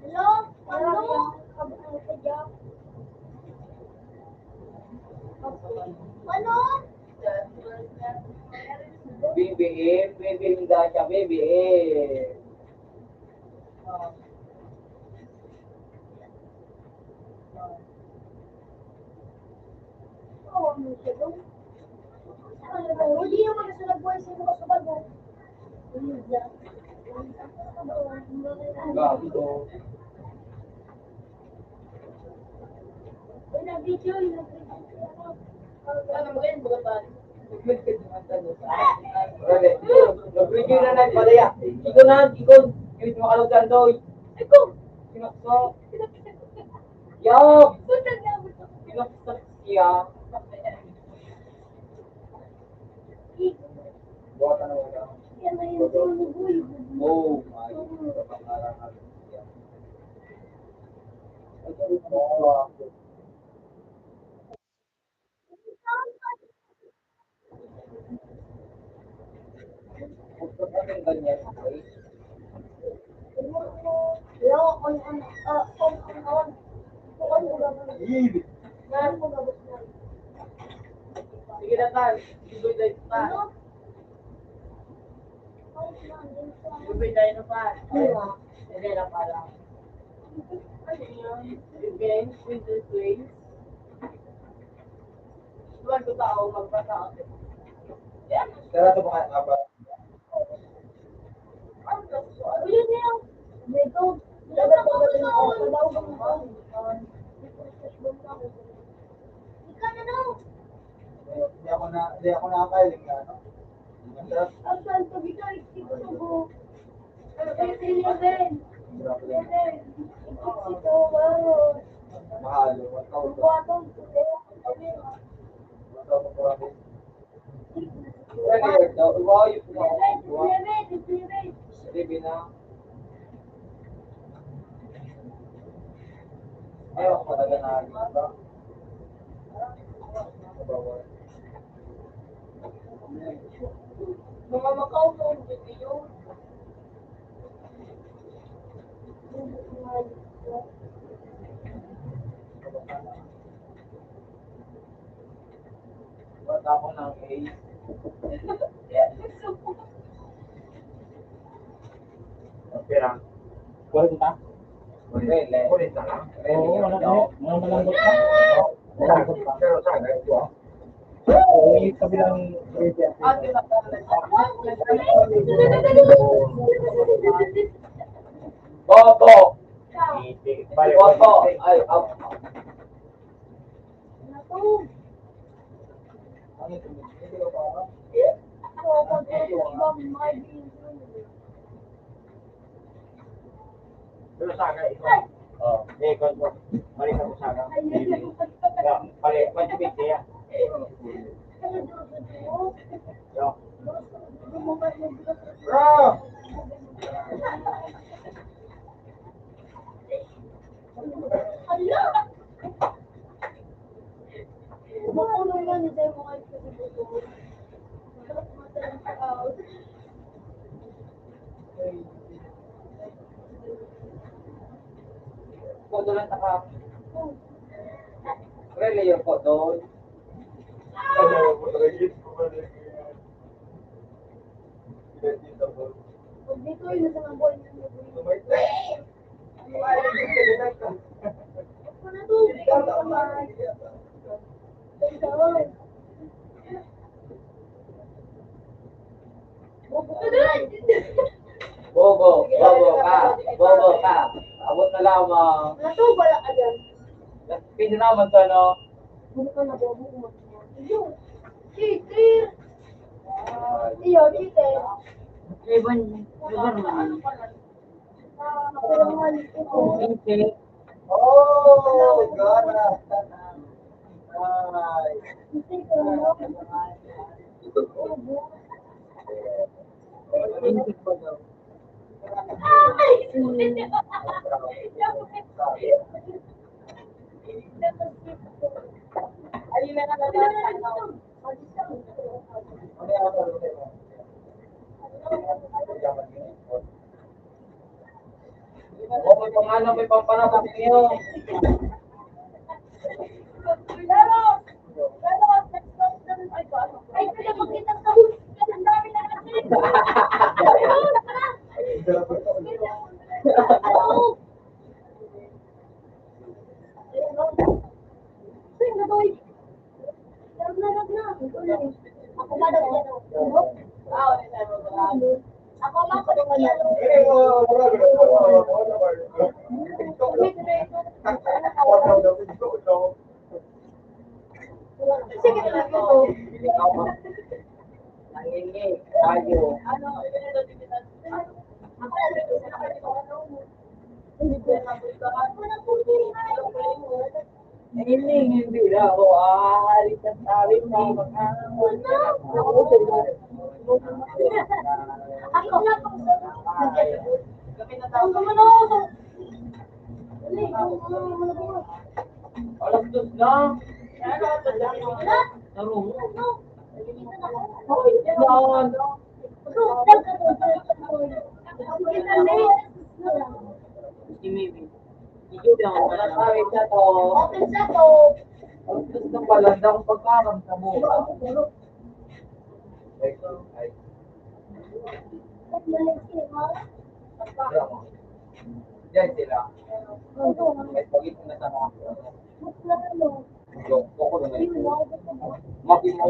Hello? Ano? Ano? BBM, BBM siya, BBM. Hindi naman kasi nag-buhay sa mga kabago. Gato. Nag-video, ano mo yun, bukan Nag-review na nagpadaya. Ikaw na, ikaw. Kaya makalugan daw. Ikaw. Sinakso. Yup. Sinakso siya. Buwatan na wala. Oh, my. Kapangarangan siya. Ito, ito. Gusto ko yung ganyan. Ibig. Sige na tal, ibig tayo pa. Ibig tayo na pa. Hindi na pala. Again, with this way. Tuwan ko tao, magpatao. Yeah. Tara ito ba nga ba? Hindi ako nakakailing na ano. Mahalo. 1,000. Regular daw. Wow, yung Sabi na. Ayaw ko talaga na ba? Mga Macau ko, video. Bata ako ng A. Pera. Kulit na? Kulit na lang. Oo, malambot pa. Malambot pa. Pero sana, ito ah. Oo, yung kabilang media. Bobo! Balik. Bobo! Ay, up. Ano ito? Hindi ko pa ako. Pero sana ito. Oh, ikon mo. Balik ako sana. Balik, manjubit siya. Yo. Bro! Bodo lang taka. Really, yung po doon. Pag dito yun, nasa mga boy. Ako na to. Bobo ka. Abot na lamang. Nato, wala ka dyan. Pwede naman sa ano. Hindi ka na bobo mo. Cheater! Iyo, cheater. Ibon, lugar naman. Ako naman ito. Pinche. Oh my God. Ay. Pinche po daw. Ayun na lang. O, may pangalan, may pampanapap niyo. Ay, pwede makita sa hood. Ang dami na natin. Ano? Sing na boy. Lag na. Ako madag na. Ako mapadong na. Sige na ito. Nangingi, tayo. Hindi na ako aalis sa tabi mo. Ako na po. Alas dos na. Tarong. Si Mimi. Ikaw lang ang Alas alam. awit na to. Open sa to. Alas dos na pala. Hindi ako pagkaramdam mo. Ay. Diyan sila. May pagit na sa mga. Yung poko na ito. Mapimo.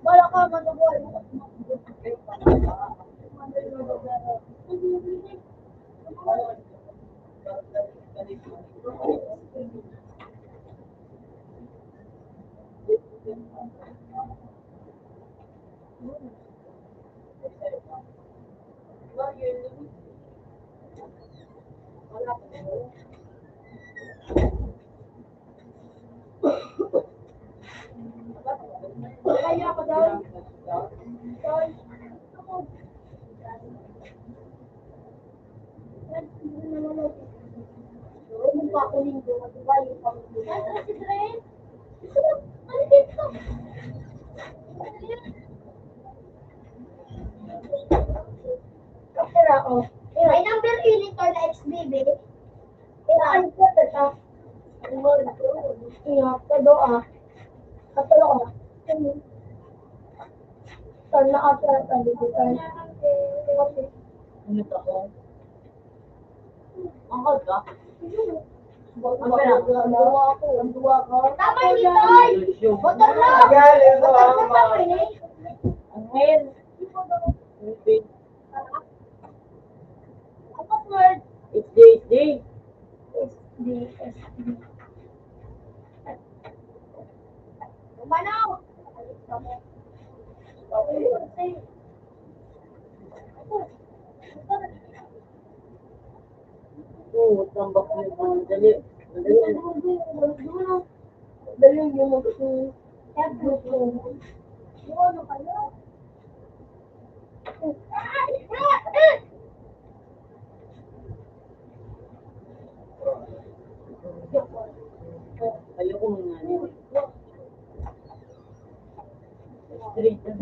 Wala ka manabuhay mo. Kaya ka daw. May number editor na XBB. Kailangan ko ito. Iya, kadoa. Katulong ka. Turn na up sa dito. Ano to ako? Ang hot ka? Ang duwa ko. Tama ni Toy! Motor na! Galing ko, Motor na ama. pa rin eh. Ang hell. Hindi. Ang password. It's JJ. Umanaw! Oo, tambak na ito. Dali. Dali yung ano kayo? Ayoko muna niya. Straight na.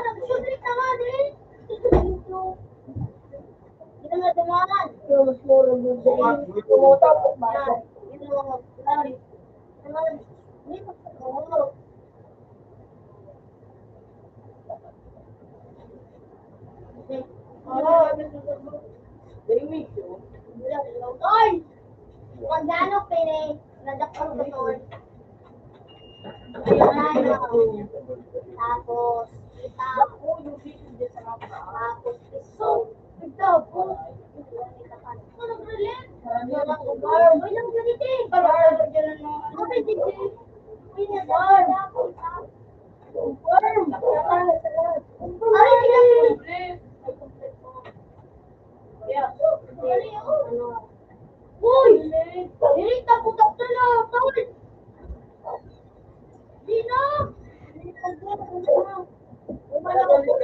Nagsusulit naman eh! Hindi na nga dumaan. Yung mas mura mo dyan. Tumutapos ba? Yung mga lari. Hindi ko sa ulo. Ay! Huwag na ano, pere. Nadakot ko to. Ayun. Tapos, tapos, piso. Ito, po. Ano ulit? Uy, lang ganito eh. Okay, sige. Uy, nasa-farm. Ay, sige. Uy! Dirit na putak na na! Tawid! Di na! Ano ba naman?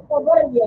Cover dia.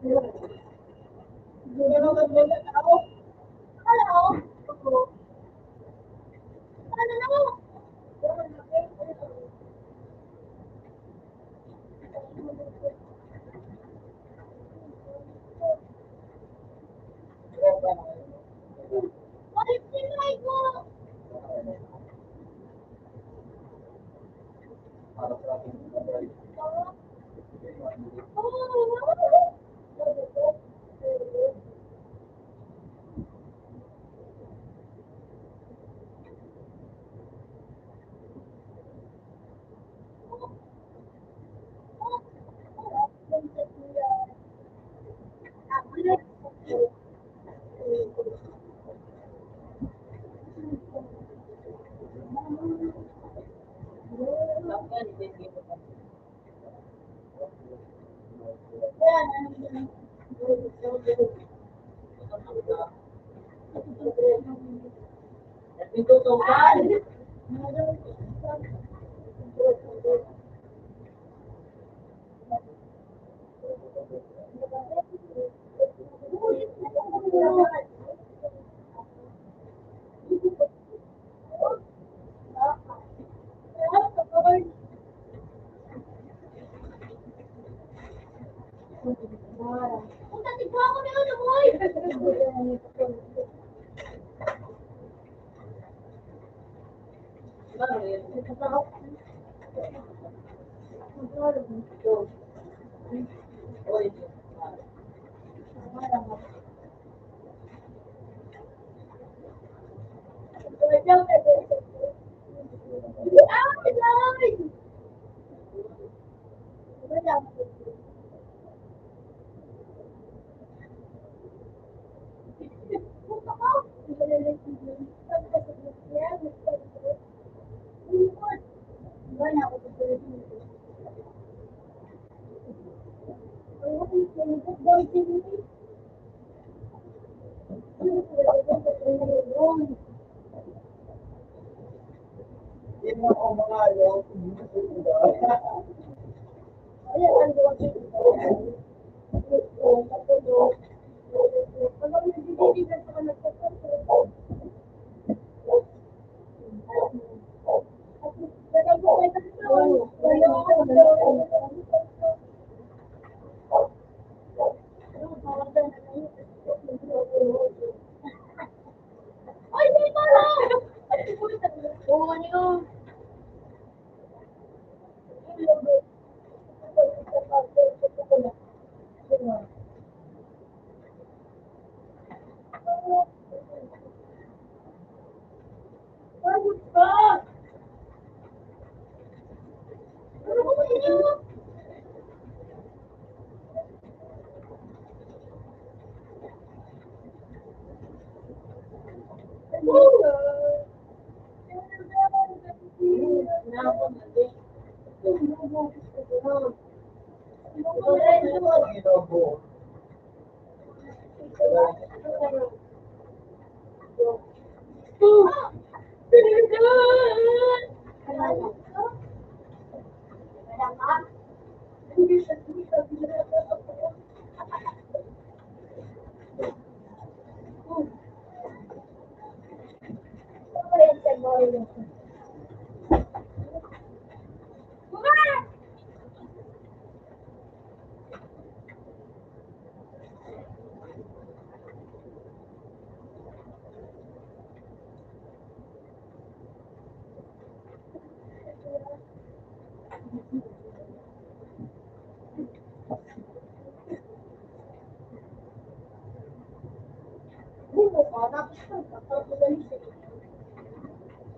Para sa ating Natutukan. Punta si Juan ko na yun, boy! Yun lang ang mga ayaw. Ay, di ba na? Oo, ano yun? Ano ba yun?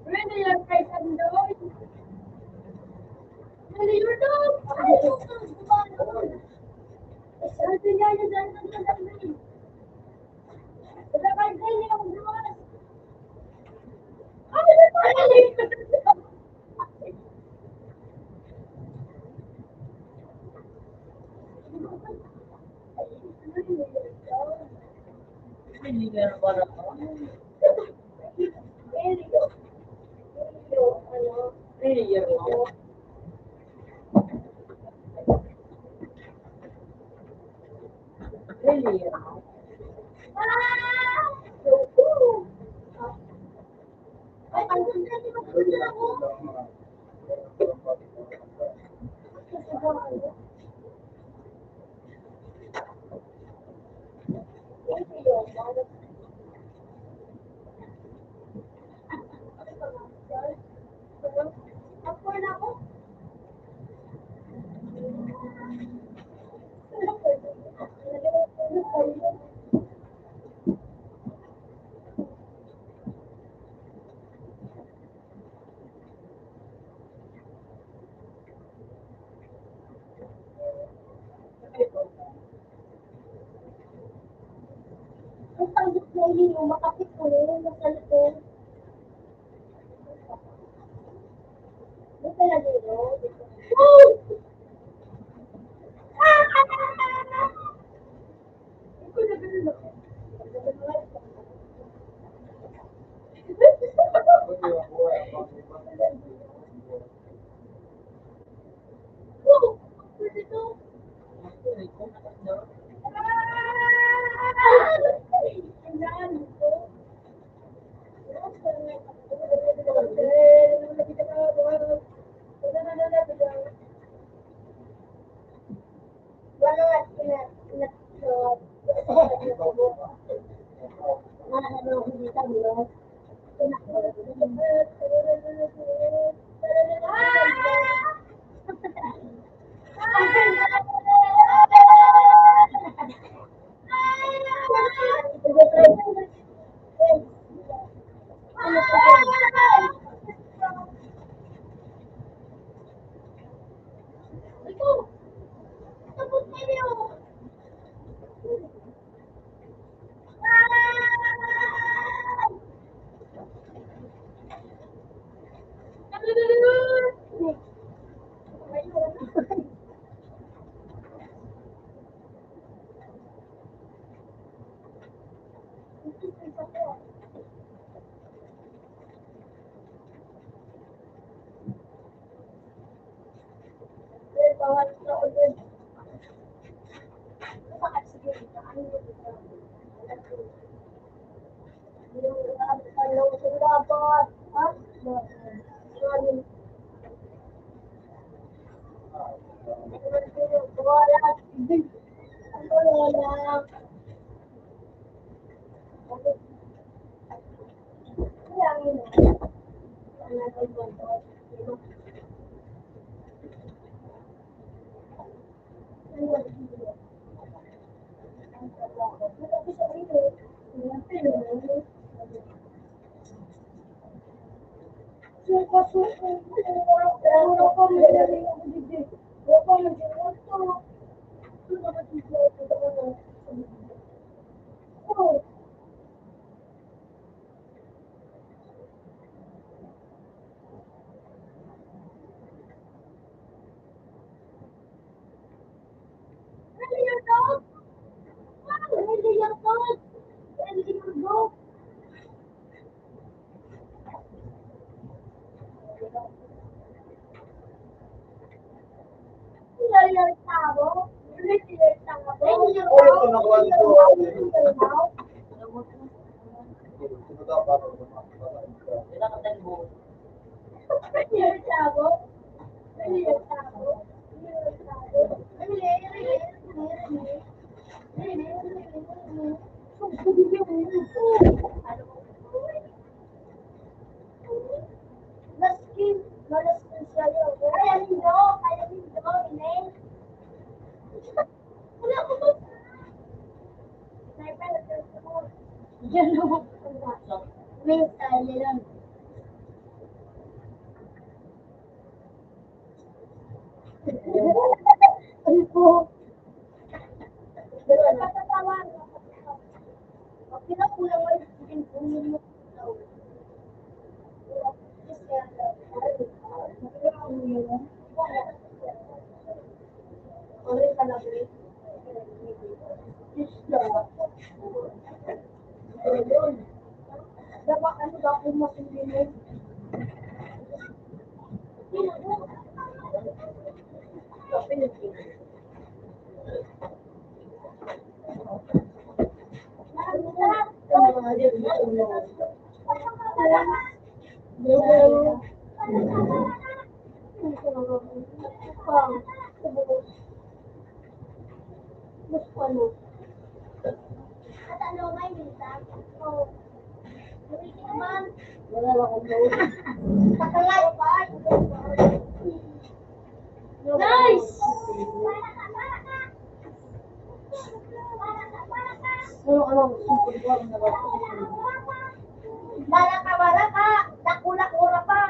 Really, your face and nose? Really, your nose? Ay, yung nose, gumana. Sabi niya niya dyan sa dami. Wala kayo ganyan yung nose. Ay, may panalig! Hindi ka na para ko. Prayer mo. Really? Ay, pagod na, di ba? Pagod na ako. Ako na ako. Ang pagod na yun, makapit ko rin, nasa likod. May pala dito. Woo! Woo! Dito. Ito! Tapos kayo! Pinakatan mo. Nice! Baraka, dakula-kura pa.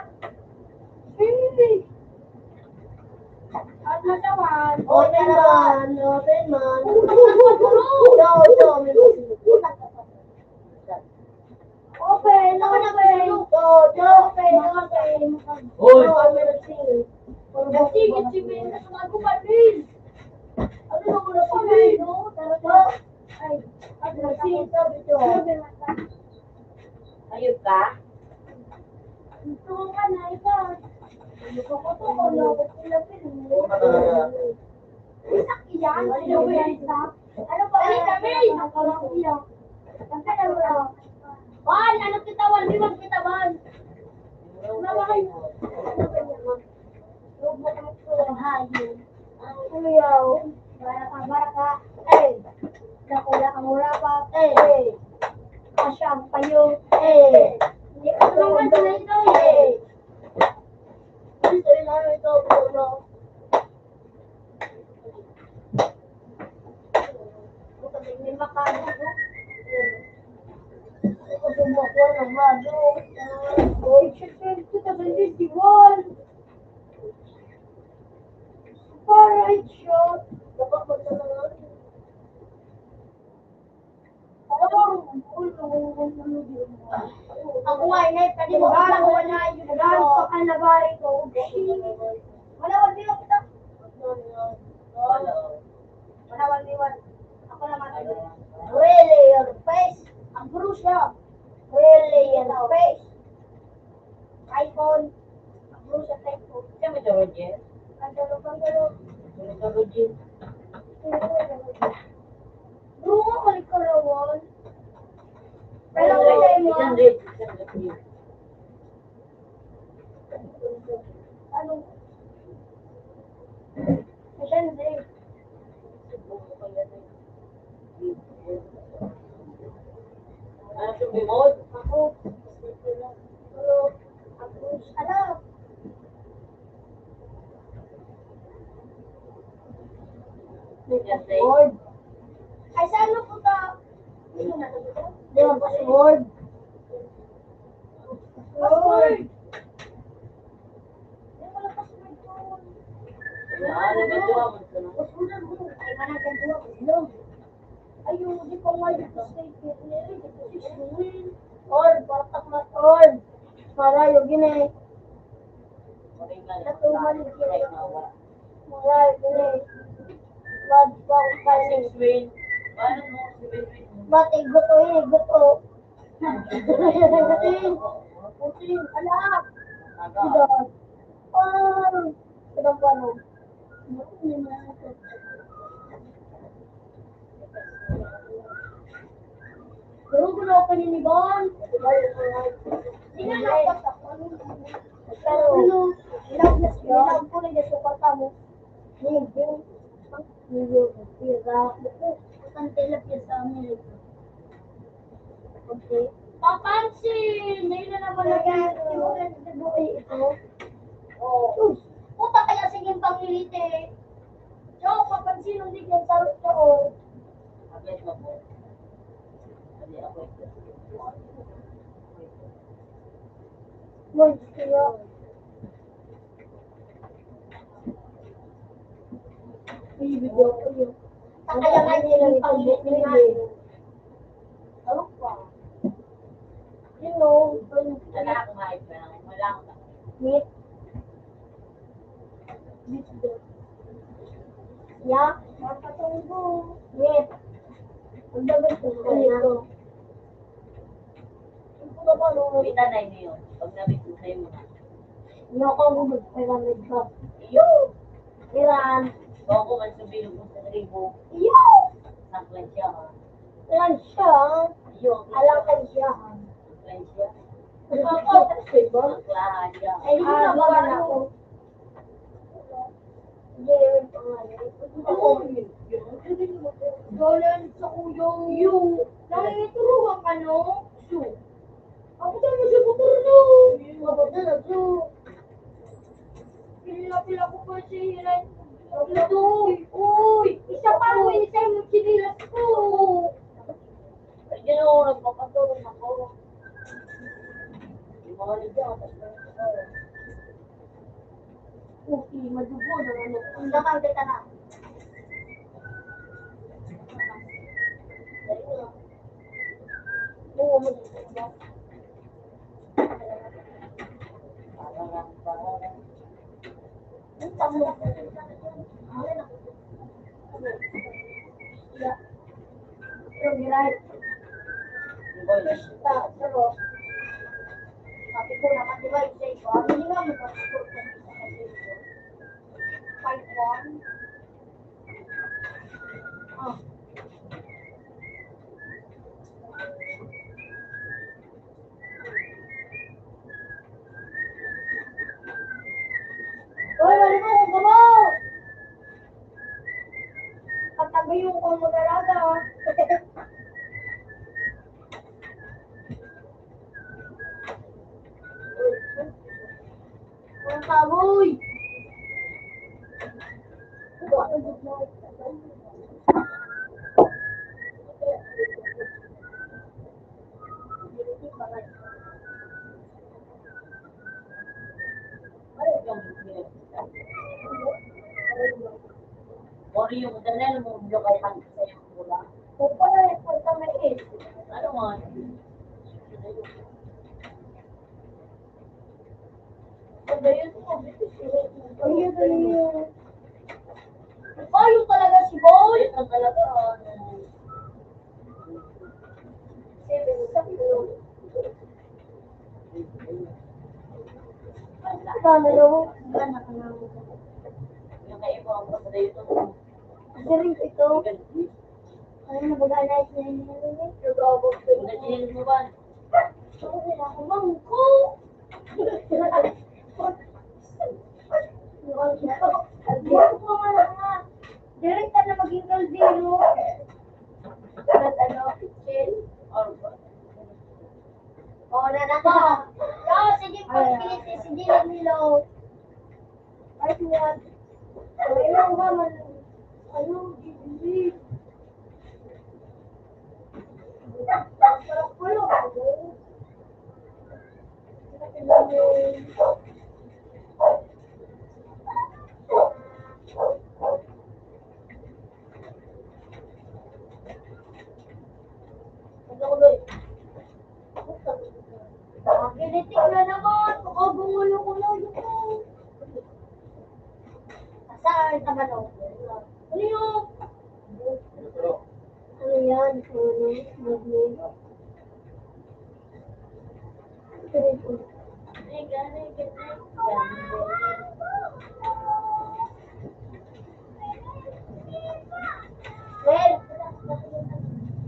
Ano naman? Open man. Open. Hoy! Sige, ako pa rin. Ano na muna pa rin, no? Talaga. Ay, sabi ko. Ayun ka? Gusto ko ka na ito. Gusto ko to, lobot sila mo. Isak iyan? Ano ba yan, isak? Ano ba yan? Kami! Nakarang iyak. Kasi ano ba? Wan, ano kita, wan? Di wag kita, wan. Ano kayo? Ano ba yan? Huwag mo kami hayo. Ano yaw? Baraka. Eh. Dakula kang mura pa. Eh. Asyam kayo. Eh. Hindi ka naman sila ito. Eh. Ito yung ano ito. Puno. May makano. Ito bumukuha ng hado. Oh, shit, 2051. Alright, shot. Dapat magdala. Ako nga, inay, pwede mo ka lang wala yun. Nagano pa ka na bari ko. Malawag niyo kita. Malawag niyo. Ako naman. Really, your face. Ang guru siya. Really, your face. iPhone. Ang guru siya sa iPhone. Siya mo siya, Roger? Ang garo. Ano ka, Roger? Guru mo, kalikarawan. Pero kasi mo. Ano? Siyempre. Ano sa remote? Ako. Hello. Ako. Ano? Password. Ay, saan mo punta? Di ba password? Password. Di wala password ko. Ano ba ito? Password mo. Ay, managan ko ako. Hello. Ayun, di pa nga yung state nila. Di pa siya win. Or, partak mas or. Para yung gine. Natuman yung gine. Mga gine. Bad bang kanin. Win. Paano mo si Win? Ba't iguto yun, iguto. Puting, ala. Siga. Sigang paano. Pero gulo ka ni Bon. Sino na ako? Pero, ilang po na yung suporta mo. Hindi. Ang tilapia sa amin. Okay. Papansin! Ngayon na naman ito. Oh. Puta kaya sige pangilite. Yo, papansin nung bigyan sa ito. Agad mo po. Hindi ako ito. Lord, kaya. Ibigay ko yun. Kaya nga nila pangilite natin. Ano pa? You know, Wala akong mahit pa lang. Wala akong meat. Meat daw. Yeah, mapatunggo. Meat. Ang dagat ko nito. Ito na ba nung Pita na yun. Pag nabit mo sa'yo mo na. hindi ako mag-pyramid ka. Iyo! Iran. Kung ako man sabihin mo sa ribo, Iyo! saklan siya ha. Iran siya. Yung Alang kayo siya. siya. Ako, Lahat siya. ay, hindi ko na ba ako? Hindi, yung pangalan. Dolan sa kuyo. Nakikituruan ka, no? Ako tayo nagsibutur, no? Mabot na, Pila ko pa siya. Uy! Isa pa ako, isa yung sinilas ko. Ay, gano'n, nagpapatulong ako. Yung mga nila, Okay, madugo na ano. Ang dakang kita na. Oo, madugo. Ang tamo. Pero giray. Pero, sabi ko naman, di ba, isa ito, hindi nga mag-support ka sa kanila. 5-1. Ah. Hoy, wala mo kung gamaw! Katabi yung kung mag-alaga. Ang kaboy! Ori yung danel mo, yung kay Hans sa yung pula. Kung pala yung punta may is. Ano nga? Ayun, ayun. Payo talaga si Boy. Ito talaga, ano, Sana daw. Anak na. yung kay Ibo, ang pagkada ito. Galing ito. Ano na bagalay na yun? Nagsilin mo ba? Sorry na ako, mangko. Direct ka na maging kaldero. At ano, chill. Or ba? Oh, nanaka. Oh, sige po, si Dylan Milo. Ay, what? Ayun ba, ano, Gigi. Sarap ko lang. Kinitik na naman. Baka bumulo ko na yun. Saan ka ba no? Ano yun? Ano yan?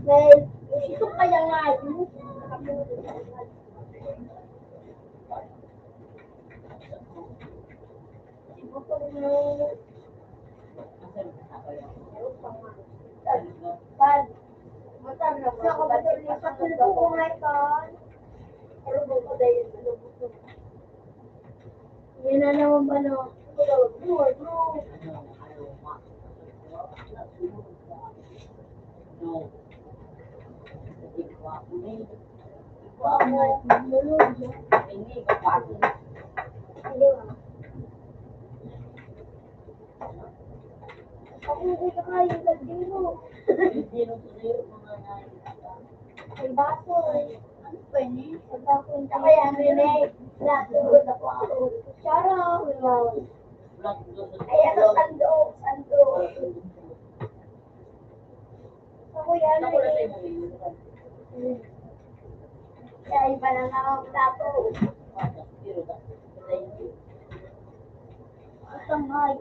Well, ito kaya nga yun. Yan na naman ba no? No. Hindi, kapatid. Ako hindi ka kaya yung kaldero. Hindi nung tuloy mga nakikita. Ay, baso eh. Ano pa yun eh? Sa baso yung kaya ano yun eh. Natulog ako ako. Chara. Black doon. Ay, ano, sando. Ako yan Ako na eh. sa'yo. Kaya iba na nga ako tato. Sanghay.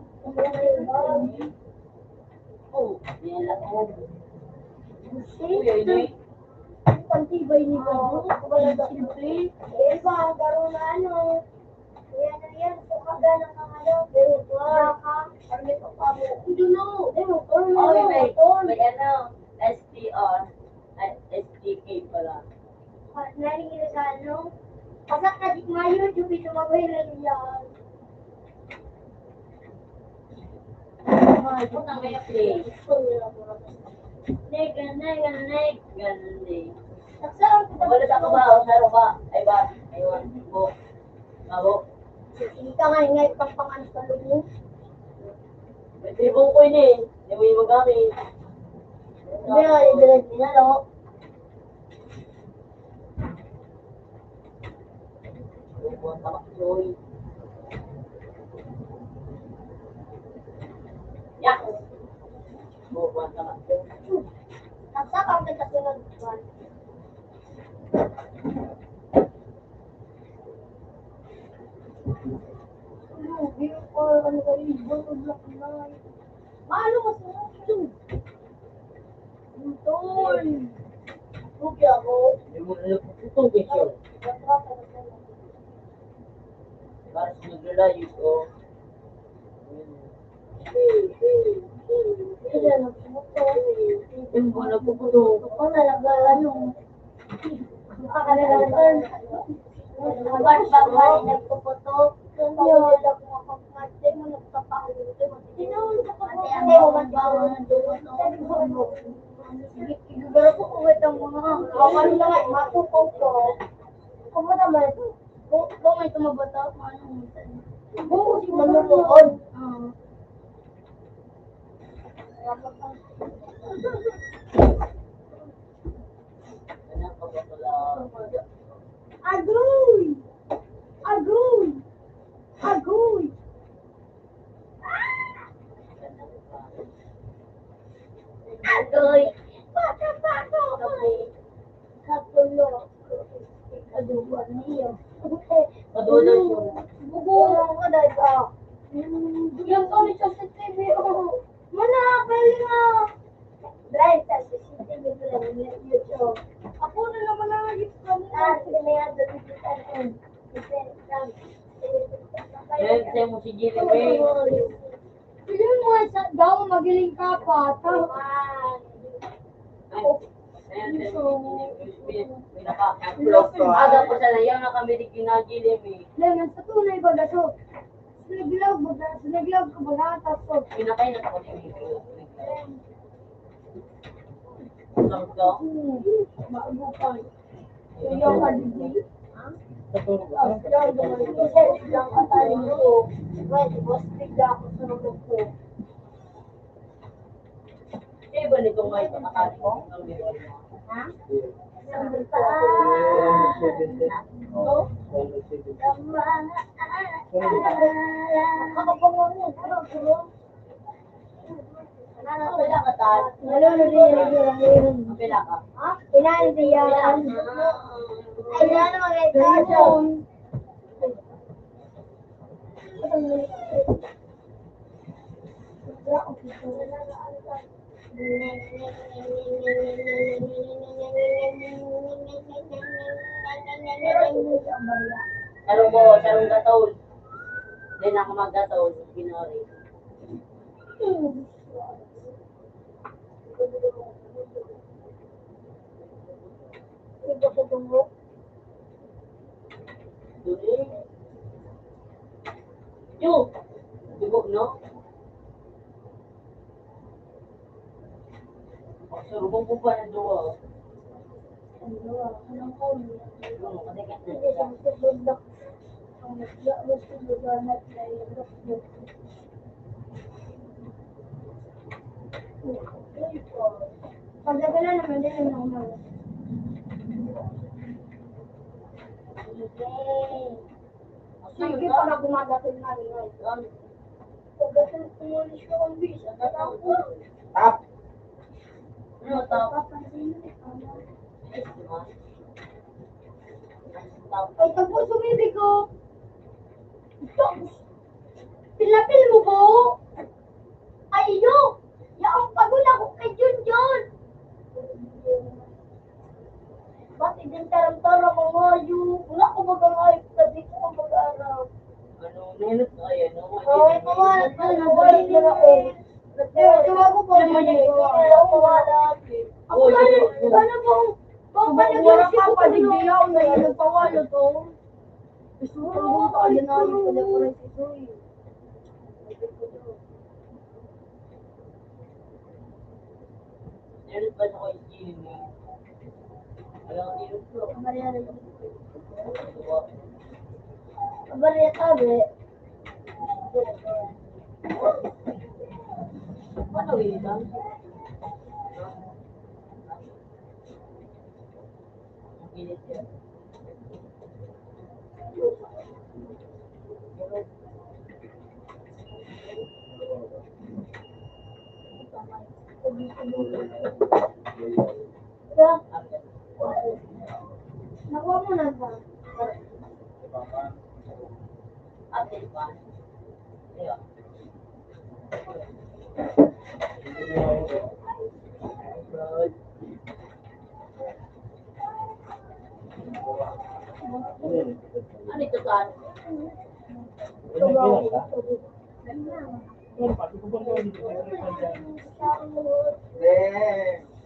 Oh, yan lang ako. Shit. pantibay ni Gabo. Siyempre. Eh, ba, ang garo na ano. Yan. So, kagana ng ano, pero ka. Ano ito pa mo? Hindi na. May ano, STR. Ay, STK pala. Naringin sa ano. Kasak na di mayo, yung pinamagay na yan. Punta kayo play. Nek. Ganun din. Wala sa ka ba? O saro ba? Ay ba? Ayun. Bo. Mabo. Kita nga nga ipang sa lumo. Ibong ko yun eh. Hindi mo yung magamit. Hindi nga, i-delete niya, no? Buwan ka maksoy. Yak! Buwan ka maksoy. Kasak ang nagkasunod ba? Maano mo sa Tol! Lugi ako. Hindi mo na napuputong question. Para sa naglalayos o. Hindi mo napuputong. Ako talaga, ano, makakalalaman. Buwan ba ba nagpuputok? Yun, ako makapagmate mo, nagpapaulit mo. Ate, buwan ba ako nagpuputok? Siguro po kung itong mga kawan na nga, matukaw ko. Kung mo naman, kung may tumabato, ano mo sa'yo? Oo, manunood. Anak ka ba pala? Agoy! Agoy! Agoy! Agoy! Bata! Kapulo. Kadubuan niyo. Madulas yun. Bugong ka dahil ka. Yung kami sa CCTV, Mana, pwede nga. Drive sa CCTV ko lang, YouTube. Ako na naman ang YouTube na. Sinayad sa digital. Siyempre mo si Jimmy May. Pili mo sa daw, magiling ka pa. Ayan, aga po sa nayaw na kami di kinagilip eh. Lengan sa tunay ba gato? Sinaglaw ko ba na tapos? Pinakay na ako ni Lang ka? Bago pa. Yung kaligi. Katulog ka? Lang kataling ko. Pwede, mas bigla ako sa loob ko. Eh ba nitong may pagkakali ko? Ha? Wala ka tal. Wala ka. Sarong gatol. Hindi na ako maggatol. Ginori. Duli. Yo! Dugo, no? Sarubong ko pa ng duwa. Pagdagala naman din yung mga sige, pag ako magatin na rin. Pagdating kumulis ko ang bisa, Tap! Ano tap? ay, tagpo sumibig ko. Pinapil mo ko? Ay, yo! Yaong pagod ako kay Junjun. mag-ayos ka dito ang mag-araw. Ano, nahinot na kayo, no? Oo, pumalat ka na. Balik na ako. Gawa ko pa naman yung gawa ko pumalat. Ako paano pong Wala ka pa, di diyaw na yun, nagpawalo to. Ang ka yun na yung pala ko rin si Zoe. Nahinot ba sa kayo skin mo? Alam ko, nahinot ko. Kabarya rin. Kabarya tabi. Paano initan? Ang init yan. Kaya, nakuha mo na ba? Update pa. Ayun. Ano ito saan?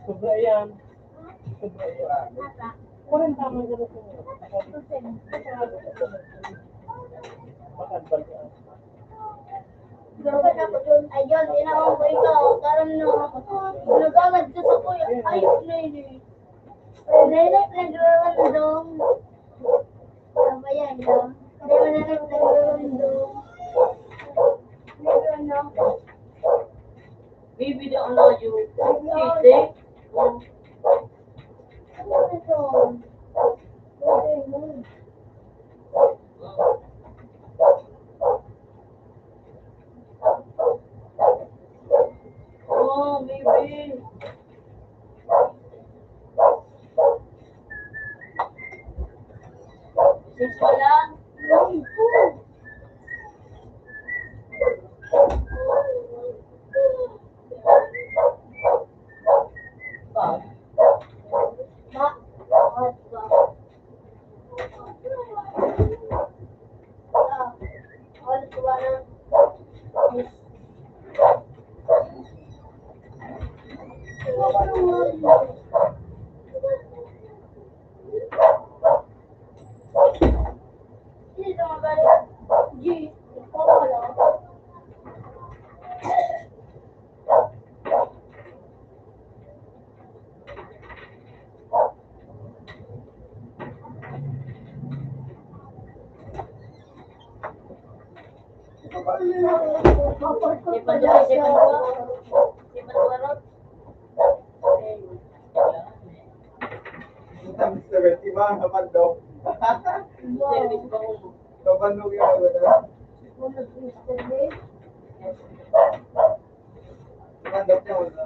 Sobra yan. Sobra yan. Walang tama na rin. Makadbal ka. Dapat ako doon. Ayun, tinawag ko ikaw. Karoon na nag-agad ka sa kuya. Ayun na yun eh. Nene, nag-random. Ano yan, no? Nene, nag-random. Baby, the ano you. Cheesy. Ano ito? Okay, mo. Oh, baby. Sis pa lang. Pa. Ma, bakit ba? Alis ba na? Hindi ka magalit. G, ikaw wala. Sipan dua, sipan dua. Sipan dua rot. Mr. Betty, kapag daw. Service ba ko? Kapandog yung ano na. Kapandog niya wala.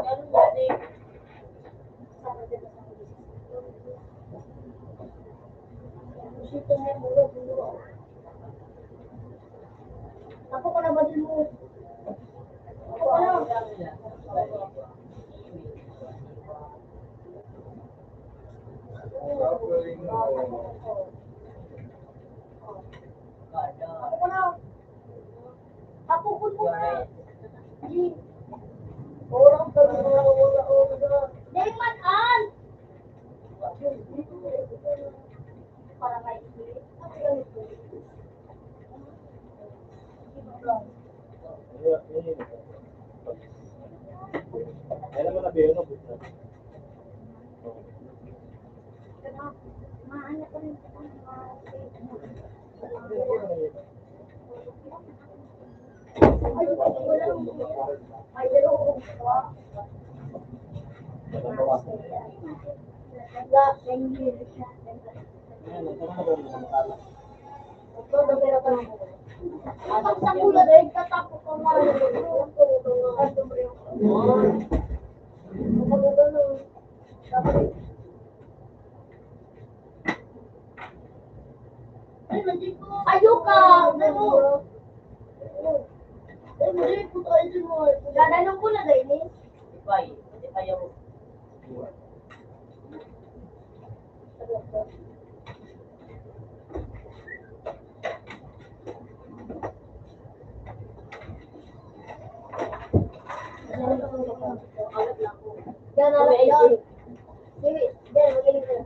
Ganun yan eh. Ako ko na ba din mo? Ako ko na. Ako ko na. Ako ko na. G. Orang ka na wala. Dahil man-an! Para kay G. Alam mo na ba yun? Maano ko rin ay, Enggak, tinggi. Ano, ito na ba yung makala? Kapag sa kula dahil katapos ko nga. Ayok ka! Ano? Gadanong ko na dahil eh. Ipay. Ipay yung Yan na lang yan. Sige, yan, magaling ka.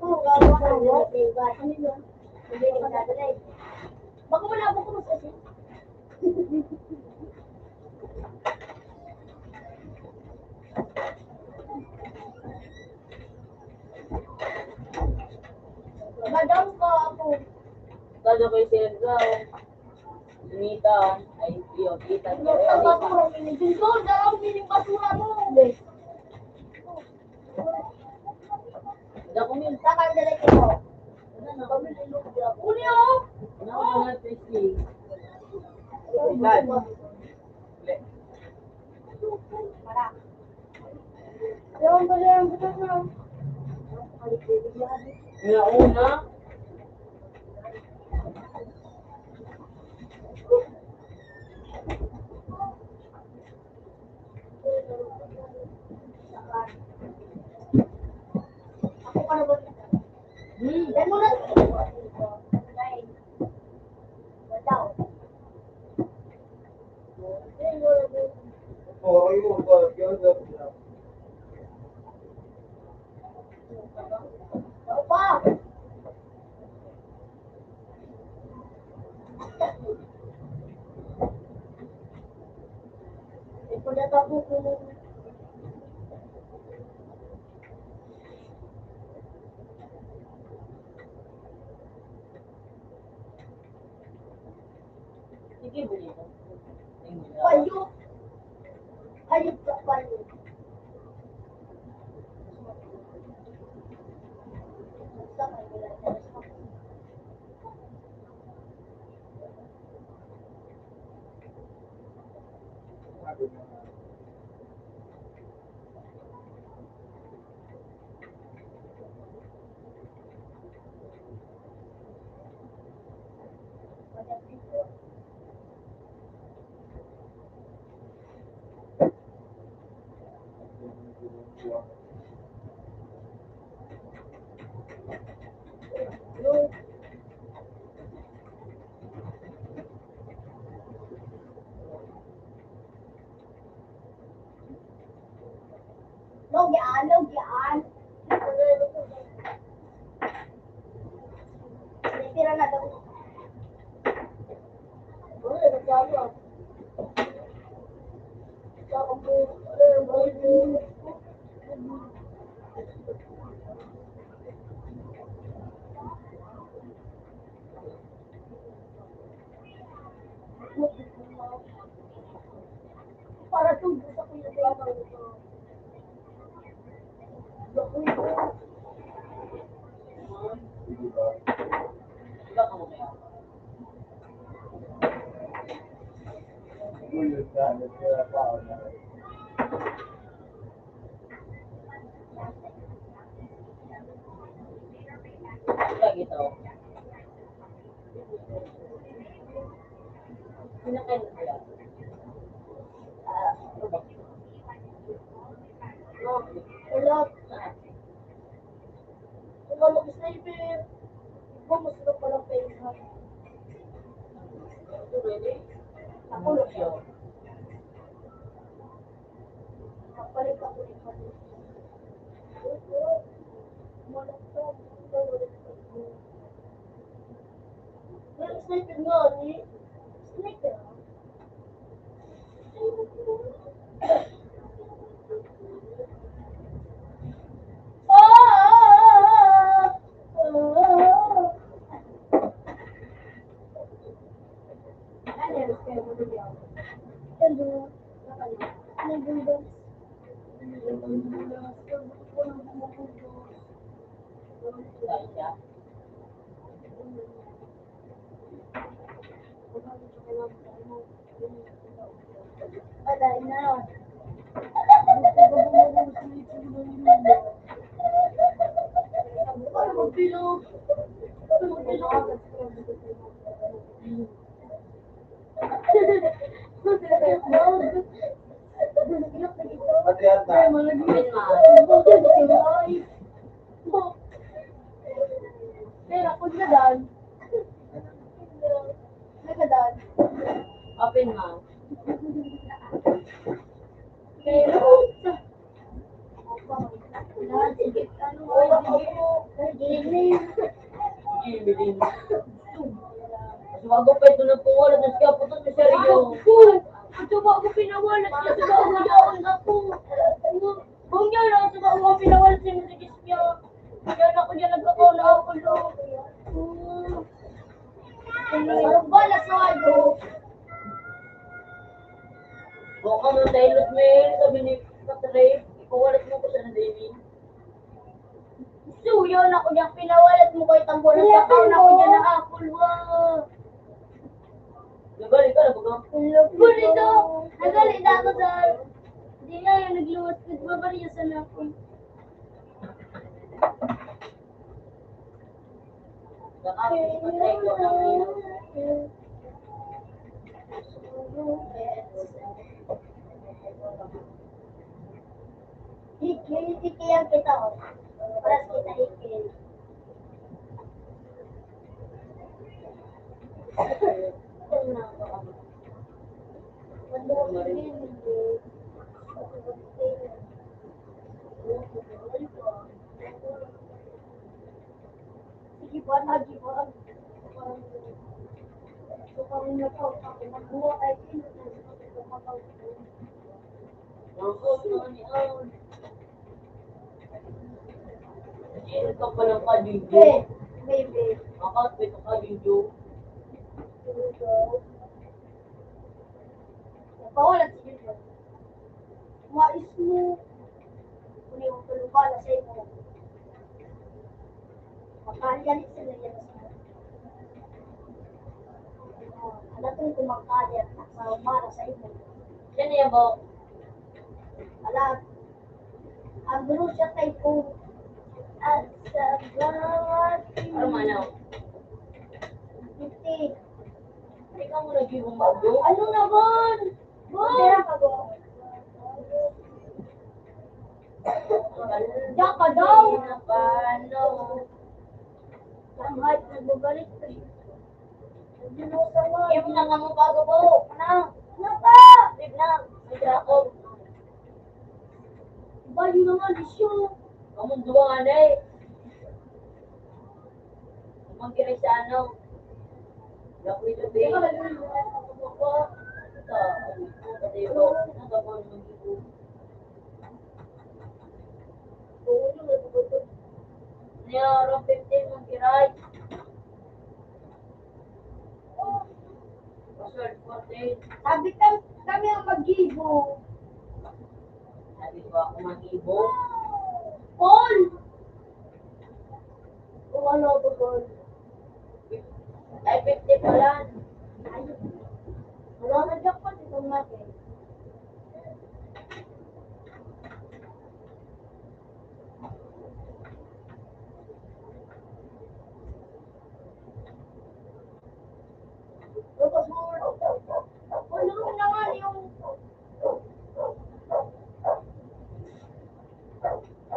Oo, gagawa ka ng diba? Ano yun? Magaling ka dadalay. Baka wala mo kung kasi. Madam ka ako. Kado kay Sergio. Sunita. Ay, yun. Kita. Ang basura, minigin ko. Darang minig basura mo. Hindi ako yun. Saka dalay ko. Uli oh! Ano ako na Tracy? Ewan ko lang ang butas na. Yung una. Ako pa na ba? Yan mo na. Wala. Oo, yung ba? Yun, Ako pa. Ito na tapo ko. Sige, buli ko. Payo. Hayop ka payo. Logyan, logyan. Tira na daw. Ay, nagkano. Saka po, para tubo sa pinaglaban ito. Iba ka mo kaya? Gulod na, nagkira pa ako na. Iba gito. Pinakain ko kaya? Wala. Wala mag-sniper. Mas na palang pesa. Ito pwede? Ako lang siya. Kapalit ako ni Pati. Malakot. Meron sniper nga, ni? Sniper, ah. Dahil siya. Dahil na yun. Ano magpilo? Ano magpilo? Patriarka. Open ma. Pero kung nadan, nagadan. Open ma. Pero, sige, ano, Jimmy din. Mas bago pa ito na po wala. Tapos kaya putos na siya rin yung. Coba aku pinawalat niya sa bawang yaon ako. Kung yan lang sa bawang pinawalat niya sa niya. Yan ako niya nagkakaula ako lo. Parang balas na ano. Kung ka mong dilute mail, sabi ni Patrick, ipawalat mo ko siya ng David. So, yun ako niya pinawalat mo ko itang bola sa kaon ako niya na apple. Wow. Nagali ka na baga. Ganito, nagalit na ako sa... Hindi nga yung nagluwas, nagbabariya sa napon. Nakakit si Patrick ko ng mail. Hiki yang kita oh. Paras kita hiki. Sige, buwan lagi, buwan. Kung nagbuha ay Nangkot na ni Aon. Jin ka pa ng kadidyo. baby. Makakit ka kadidyo. Napawalan si Junior. Mais mo. Kung yung tulubala sa imo. Makalit sila yan. Alam ko kumakalit sa umara sa imo. Yan niya ba? Alam. Ang gulo siya kay ko. At sa bawat Ano manaw? 50. Hindi ka mo nag-ibong bago? Ano naman? Kaya ka ba? Diyan ka daw. Paano? Ang hype nagbabalik. Yung na nga mo bago po. Ano? Ano pa? Leave na. May ako. Ba yun naman isyo. Kamong duwa nga na eh. Magkiray sa ano. Lakoy to be. Niya, around 15 magkiray. Password 14. Sabi kami ang mag-ibo. Sabi ko ako mag-ibo. Paul! Kung ano ba, Paul? Ay, 50 pala. Wala na jackpot itong natin. Tapos mo, ano naman yung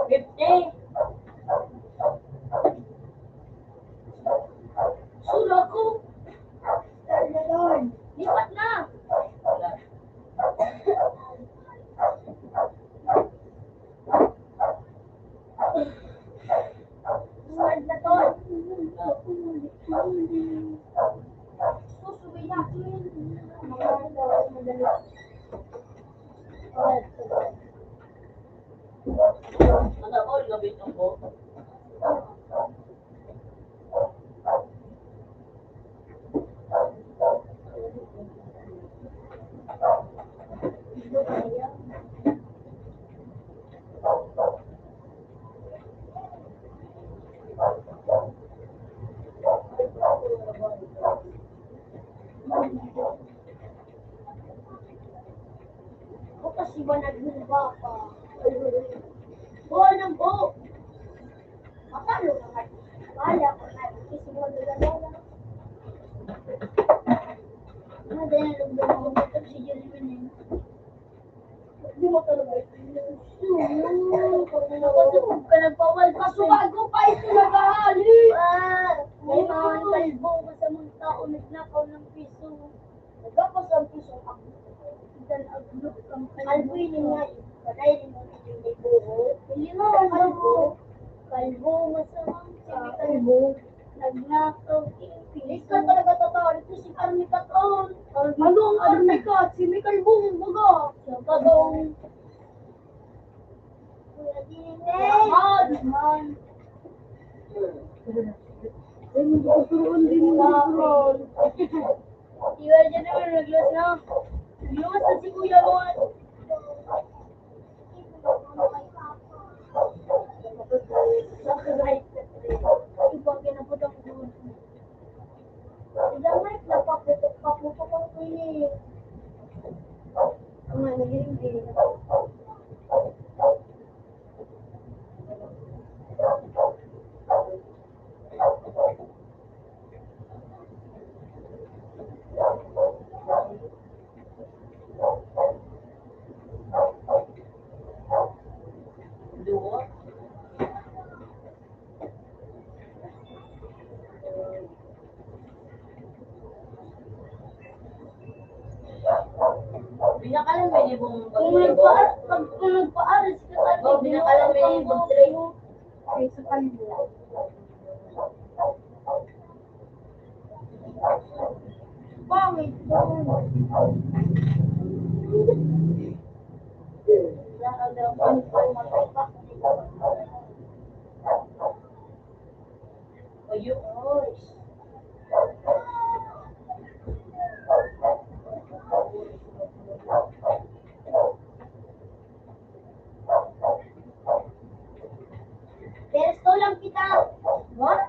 50. sula ko? Lipat na! Wala. Suwad na to. Susubay natin. Madali. Ano ako, gabit ko. Kasi ba naghulba ka? Buwan ng buo. Matalo naman. Wala ko na. Kasi mo nagalawa. Madali na lang daw ako. Ito si Jeremy. Hindi mo talaga ito. Nakatulog ka nagpawal. Kasubago pa ito nagahali. May mga kalbo ko sa mga tao nagnakaw ng piso. Nagkapas ang piso ako. Kalbo yun nga. Patay rin mo yung libo. Hindi mo ang kalbo. Kalbo masamang kalbo. Nagnakaw. Ikaw talaga totoo. Ito si Army Katon. Ano ang Army Kat? Si Mikal Bong baga. Siya ka dong. Kuya Dine. Man. Din mo. Iwan dyan naman. Naglas na. Naglas na si Kuya Mon. Ibang kinaputang doon. Ilang mic na paputok ko ini. Ang mga naging Duo. Pinakalan mo yung ibong kung nagpaaral sila Oh, pinakalan mo yung ibong tray. ay sa kalbo. Pangit doon. O yun. Pesto lang kita. What?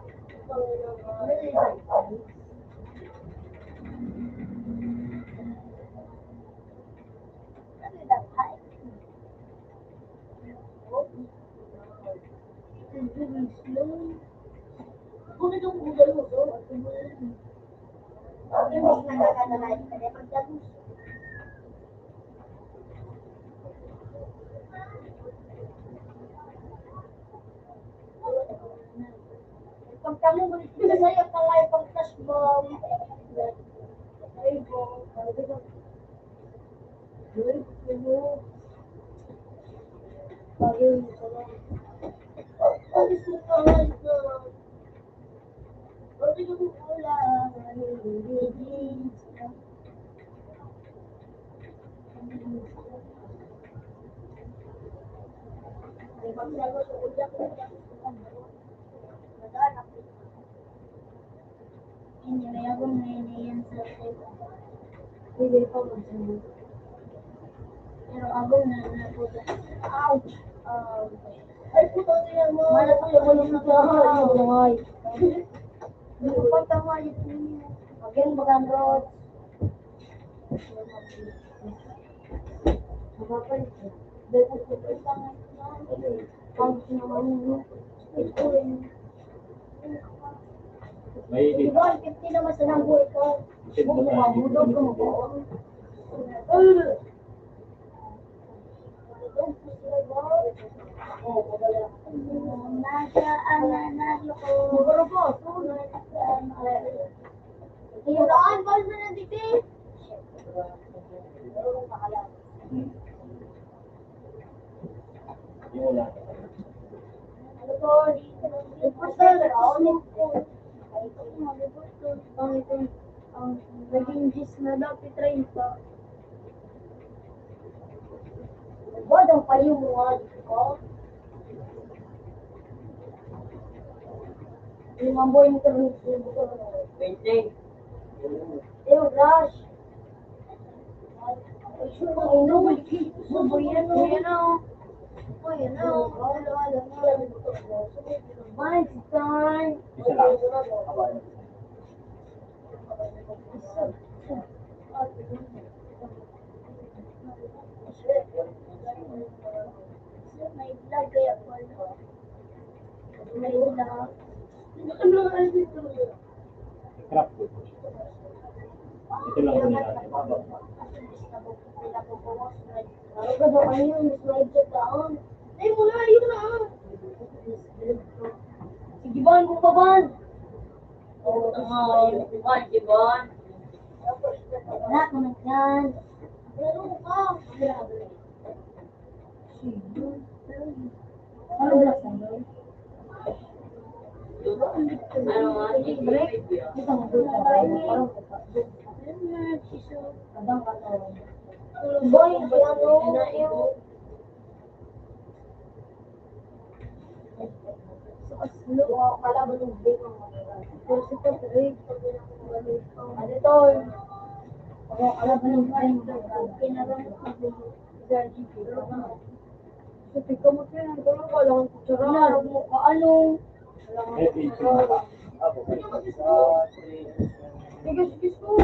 Kung ito kung gano'n mo, okay, mas nagkakalain ka na pagdalos. Pagkamu mo ito na sa'yo, kalay pagtas mo. Ay, bo. Bagay mo sa lang. Alis mo ka nga ito. Bakit ako wala? Ay, pagsago sa udak ko. Nadanak. Hindi, may agong niniyan sa sa'yo. Hindi pa magsago. Pero agong nanapuda. Ouch! Ay, puto niya mo. Malatak yung walang nakahay. Hindi ko pa tama ito niya. Again, bagang road. Magapal. Dahil ko super tanga. Pag naman mo. Ito rin. May Di ba, 50 naman sa nang buhay ka. Mabudog ka mo. Nasaan na nanalo ko? Maguro po. Iyuraan, bal mo na dito. yung wala. Ano po? Pastor, ulit po. Ang naging gis na daw, titrain pa. Ba, daw kayo mo nga dito? Yung mga boy nito rin ito. 20. Ew, gosh. Yan o. Mine's time. Isa lang. Kabayan. May vlog kaya po. May vlog. Ano dito? Crap food. Ito lang po nila. Ano ka ba kayo? Mas may taon. Ay, muna, ayun na. Sige, Ban, kung pa, Ban. Oo, Jibon, Jibon. Wala ka na dyan. Meron ka. Ano ba sa'yo? Ano nga, break? Ito mo doon sa bahay mo. Parang katawan. Boy, ano na yung... Kala ba nung break ang pero si Patrick, ano to? Kala ba nung break kinarang sabi ko mo kaya nang tulong ko lang kutsara mo ka ano sige ko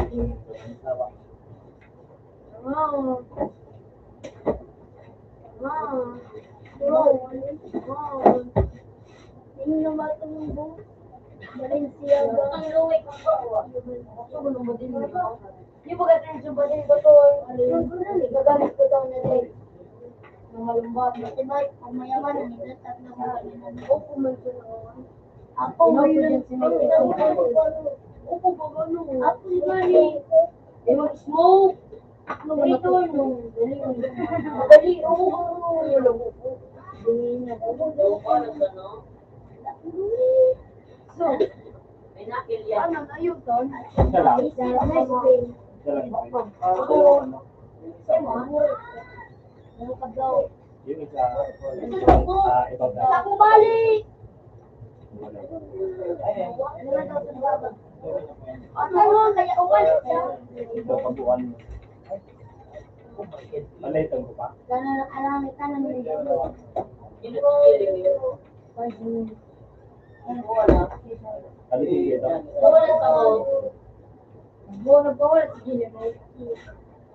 Ini naman itong buong Balenciaga. Ang luwik ko. Gusto ko naman din ito. Di ba gatin sa badin ko to? Gagamit ko daw na rin. Ang malumbat. Diba, ang mayaman, nanilat at naman. Opo, man siya naman. Ako, mayroon sinagpita. Opo, ba gano'n? Ako, si Gani. Di mag-smoke. Dito, dali. Oo, yun lang po. So, May nakilyan. ano na yun doon? Isa lang. Nice day. Isa lang. Ano ka daw? Yung isa. Ikaw na. Ako balik! Ayan. Ano? Kaya umalis siya. Ito, pabuan mo. Palitan ko pa. Gano'n alangit ka na nila. Kiling yun. Wala. Palitin ito. Wala sa ako. Bono pa wala si Gila.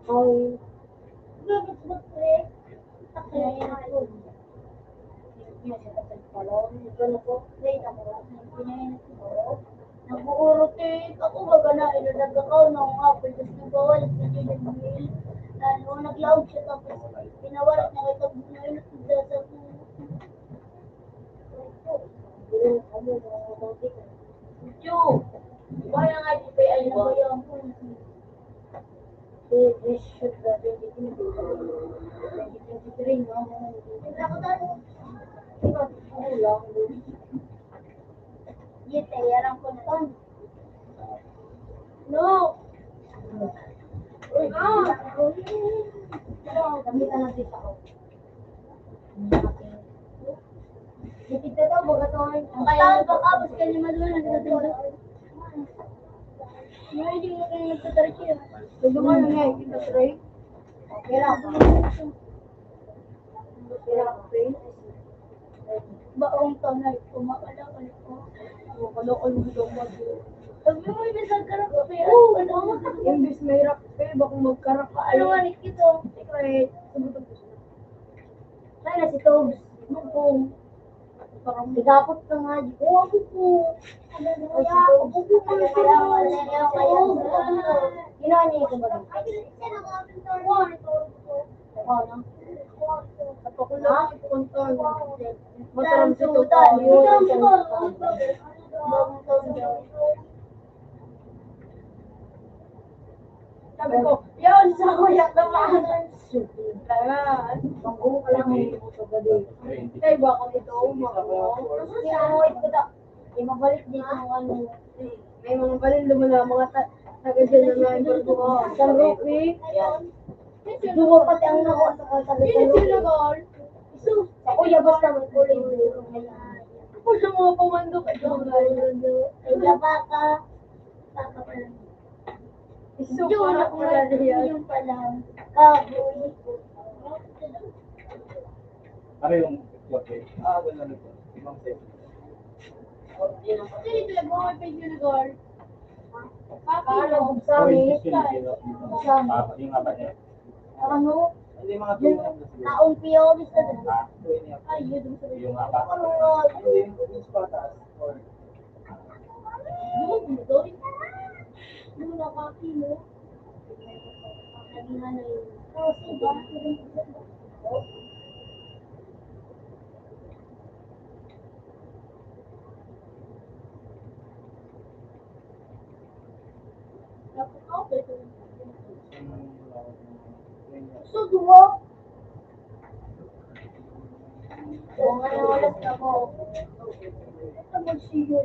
Ay. Bakit ba pre? Kaya ako. Hindi siya katagpalong. Ito na po. Late ako. Pinayin ko. Nag-uurot eh. Ako gagana. Inulag ako ng apple. Tapos nagbawalat si Gila. Lalo nag-loud siya. Tapos pinawalat niya kay Tag. Ngayon sa Yo! Wala nga di pa ay ba? This should be 2023, no? Yete, yarang ko na ton. No! Uy, gamitan natin sa ako. Kita daw, baga to. Kaya baka, basta ni Manuel, nagtatawag. Hindi mo kayo nagtatarik yun. Pwede mo lang nga, nagtatarik. Okay lang. Okay lang, okay. Baong tanay, kumakala-kala ko. Kumakala-kala ko mo. Sabi mo, ibisag ka na ko. Oo, ano? Imbis may rap kayo, baka magkarak ka. Ano nga, Nikito? Secret. Sabutog ko siya. Kaya na si Tobes. Nung parang sigapot ka nga. Oo, ako po. Ano na kaya? Ako po po. Ginani ko ba? Ay, siya nakapintor. Oo, nito. Ano? Ako ko lang ipuntor. Mataram si Tutan. Sabi ko, yun, sa kuya naman. Kaya, bangko ka lang mo sa gabi. Kaya ba ako dito, Sinawait ko na. May mabalik dito ng ano. May mga balin naman na mga taga dyan na member ko. Sa Rookie. Dugo pati ang nakuha sa taga sa Rookie. Sa kuya basta may kulay. Ako sa mga pumandok. Ay, baka. Baka pa lang. Iso para ko na yung pala. Kaboy. Ano yung okay? Wala na ito. Ibang set. Sino pinagawa kay Junagor? Sorry, yung apat niya. Ano? Hindi mga tulingan na sila. Taong piyo, bisa din. Ah, Ay, yun sa yung apat. Ano nga? Hindi, yung patas. Or, Yun, sorry. Yun, nakaki mo. Nagihan na yun. Oh, sige. So, dua. Oo nga, nawalas na ako. Ito mag-siyo.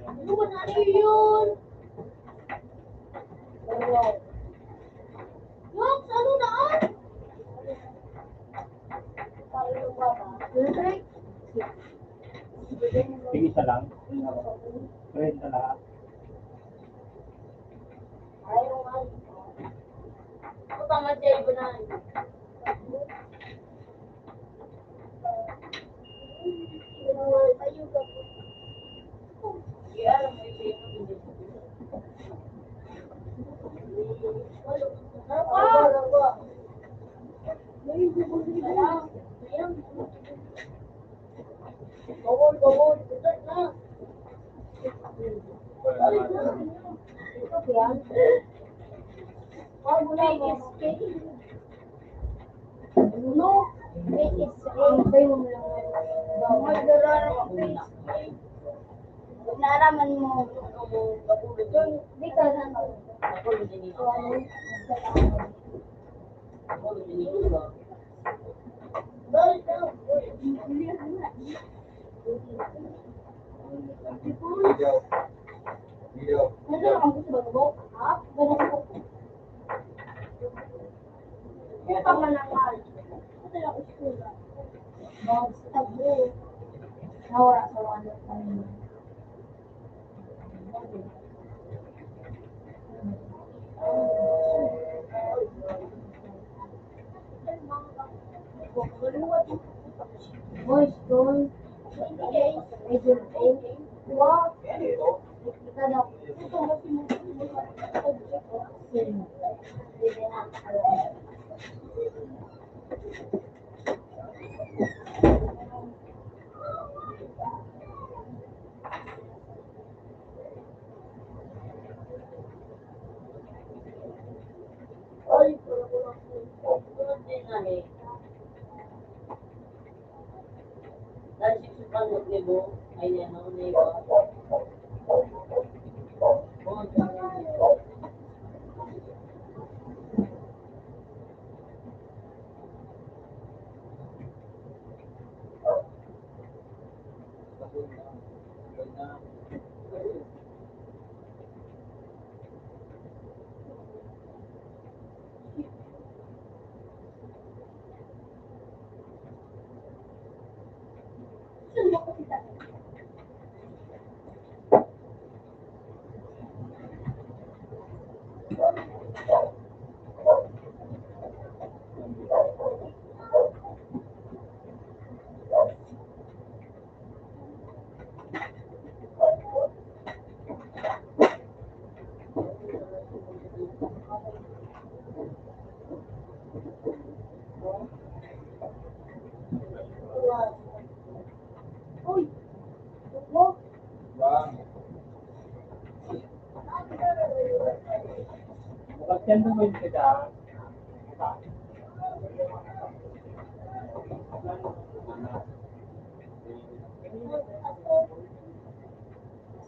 Ano ba na yun? Yung, ano na ah? Yung isa lang. Friend na lahat. Ako tama siya, iba na. Kaya alam mo, ito yung hindi ko. Naraman mo. Hindi ka na. Ako, hindi ko. Ako, hindi ko. video. Video. Nawala sa wala pa rin. Boys, doon. Major A. Wow. Yan ito. Kita daw. Ito, Ay, tulad din na eh. Dahil sisukan mo, dibo, ay ano, diba? Oh, uy. Mo. Bang. Bukas yan doon yung kita.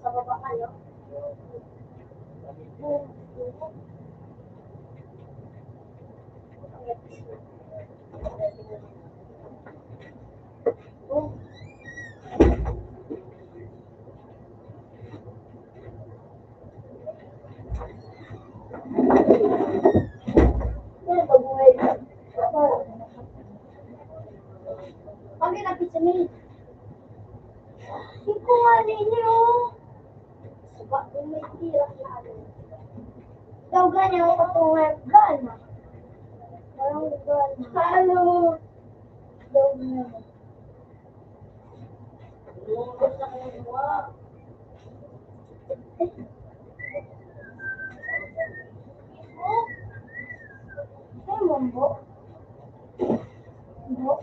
Sa baba kayo. Pag inapit sa mi. Hindi ko nga ninyo. Suba, yung may tira na ano. Daw ganyan ako tuwag. Gana. Parang gana. Halo. Daw ganyan. lumabas na kayo gawa. Tambo. Tambo.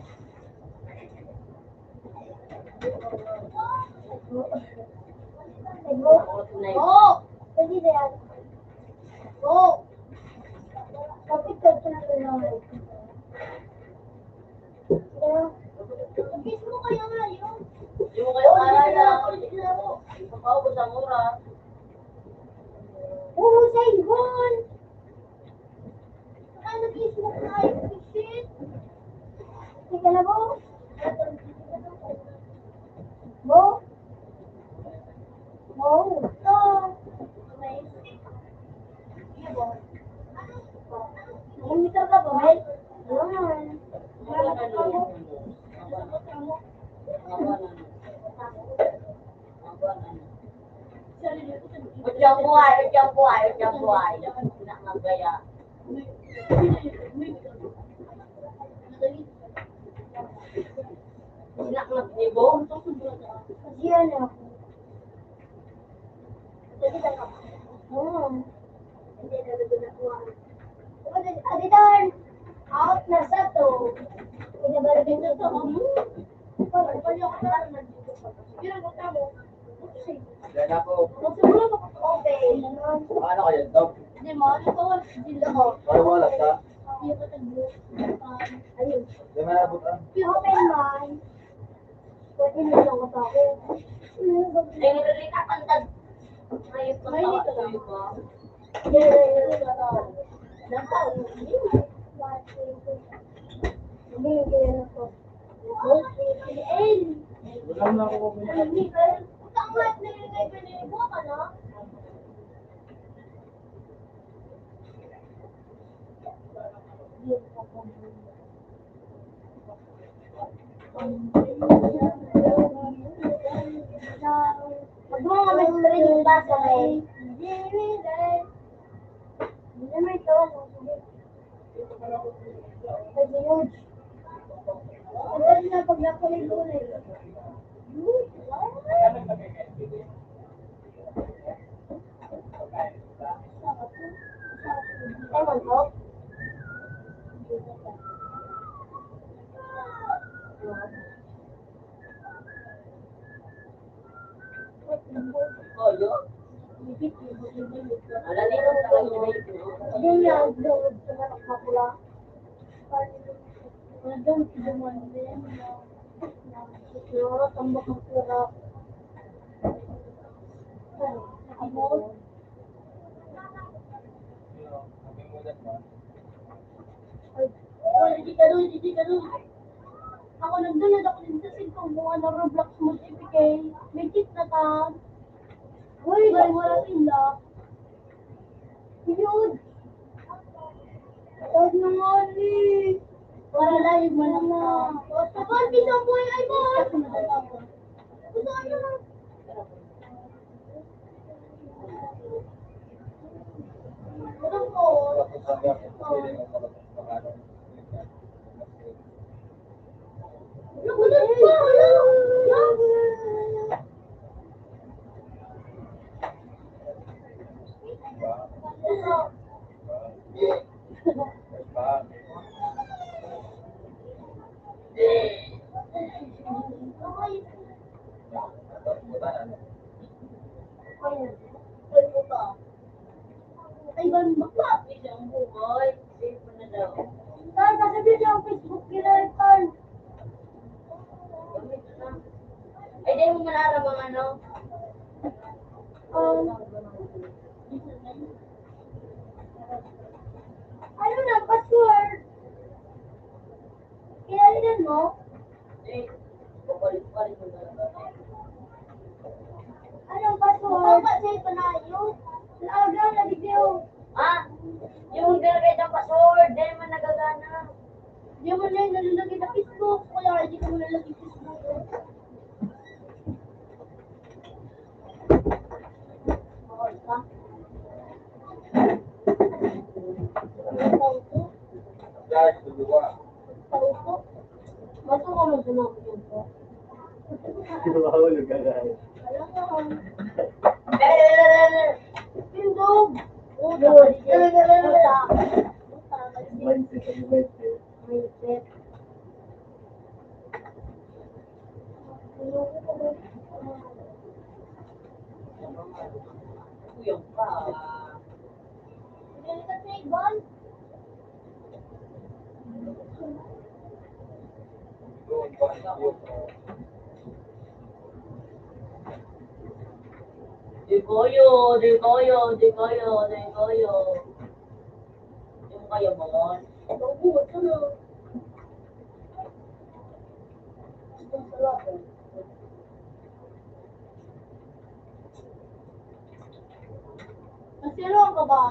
Tambo. Oh! Pwede na yan. Oh! Kapit ka na lang. Kiss mo kaya nga yun. Hindi mo kayo kaya ikaw ko sa mura. Oo, Saigon! Ano kiss mo kaya? Shit! Sige na, Bo? Bo? Bo? Ito. Sige, Bo. Nangumitar ka, Bo? Ayan. Salamat ka, Bo. Udyang buhay, udyang buhay, udyang buhay. Nak magaya. Nak magnibo. Diyan ako. Oo. Hindi na naganakuha. Aditan! Out na sa to. Pinabalagin na to. Parang pala ako na. Yun ang mo. Diyan ako. Magsimula ka. Okay. Paano kayo, Dog? Hindi mo, ano ko? Hindi ako. Paano mo alas ka? Hindi ko tagbo. Ayun. Diyan malabot ah. If you open mine, pwede mo lang ako ako. Ay, nilalik ka kantag. Ayos ko May tawa nito sa lang. iyo ko. Hindi yung kaya ko. Wala na ako kumain. Tangat na yung nilagay mo ka na? Magmamang kami sa rin yung basa na eh. Hindi naman ito. Pwede yun. Ang dali na pag nakulit ko na eh. Lemon po? Oh, yun. Wala nito sa kanya. Hindi niya ang gawin sa manok na pula. Nandun si Dumande. Tambak ang pula. Ano? Hindi ka doon, hindi ka doon. Ako nandun ako din sa cellphone mo, ano, Roblox mo, CPK. May cheat na ka. Uy, wala sila. Yun. Tawag na nga ni. Para live mo lang na. Kapag pisang buhay ay mo. Gusto ka naman. Ano po? Nagulat pa! Ay, ba ba? Isang buhay. Safe mo na daw. Saan nasabi niya ang Facebook killer, Carl? Ay, di mo malaram ang ano. Ano na, password? Kinalinan mo? Eh, papalit pa rin mo na lang. Anong password? Kasi ito na yun. Naaga na video. Ah, yung nilagay ng password, di man nagagana. Hindi mo na yung nalalagay na Facebook. Kaya hindi ko mo nalalagay Facebook. Okay ka? Guys, dalawa. Bato ko mo sumakot ko. Mahulog ka na. Alam mo. Eh, Pindog. Uta. Mindset sa mindset. Mindset. Yung pa. Hindi ka sa ibon? Di koyo, di koyo, di koyo, di koyo. Yung kayo mo. Nabubuhat ka na. Ang sarap eh. Nasiruan ka ba?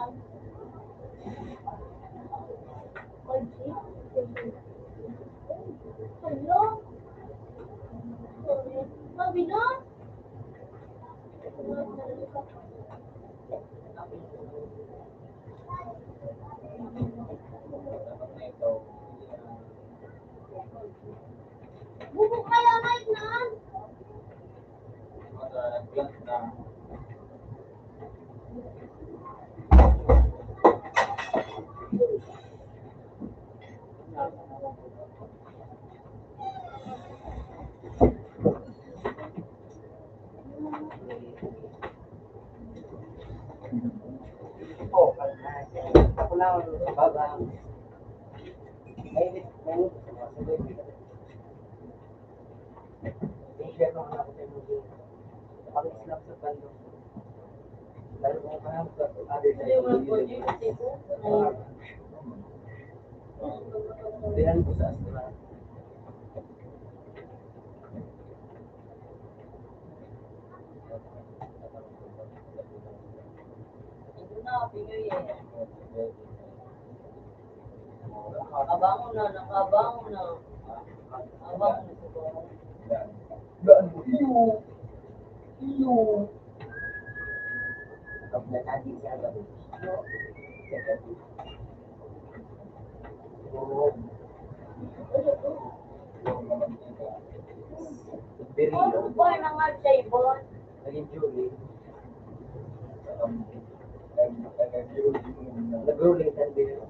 Hello? Sabi na? Bubuk kaya kahit na? Oh, ako lang sa baba. Mainit sa mga sabay. I-share naman ako sa inyo. Pag-islam sa bando. Lalo kung parang sa other Hindi mo lang po side. yun. Diyan ko sa astra. Ito na, pingoy eh. Nakabangon na, nakabangon na. Nakabangon na siguro. Gaan mo, iyo. Iyo. Kapag lagi siya agad. Very Ano ba na nga sa ibon? naging Julie. Nag-rolling ka din.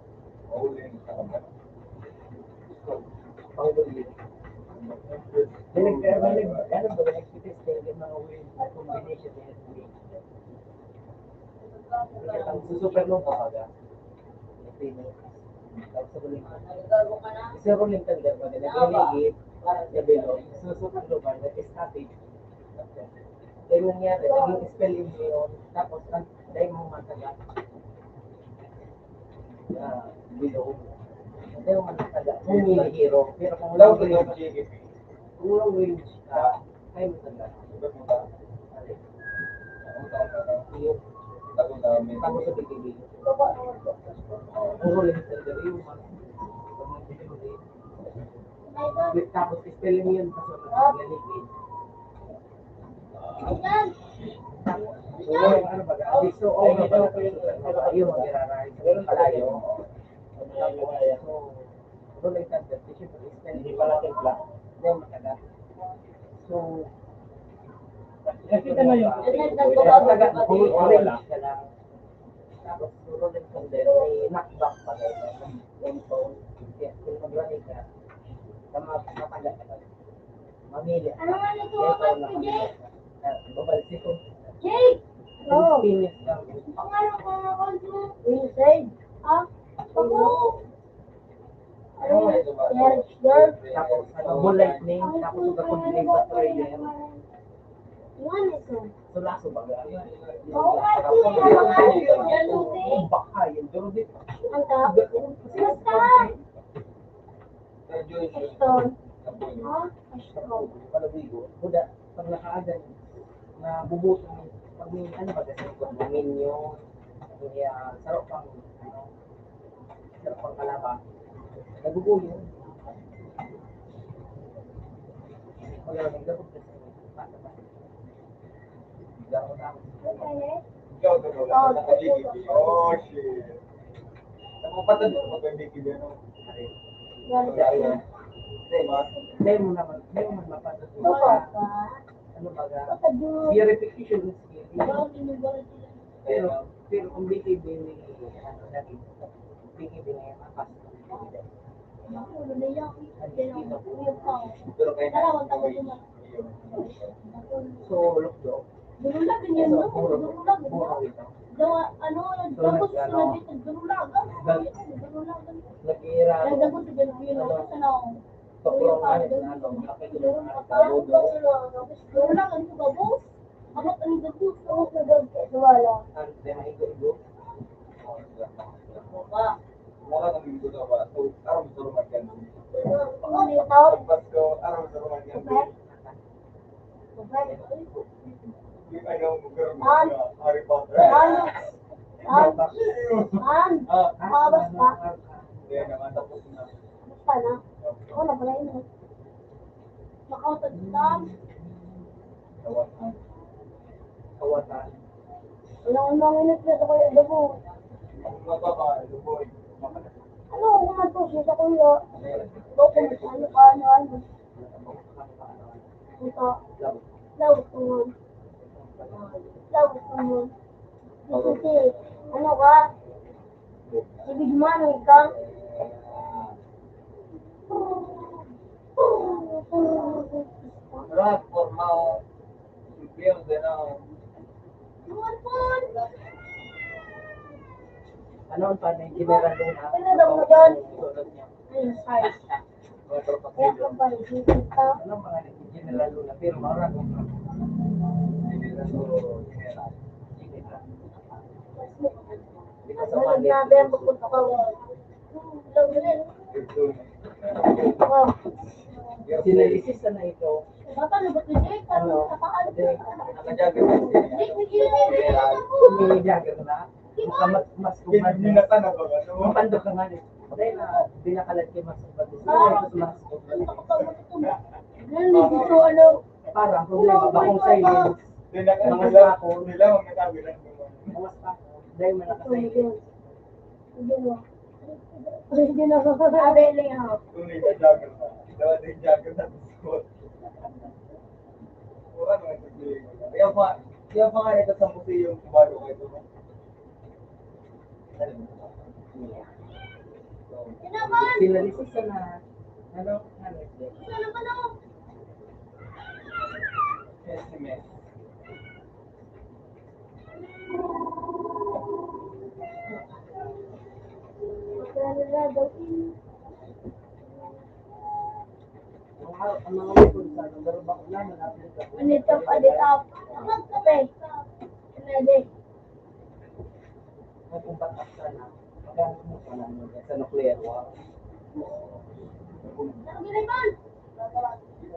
Pang-rolling. Ano ba, nag-experience kayo ng mga way combination ng NBA? Ang super mo pa aga. Tapos sa rolling. Nagagawa ka na? Isa rolling tanda mo, nag-iligit, sa belong, susukan lugar, nag-static. Dahil nangyari, naging spelling mo yun, tapos dahil mo mataga. Below. Dahil mo mataga, kung may hero, pero kung long range ka, kaya mo taga. Yung tapos sa bigay. Kung rolling tanda, yung tapos spelling yun, tapos nagigit. Ayan. So, ano ba? So, okay ito ko yung ayun, mag-iraray. Pero kalayo. So, rolling thunder, Hindi pala timpla. Hindi, mataga. So, Nakita mo yung mataga, Wala. rolling ka lang. Tapos, rolling thunder, may knockback pa rin. Yung phone, kung mag-running ka, mataga ka lang. Mamili. Ano nga natuwakan ko, Jake? Babalsi ko. Jake! Oh. Finish lang. Pangalan ko nga ko inside. Ha? Ako. Ano? Marriage girl. Tapos, bull lightning, tapos pagkakulinig sa trailer. Yan ito. So, laso ba? Oo nga, Jake. Ang baka, yung duro dito. Ang tap. Basta. Stone. Ha? Stone. Palabigo. Kuda, pag nakaagan, na bubuto mo, pag may ano ba kasi, pag may minyo, sarap pang, sarap pang kalaba. Nagugulo. Wala nang gabot kasi. Garo na ako. Oh, shit. Ako pa tayo sa pagkakibig yan. Yan. Dahil mo naman mapasok. Baka ka. Ano ba ga? Baka do. Yung repetition is scary. Baka tinubal sila. Pero kung BKB may ano natin, bingi-bingi akas. Ano na yan? Yung pang. Pero kayo na. Dalawang tagal naman. So, lokdo. Durulag din yan, no? Durulag. Mura dito. Dawa, ano, nagdagos sila dito. Durulag. Durulag. Nag-iira. Nagdagos sila dito. Kasi na, Pakulong nga rin na ano, nakikita ng mga durulag, ano ba, boss? Abot ang dagos. Oo, sa dagos. Wala. ante maigo-igo. Wala nang dito sa ba. So, araw sa rumah kan. Ano, Pasko, araw sa rumah kan. Yung ano, Harry Potter. Ano? Mabas pa. Hindi naman, tapos na. Basta na. Ako na pala yun. Makautat ka. Kawatan. Walang mga minutes na ako yung dabo. Mataba, luboy. Ano, kung nato siya sa kuya. Bakit ano ka, ano. Ito. Lawak ko mo. Lawak ko mo. Kasi, ano ka? Si Big Man, ka? Rat, formal. Supreme, gano'n. Ano ang panay? General Luna. Ano daw mo dyan? Sunod niya. Ayun, size. Metro Kaya Pasilyo. ka pa, kita. Ano ang pangalan ni General Luna? Pero marag ko. General. General. Nagag na ba pupunta ka? Ilaw na rin. Wow. Sinalisis na ito. Bata na ba ito, Jake? Parang kapaan. Nakajagat na siya. Jake, nag-iinit ako. May jagger na. Mas kumad. Binatan na ba? Mapando ka nga rin. Dahil na binakalat kay mas kumad. Mas kumad. Ganun, dito, ano. Parang problema. Bakong silence. Mga sako. Nila mga sabi lang naman. Mas pa. Dahil man nakasilence. Hindi na ako sabi lang ako. Tunay na jagger na. Dawa din jagger na. Mura naman sa piling. Kaya pa nga ito sa museum kumalo ko ito. Sinaman! Sinalisis na. Ano? Ano? Ano ba na? Estimate. Ang mga likod sa ano, pero bako naman natin ito. Anitap, anitap. Kape. Pwede. Kung kumpat na, magkano mo sa ano, sa nuclear war. Ang giniman!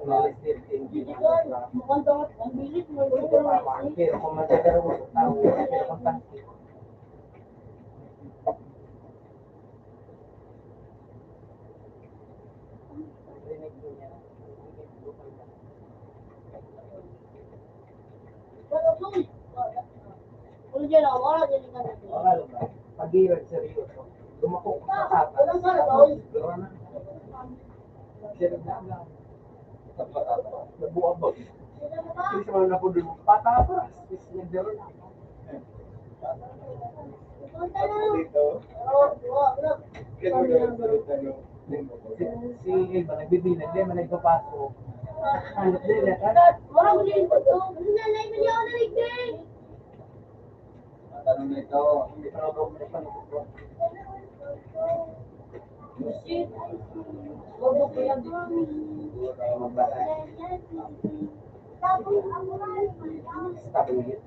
Knowledge din, Mukhang dapat ang bilis mo. pero kung magkakaroon mo sa tao, pero kung tansi. Rinig mo niya. Ulo dyan ako, wala dyan ka na. Akala ba? Pag-iwag seryoso. Lumako ka sa tatas. Walang sala ba? Gawin na. Sirap na lang. Nabuang ba? Hindi siya na po doon. Patapos. Nagdaro na. Punta na. Dito. Kaya mo na sa tanong. Si Eva, nagbibilag. Di man nagpapasok. Ano, di na ka? Wala mo din po to. Ano na, naibin niya ako naligdig. Tanong nito. Hindi pa ako magpapasok. Shit. Wag mo ko yan. Tapos ako na. Stabilit.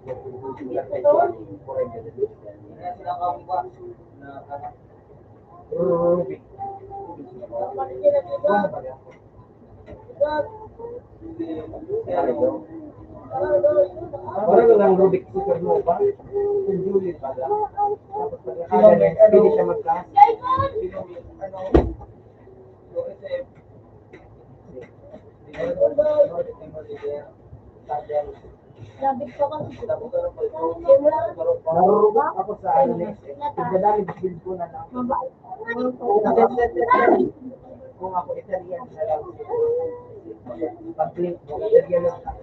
Kaya sila kamukha na anak. Rubik. Pati sila dito. Ano ba yan? Parang lang Rubik Supernova. Yung Juliet pala. Tapos pagkakala hindi siya mag-class. Grabe ko kasi. Naruruga ako sa ano next. Pagdadami bibil ko na lang. Kung ako Italian na lang. Pag-click mo, Italian lang.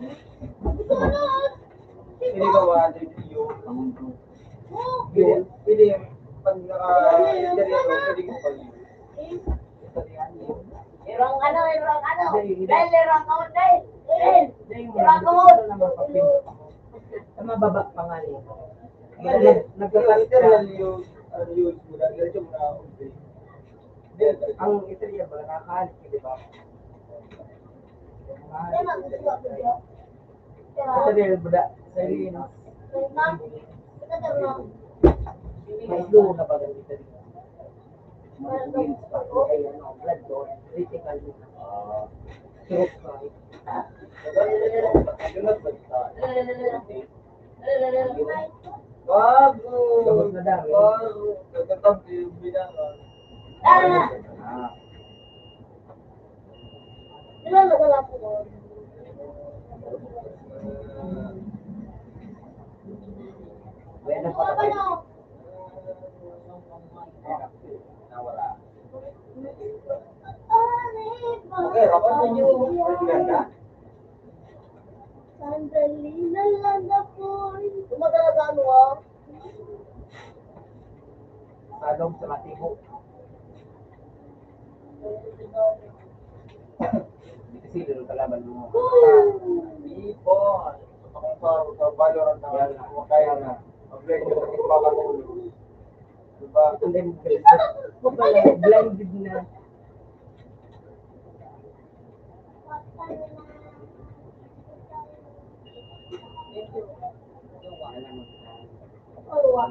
Ini gawa din yung Pili pag naka-interior, pwede ko pag Irong ano. Hindi. Dahil irong ako, dahil. Hindi, yung Irong ako. naman papel. Sa mababa pa nga niya. Nagkakaroon Nagkakaroon yung use mo na, diretso mo na ang interior ba, nakakaalit ka, di ba? Kaya gusto ko video. Interior ba, sa rin. Ma'am, ito daw mo. May slow na ba ng interior? Ay, ano, blood doon, critical mo. Stroke ka. Bago! Gamot na dami. Bago! Nagkatampi yung binangan. Ah. Di ba magawa ko doon? Bueno, Mga ba no? nawala. Okay, kapag medyo ganda. Sandali na lang ako'y gumagano ah. Salong sa matibo. Kasi doon kalaban mo. Ipo. Akong sa Valorant na kumakain na. Mag-break yung pagkakatulog. Diba? And then, blinded na. Oh,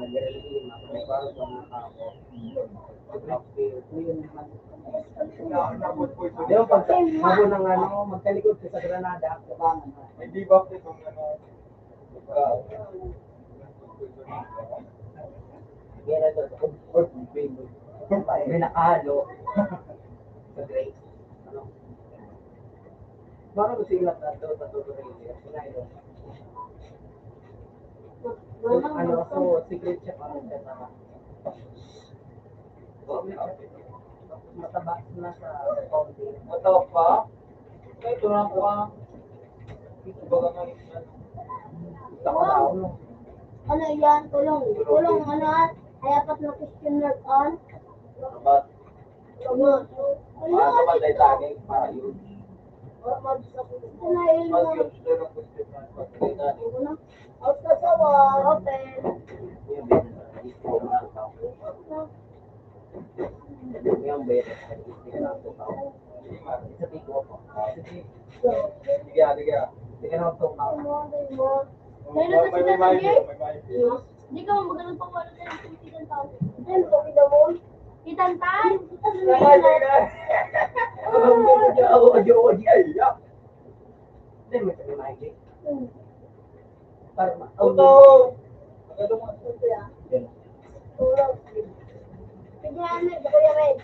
Pero pag habo ng ano, magtalikod ka sa Granada, May debuff itong ano. Gera to, or may nakahalo sa grade. Ano? Bakit gusto ilat na ito sa tutorial? Sinayo. Ano, so secret siya parang siya na mataba na sa konti. Matawag pa? Ay, ito na ko ah. Ito ba nga Gusto ko daw. ano yan? Tulong ano ah? Ay apat na question mark on. Sabat. Ano? Sabat ay taging para yun. Ito na yun Mas mo. yun, ito yung question na pagkalitan. Out ka sa wall. Open. Yung beses, hindi ka na ito tao. Sa tigo ako. Sige, sige. Hindi ka na ito tao. May mic. Hindi ka magalang pang wala tayo sa titan tao. Ano ba pinamon? Titan tan? Hindi, may sabi maigit. Para ma... Auto! Yan. Tulog. Tignan mo, Kuya Red.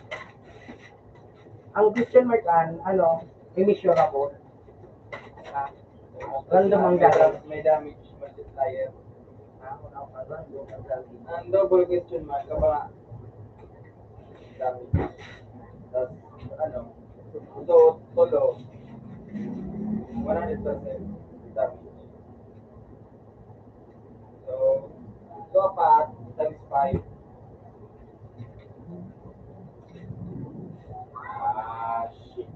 Ang question mark ano, immeasurable. Ah, random ang dami. May damage multiplier. Random ang dami. Ang double question mark, kaba damage. Tapos, ano, so, solo, 100% damage. So apat times 5. Shit.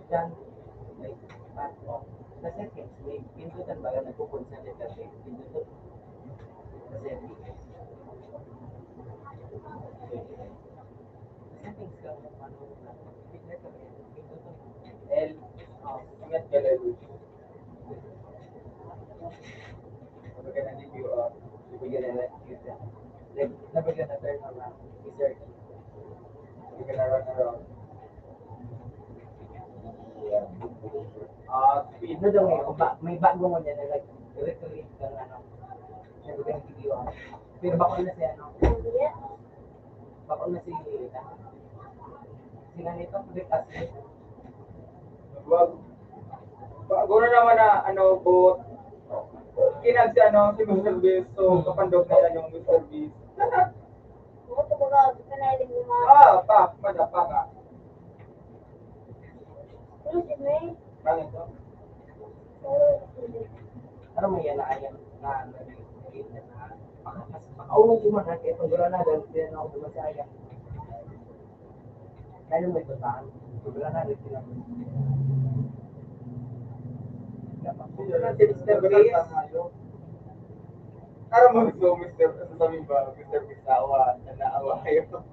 Diyan, may part of sa settings, may pindutan ba na nagpo-concentrate kasi pindutan sa settings. Settings ka mo ano pindutan L. Ingat ka level. Kapag ka nandito bigyan na nabigyan na turn on na research. you can run around. Speed. Ito daw ngayon, may bago mo niya na nag-recreate ka ng ano, nabigyan ng video. Pero bakol na si ano, bakol na si Rita. Kasi nga nito, Rick Ashley. Wag. Bago na naman na ano bot. Kinag si ano si Mr. Beast, so kapandog na yan yung Mr. Beast. Ito mga kanaling mga. Madapa ka. Ano si May? Bakit to? Ano mo yan na ayan na nag-create na pakakas pa man, kahit ang Granada, hindi na ako dumasaya. Dahil may bataan, ang Granada sila. Mr. Chris. Para mo gusto, Mr. Sasabihin ba, Mr. Bisawa, na naawa kayo.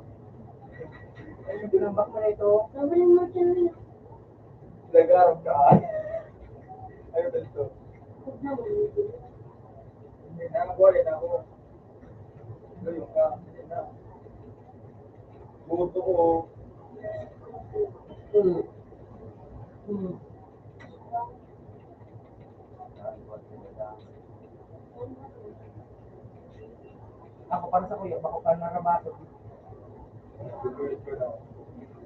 Ayun, binambak mo na ito. Sabi mo siya. Nag-arap ka. Ayun dito. Huwag na mo. Hindi na ako, ulit ako. Ayun ka. Hindi na. Buto ko. Ako para sa kuya, bako ka narabato. Gugulit ko na.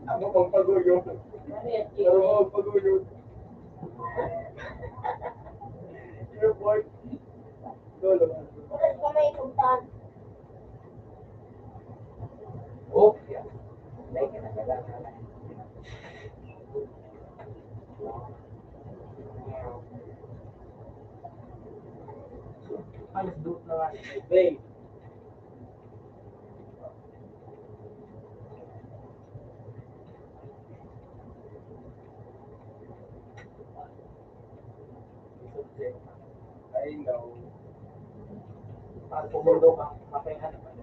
Ako pang paguyod. Ano yan, Pero Chile? ako paguyod. Yung boy. Lolo. Bakit ka may tugtan? Oh, yeah. Like na gala. Alas doon na nga. Hey. I know. Pag pumundo ka, mapahinga naman.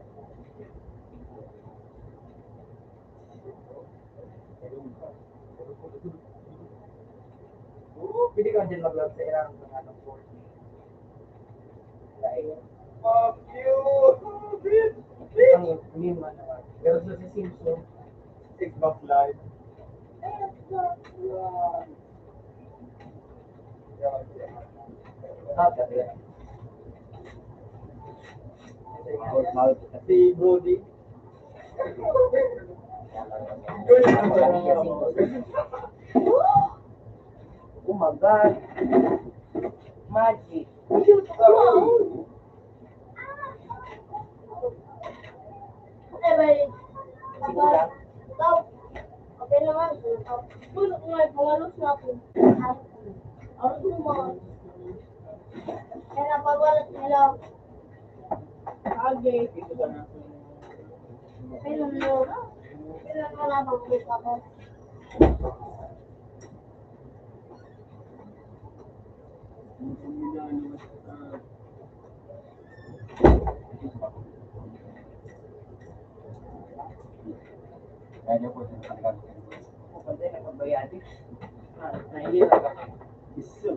Pwede ka din mag-love sa Iran ng anong course. Dahil, Fuck you! Bitch! ang meme naman. Pero sa si Simpson, Six bucks live. kaya. Si Brody. Oh my God! Magic! Eh, balik. Sigura. Ikaw. Okay naman. Tulog nga, pangalos na ako. Ano mo? Kaya napabalat nila. Okay. Ito ba na? Pero no. Pero wala bang kita ko. Kaya po sa kanila. Pwede na pagbayadi. Nahihirap ka. Isu.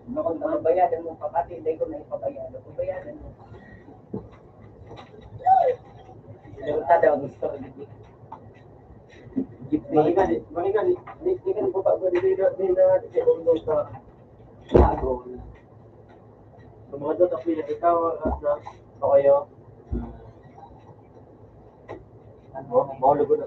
Kung mabayadan mo pa, pati hindi ko na ipabayadan. Pabayadan mo. Lewata daw gusto ko dito. Mahingan eh. Mahingan eh. Hindi ka nang baba. Hindi na undo sa lago. Sa mga doon, ako yung ikaw, na kayo. Ano, mahulog ko na.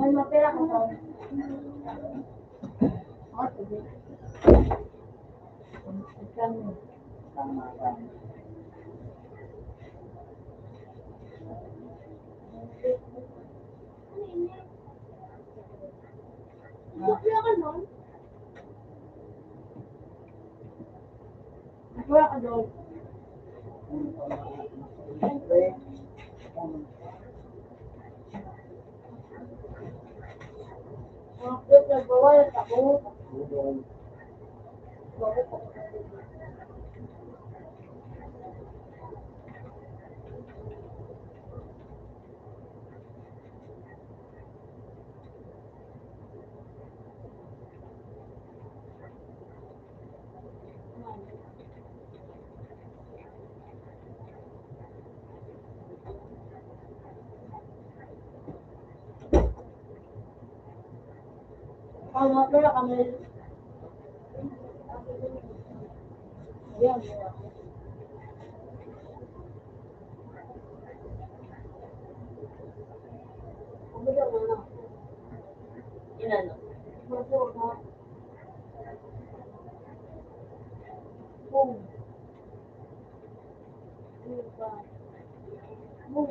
Ay, mapira ka sa. Ano ini? Wala ka nun? Wala ka doon. Bakit nagbawa ako? Bakit ako? Ano pala kami? Ayan. Ano ba na? Inano? Masuk na. Boom. Ano ba? Boom.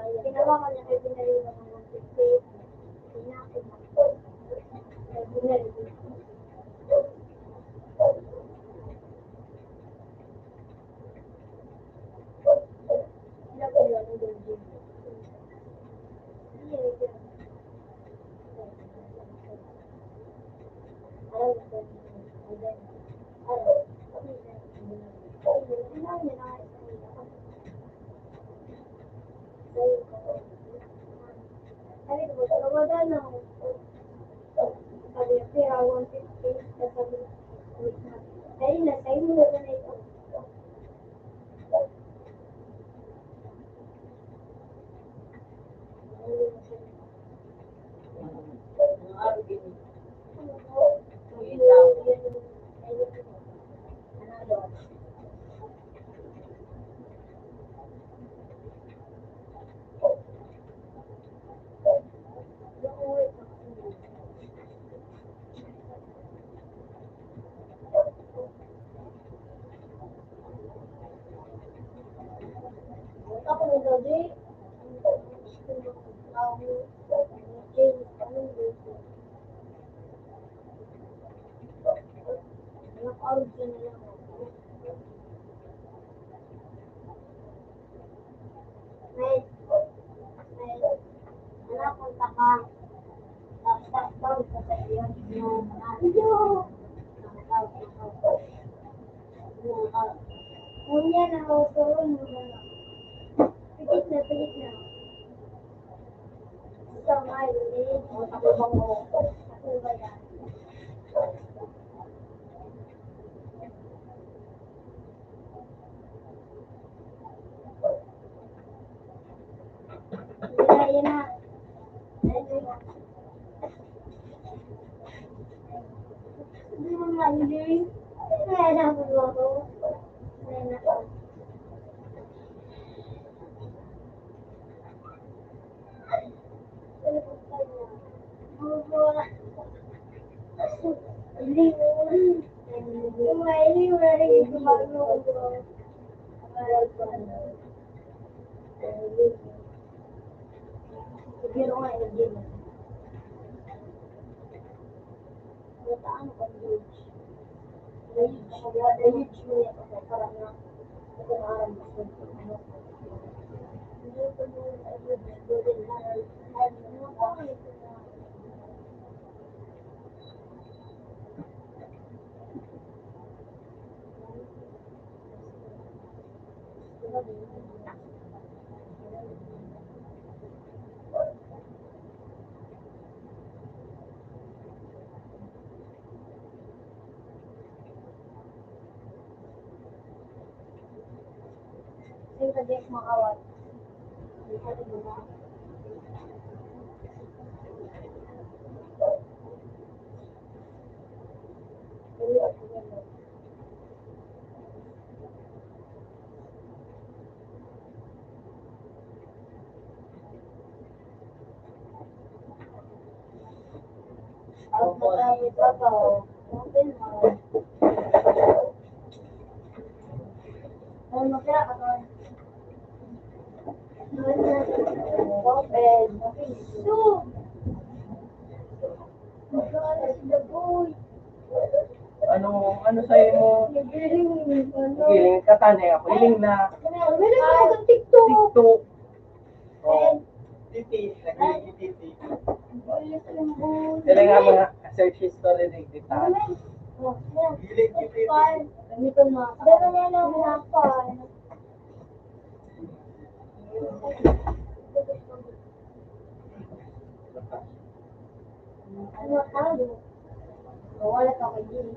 Ginawa ko niya kay binali ng 150. Pinakit ako. Kaya binali ko. Sila ko yun, ang gawin. Ang araw din. Itaw. Ako ng gabi. Naka-out ka na lang ako. Wait. Anak, punta ka. Tapos sa iyo. Kuya na ako turon mo na. Pigit na. Sa mga ulit. Ako ba yan? Yan na. Hindi mo hindi. Kaya na ako. Kaya na ako. Hindi makawat. Ang matawid ako. Open mo. Ay, makaya ka doon. Open. So, magkala sila boy. Ano sa'yo mo? Giling Giling ka tanay ako. Giling na Giling ako sa TikTok. TikTok. And, Titi, nagiging titi. ulit ang boy. Sila nga mga search history ng ditahan. Oh, yan. Giling yung titi. Fine. Ganito na. Ganun yan ang mga fine. Ano tawag? Wala ka kay Jimmy.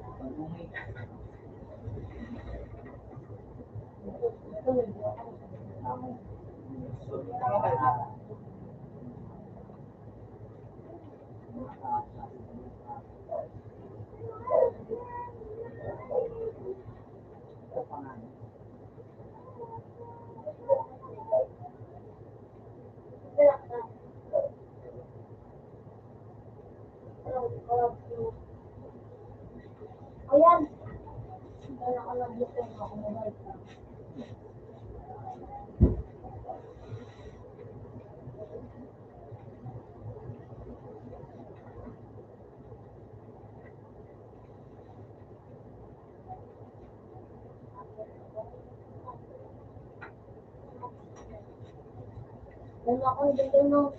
Ano ako, hindi no.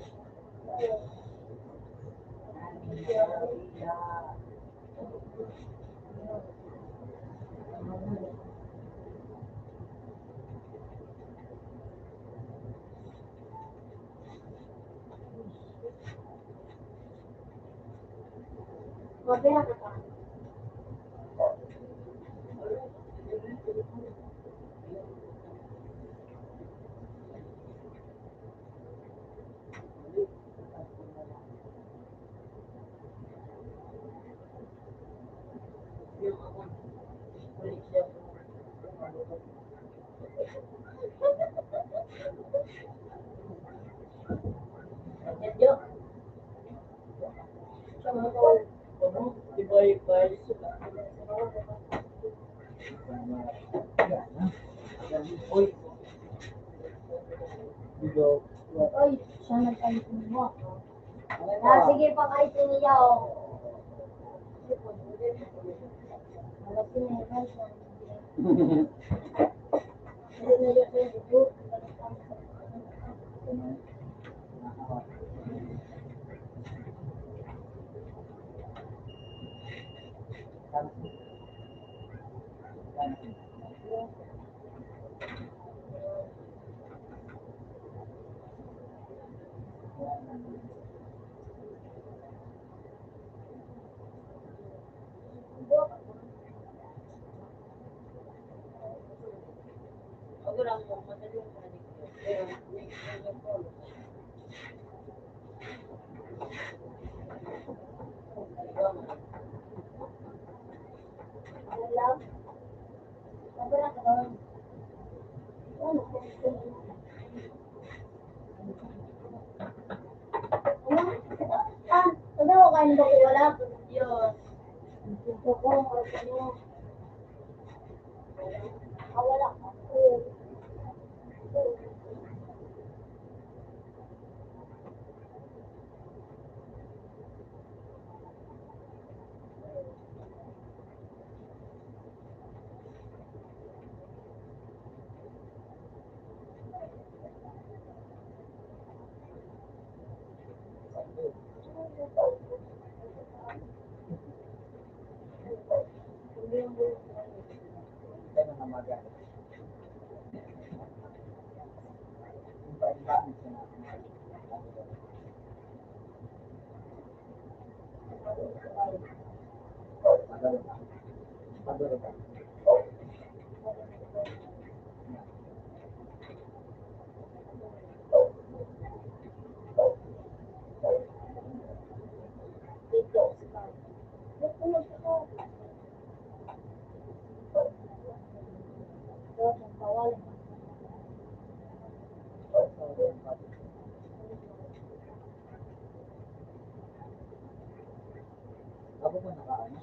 Mabira ka pa. Yung ako, kulit siya. Medyo. Ano? Ibay-ibay. Uy, video. Oy, siya nagkalitin mo. Sige, pakaitin niya ako. Malasin na yun. Hindi na yun sa YouTube. Ako lang yung madali yung addiction. Pero, yung polo. Alam? Mabira ka doon. Ano? Ano? Sabi ko kain ba ko wala? Yun. Gusto ko, ano? Wala. Kaya na maga. Iba-iba siya na. Paduro ka. Ako po nakaano?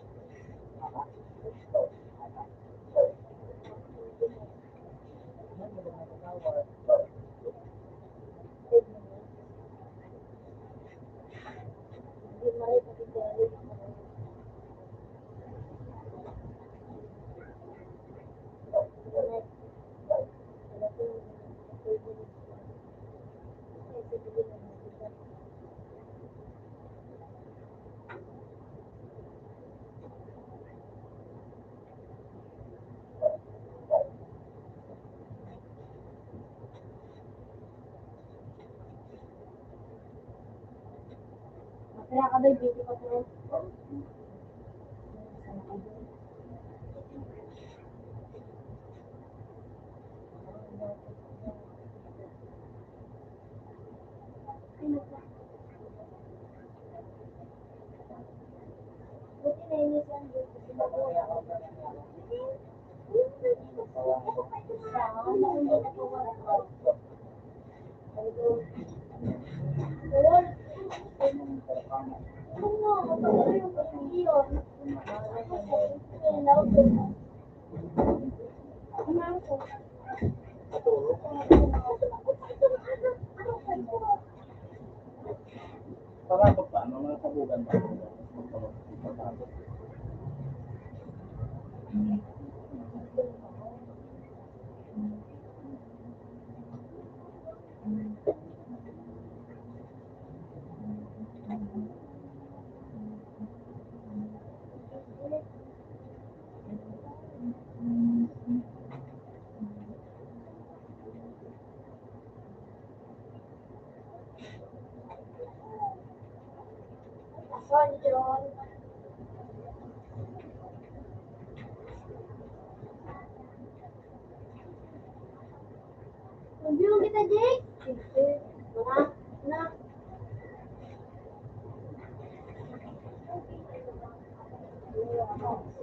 Kaya ka ba yung beauty ko to? Buti na inis yan. Para pa paano mga sabugan ba? Sorry, John. Review kita, Jake. Na.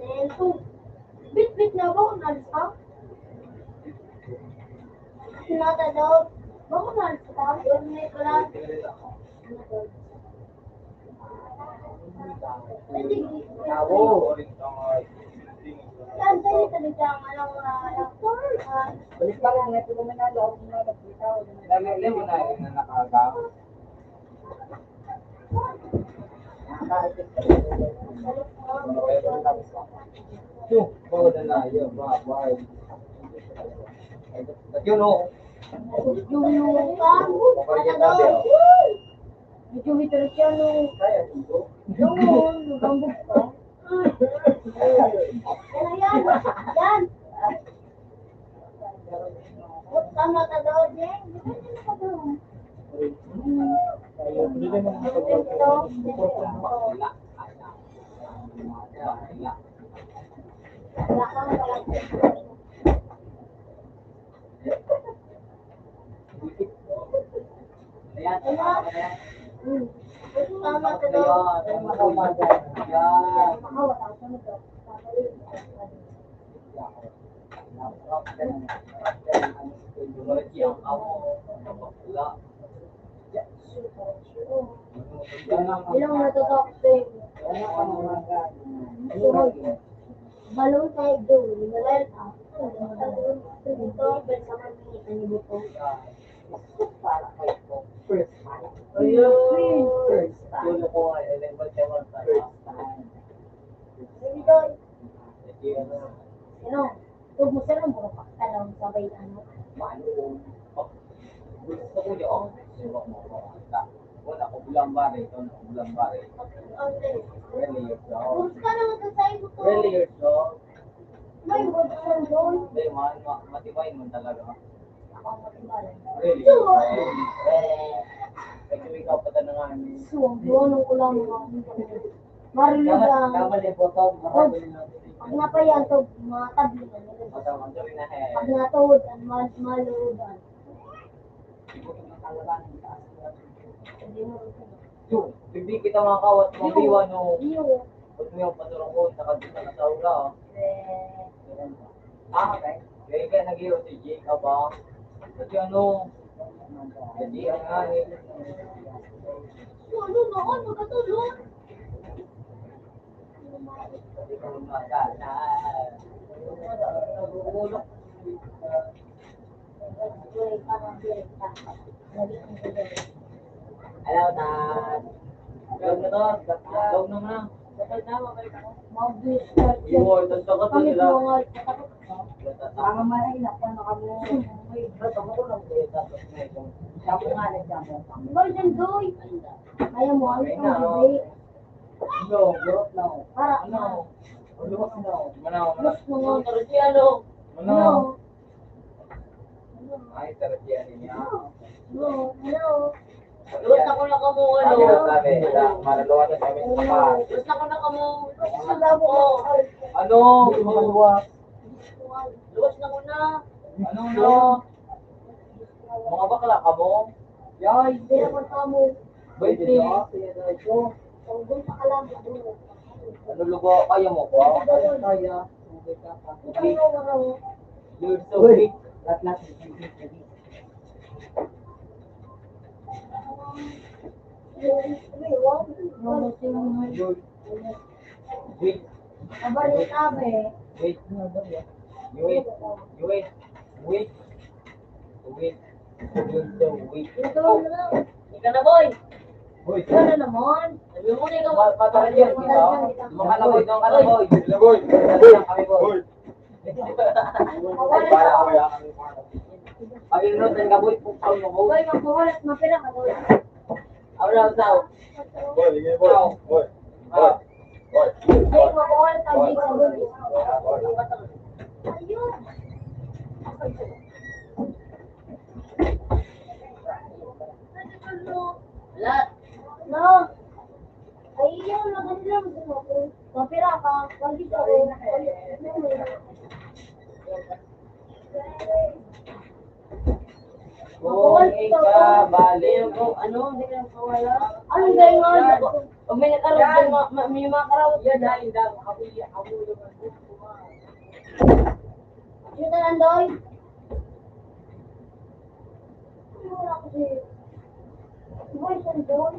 Cellphone. Bit-bit na ba kung nalis pa? Sinata daw. Ba kung nalis pa? Yun, may kalat. Tao. Yan, tayo talaga ang Balik pa lang, ito naman na loob na nagkita. Lagi mo na yung nakagaw. Oo na na, yun, bye. Yun o. yung ka. Medyo hitaras yan nung yung bambog ka. Yan. Yan. Tama ka daw, Jeng. Hindi naman Ayan, Tama ka daw. Makawa ka. Tama ka. Ilang natatak sa'yo. Balong tayo doon. Malal ka. Ito, bersama ni Anibuto. Para kayo po. First time. Ayun! First time. Tulo ko ay level 7 tayo. Ito, Ano? ano? Huwag mo sila mo pakitalang sabay ano. Gusto ko yung wala ko bulang bare, ito na ko bulang bare. Really, so. Purus ka naman sa sa'yo ko. Really, so. May wag ka doon. Hindi, matibay mo talaga. Ako matibalan. Really. So, Kasi ikaw pa tanangan. so, buwanong ko lang mga Marilo lang. Kamali po ito, marami natin. Pag napayan to, mga tabli na nila. Masamang gawin na Pag natuod, ang maludan. Hindi mo rin sila. Yung, hindi kita mga kawat, mabiwa no. Iyo. Pag mo yung paturong ko, nakadita na sa ula. Okay. Kaya kaya nag-iwa si Jacob ba? Kasi ano, kasi ang nga eh. Ano naman, magkatulog. Kasi kung magana. Nag-uulok. Hello, Dad. Gawin na to. Gawin na mo na. Iwan, tanto ka to Kami sila. mga Mga malay na pa na kami. Ba't ako ko lang kayo tapos na ito? Sabi nga nagsabi. Golden Goy. Ayaw mo, ang Okay na, isang oh. bibig. No, gurot na ako. Para, Ano? Luwas na ako. Manaw, Mas mga, Tarasi ano? Manaw. ano, Ay, tarasi ano niya. ano, Luwas ako na kamo, ano. Sabi na sabi, maraluwa na kami sa pa. Luwas ako na kamo. Ano? Luwas. Luwas na ko na. Ano no? Mga bakla ka mo? Yay! hindi naman kamo. Wait, dito? Kung doon sa kalamit, doon. Ano lugo? Kaya mo ko? Kaya. You're so weak. Lahat. You're weak. Kabalik abe. Wait. You wait. You wait. Wait. Wait. You're so weak. Ito lang. Ika na, boy. Wait. Ito na naman. Sabi mo na ikaw. Patalan yan, kita. Mga kalaboy, mga kalaboy. Kalaboy. Kalaboy kami, boy. Ay, para kami lang kami. Pag inunan ng kaboy, puksaw mo ko. Boy, magbuhulat, mapira ka doon. Awra, usaw. Boy, sige, boy. Boy. Boy. Boy. Jay, magbuhulat ka, Jay, sa doon. Ayun. Wala. No. Ayun. Mapira ka, pagkit ako. Buhay ka, bali. Ano, hindi ka kawala. Ano ganyan nga? Pag may nakaroon, may mga karawat Yan na. na, hindi. Habulong ang buko. Yun na lang, Doy. Wala kasi. Boy, saan doon?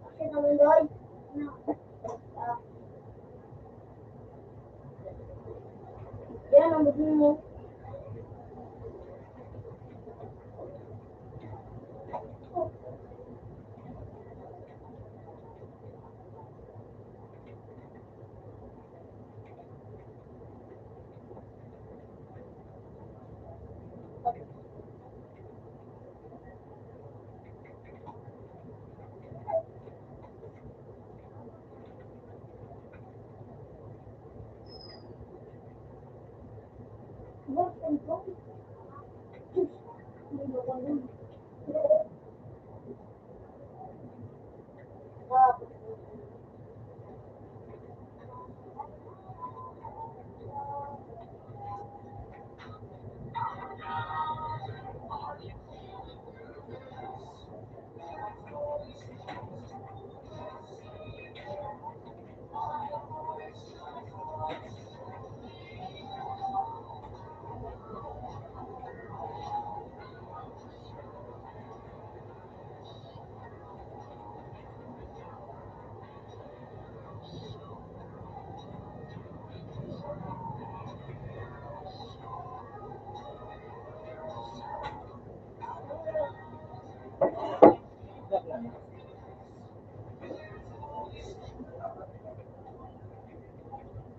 Kasi naman, Doy. Yan, ang gusto mo. Work and go.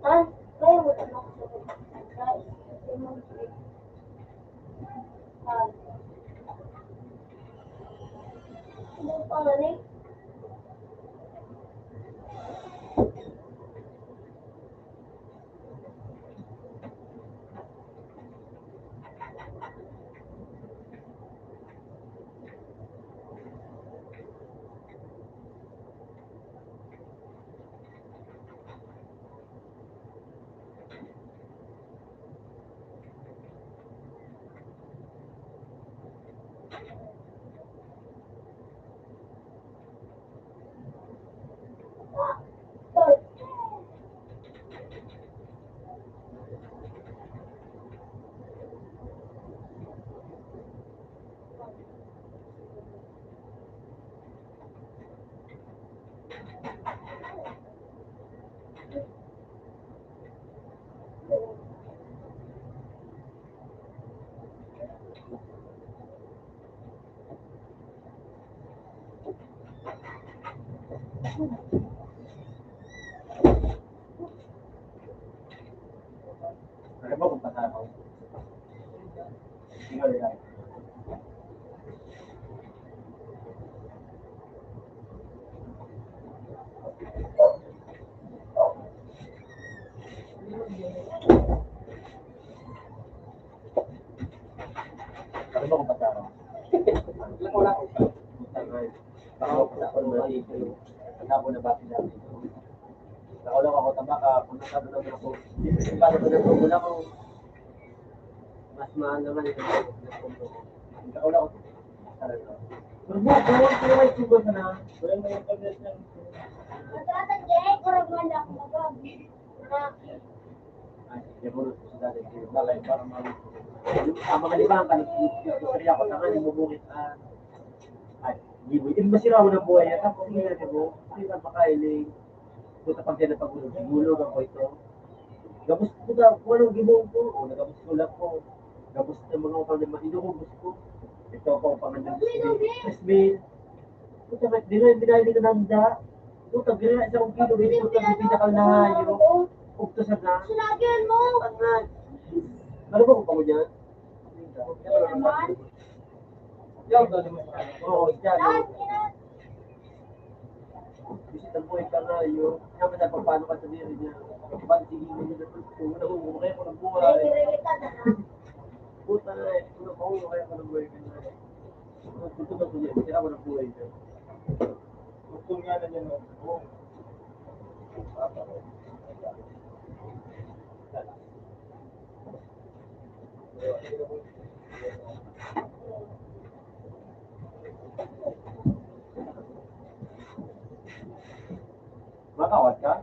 Ah, kayo mo ito Ano pa nga ni? kung pasaraw. Ikaw rin. Ano ba kung pasaraw? Wala ko. Ako na bakit namin. Nakulong ako tabaka, punta sa doon ako. Paano ko na wala ko. Mas mahal naman ito. Nakulong ako. Pero mo, kung sino may sugo na, wala mo yung pagdas ng... Matratan, Jay. Kurang man ako magag. Ay, hindi mo rin sa dati. Balay, para mga... Ang mga libang ka, nagsusuri ako, saka hindi mo bukit. Ay, hindi ba sila ako ng buhay? Tapos hindi na mo, hindi na makailing. Puta pag sila pagulog, sigulog ako ito. Gabos ko na, kung anong gibong ko, o nagabos ko lang ko. Gabos ng mga upang naman, hindi ko gusto ko. Ito ako pang nandang Christmas. Puta, di na binayad ka nanda. Puta, binayad sa kong kilo, hindi ko tabi pinakal na hayo. Ukto sa na. Sinagyan mo. Tangan. Ano ba kung pa mo dyan? Yung doon mo. Oo, dyan. Lahat, ina. Bisit ang buhay ka na yun. Kaya mo na paano ka sabihin niya. Ba't sige mo nila kung una ko kumakain ko ng Ay, buhay. nirelita na. Puta na eh. Una ko kumakain ko ng buhay ka na eh. Ito ba ito niya? Sira ko ng buhay ka. Gusto nga na niya no. Makawat ka?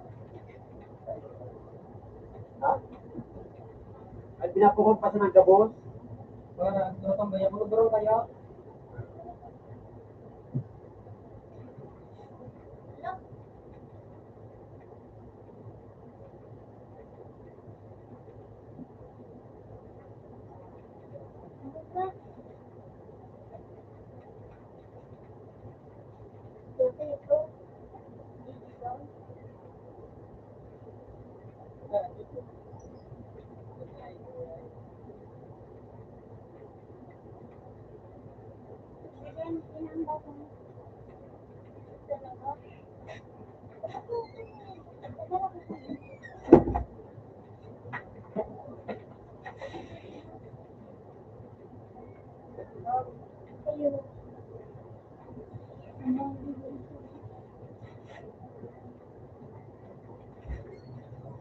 Ha? Ay, pinapukong pa sa ng gabos? Para, natambaya mo bro kaya.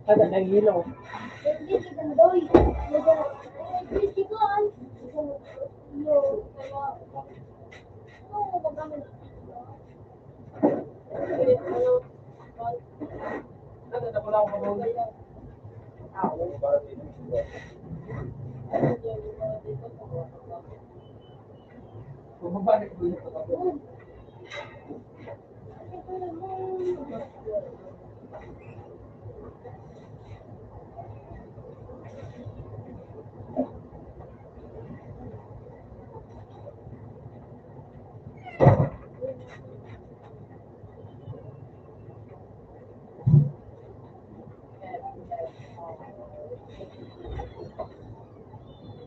Ada naghilaw. Hindi, kita na daw. Hindi ko ay. Oo, magamit. Ano na wala akong mahuli. Bumabalik ko yung pagkakas.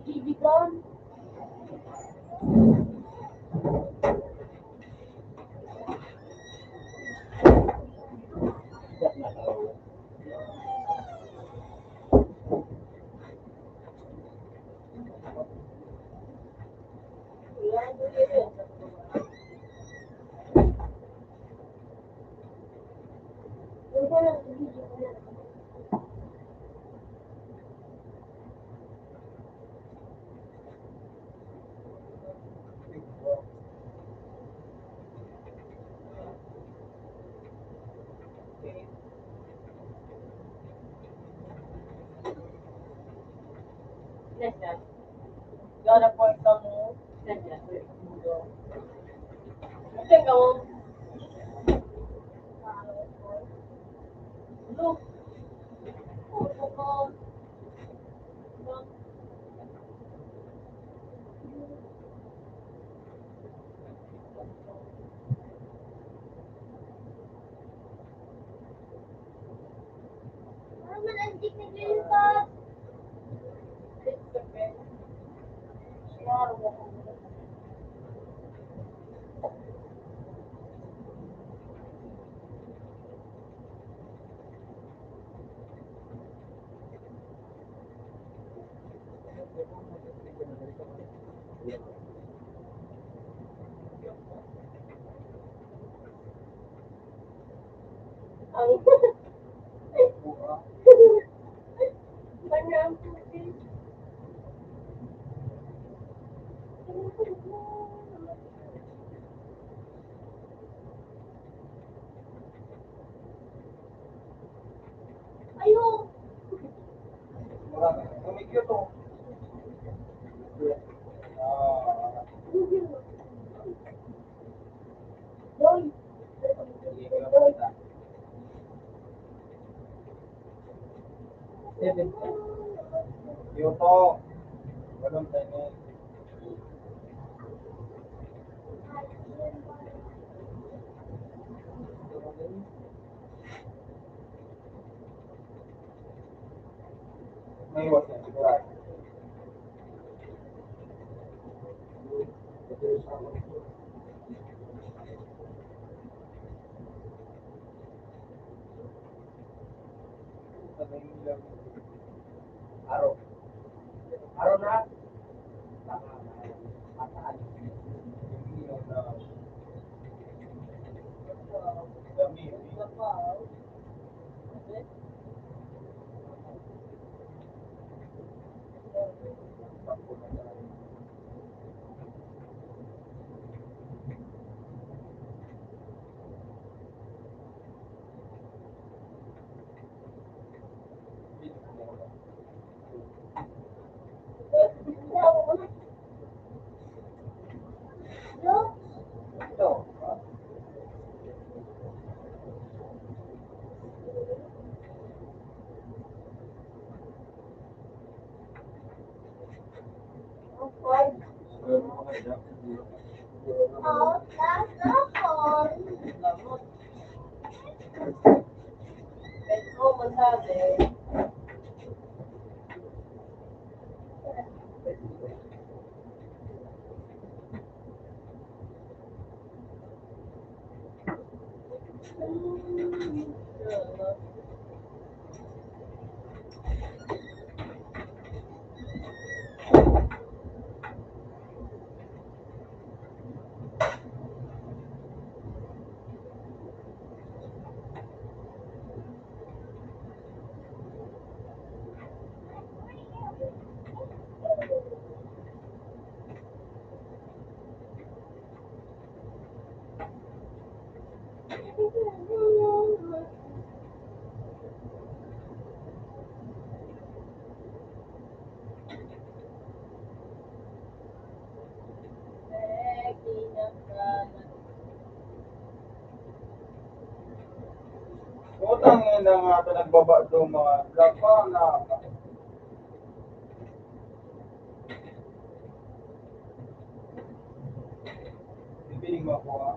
Bibigon. Gana po itong Tingnan mo. Look. Ano man ang dik naglilipat? Ayun! Tumigil to. Ah, Doy! Yuto. Walang tennis. May iwas yan, sigurado. Araw. Araw na. Tama. Pataan. Ito. Oh, that's the phone. Petro, masabi. Utang ina nga ito nagbaba doon mga lapa na. Ibiling mo ako ha.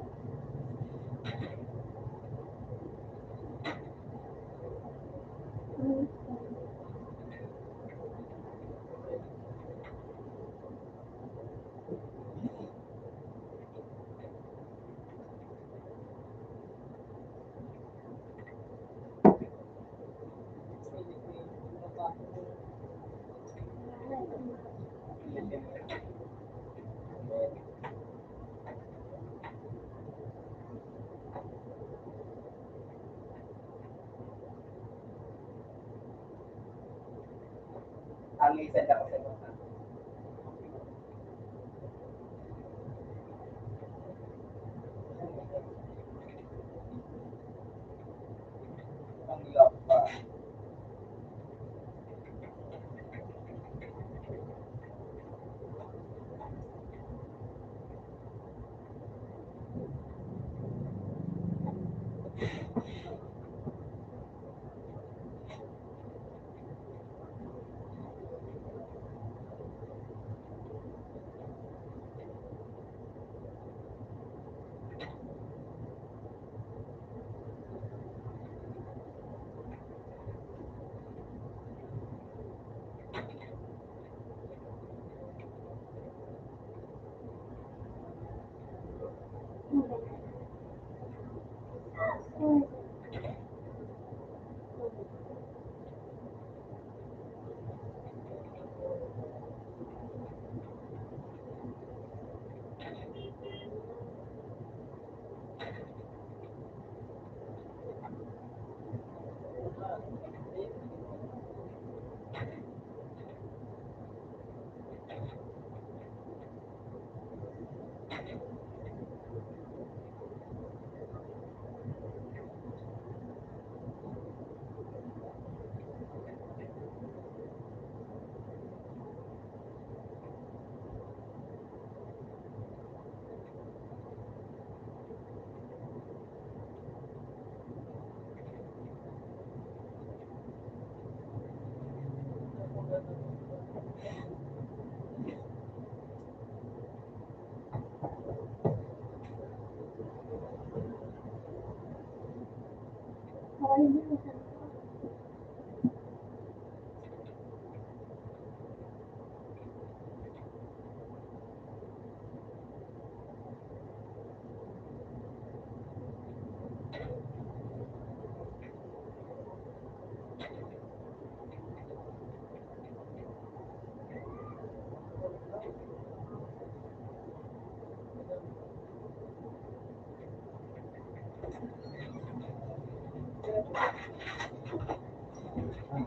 Ang isa na ako sa mga. Ang lapa.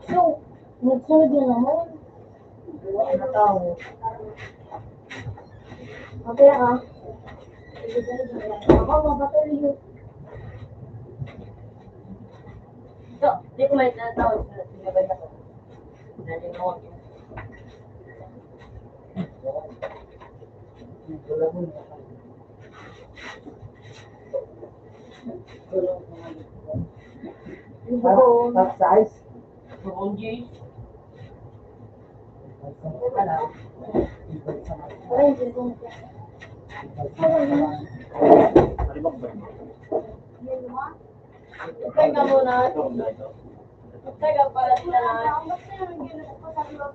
So, nagsunod na naman. Wala na tao. Okay ka? Ako, mabatuloy yun. So, di ko may tinatawag sa sinabay ako. Nalinawag yun. Wala mo na. Tulong ko ngayon. Top size. Tulong G. Wala yung cellphone ko. Maribak ba? Teka muna. Ito, ito. Teka pala sila na. Maribak ko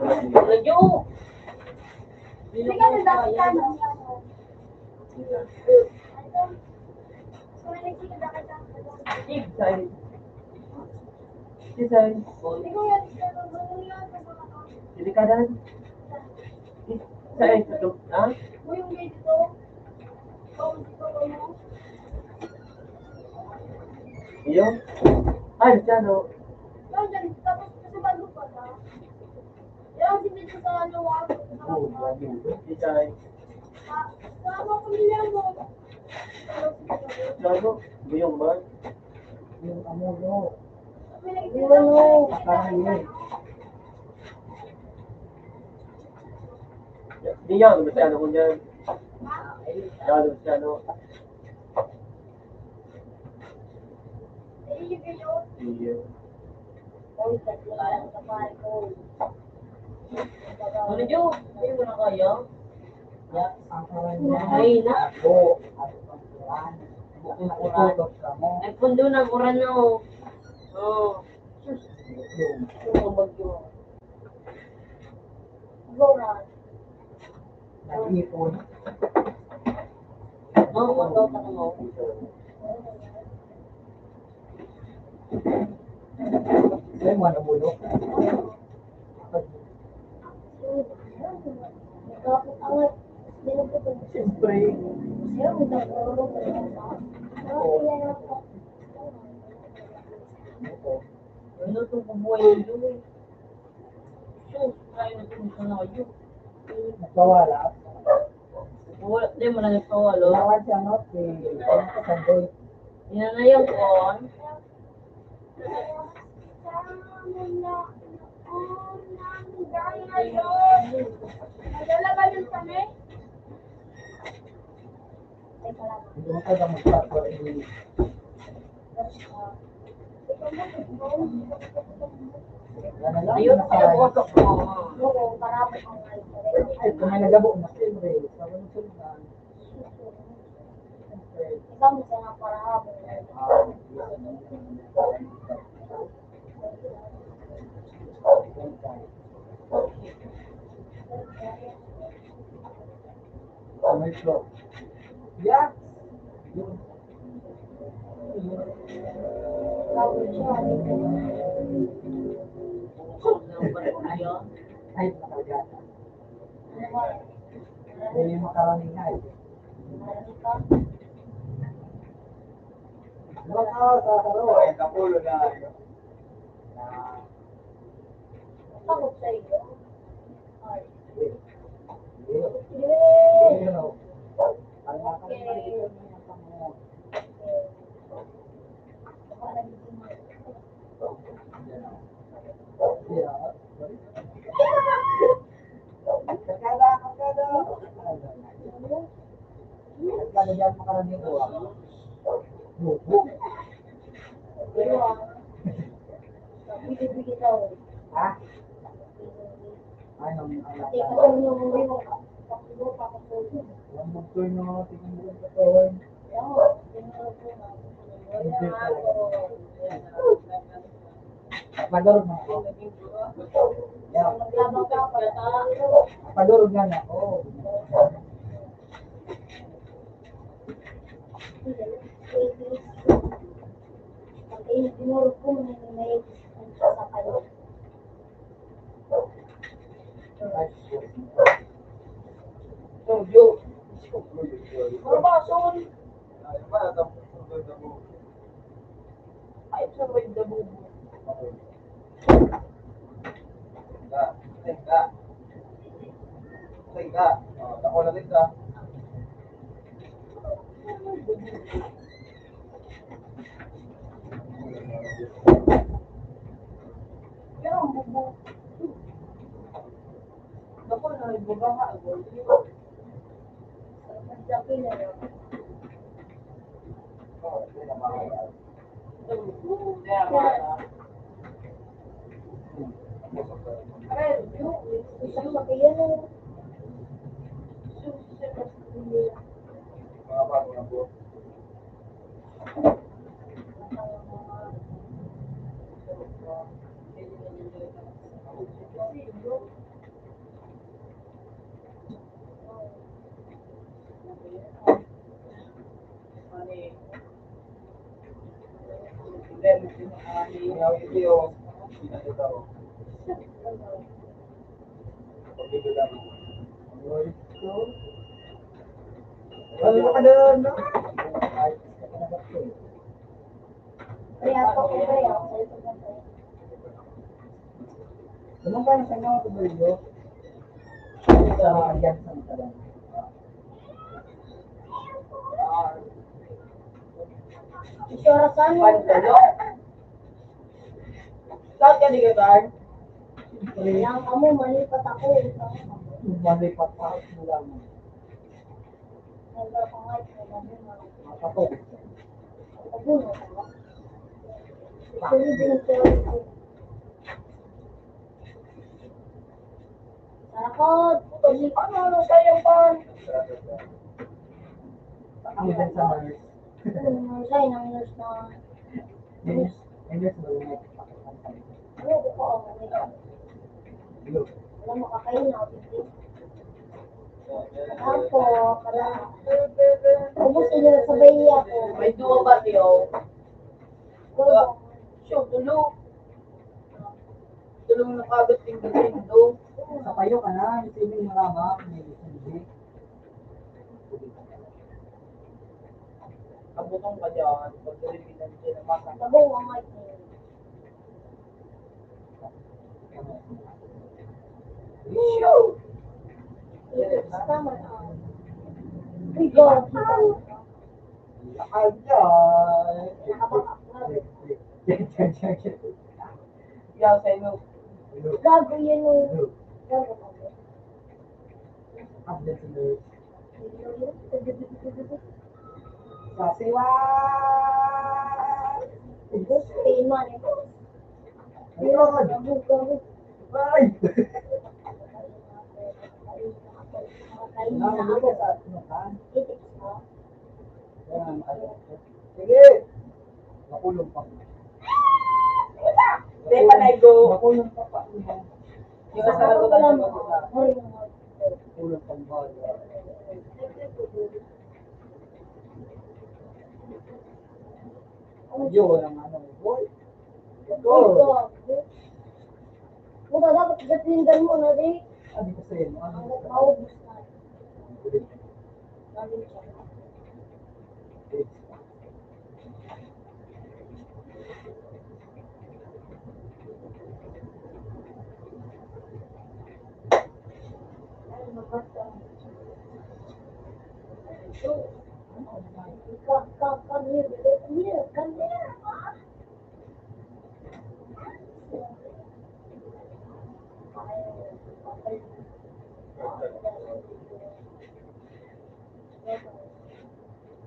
naman. Tulong G. Sige, nandang ka na. Sig, sorry. Design. Hindi ka dan. Saan ito? Ha? Iyo? Ay, dyan o. Oh, grabe. Design. Gago. Buyong ba? Yung amuno. Parang yun. Di yan, masyado ko dyan. Lalo masyado. Iyo. Tulong G. Hindi mo na kaya? Ang kawan niya. Mahina. Ako. Ako na utot ka mo. Ay, pundo na kuran na oh. Oo. Nag-ipon. Oo, matoto ko mo. Sa'yo mo nabulok. Siyempre. Ano itong kubuhay yun? Sus, kaya na itong sana kayo. Nagpawala. Wala, di mo na nagpawalo. Lawan siya, no? Ano ka sandoy? Yan na yung kon. Hindi mo tayo mag-start for English. Yan na lang. Ayun, kaya bosok mo. Kung may nagabo na siyempre. Sabi mo sila. May flow. Yeah. Ayun. Ay, nakalagata. Hindi makarami nga eh. Baka sa karo eh, kapulo na. Kada dyan makarami ko. Ha? Ano? Ang bugtoy na mga tingin mo sa kawan. Padurog na ako. Padurog na ako. tinuro ko may sa kayo. Jojo. Marbason. Ay, ba, tapos Ay, sa rin na bubo. Teka. Teka. Oh, ako na rin ka. Pero ang bubo. Naku, naribuga nga. Maglaki na yun. Oh, hindi na makakaya. Kaya mga. Aray, yung Isang makiyan na yun. Mga bago na po. Ngayon, hindi yung pinakita ko. Pag-video lang. Ano ka na? Kaya ako ko kaya ako. Anong kaya sa mga tuloy? Sa agad sa mga. Isura saan mo? Pantalo? Saan ka nagagawin? Kailangan ka mo, malipat ako. Malipat pa mo lang. Nagpapangay ko na din. Makatok. Ako na. Actually, binigyan ko. Sarakot! Ano sayang pa? Ang din sa mga. Sa'yo na minus na. Minus mo yung Ano ko ko ako? Wala makakain na ako. Ako, para. Ubus nila sa bayi ako. may duwa ba tiyo? Siyo, tulog. Tulog na kagad yung galindo. Sa kayo ka na, hindi mo marama. Hindi. Kabutong ka dyan. Pag narinig na dyan ang masa. Sabong ang mic niya. Siyo! Tama na. Uy, God. Lakad dyan. Nakabaka. Yaw sa inyo. Gago yan yung. Gago ka. Update sa nurse. Sasiwa! Pain man ito. Ayun! Gago, gago. Ay! Nakakain na Ano ako. sa ano ka? Itik ka. Yan, ano. Sige! Nakulong pa. Hindi pa naigo. Nakulong pa pa. Yung sa Ako lagot pala ng mo. lagot. Hori mo. Nakulong pa ba? Yun ang ano. Boy! Uy, Go! gago. Buta dapat gatindan mo na di. Sabi ko sa'yo, ano? Maubos na. Sabi ko. Come here, come here.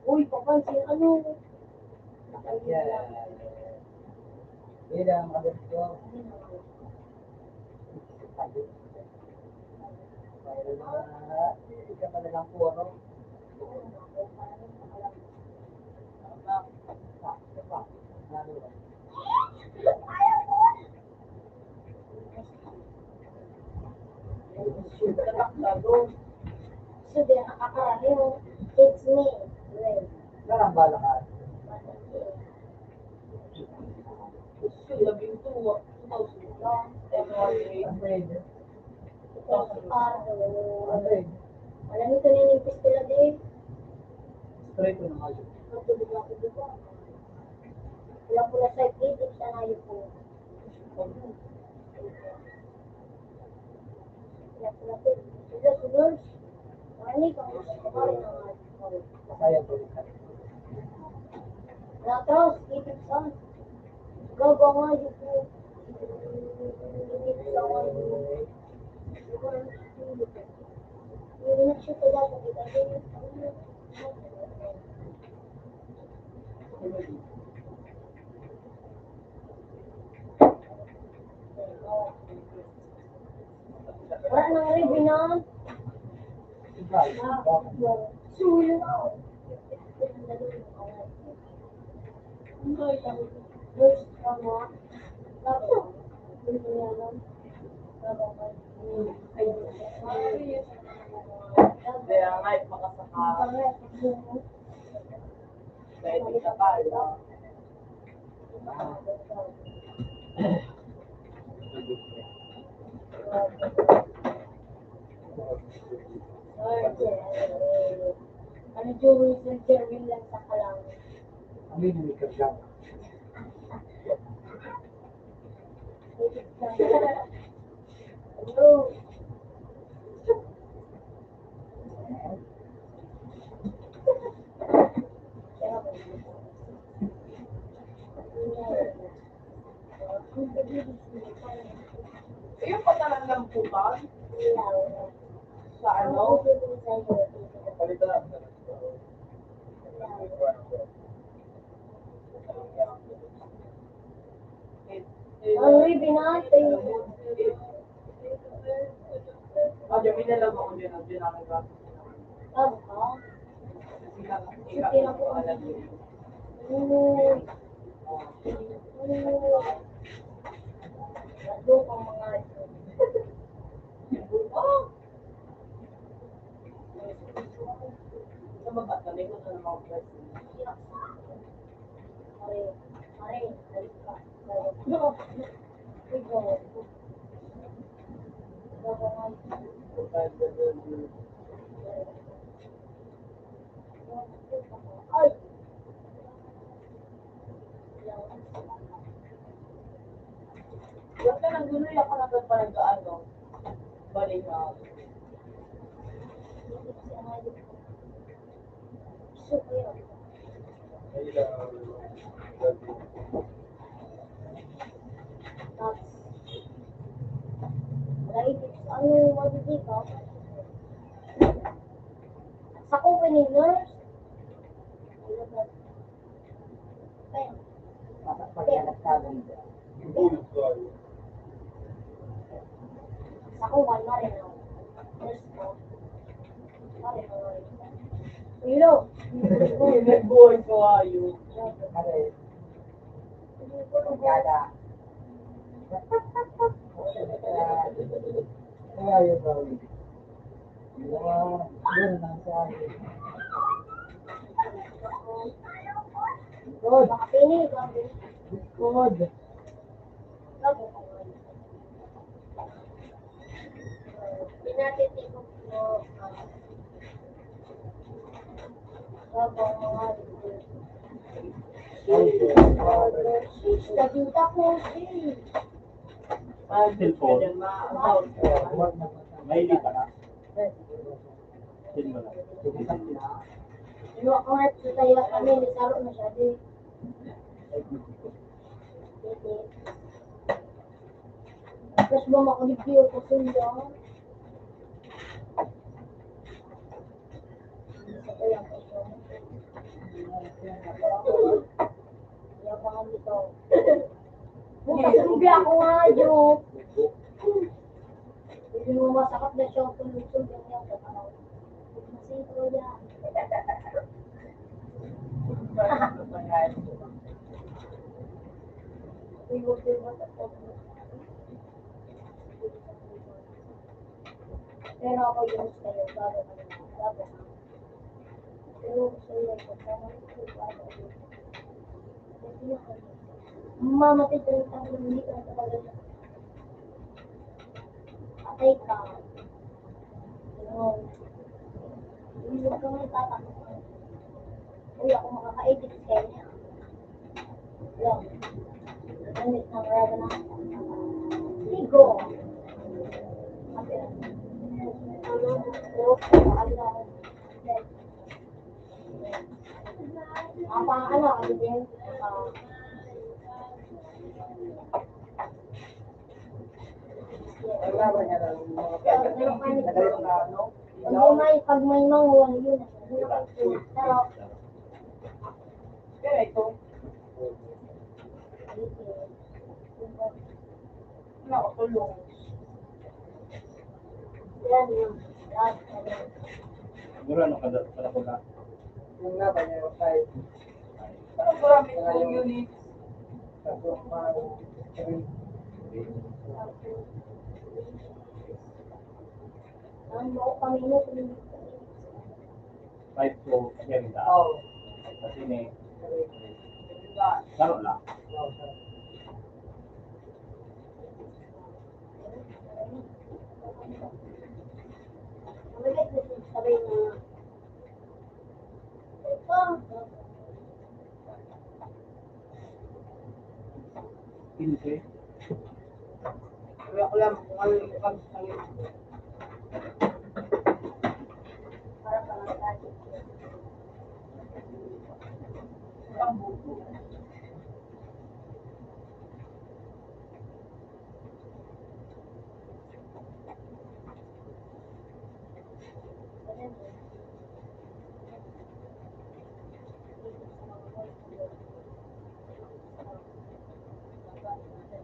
Uy, papansin, ano? Yan. Yan ang kabit ko. Mayroon na. Hindi ka pa nalang puro. So, di nakakarami mo. It's me. Ray. Karang bala ka. 100. Ito si Pardo. Alam ito ninipis sila din. Straight to naman. Matulog ako dito. Wala pula sa ikitip sa nayo po. Wala pula po. Ito sunod. Ano kang kamarin ng mga Saya to. Natros, itip sa. Gawa nga yun po. Itip sa nga yun. Hindi na siya pala sa kita. Wala nang ribbon na. Sulo na. First, tama. Tapos, hindi niya alam. Kaya nga, makasaka. Kahit hindi ka pa, di ba? Ano Joey sa Jerwin lang sa kalang. Amin ni Kerjang. Hello. Yung patalan ng pupan, sa ano? Palitan na. Ang ribbon natin. Ah, di lang ako din ang ginagawa. Tama ka? Hindi na po alam yun. Lalo kang mga Oh! Sa baba, kami ko na mga pwede. Mare, alis ka. Ay! Huwag ka nang gulo yung kalagad pa nag-ano. Balik na. Ano magiging ka? Sa company nurse? Ako, wala rin ako. Nurse ko. Wala rin ako. Hello? Nag-buhay ko ayun. Kada. Kaya yun daw. Yun ang sabi. Good. Makapini, gabi. Good. Gabi. Pinatitikot mo. Gabi mga Nakita ko siya. Cellphone. May hindi pa na. Hindi mo na. Ano ako nga sa tayo kami, nisaro na siya din. Tapos ba makuligyo ko sundo? Sa tayo ko siya. Yabangan dito. Bukas rubi ako nga yun. Hindi mo masakap na siya kung tulog-tulog yan sa tao. Masintro yan. Pero ako yung sa'yo, bago ka naman. Bago ka. Pero sa'yo, kasama ko bago ka. Mamatay ka rin tayo, hindi ka talaga. Patay ka. Ano? Hindi ka may tatakot. Uy, ako makaka-edit kayo niya. Lang. Gamit ng rada na. Ligo. Ano? Makali na ako. Ano, ano din? Naglaban niya ng mga nagalit na ano. Pag may mangulang yun. Pero, Kaya ito, wala ko tulong. yan yung lahat. Siguro ano kada ko na. Yung laban niya yung kahit. Pero marami yung units. Tapos parang Ang buo kami mo, 5 to 7 ka. oh. Kasi ni Diba? laro lang. mabigat na sabay na, Pinse. Kaya ko lang kung ano yung pag-salit. para pa lang tayo. Ang buko.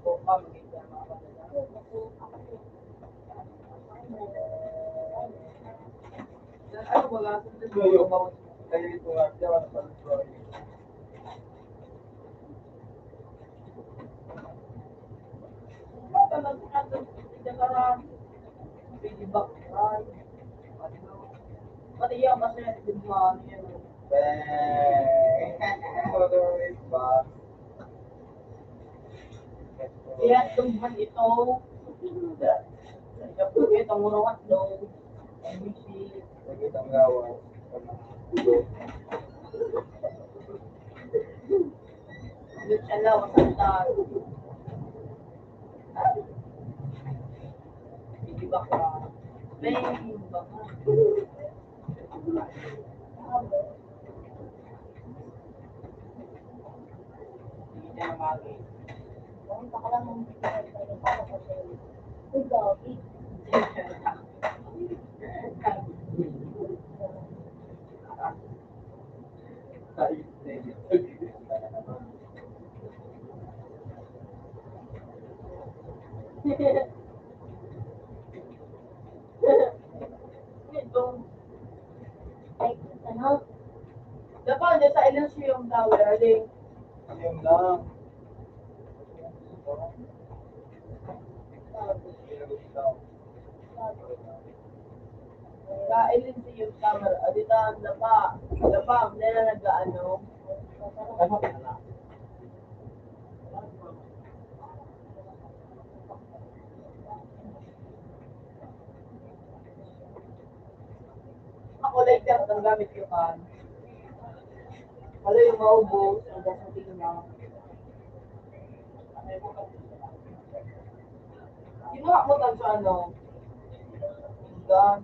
Buka, magiging mga kapatid. Ano ba lang? Kayo ito nga, siya wala pa rin sorry. Pati yan kasi din mo ano yan. Bang! Ano ba? Kaya tumban ito. Kapag ito murawat daw. MBC. Lagi itang gawa. Yun siya lang. Masalitan. Hindi ba ka? Bang! Baka. Hindi niya namagay. Pumunta ka lang ng uy, gabi. Ito. Ay, ano? Dapat dyan sa ilang siya yung tower. Aling. Yung lang. Kailin siya yung tower. Adita, dapa. Dapa, nila nag-ano. Ano ka na? Ako like that, ang gamit ko kan. Wala yung maubos, ang gasating na. Kinuha mo tan sa ano? Gun.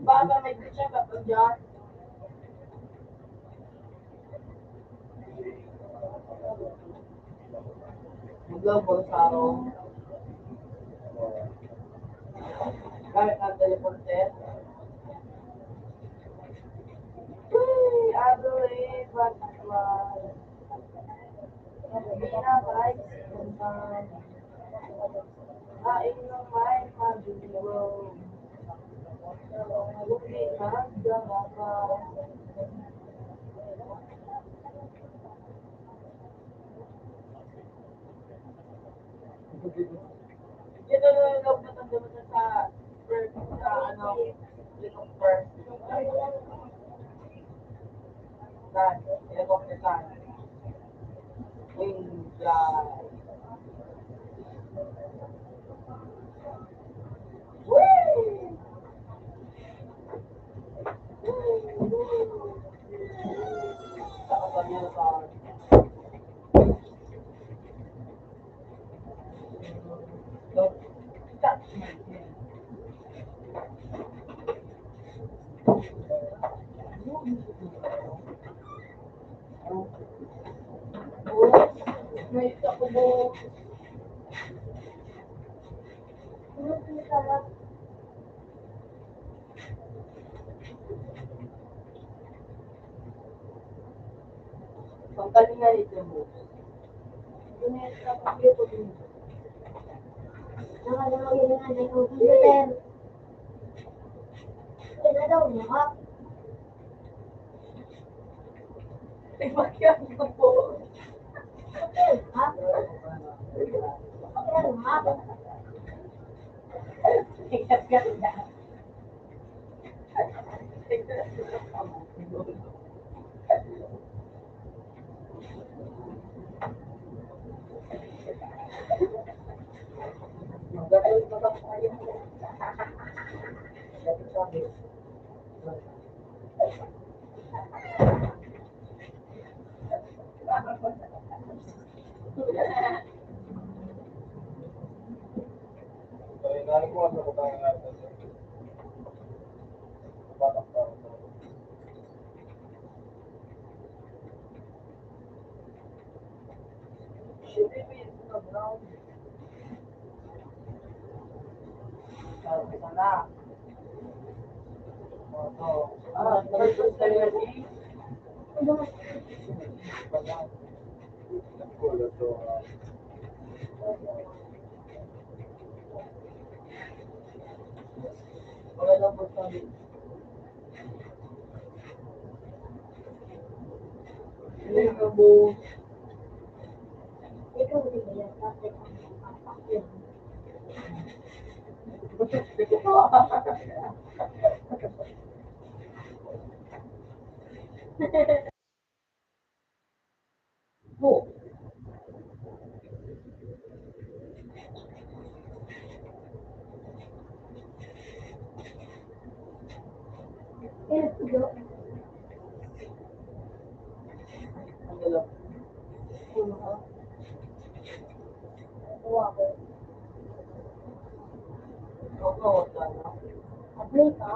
Baka may siya kapag dyan. Maglaw sa araw. Gamit ng teleporter. Uy, Adelaide, butterfly. Pinakay, spontan. Kain ng may pag-iwo. Bukit magdamapa. Pangkalingan ito mo. Nakalagay na nga ng computer. Kaya daw niya. Ipagyan ko po. Ha? Ayan, ha? Ipagyan na. Gagawin mo lang tayo. Galing ko ano ko tayo nga ito. Batak pa. Ikaw din ba yan? Bakit ang papakyan? Kaya tulo. Abay ka?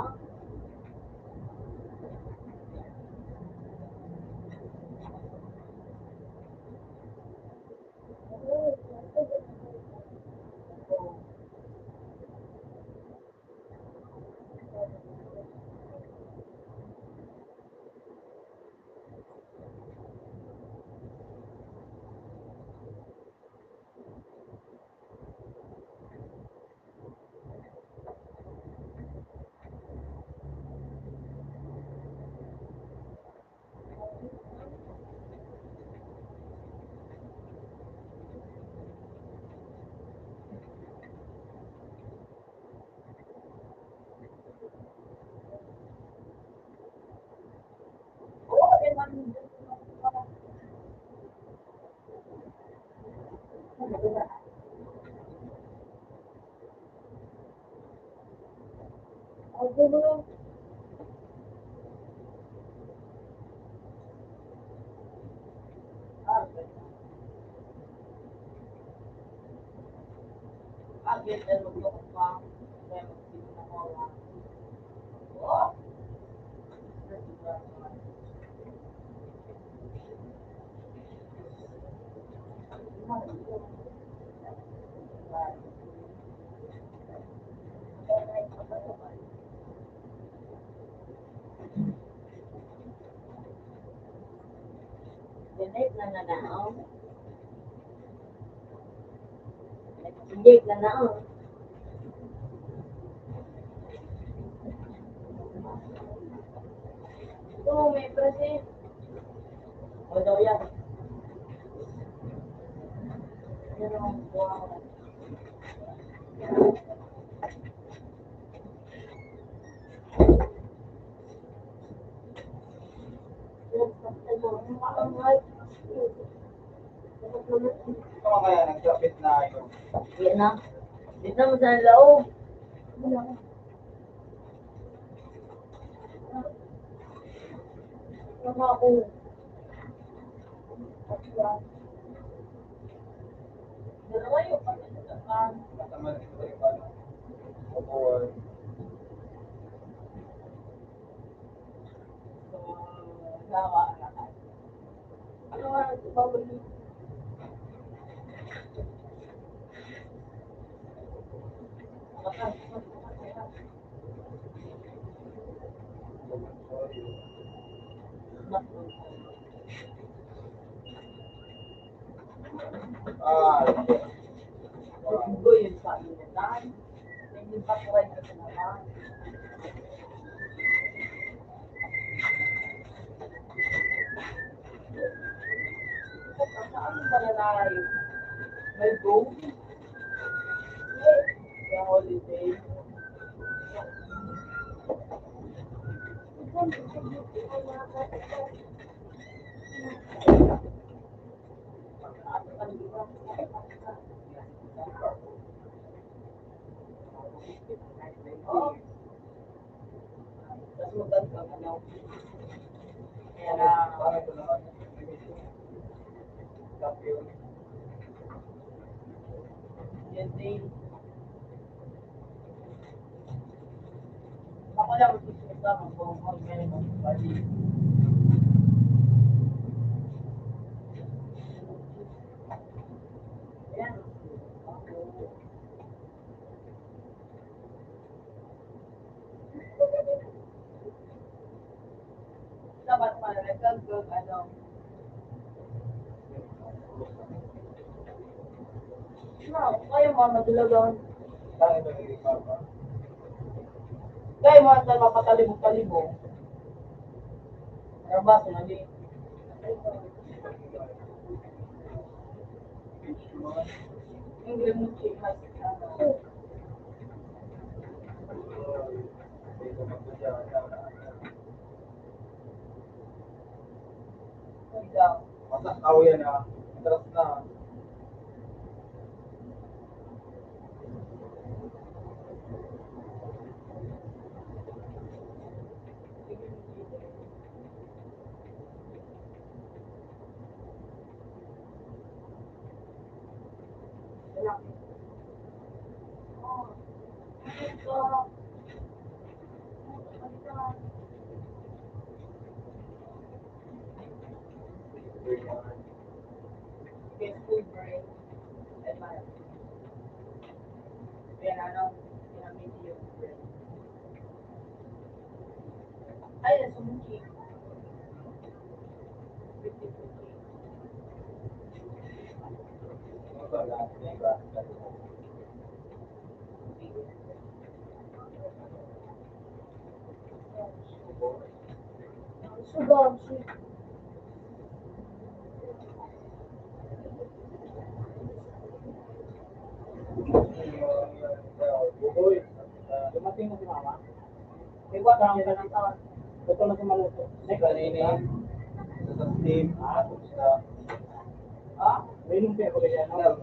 Abay mo. Dinig na nanaon. Dinig na nanaon. Ito, may presi. O daw yan. Pero, wow. Ano kaya nagsapit na yun? Yan na. Dito naman sa loob. Mama ako. Dalawa yung pagkakakaan. Naman ito yung paano? Opo. Ano nga ito babalik? Ah, Linggo yun sa amin na lang. Hindi pa po kayo kasi naman. Saan ba na may go? Sa holiday. Oh. Tapos maganda ang ano. Kaya na, parang ito naman. Tapos yan din. Ako lang magsisimula kung ngayon ang bali. Ayan. Dapat pala nagkagod, ano. No, kayo mga madulagan. tayo nag-recover pa. Kayo mga tal mapatalibog-talibog. Trabaso na din. Yung limuchi, mas, ano. Daw. Masak tao yan ah. Matras na. Get food break. And my, yan ano, medium break. Ay, nasa muchi. 50-50. Sugar. Buboy. Dumating na si mama. May wala ang ganang taon. Ito na si Maluto. Kanini. Sa steam. Sa Ah? May lumpia ko kaya na.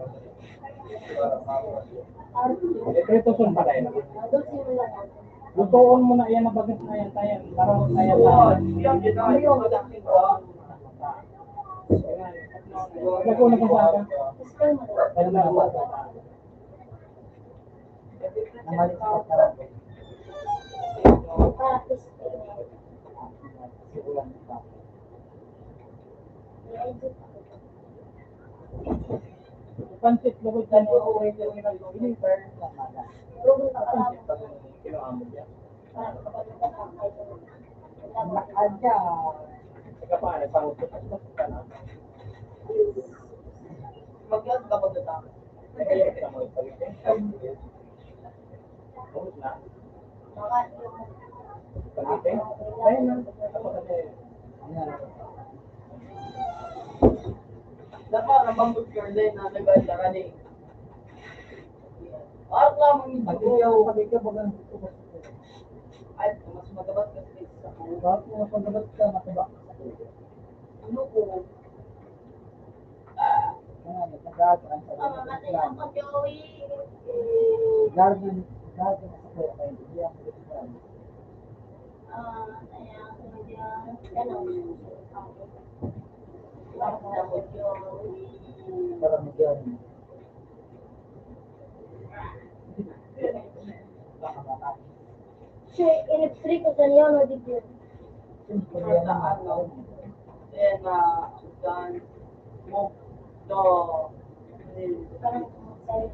Arti. Ito sun pa tayo. Doon sila lang. Lutoon mo na yan na bagas na yan tayo. Para tayo Oo, na. yung ginawa yung malaking ko. Ako na kung saan. Gusto mo na. Kaya na ako. Namalik sa pagkarap. Para kiss. Pansit lugod ka niyo. Ini per samana. Rugo ka pala. Kilo amo dia. Para kapag nakakay ko. Aja. Ika pa na pangutot ka na. Mag-yag ka ba dito? Kaya kita mo pagite. Oh, na. Baka yung Pagite. Ay na. Ako kasi. Dapat ang bamboo curly na naganda ka ni. Art lang mong Pag-iyaw kami ka bagang ay mas magabat kasi sa Bakit mo pagdabat ka mataba? Ang Mamamatay ako, Joey. garden sa kaya kayo. Diyan. Kaya ako dyan. Ganun. Ako, Joey. Para magyan. Baka makain. Siya, electric ko sa niyo, no, dito. Siyempre, yan ang Ano? Then, dan, mo, do, Parang kumaksay.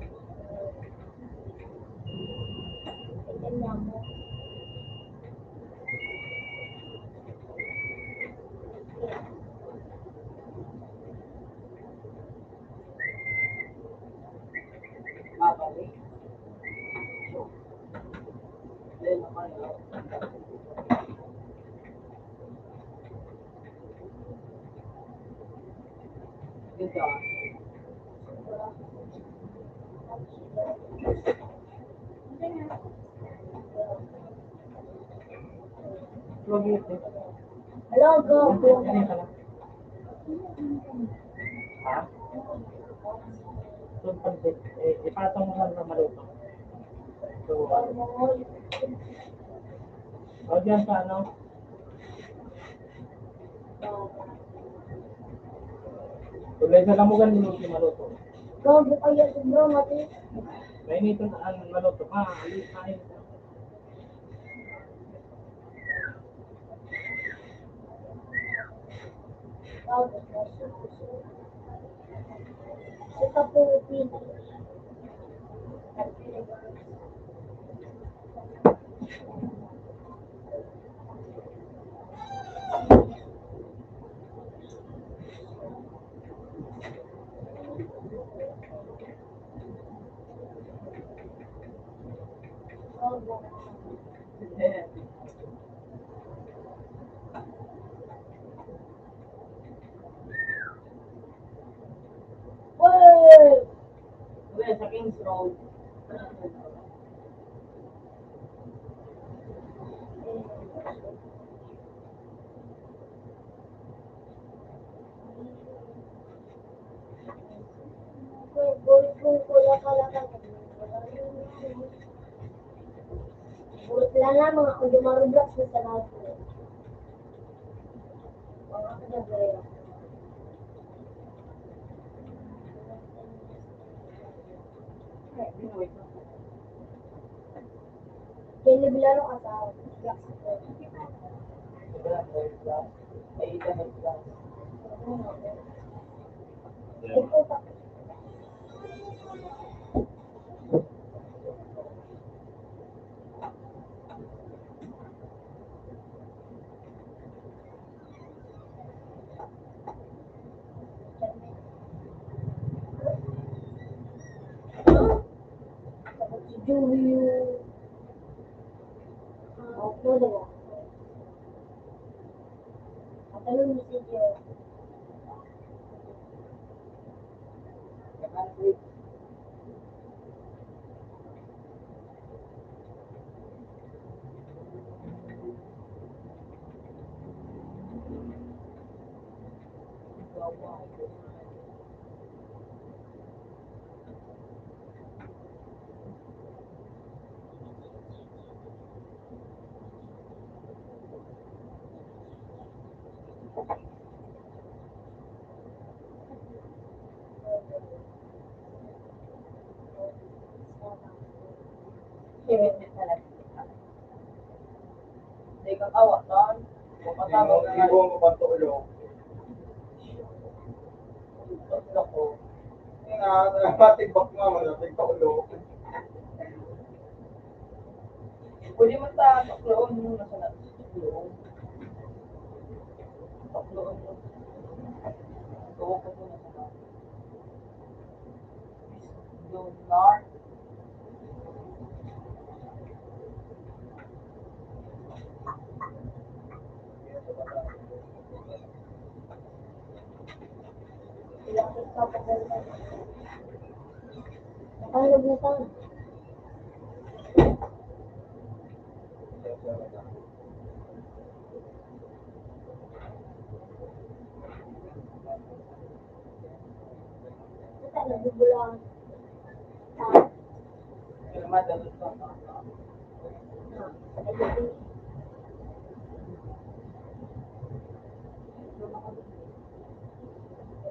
Tignan niya mo. mabalik. Then, dito. Hello, go. Ganyan ka lang. Ha? So, pansit, ipatong mo lang sa maluto. So, dyan sa ano, tulay sa lamugan minuto maluto. Go, kayo sa bro, mati. May nito na ang maluto pa, alis kain. Sa Kapupin. Whoa! Then, sa Kings Road. Bulit kong kulak-kalakan. Bulit lang lang mga kung dumarublas sa sanal ko. Mga kanya-gaya. Kaya nabilaro ka sa black support. Ay, dahil lang. Ito pa. Si Julio. Ano ba? Katalon mo si Joe. Kimit niya talaga. Hindi ka kawa, son. Pagkatawag na Ibo mo ba ito ulo? Gusto ko. Matigbak nga mo na, tigta ulo. Pwede mo sa takloon muna sa takloon. Takloon mo. Tuwa ko muna sa takloon. Lunar. Nakalog na tayo. nagbubulang. Kaya madalas lang.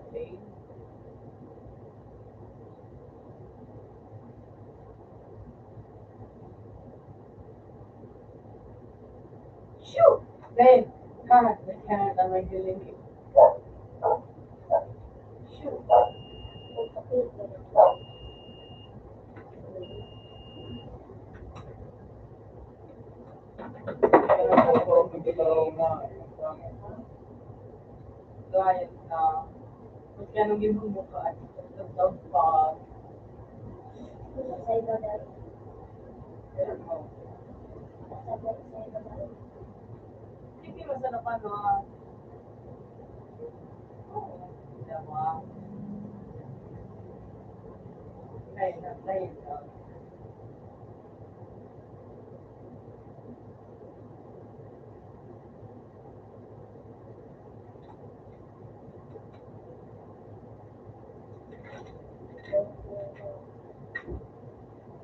Okay. Shoot! Then, nagkaroon na may galing. Shoot! Kaya po, magkakaroon na. Gaya na, mas kaya nung ibang mukha at nagdaw pa. Sa iba dahil. Ano, Sa iba dahil. hindi masarap ano. Oo, diba? Lain na, lain na.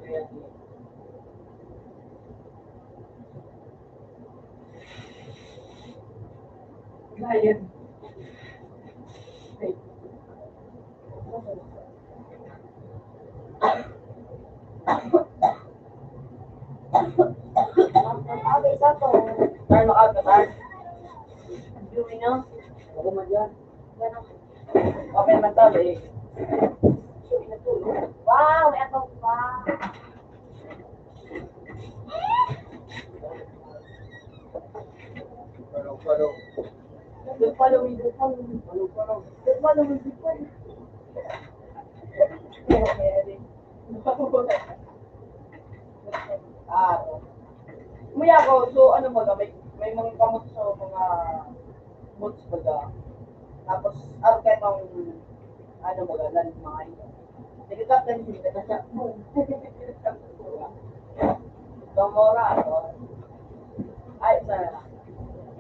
Kaya, Lion. Wait. Okay, isa to. Tayo nakagatar. Viewing na. Ako man yan. Ganun. Okay naman tayo eh. Shoot, natulog. Wow, may akaw pa. Palo. Good following, good following. Good following, good following. Ah, umuya ako, so ano mo may mga kamot sa mga moods baga. Tapos, ano kayo mang, ano baga, landmine. Sige, captain, hindi ka siya. Tomora, ano? Ay, sana.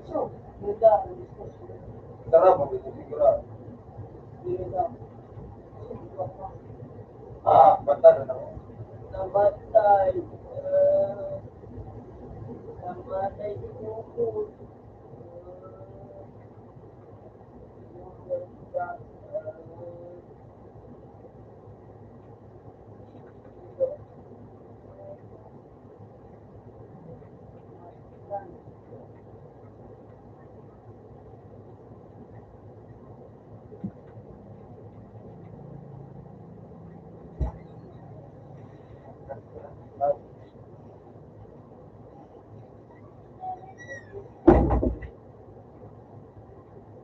So, ganda, Sarap, sigurado. ganda. Bata na ako. Namatay. Namatay si Kuko.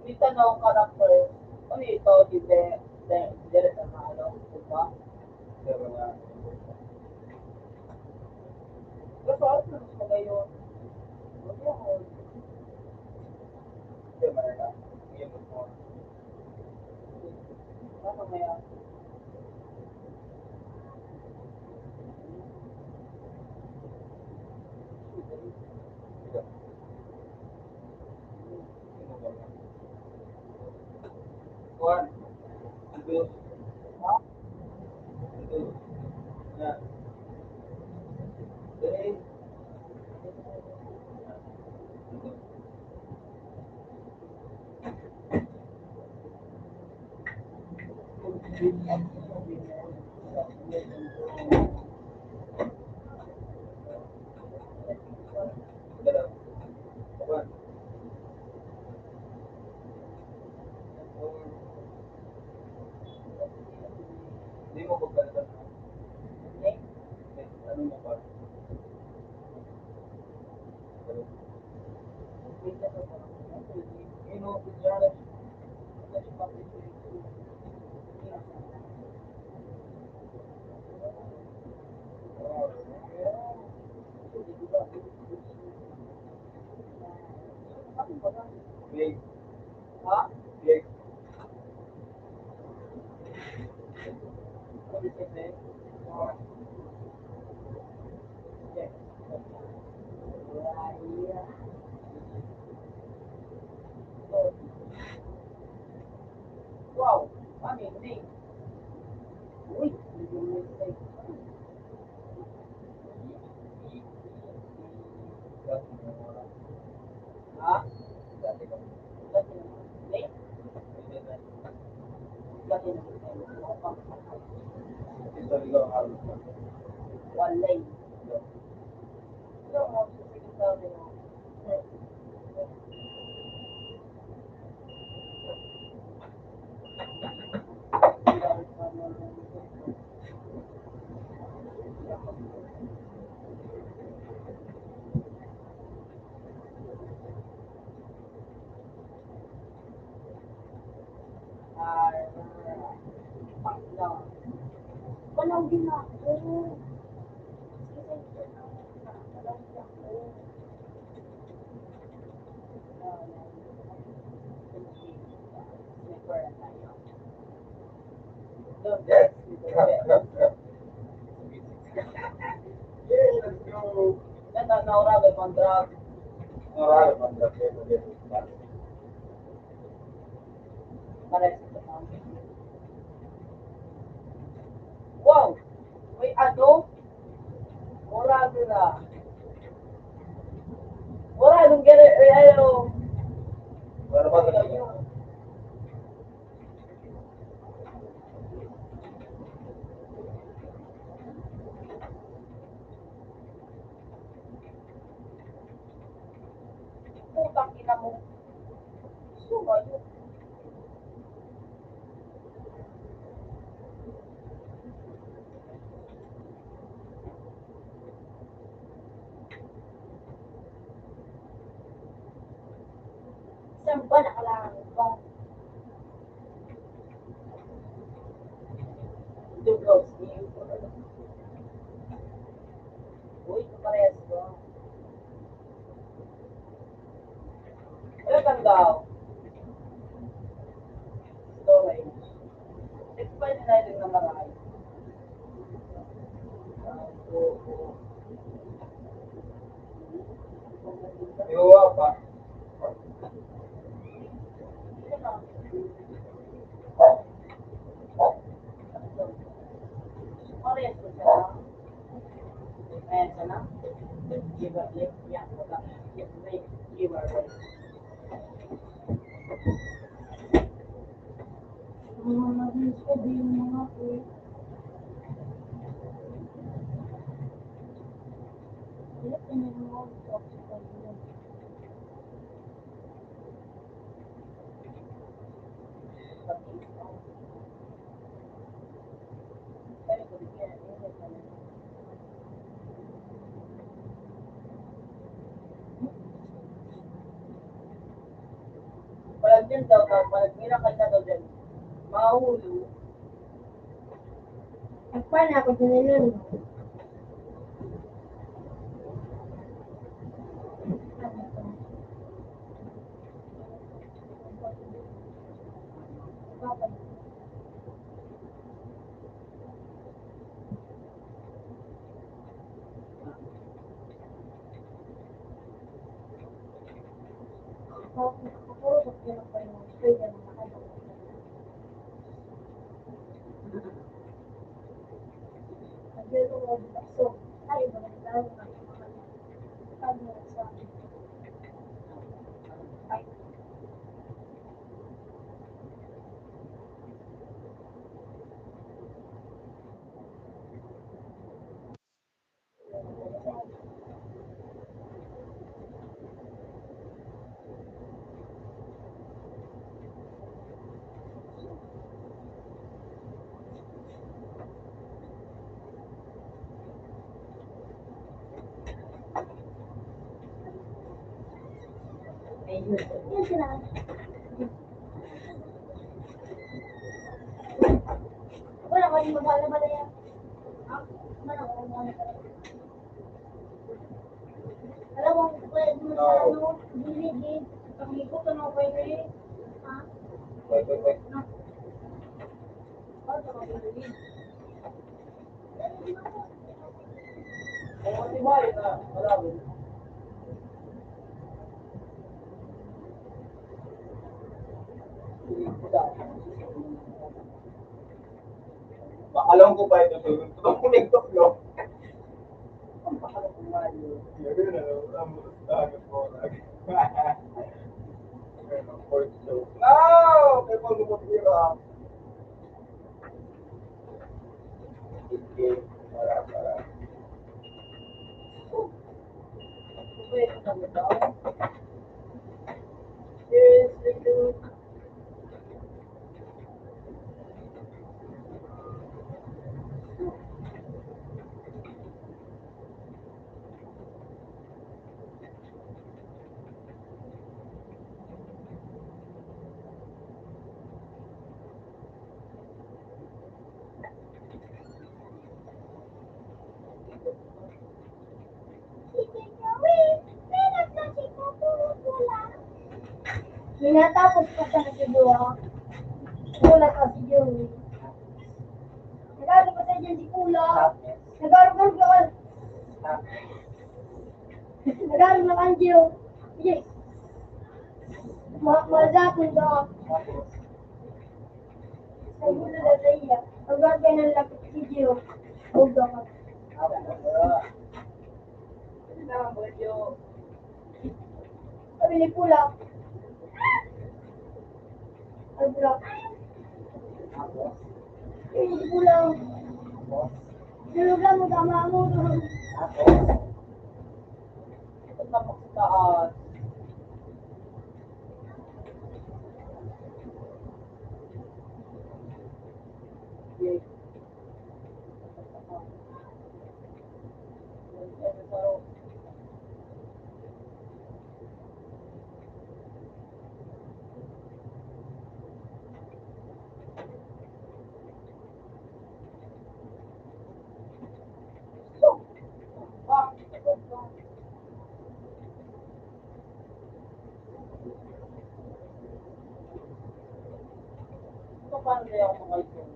May tanong karakter. Ano ito? Dire sa ano? Diba? Pero nga, Pero ano mas magayon? Wala ako. hindi malala. Ngayon mo. Ano kaya? Ito. Ano ba yan? One. Two. Ha? Two. Yan. Three. Dalawa. One. Hindi mo pagkalitan na. Ano mo pa? Big. Ha? Big. Ano yung sabi? Okay. Wow, amazing. walay. Ano mo, sige sa akin. Walang ginako. Yes. Yeah, let's go. Naurabe, mandrag. Alright, man, that's it. Pares ito pa. Wow! May ano? Murado na. Muradong gano'n, ano? Ano ba ito? Putang ina mo. Sumayo. Saan ba nakalangan ba? Two girls. Uy, ito parehas ko. Ano kang daw? Storage. Explain na rin ng marami. Iwa pa. Parehas ko siya. Ayan siya na. Give her lip. Yeah, wala. Give her lip. Palag din daw, palag miracle na daw dyan. Mahulo. Nagpaano ako dinilan. Yan sila. Wala ka rin magwala-wala yan. Wala ka rin magwala-wala. Alam mo, pwede mo sa ano, diligid. Pag-ikot ka na pwede. Ha? Wait. No. Ano ka diligid? Kung matibayo na, malabo. Alam ko ba ito? Tumunig to, no? Ang pakalo kong mayo. Yun, ang tagat mo. No! May pag-umutira. Sige, para. Wait, ano daw? Seriously, dude? Minatapos pa siya na si Jowa. Kulat ka si Joey. Nag-aaral pa tayo dyan si Kula. Nag-aaral ka ka. Nag-aaral na kan Joe. Sige. Mazapin ka. Nagulo na sa iya. Nag-aaral ka ng lapit si Joe. Huwag ka. Sabi ni Kula. Ay, Kula. Hindi Kula. Tulog lang mo, tama mo. Tapos sa taas. Okay. So, paano kaya ako makaisip?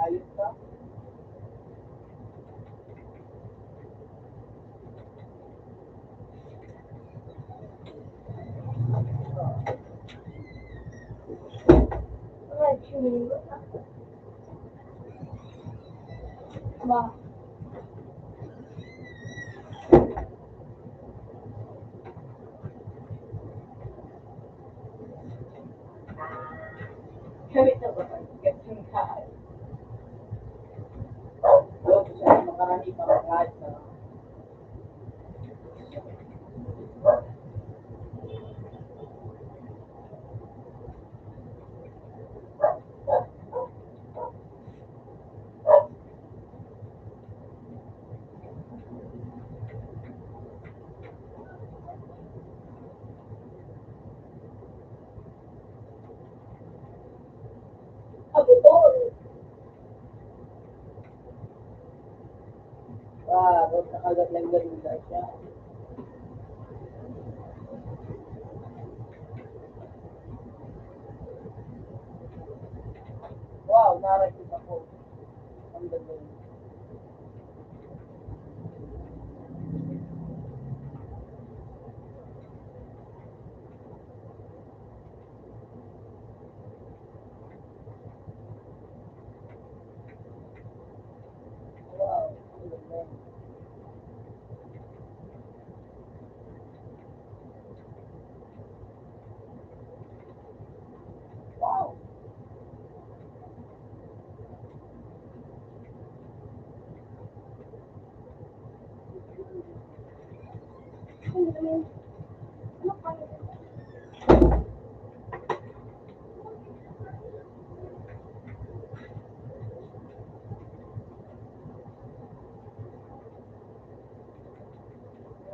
Ayos ka? Ay, chumi. Ba? Gamit na ba? Gamit yung kahit. Huwag siya makarami pa kahit sa abutol. Huwag nakagat lang ganun guys siya. Wow, narakit ako. Ang ganda. Wow, ang ganda. Wow. Ano pa?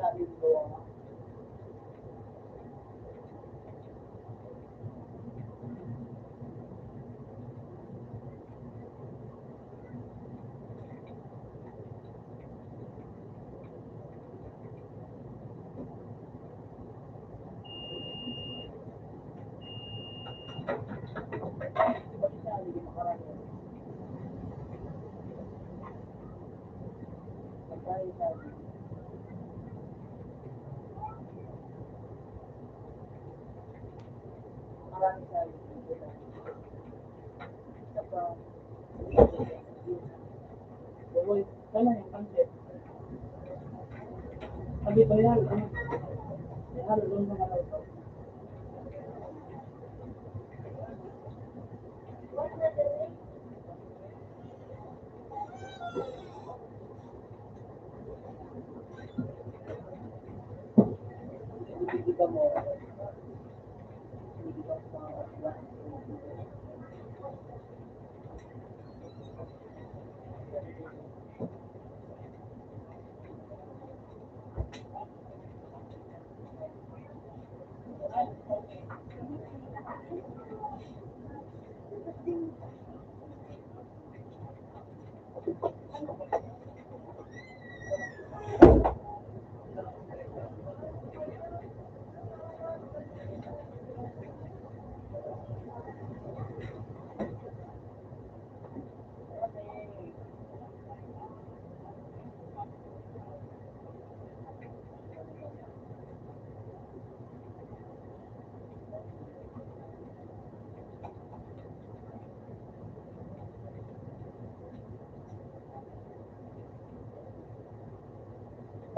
Grabe yung gawa mo. Ba't siya hindi makarami? sari-sari. Marami sari. Isa pa. Boy, sana yung concept. Sabi ko yan, ano? Yan, doon sa mga ito. Hindi ka mo. Hindi ka mo.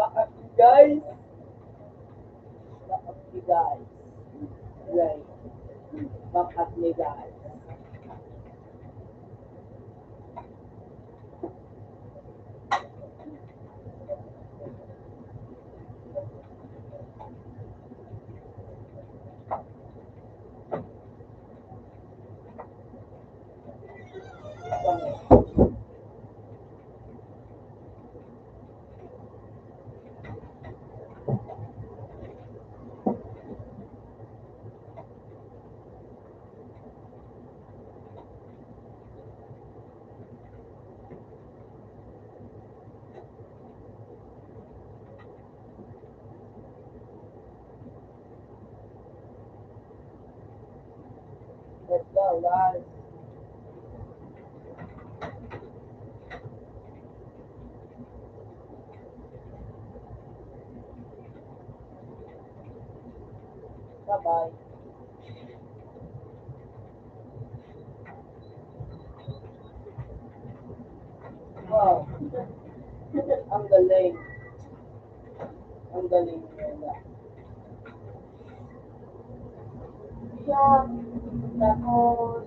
Bakit guys? Bakit ni guys? Right. Bakit ni guys? Let's go, guys. Bye-bye. Wow. Ang galing. Ang galing nila. Siya, tapos,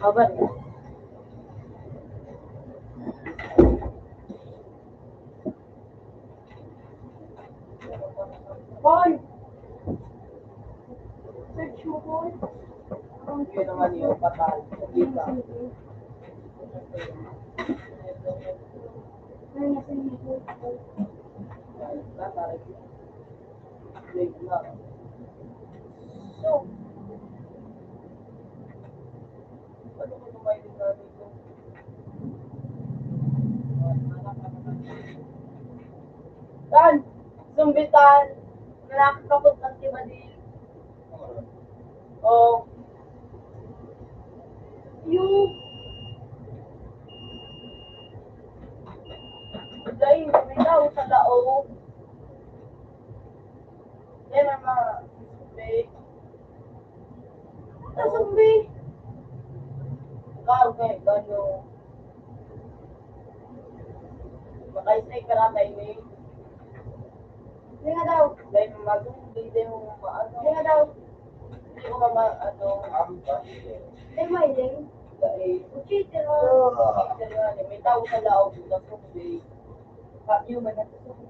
haba niya. Boy! Search mo, boy. Yun naman yung patal. Kita. Ay, nasa iyo. Leg na. So, Ano ko tumayin na dito? Tan! Sumbitan! Nakakapot ng tibadil. Oh, Yung... Dahil, may tao sa lao. Dahil, mga... Sumbi. kagay, gano'n. Makaisay ka na tayo ni. Hindi nga daw. Dahil mag-hindi mo maano. Hindi nga daw. Hindi ko ano. Hindi mo iling. Dahil, Cheater mo. may tao sa laog na sumbi. Human na sumbi.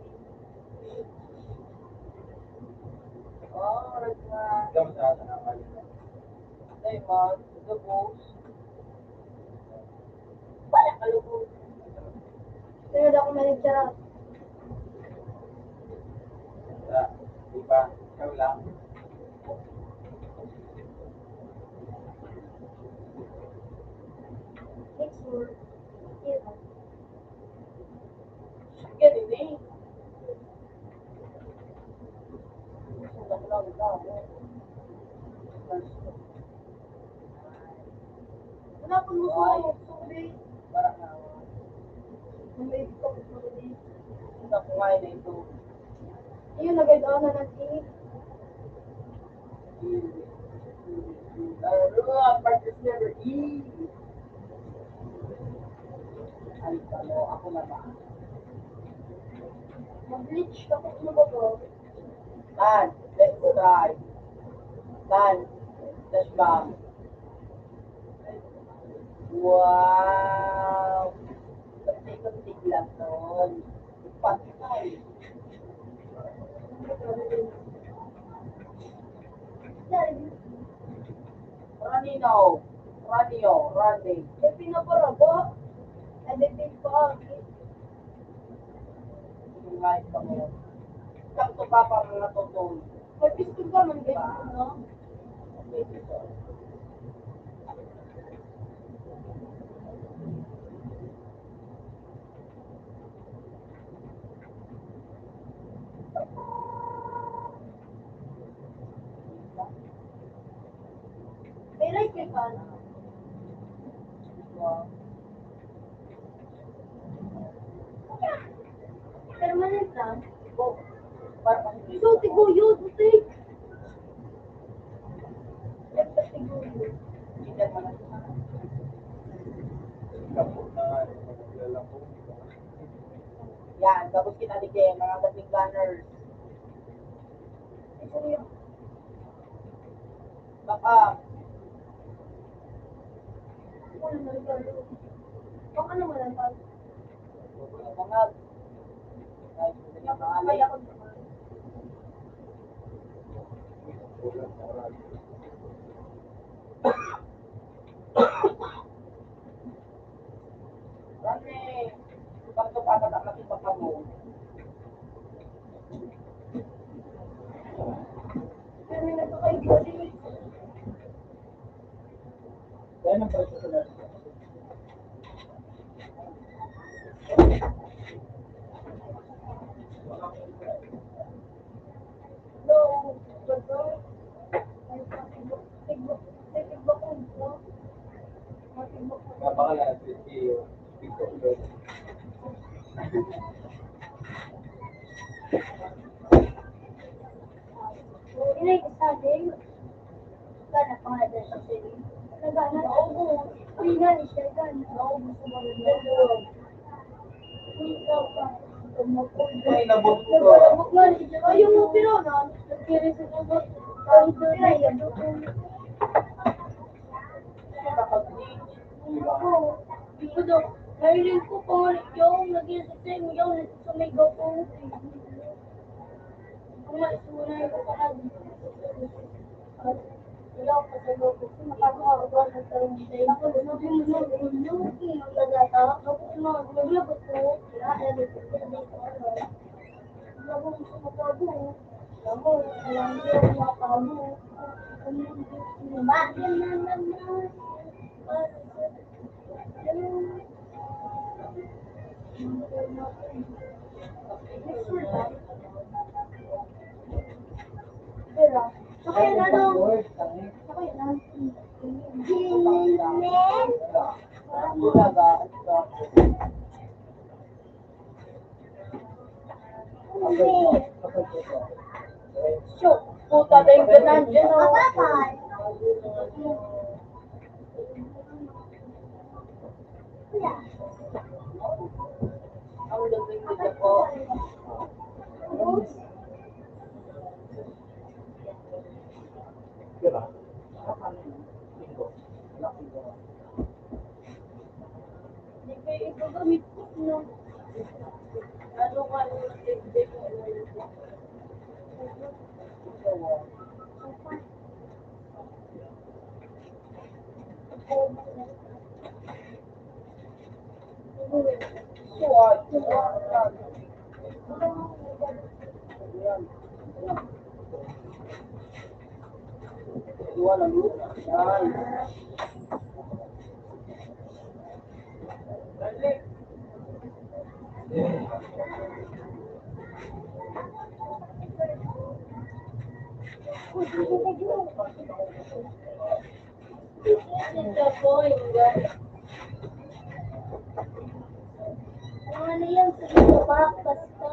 Oh, right na. Ikaw sa atin ang mali. Dahil mag, the boss. Wala ka lubos. Hindi nga daw ako managsarat. Diba? Ikaw lang. Next word. Hira. Ganun eh. Sundak lang ako. Wala pang gusto. Sumbi. Parang na. Sumbi ko. Sumbi. Sundak ko ngayon na ito. Ayun, nagay-doon na nag-eat. Practice never eat. Ay, ako na ba? Mag-bleach ka po. Ano ba to? Tan, let's try. Tan, let's back. Wow! Kunti-kunti lang nun. Patay. Ranino. Ranio. Rani. May pinaparabo. Ay, may pinapakakit. Yung kahit pa mo. Sakto pa pa mga totoo. May pistol ka man, guys. No? May rifle ka na. Wow. Permanent lang. Oh, parang hindi. So, tiguyo, tutik. Siyempre, tiguyo. Hindi naman na. Kapot na nga. Magkilala ko. Yan, tapos kita di kayo, mga dating gunners. Ito yung Baka, wala na regalo. Baka naman ang pag. mga, kahit hindi na Kaya mahalay. ako naman. Ulan sa oras. Rani, bakit pa ka natin pagkamo? Pero may nagkakaiba din. Kaya nang presyo sa lahat. No, bato. Ay, tigbok. Tigbok ko. Tigbok ko. Napakalahat. Ito. Inay, isa din. Gana pa nga dyan sa sili. Nagana. Naubos. Uy, gani siya. Gana. Naubos ko mga dalawa. Ikaw pa. Ay, nabot ko. Nagbalabok nga siya. Ayaw mo pero na. Nagkiri sa sabot. Kahit doon na yan. Ako. Ito daw. Mahiling ko pangalit yung nag-iisip sa inyo yung sa may gapo. maisunay ko sa kanya. Wala ko sa loob. Nakakakawa ng tarong day. Ako, sabi mo na, luki ang lagata. Ako, naglabot ko. Kaya, bago mo sa matago. Ako, alam mo, matago. Bakit na naman? Pero, okay na nung. Okay na. Ginimen. Shoot. Puta, tayong ganan dyan. Kapatay. Ang lubing nito po. Diba? Hindi kayo igagamit ko no. Ano ka nung tigdig mo? Ito po, yung Ano yan sa iyo ba? Basta.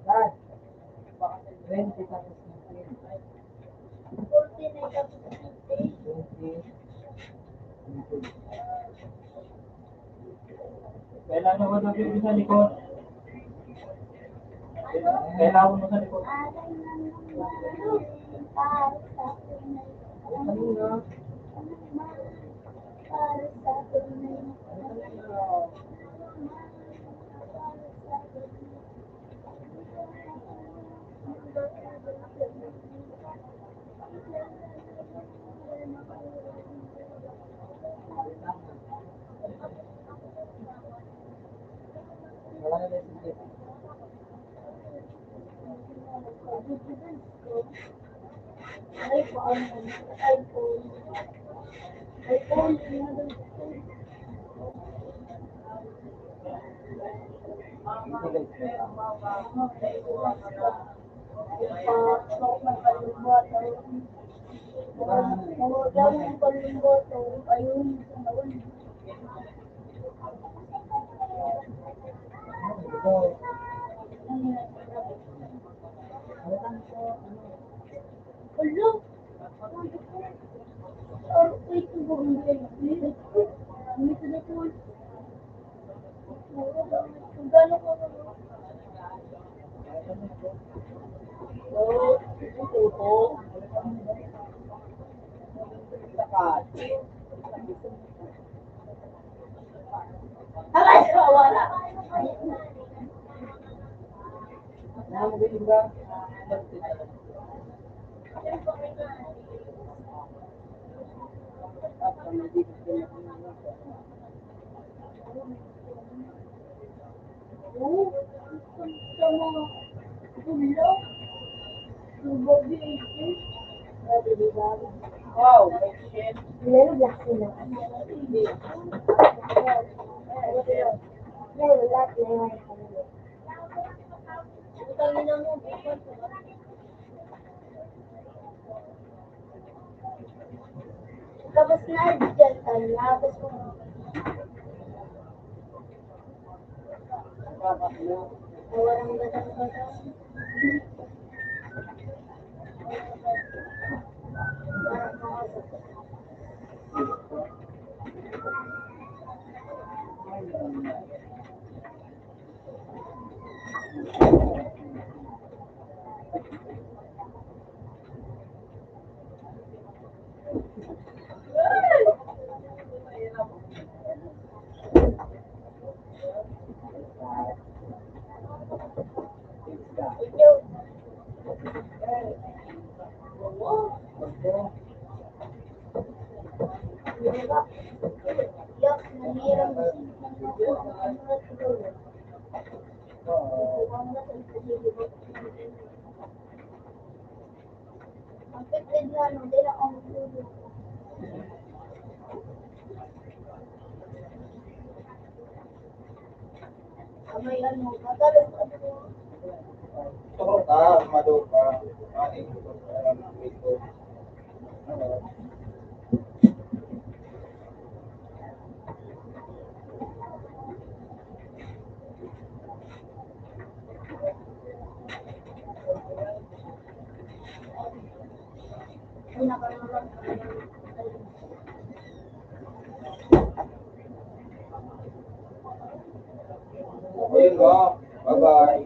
Dad, 20 tapos 20. Kailangan mo nabibig sa likod. Kailangan mo sa likod. Wala na din si wow, may shit. Tapos na dyan, tapos nakakakilo. Walang batang-batang. Parang mga yak, nanirang ang pipid na, hindi na ang lulo. Kamay ano, matalong ano. Turok ka, mado ka. Ani, ito. Ay, nakararang. Ayun mo. Bye-bye.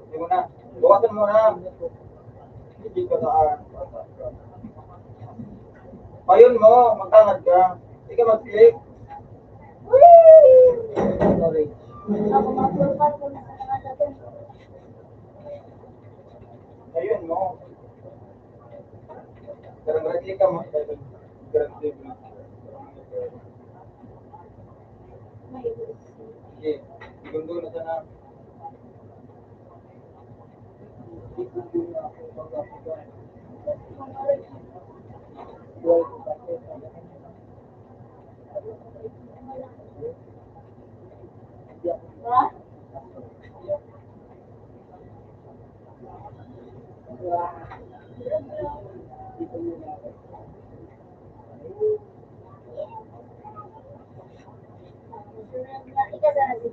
Hindi mo na. Bukasan mo na. Hindi ko na. Ayun mo, magtangad ka. Hindi ka mag-click. Sorry. Ako mapulpan ko na sa nakatatin. Ayun mo. Garang-garang ka mo. Garang-garang mo. May Sige. Igundo na sana. ba? Ika sana si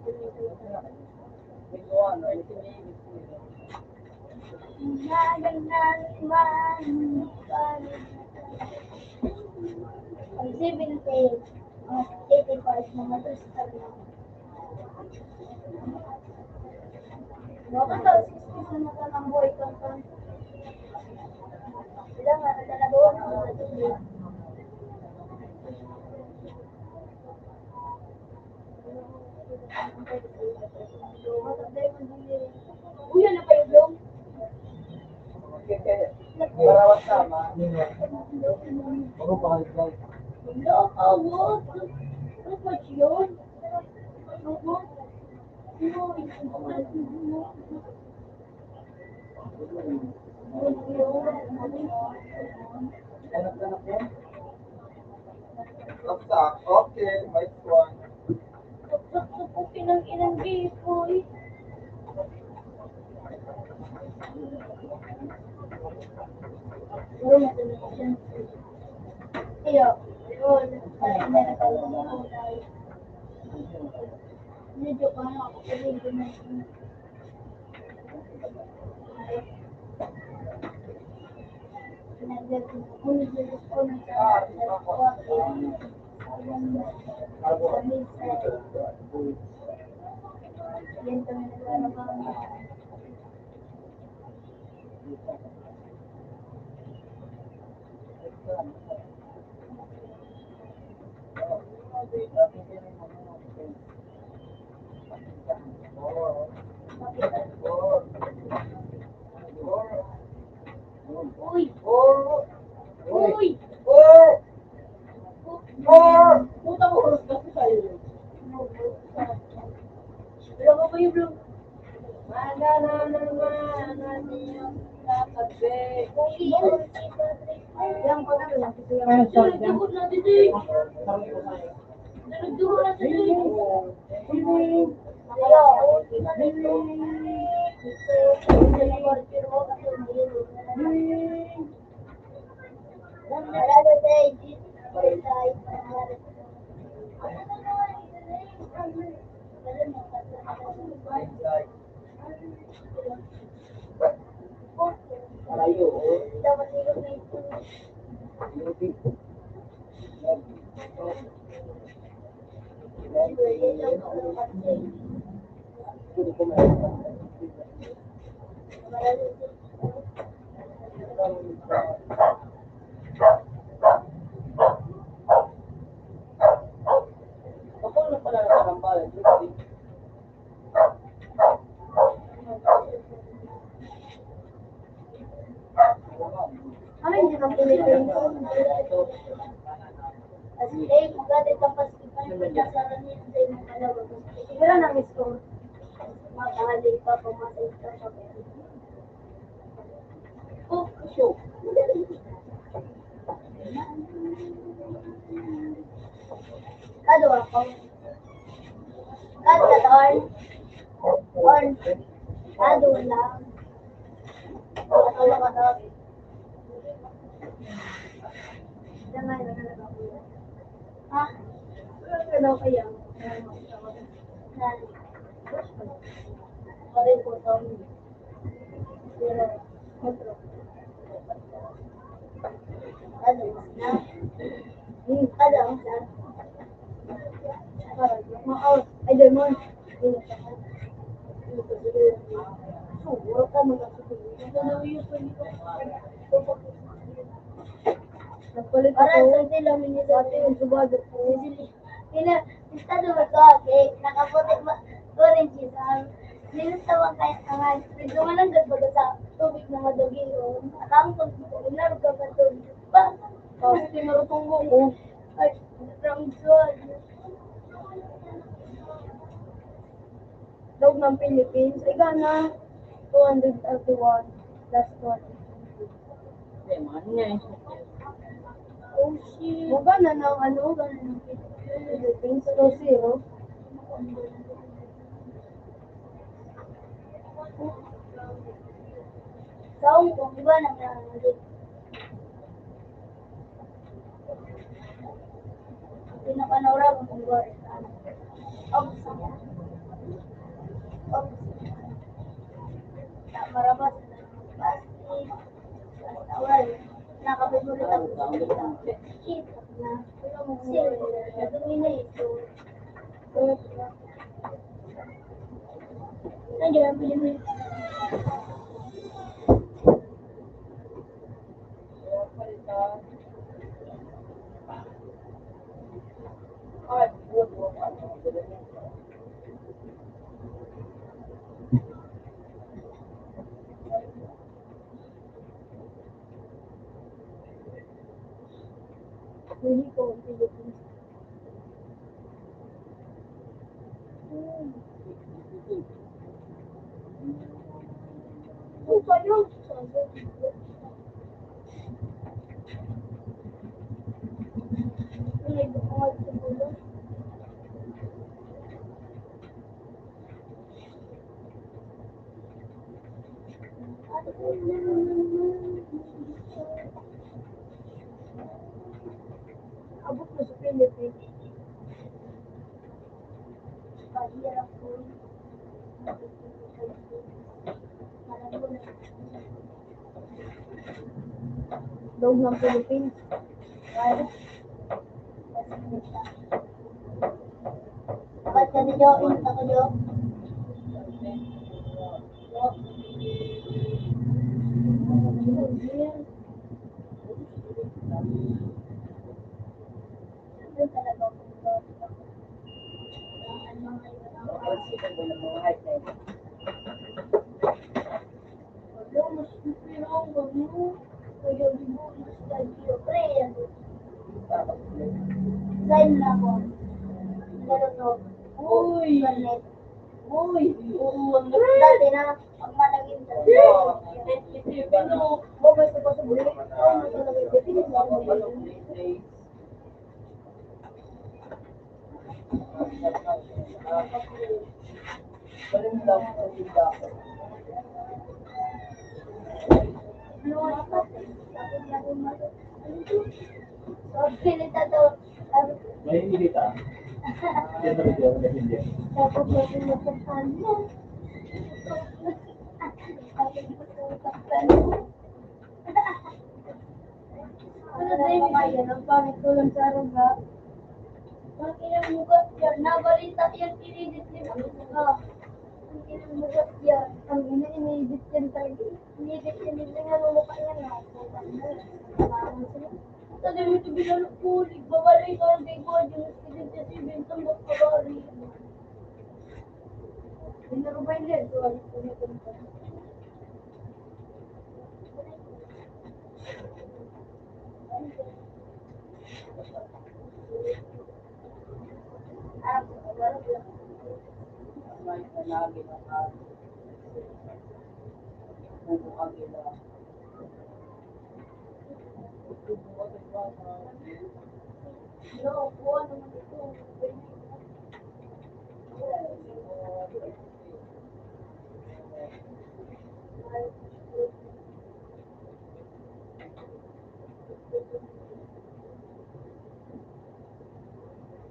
ang 70, 85, mga 3 lang. Bakit daw 60 na ka ng buhay kang kan? Sila nga, naglalagawan ako sa tuloy. Uy, ano pa yung long? Marawat sama. Ako pa kayo. Wala, awat. Ano ba yun? Ano ba? Anak-anak yan. Laksak. Okay. Nice one. Supukin ng ilang bipoy. Puro matuloy siya. Iyo, yun. Parang meron ka lang ng kulay. Medyo ka na ako. Pero hindi na yun. Uy! Uy! Puta ko, oras kasi sa'yo. Wala ka ba yung vlog? Magana naman natin yung katabi. Okay, yung Yang pa na lang. Nagdugot natin din. Nagdugot natin din. Another day, Jesus Christ died. Malayo, oh. Dapat ikot na ito. Ako na pala sa Kampala, Ano yung ang Pilipinas? Kasi eh, magalit ang pasipan ko na sa ranin sa imong kalawa. Siguro nang isko. Makahalik pa pumatay ka sa pera. Oh, show. Kado ako. Kado on. On. Kado lang. Wala ka daw. Jangan, jangan ako. Ha? Wala ka daw kaya. Parin po ito. Pero, otro. Ano, na? Kada, na? Maaw. Ay, demon. Siguro ka magkakasulit. Ito na yung nagpalit ako. Parang sa sila, dati yung subado ko. Sila, estado ba ito? Okay, nakaputi ba? Orange is nilitawang kaya kangan. Nagdumalang gagbaga sa tubig na madagiro. Nakangkong ko, inarog ka pa tubig. Ba? Tapos tinarutong mo ko. Ay, from God. Dog ng Philippines. Ay, gana. 231. Last one. Oh, shit. Gana ng ano? Gana ng Philippines. 2-0. Sa Hong Kong, di ba nangyari? Pinapanora ko kung ba marabas plastic tawal nakapagulot ang shit na sil nadumi na ito nandiyan ang Pilipinas hindi ko ang Pilipinas. Ano ba yun? May bukong siguro. Abot mo sa Philippines. Pahirap po. Dog ng Philippines. Right? Ba't ka niyo? Inta ko niyo? Sign na ako. Uy! Uy! Dati na, ang malagin sa bubay ko pa sa bulit. Ano talaga ito? Sabi nito to. Sabi ko, May hindi ka. Siyempre, di ako hindi. dapat mo pinagkakan mo. Sabi ko, pinagkakan mo. Ano tayo mga yan? Ang pangit ko lang sa ruga. Ang ilang mugat yan. Nabalita yan, inedit yan. Ang ilang mugat yan. Ang inedit yan talaga. Inedit yan. Hindi nga lumukha yan. Nakaputang mo. Parang sila. Sa dami ito binalok kulig. Babalay ka ang big boy. Yung inedit yan si Bintang Bakabari. Pinarubay din. So, alis ko nito. No, kuha naman ito.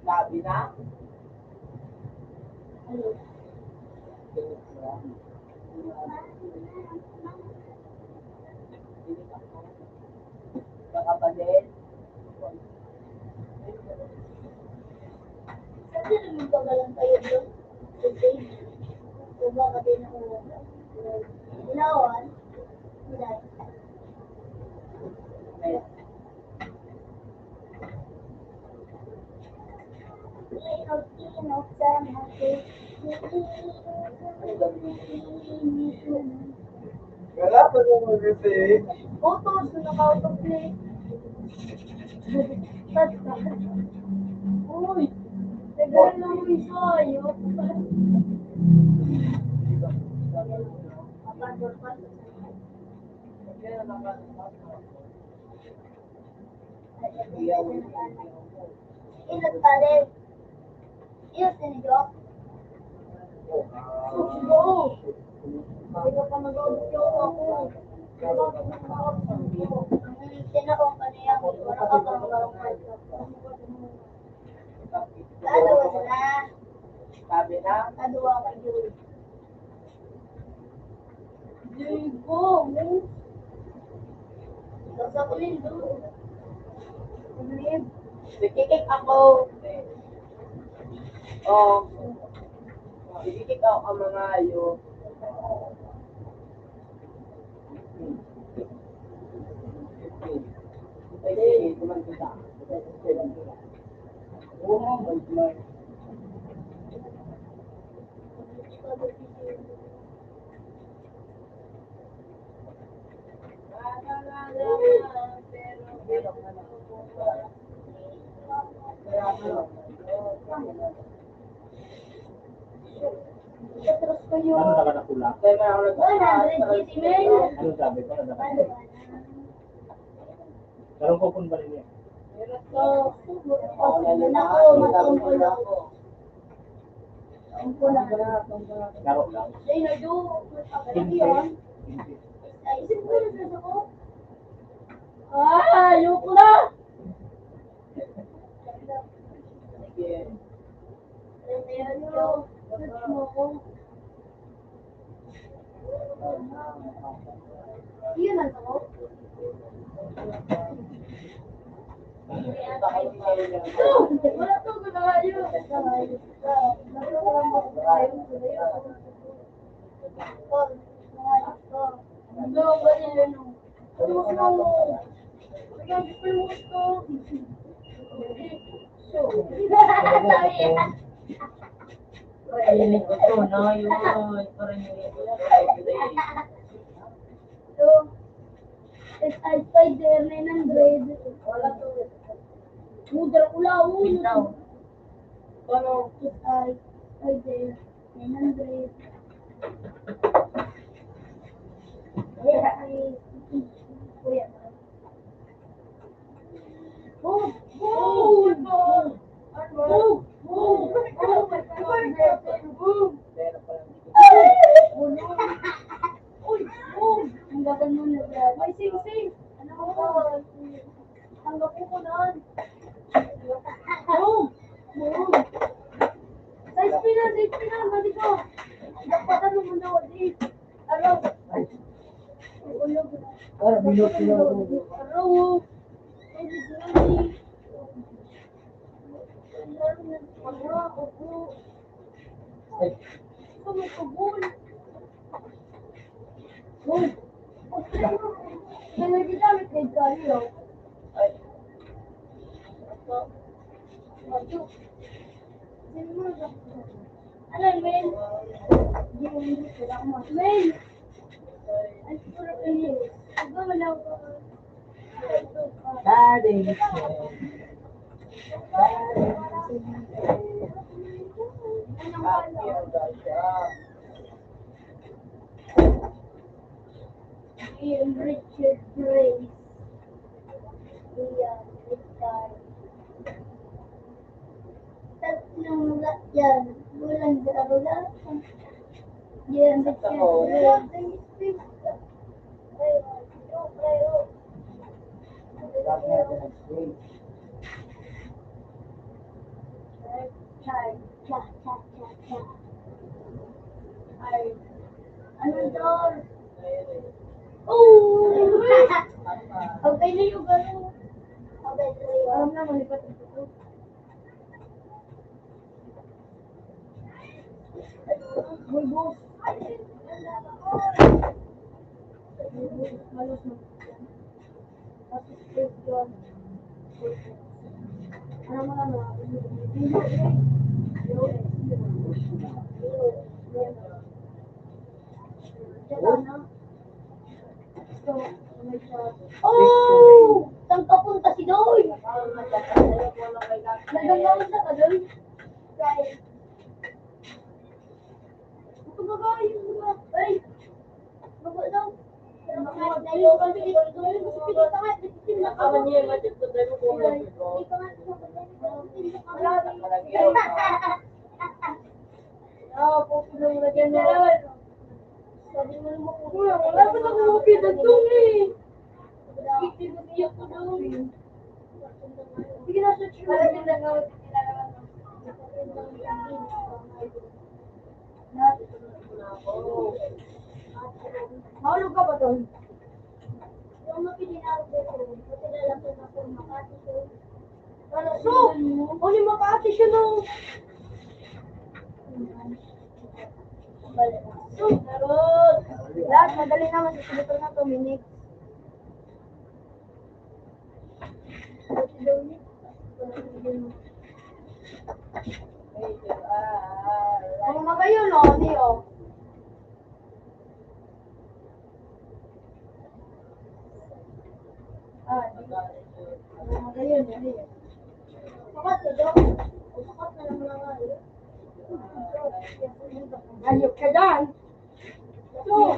Sabi na? Ano? Kakapatid? Kasi naman pagalan kayo doon. Kasi, kung baka din ako ginawan, dahil. Inog sa natin. Wala pa naman kasi. Utos, naka-autoplay. Tata. Uy, tagal lang mo isayo. Ilag ka rin. Ilag ka nito. Oo. Hindi ka pa mag-audio ako. Tinakong ka niya. Wala ka pa mag-audio. Kadawa sila. Sabi na? Kadawa ka yun. Digo mo. Basta ko rin doon. Live. Nagkikik ako. Oh. Nagkikik ako ang mga ayo. Sige, kuman kita. Oh, my God. Terus kayo. Ano na ka nakula? Kaya man ako 100 GTM. Ano sabi ko? Ano sabi ko? Karong ko kung bali niya. Matumpol ako. Tumpol ako. Karo lang. Ay, nado. Hindi. Ay, isip ko na sa ako. Ah, ayoko na. Search mo ako. Iyon ang ako. Wala to ko na kayo. Nato ko lang ako kayo. Ano ba nila no? Ano mo? Kaya gusto mo gusto. So. Kainin ko to, no? Yun. Parang So, SI Spider 900. Wala to. Mudra ulaw. Bitaw. Ano? SI Spider 900. Kuya. Oh! Oh! Oh! Oh! Uy! Oh! Ang gagawin mo na dyan. Ay, sing! Ano ko? Tanggapin ko nun. Boom! Boom! Side spinner, balik ko. Dapat ano mo na ulit. Araw. Ay, Ulog. para minot sila. Araw. Ulit. Ay, Tumutugol. Boom! Kaya di kami kay Galio. ay. Maju. Ano, Mel? Mel! Ay, puro kayo. Aba, wala ko. Daddy. Anong wala? Ian Richard Grace. Ian Richard. Tatlong yan. Walang daraga. Ian Richard Grace. Ano daw? Oh! Okay na yung gano'n. Okay na yung alam na, malipat ito. Boy, boss. Malos na. Tapos, yun. Ano mo na mga? Oh! Saan ka punta si Doy? Nagagawa sa ka, Doy? Guys. Ito ba kayo? Ay! Baba daw. Sabi mo naman kung wala pa na kumapit ang tumi. Itinutiyak ko daw. Sige na sa true. Alam yung nagawin nila naman. Mahulog ka ba doon? Yung mapinarap ko, matilala ko na po Makati ko. So, uli Makati siya no. So, meron. Lahat, madali naman sa silipin na 2 minutes. Ang magayo no, Leo. Ang magayo no, Leo. Sakat ka daw. Sakat na lang lang nga. Ayok ka dyan. So,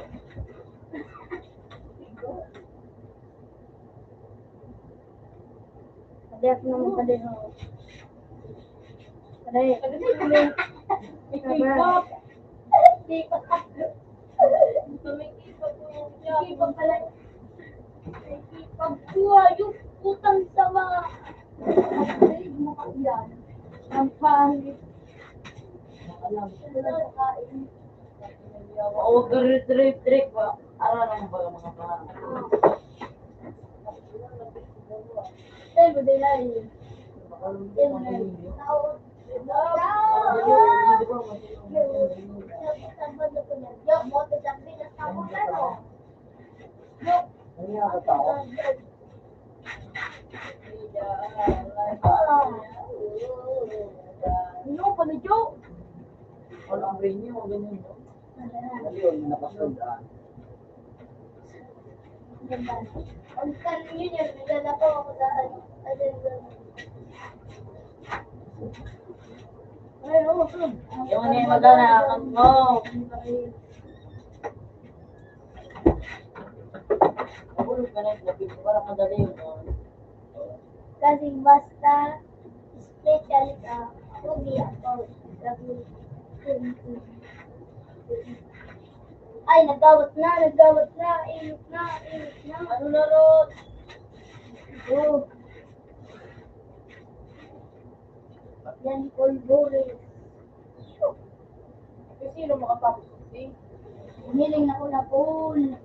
Kadek naman pa din ako. Kadek. Ikipap. Ikipap. Ikipap pala. Ikipap kuha yung utang sa mga kapatid mo yan. Ang pangit. Alam. Oo, trip ba? Araw ba ang mga pangarap? Tayo ba din ay? Ano pa na joke? All ang rin niyo, ganyan. Dali yun, napasundaan. Ang kanin yun yan, nagdala ko ako sa ay, oo, Yung ano yung magana mo. Mahulog ka na yung lapit. Parang madali yun. kasi basta special ka, hindi ako. Ay, nagawat na, init na. Ano na ron? Oh, Yan, Polvores. Sino makapasok? Hiling na ko na pool.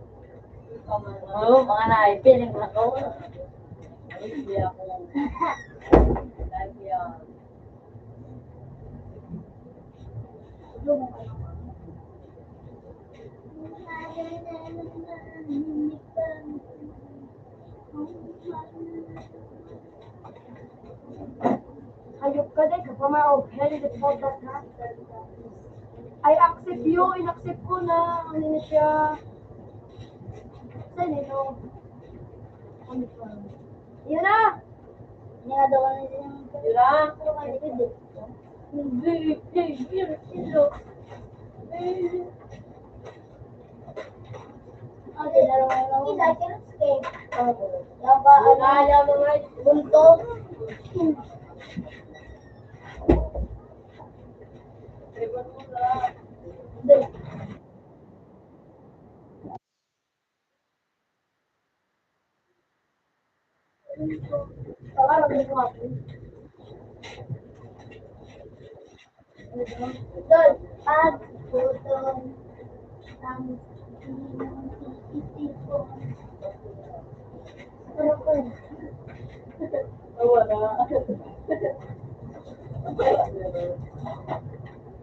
Oo, mga naipiling ako. Hindi ako. Lagi ako. Hayop ka din, kapamaw, Henry Potter na. I accept you, in-accept ko na. Ano na siya? Saan ito? Ano pa? Yun na! Ningadawa na siya yung... Sila? Hindi. Okay, laro nga lang. Isa, escape. Yung ba, Ayaw mo nga. bunto. Hindi. Parang hindi ko ako. Doon, pag butong ang isipon. Pero ko. Wala.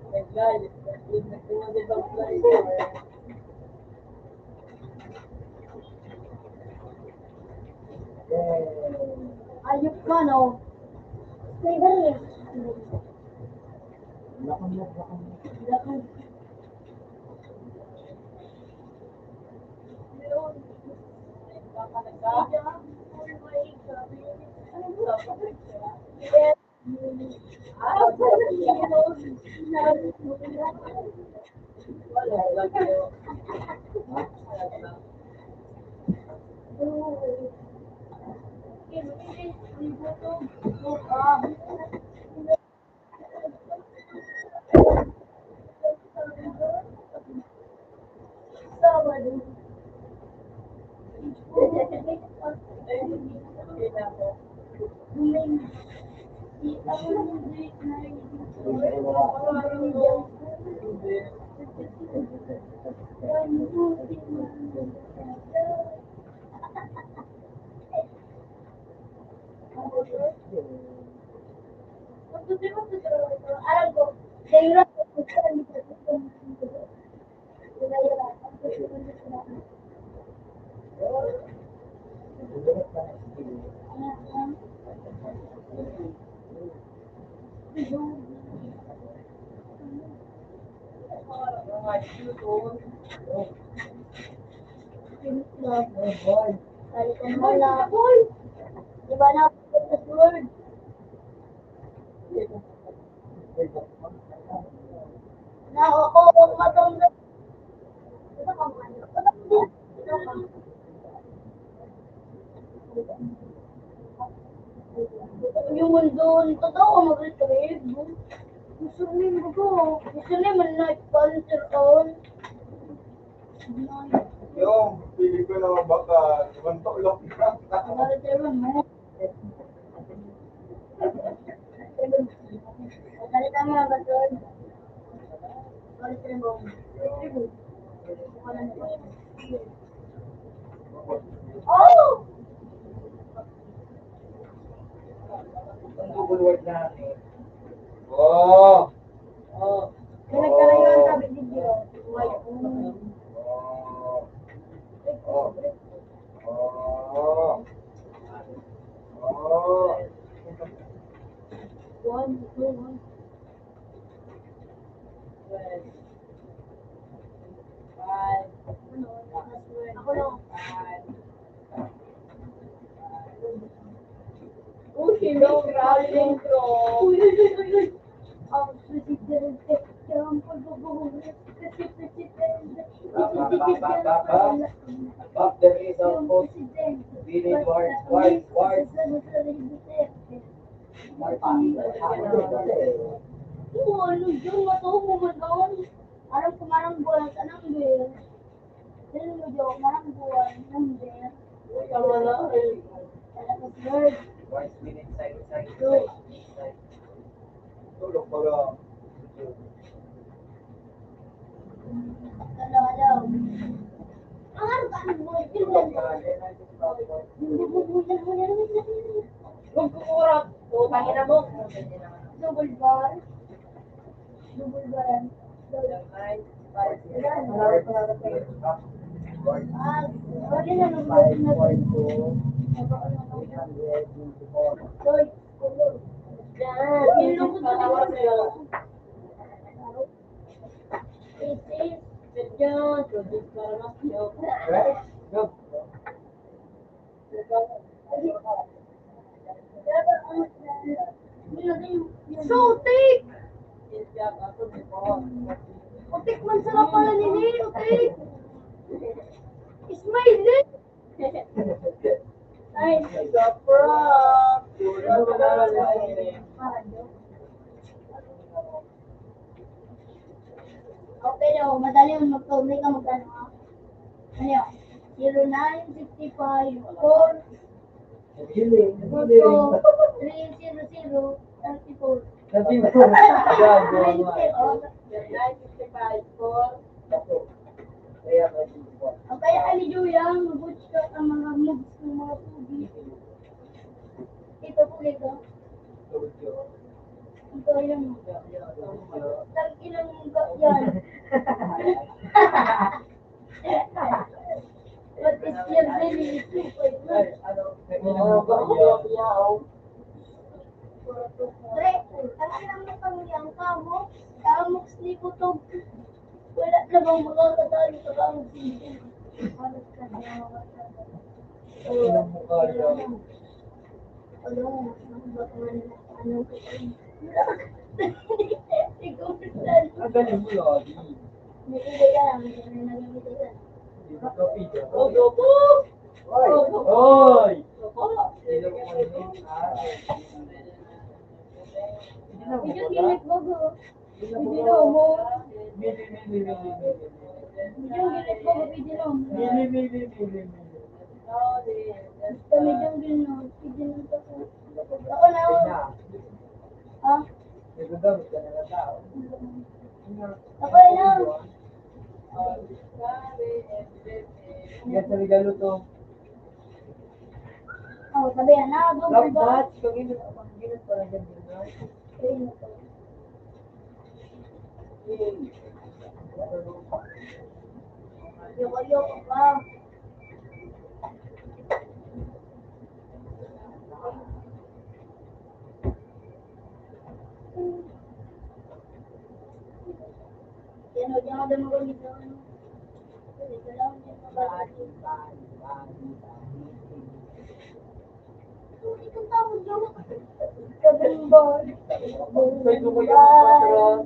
Nag-live. Nag-live ang live. Ayop ka, no? May ganun. Lakon mo. Lakad. Alam ko, kaya Diba na, word? Na ako, matanda. Ito ka man. Ito ka. Yung mundo, totoo ka mag-retrieve. Username ko. Username man na sponsor on. Yung, pili ko naman baka, ibang tulog na. Mag-retrieve mo. Salita mo ang basod. Mag-retrieve mo. Oh! Ang Google Word natin. Oh! Oh. Kaya nagkalayon sabi video. White. Oh! Oh! Oh! One, two, one. Five. Ako na. Hello, crawling crow. Ang presidente, ang pagbubuhay, kasi presidente, Above the race of yung both presidente, village wards. Oo, ano yun, matuho mo ba doon? Alam ko marang buwan sa nang beer. Dahil mo jo, marang buwan ng beer. Tama na. Talagang bird. Wards within side. Tulog baga. Hello. Ang ano ka ang boy? Pinlan ko. Huwag kukurap. Utangin na mo. Double bar. Double bar. Ah, sorry na nung Yan. Yung lungkot na naman sa'yo. Yan. Tubig para mas yun. Utik! Utik man sarap pala nini, utik! Smile eh! Ay, okay daw, madali yung mag-tawag ka magkano ha? Ano yun? 0965 4 Ang kaya kay ni Juyang, mag-watch ka ang mga moves ng mga pugi. Ito po ito. Ito yung tag-ilang mukha yan. What is your belly? 2.1. Tre, tag-ilang mukha niyang kamo. Kamok slipotog. Wala na bang makakatalo sa kamok slipotog? Halos ka na makakatalo. Ilang mukha niya. Ano ba ano ko? Ikaw saan? Ang galing mo, Lodi. May ibig ka lang, may nagamit ka. Oy! Medyo gilit bago. Medyo mo. Medyo gilit bago, medyo mo. Basta medyo gilit. Medyo ako na ako. Ha? Ako na. Yan sa regalo to. Oh, sabi yan na. Love batch. Pag-init para dyan din na. Yoko pa. Yan o, diyan ka daw magamit na ano. Ito lang, diyan ka magamit. Itong tawag daw. Kabimbo. Pwede ko yung patron.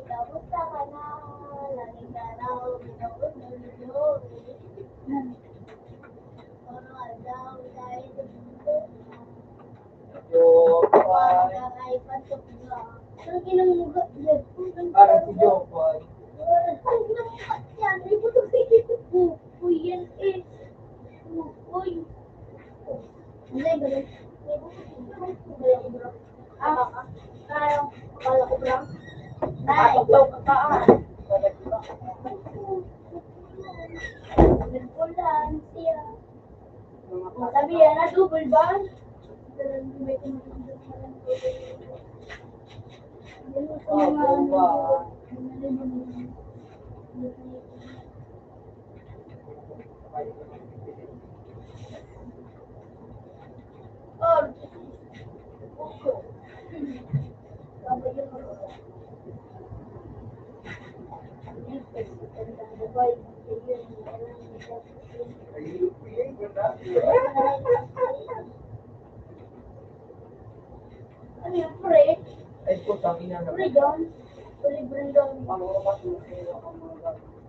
Kamusta ka na? Lagi ka raw, binubulol. Mga daw dahil sa mundo. Jopay. Ay, pasok na. Ang ginamugak niya. Parang si Jopay. Ang ginamugak yan. Ay, putok sa ikot. Uy, yan eh. Uy. Hindi, galit. Kaya, akala ko bro. Nay. Pataklaw ka kaan. Nagpulan siya. Sabi yan, double ba? Ano yung pre? Ay, putang ina na. Pre doon? Pre Brandon.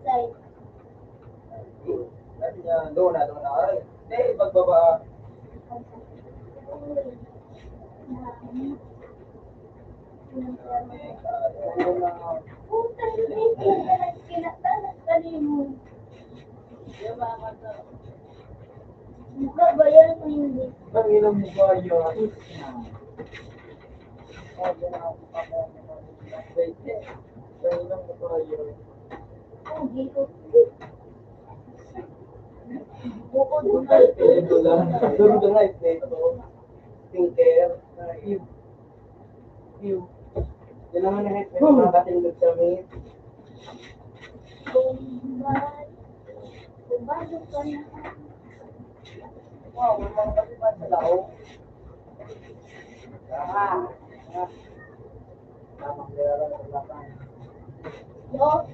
Side. Doon na. Ay, hindi, pagbaba. Puta, hindi ka kinatalas kanimo. Mukha ba yan o hindi? Ang ilang mo ba yun? Ang ilang mo ba yun? Oh, dito. Bukod mo na. Ito lang. Duro ka nga, ito. Thinker. Ew. Yan naman ang headset. Mga batindog sa meet. Kumbay. Kumbado ka na. Wow, may mga batibad sa lao. Tamang lera ng laban. No?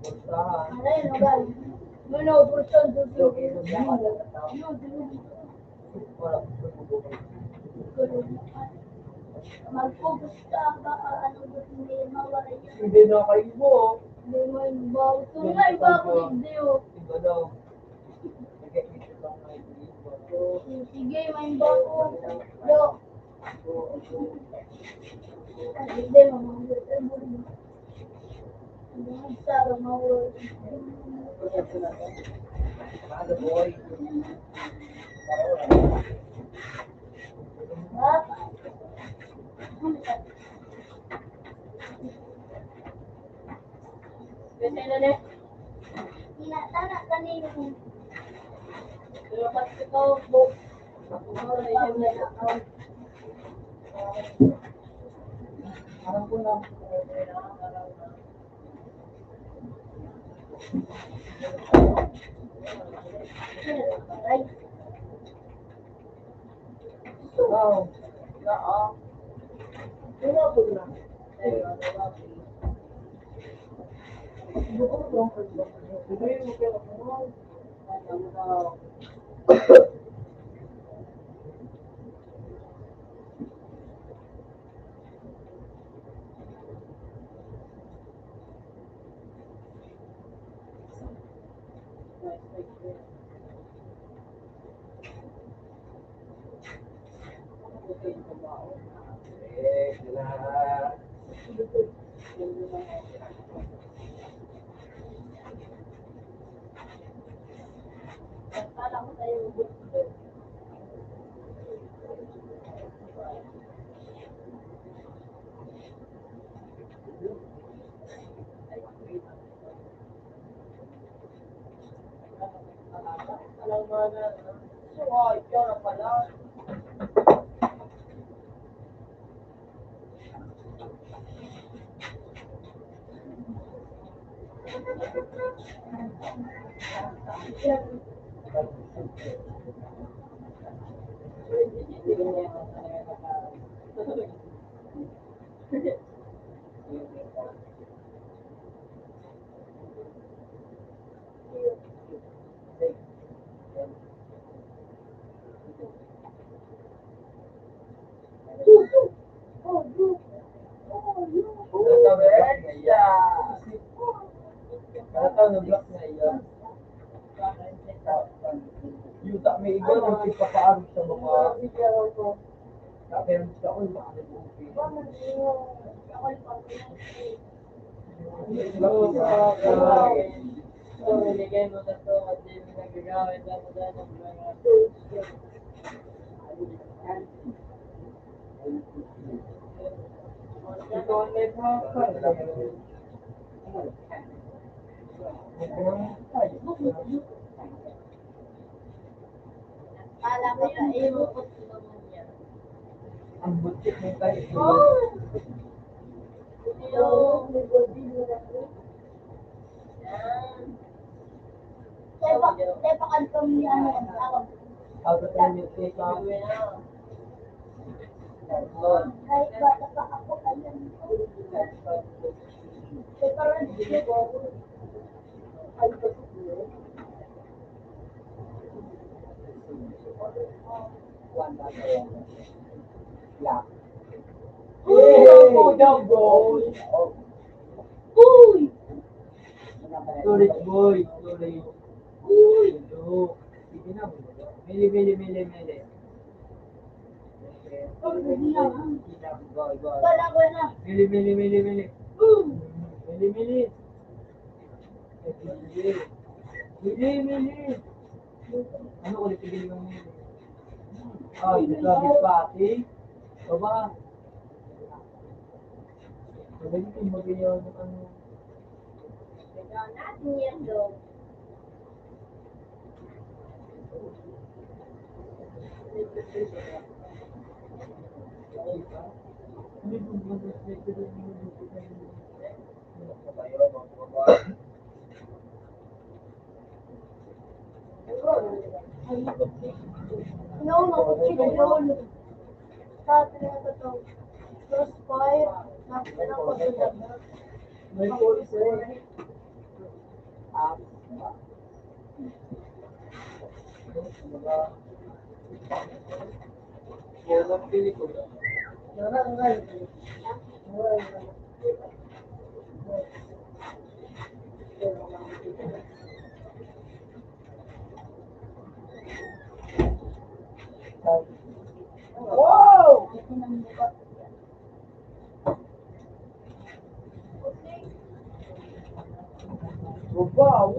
Pustahan. Aray, no, gal. Ano, person, So, kaya siya ka lang tao. Wala ko Mag-focus ka ba? Ano ba hindi mawala yan? hindi na kayo mo. Hindi mo yung bawa. Tunga, iba ako hindi oh. Iba daw. Nagkakita lang na ito. Sige, may bago. Yo. Hindi, mamanggot. Hindi mo sarang mawala. Ano boy? Baka. Kasi na ne, Tinatana kanino. lumapas ito, book. Kumura na yung account. Parang ko lang. Ay, Wow. Wala ko na. Kala ko tayo book. Alam mo na, so, ikaw na pala. Na-block na iyan. Yuta, may iba yung ipapaarog sa mga... Pero gusto ko yung makakalimutin. So, iligay mo na to at di mo nagagamit na ng mga Ito ang network. Kala ko na iukot ko naman yan. Ang butik ng tayo. Yung yan. Tepakan kami ano ang tawag. Out of time, you take off. Gawin na. Kahit bata pa ako, alam ko. Tepakan Black. Oh, down goal. Uy! Storage boy. Storage. Uy! Sige na. Mili. Okay. Wala ko na. Mili, mili, mili, mili. Mili, mili. Mili, mili. Ano ulit tigil ng mili? Ay, naglagay pa ate. Baba. Magaling ko magayaw ng ano. Tignan natin yan daw. No, makikita yun. Sa atin na ito. Crossfire. Nakita na ko sila. May pulse eh. Yan ang pelikula. Wow! Wow!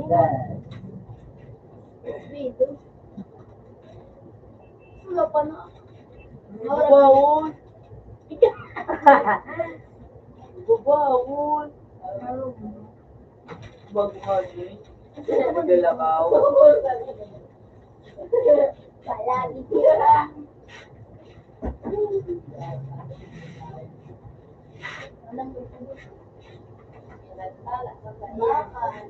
Dito. Wala pa na. Bawon! Bawon! Bago ka eh. Magalakaw. Palagi sila. Alam mo ito. Nagtala sa bayakan.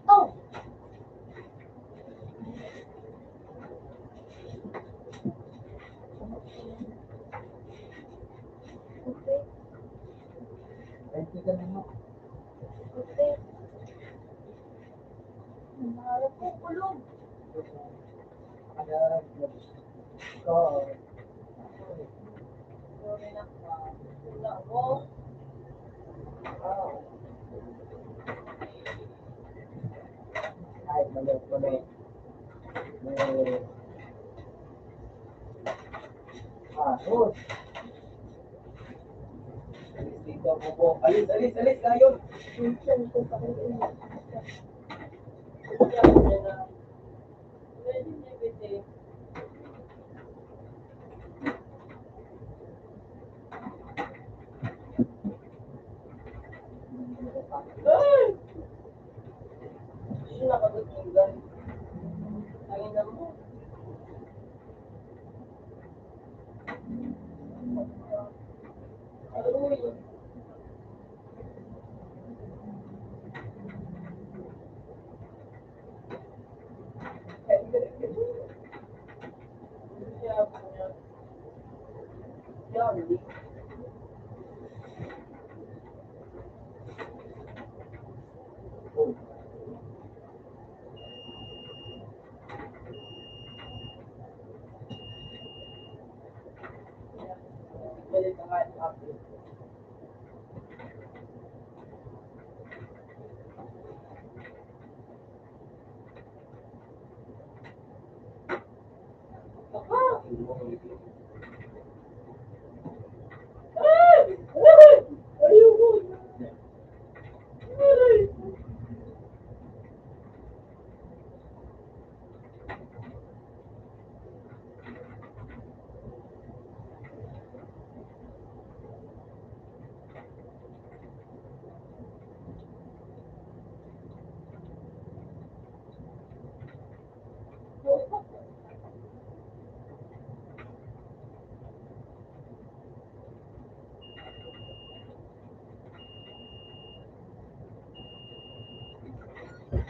Oh! Okay. Ay, tika na mo. Okay. Naharap ko kulog. Ay, maliit, maliit. Sus. Alis dito po po. Alis, alis, alis. Layon. Minsan ko pa rin. Balik ka nga sa akin.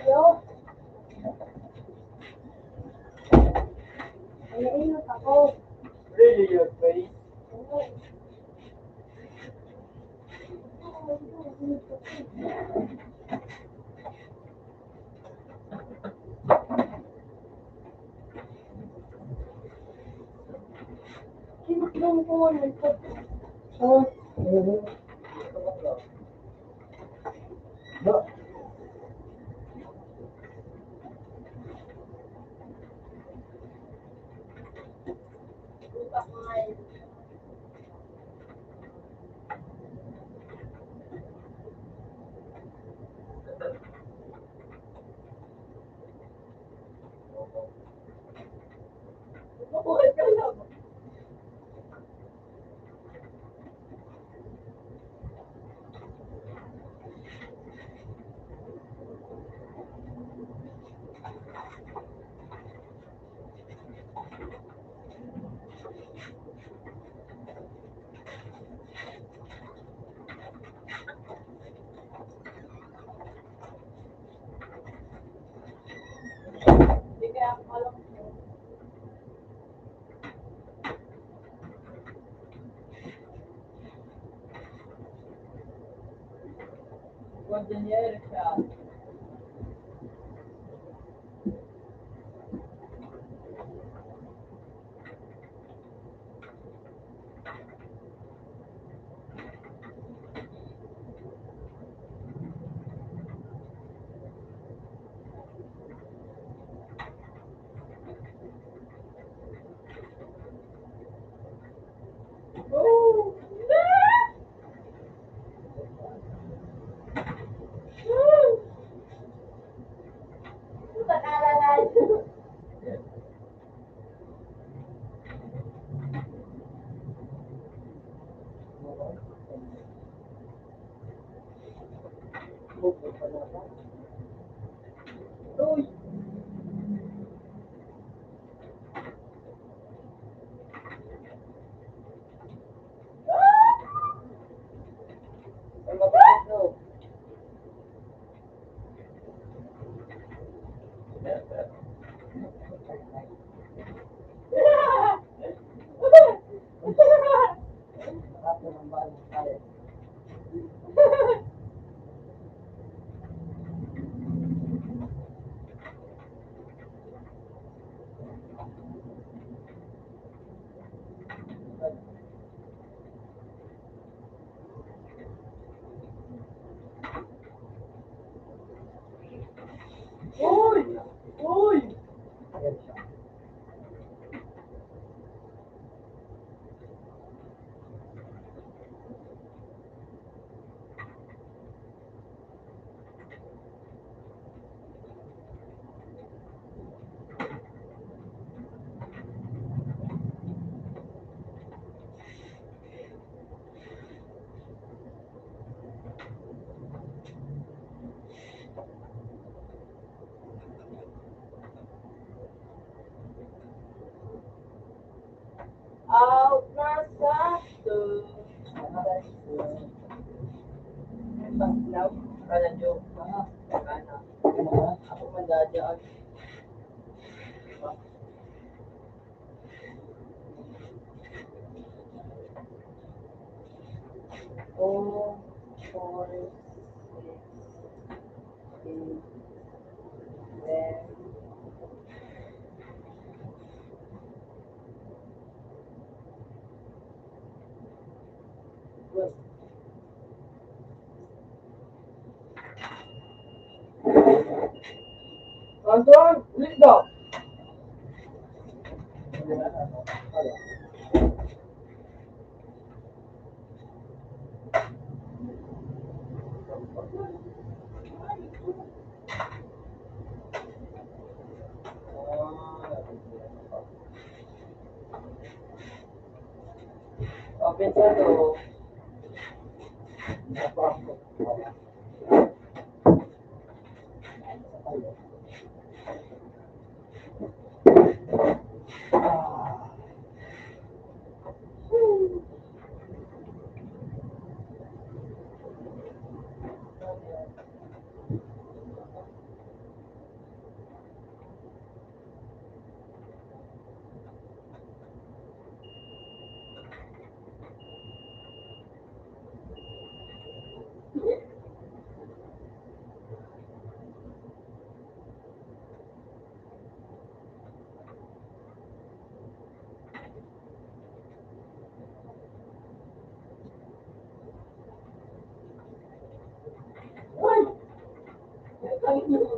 Yo. Naiinot ako. Really, your face? po, nagpag. Mabuhay ka lang. Hindi kaya ako alam mo. Kuwanyere siya. Oh! Uy! Ang mabait, no? Uy! Uy! Out na sakto. Paslaw. Kala nyo. Kana. Ako mandadaan. Oh, 4, 6, 8, 10. Good. Anton, ulit daw. Open sa to. Nagbubulag.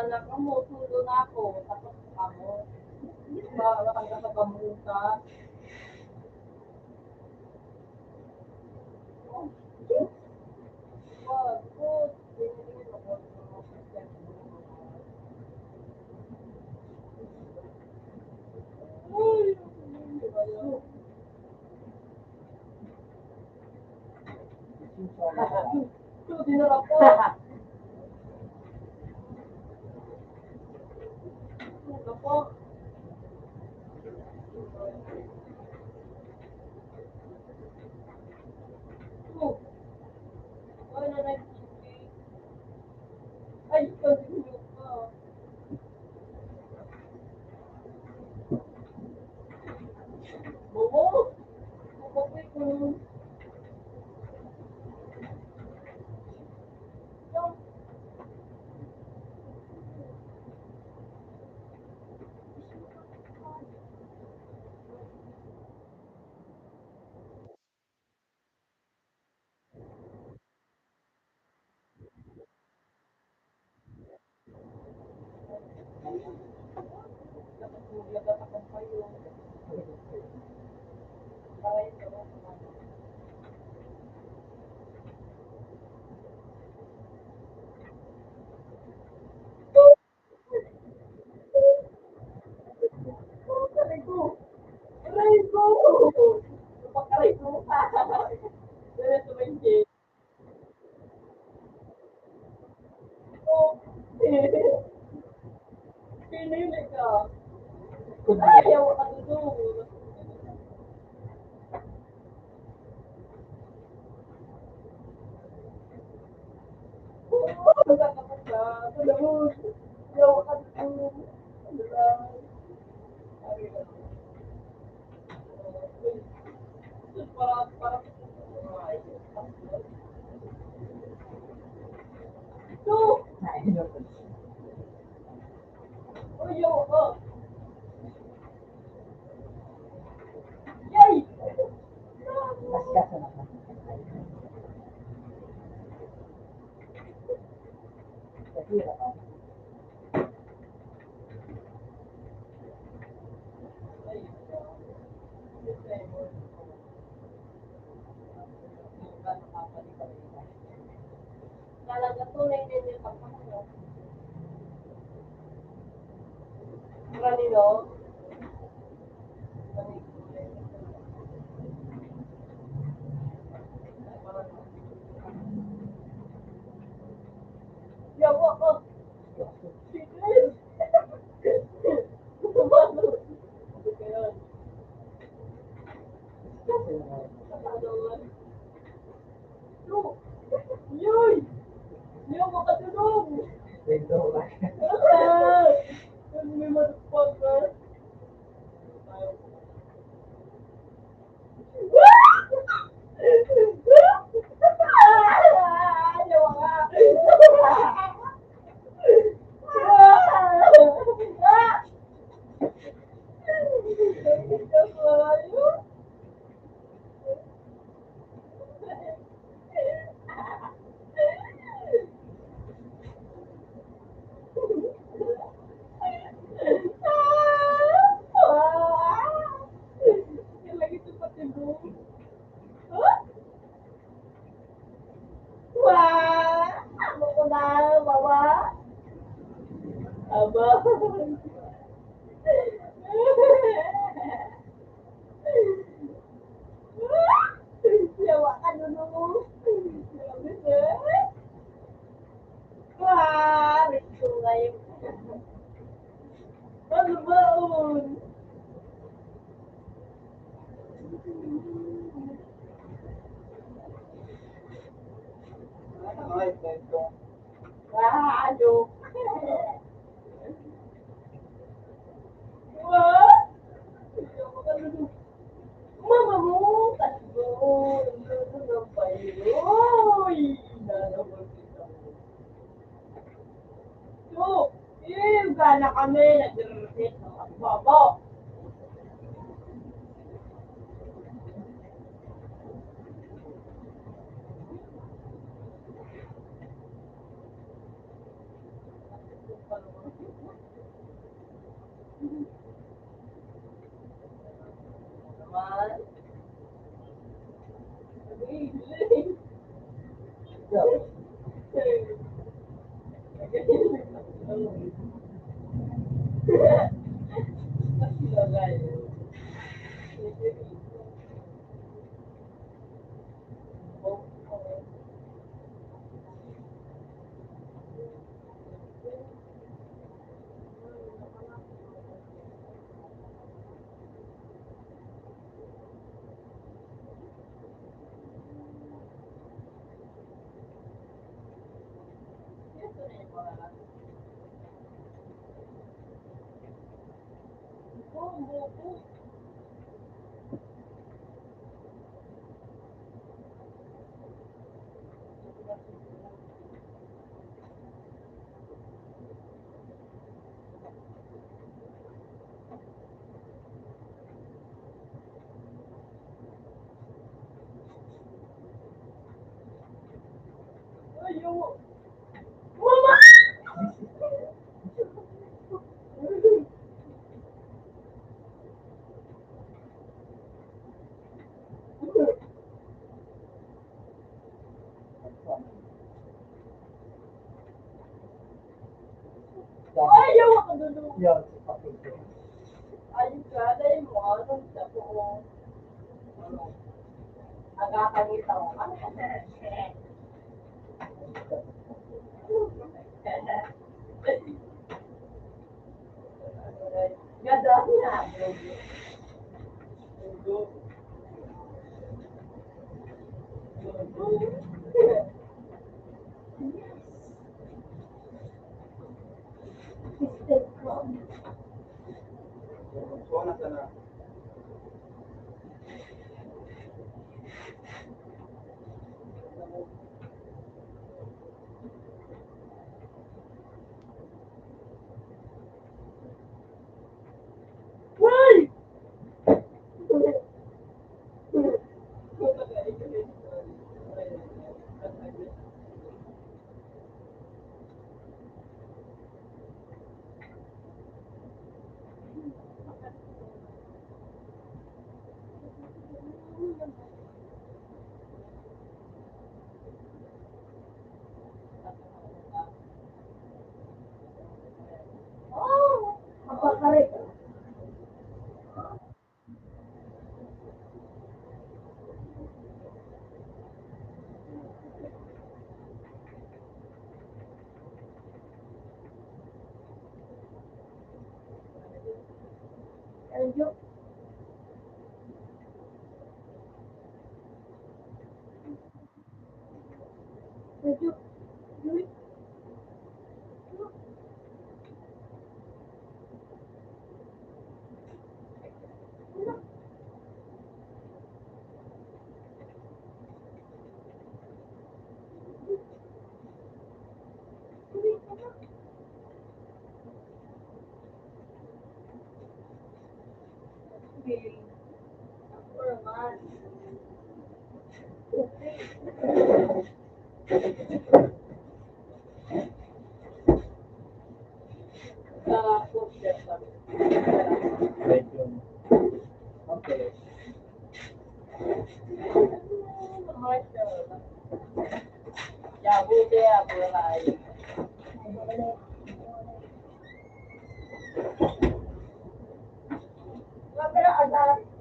na ka mo, tulo na ako, tapos ka mo. Ba, ka sa kamuta. Dinarap ko. Ito po. Ay, nanay. Ay, pag-iulog ka. Momo. Kapag ko. Pinili ka. Ayaw ka dudong. Masyado naman. Kasi naman. Talaga tunay din yung pagkakano. Kanino? Yawa ko. Sige. Yoy! Yawa ka tulong! Dito ba? May motherfucker. Lagi cepat tidur. Wah, aku kenal bawa. Abang. Ya makan dulu. Wah, itu kayak. Bangun. Wah, aduh. Wah. Ya makan dulu. Mama mo, tatlo. Uy! So, gana kami, nag-reset ng babo. Naman. Ayaw ako doon. Yan, si Papito. Ayun ka, dahil mo, anong sapo mo? Ano? Agakakita ko. Ganda niya. Wala ka na. Napakarit. Medyo. Medyo. Medyo. Okay. Ya, buti ako ay. Pero agad.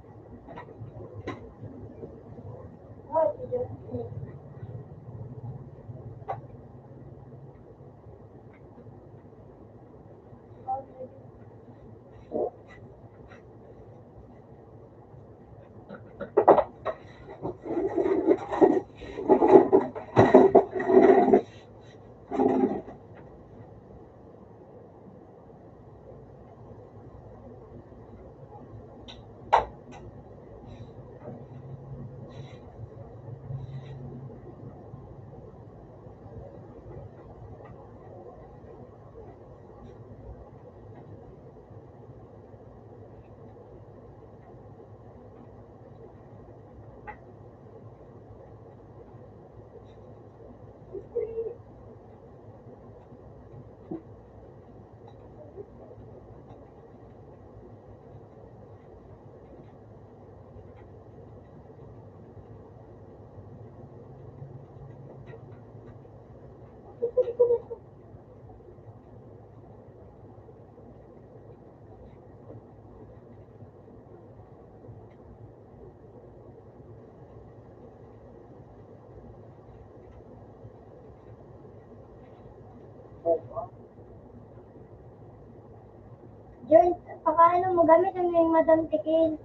Diyan, pakaano mo gamit ang yung Madam Tikil.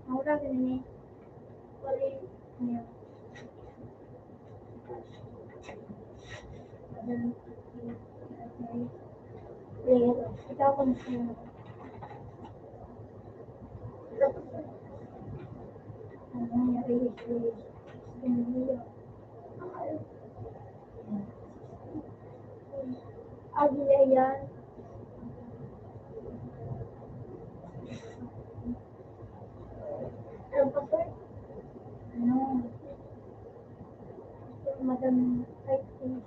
Mura ganun eh. Ano? Madam Tikil. Pero, ikaw kung sino. Ano nangyari? Agila yan. Ang pastor? Ano? Madam Tikil.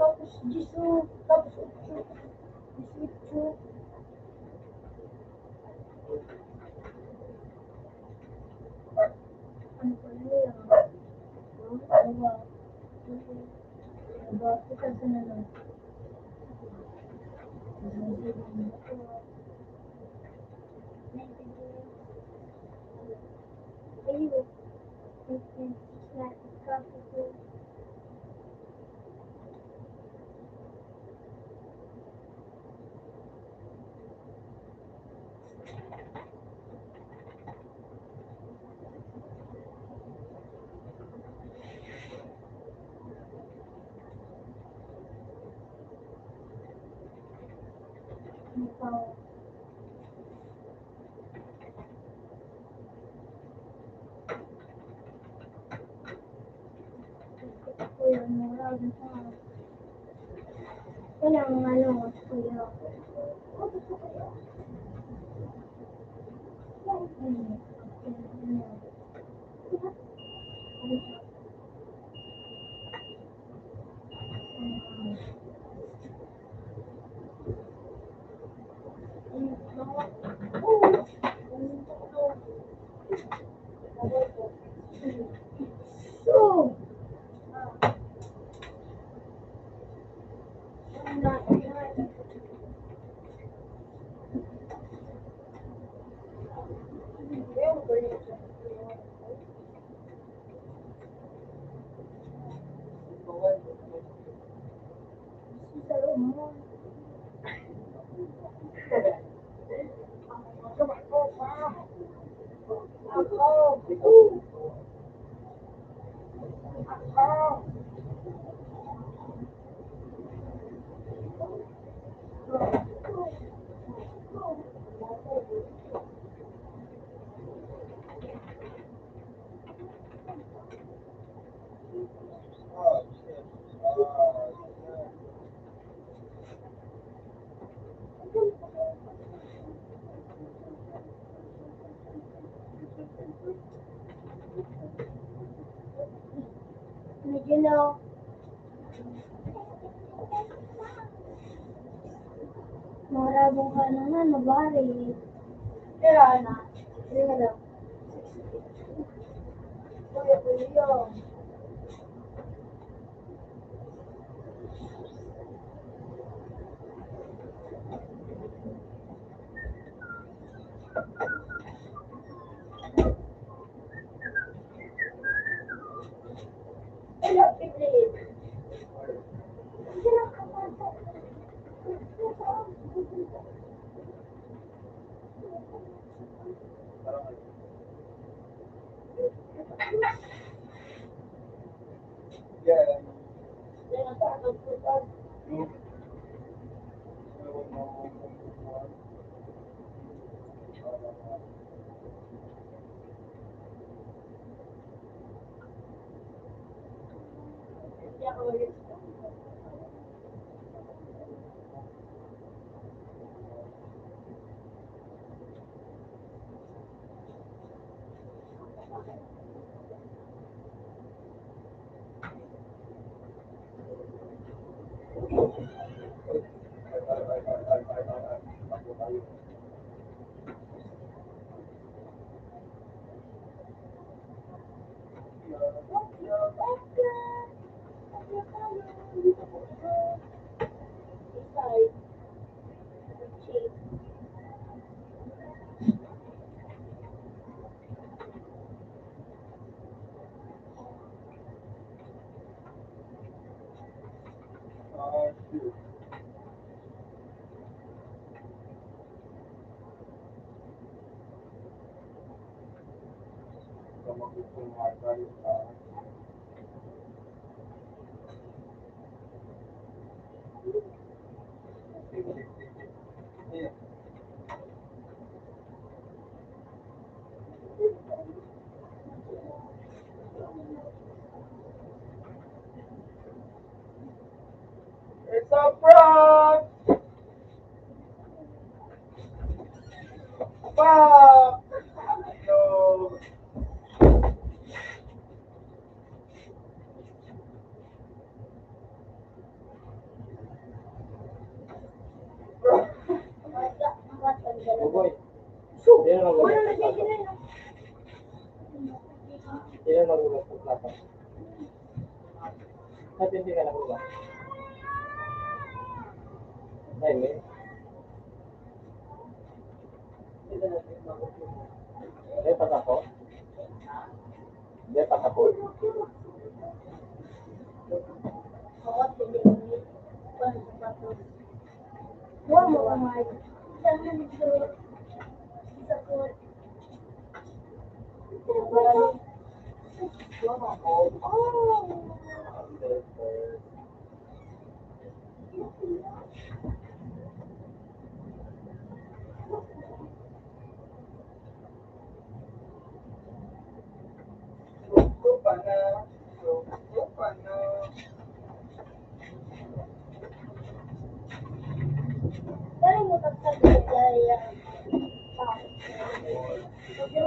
Tapos Jisoo, tapos Utsu. Jisoo. Ano pala yan? Ano ba? Diba? Ika sa nalang. Ayun. Walang ano, kuya. So, medyo na marabong ka naman, mabari. Kaya na, hindi ka lang. Kuya. Hello, Piplit. Parang yeah. Yung shoot. Kamagod yung mga tayo sa yeah. It's a prank! Fuck! No. Boy. Sino magulat sa plato? Sino magulat sa plato? Ba't hindi ka nagulat? Dahil eh. Dapat ako? Dapat ako? Kasi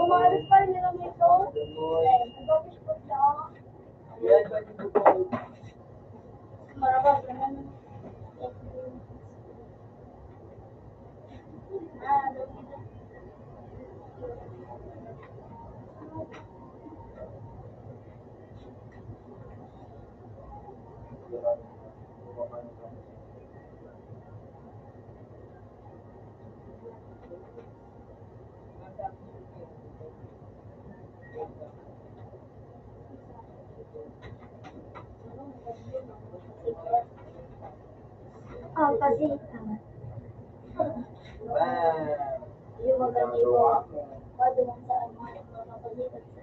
yung maganda yung pwede mong saan makapagalitan sa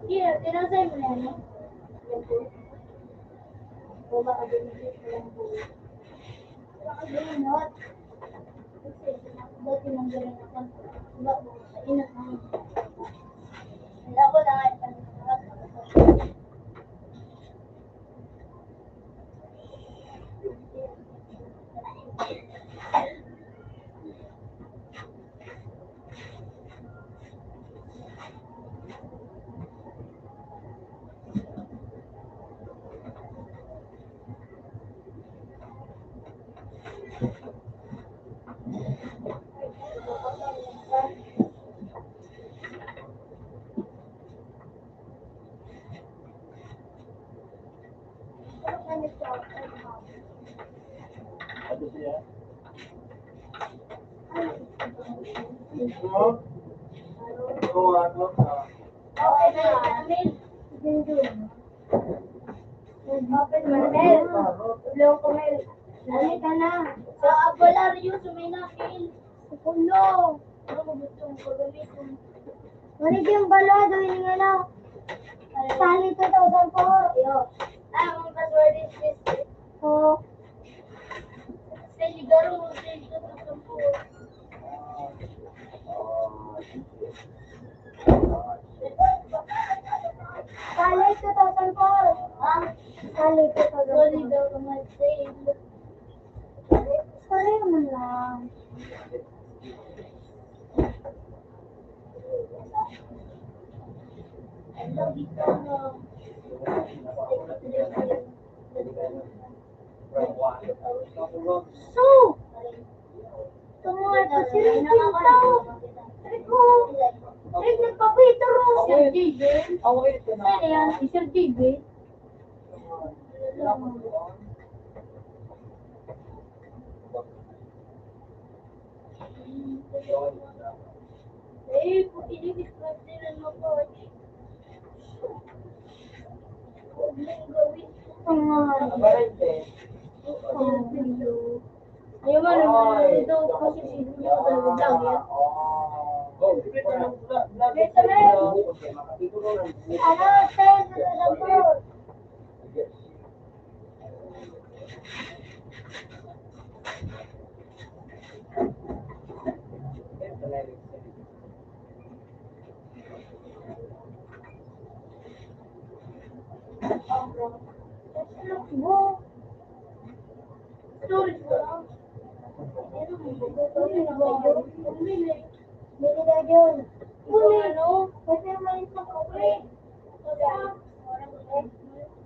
yeah, tinasay mo na yan, o baka binigay ko lang po. Baka binunod. Kasi dati nang galing ako, diba, sa inat namin. Hindi ako na nga yung Ano siya? Ano? Ano? Okay na, Manamil. Junjun. Open Manamil. Tulong ko, Mel. Lali ka na. Sa Apolaryo, suminakil. Sa pulo. Ano mo gusto mong gagamitin? Manig yung balo, doon nga lang. Sali 2004. Yo. Ang password is this. Oo. Sa ligaro mo sa 2004. Sali 2004. Ha? Sali 2004. Sali daw ka mag-save. Sali naman lang. So, tumuha pa si Rico. Rico, nagpapito ro. Sir JB. Saan yan? Si Sir JB. Eh, inibig ko sila mo, coach. Huwag lang gawin. Ayaw nga naman, ito kasi sinunyo ko talaga vlog yan. Ano, Ted, ano po? Storage mo lang. Bumili na yun. Ano? Kasi may isa ko eh.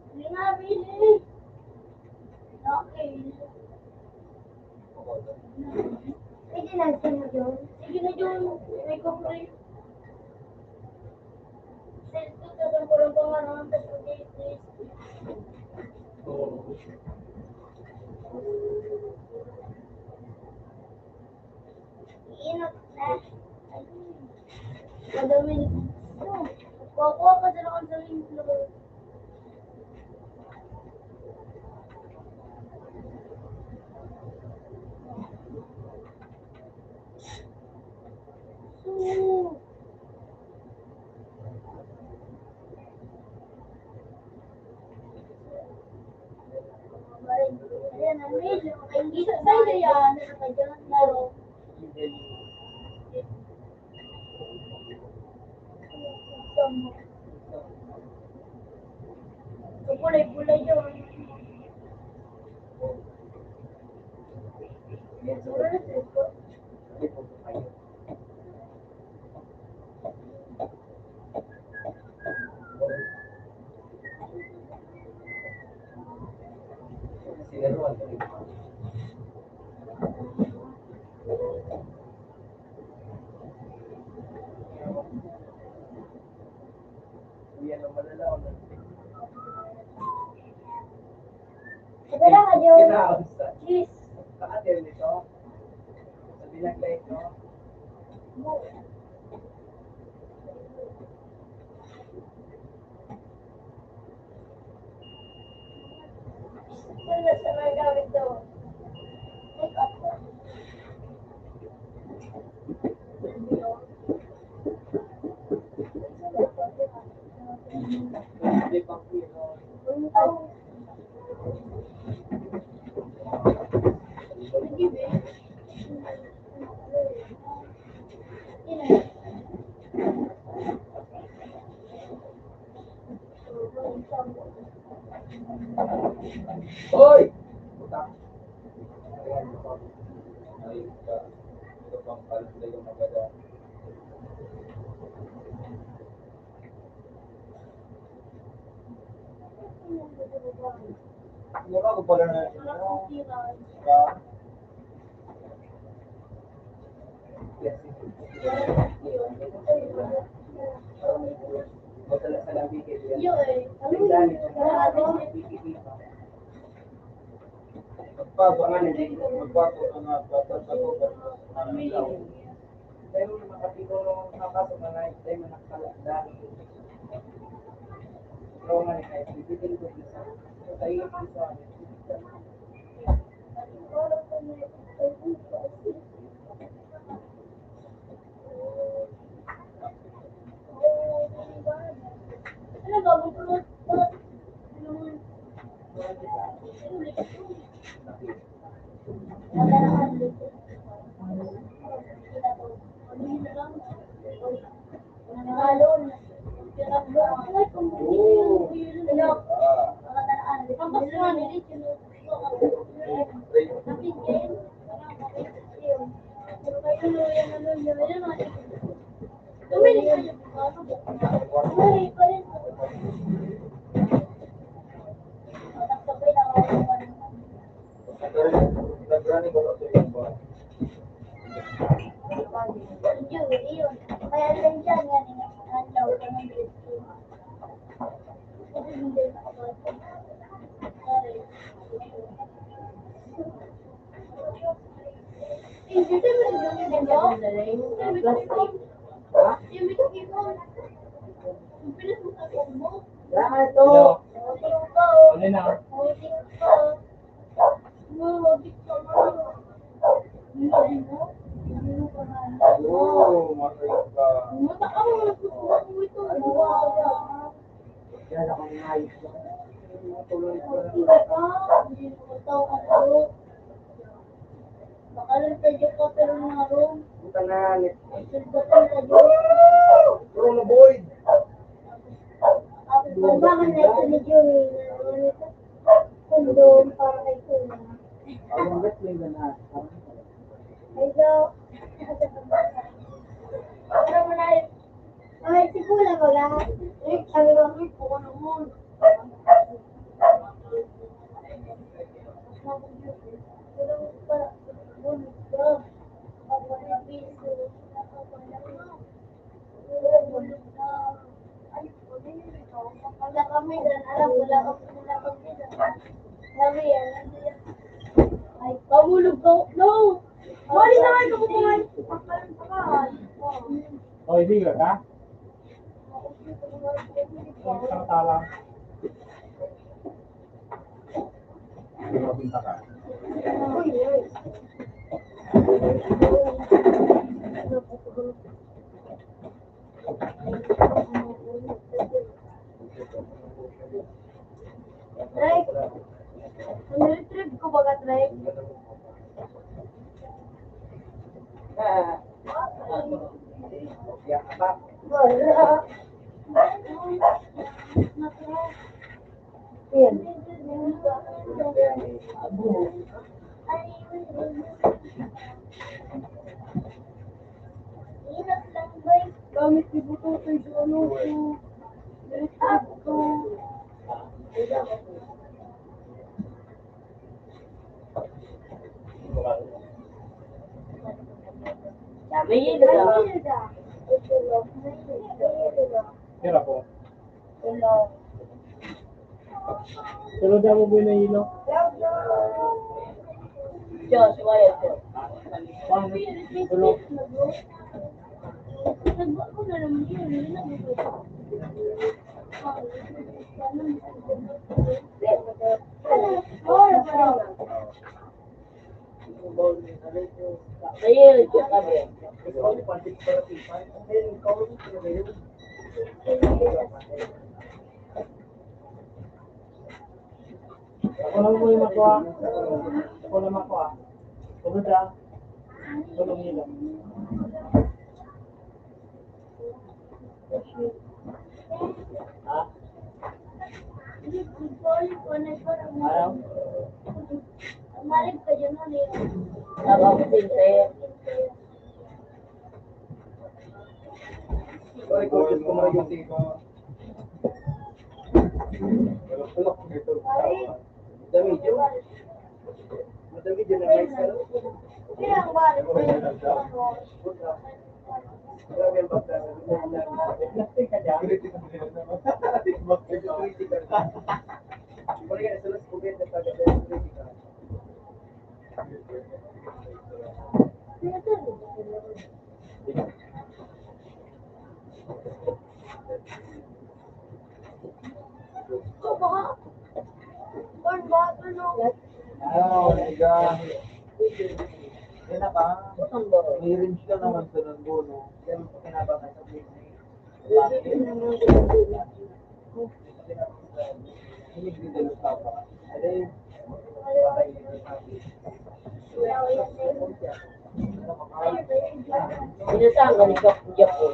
Hindi nga bili. Okay. Sige na, yun. Sige na yun. May kumpre. Selto, tapos kurang pangalan, tapos mag-i-please. Inot na. Madami. Kuha ka dala ka sa linglo. Ayan, ang medyo. Hindi sa sa'yo yan. Ano ka dyan? Laro. Kulay-kulay yun. Siguro ka yun. Cheese. Wala sa mga gamit daw. Take up. Hoy! Ano ba ko pala na Yo eh. Tayo makatulong nakapasok na tayo manakalaan. Pero nga kahit bibigyan ko isa. Tayo isa. Ano ba? Butulot. Nag-running ko sa yung buwan. Kaya din dyan, yan, ang daw ka ng grade 2. Lahat to. Ano na? Oo, masaya ka. Yan ako ng ayos. Bakalan sa Diyos ko pero nga ron. Buta na. Sulbatan sa Diyos. Pero na boy. Bakit na ito ni Joey? Kondom para kay Kuna. Ang gat may ganas. Hello. Ano mo na yun? Ay, si Kuna ba lahat? Sabi ko, ay, Kuna naman. Wala kami dyan, alam, wala kami dyan. Sabi yan, ay, pamulog ko, no! Mali na kayo kumukuhan. Pagkalan. O, hindi ka? Ang tala. Mabinta ka. Trek, nire-trip ko ba ka, Trek? Ya, apa? Wala. Yan. Ingat lang, boy. Gamit ni Buto sa ano ko. Nire-trip ko. May yelo lang. Kira po. Hello. Tulog mo po na ilo. Diyos, wala to. Paano? Tulog. Nagba ko na naman yun. May yelo siya kami. Ikaw ni Pantik para tipan. Ikaw ni Pantik. Ako lang po yung makuha. Ako lang makuha. Tulog ah. Tulog nila. Ha? Ayaw? Malig ka dyan ulit. Tama ko din sa'yo. Ay, ko gusto mo yung tika. Pero tulak mo ito. Dami dyan. Madami dyan ang mais ka. Kailang balik ko yun. Grabe ang basta. Plastic ka dyan. Muli ka na sa las kubit na taga-dyan. Putang ba? May range ka naman sa nanggono. Yan ang pakinabangan sa business. Hindi din ang tapa. Ay, Pinasaan ka ni Japon.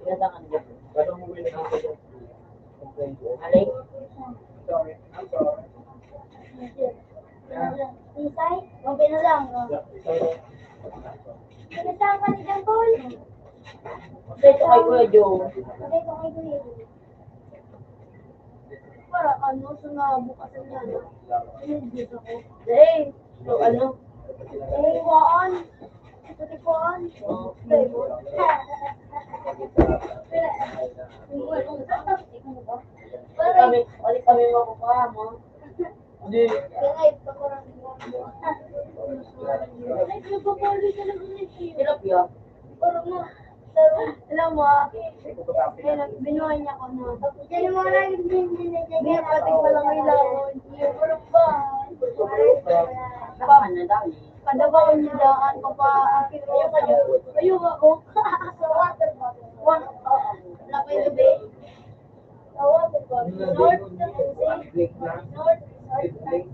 Pinasaan ka ni Japon. Ganun mo yung nakakaya. Alay? Sorry. I'm sorry. Isay? Ang pinalang. Pinasama ka ni John Paul. Dito kay Kuya Joe. Okay, kung ay kuya. Para ano, sunabukasan niya, no? Hindi ako. Eh, so ano? Eh, waan. Tutipuan. Balik kami makukuha mo. Hindi. Tilapia. Alam mo, binuhay niya ko na. Yan yung mga naging hindi pati ko lang ilangon. Yung parang ba? Nakaman na dami. Kada ba ko niya daan ko pa. Ayun ako. Sa water bottle. Wala pa yung gabi. Sa water bottle. North. Blake na. North. Blake.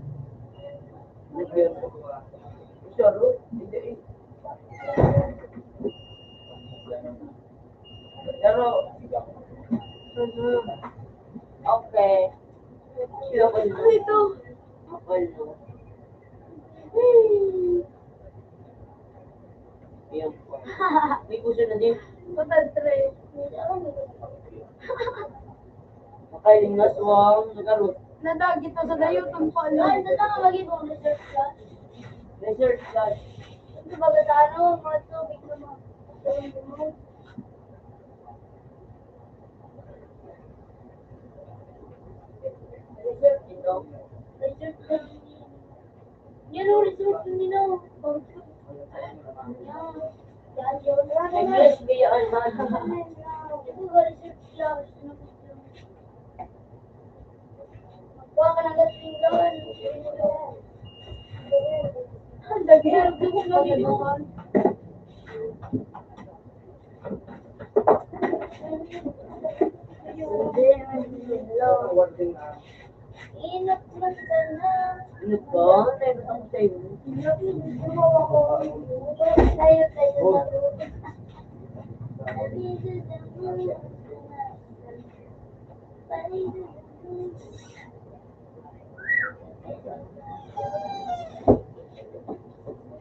Sure, hindi eh. Pero, okay. Silapon mo. Ano ito? Kapal mo. Ayan. May puso na din. Total 3. Makailing na swang. Nagarot. Nadagit na sa dayotong pala. Ano na nga magiging research class? Research class. Ito baga sa ano, mga tubig na mga. Research ito. Research class. Yan o, research nila. English gayaan man. Ito ba research class? Kuha ka ng gatingan. Ang dagihirap na kung nagiging. Inat man ka na. Ano ba? Naibat ako sa'yo. Gumawa ko. Tayo sa road.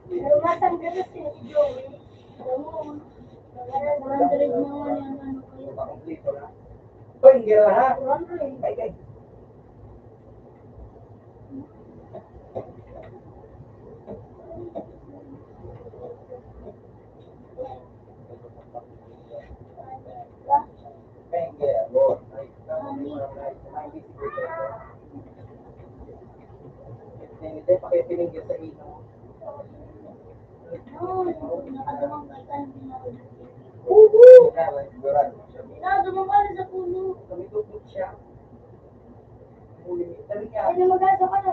Lumatang ka na si Joey. Alam mo, 100 naman yung ano kayo. Kompleto na. Hoy, hindi na ha. 100. Kay. Hindi pakipinigil sa ino. Nakadamang ka ka ng pinakadamang. Duran. Nakadamang ka sa puno. Kami tubig siya. Huli. Sabi niya. Ano mag-asa ka na?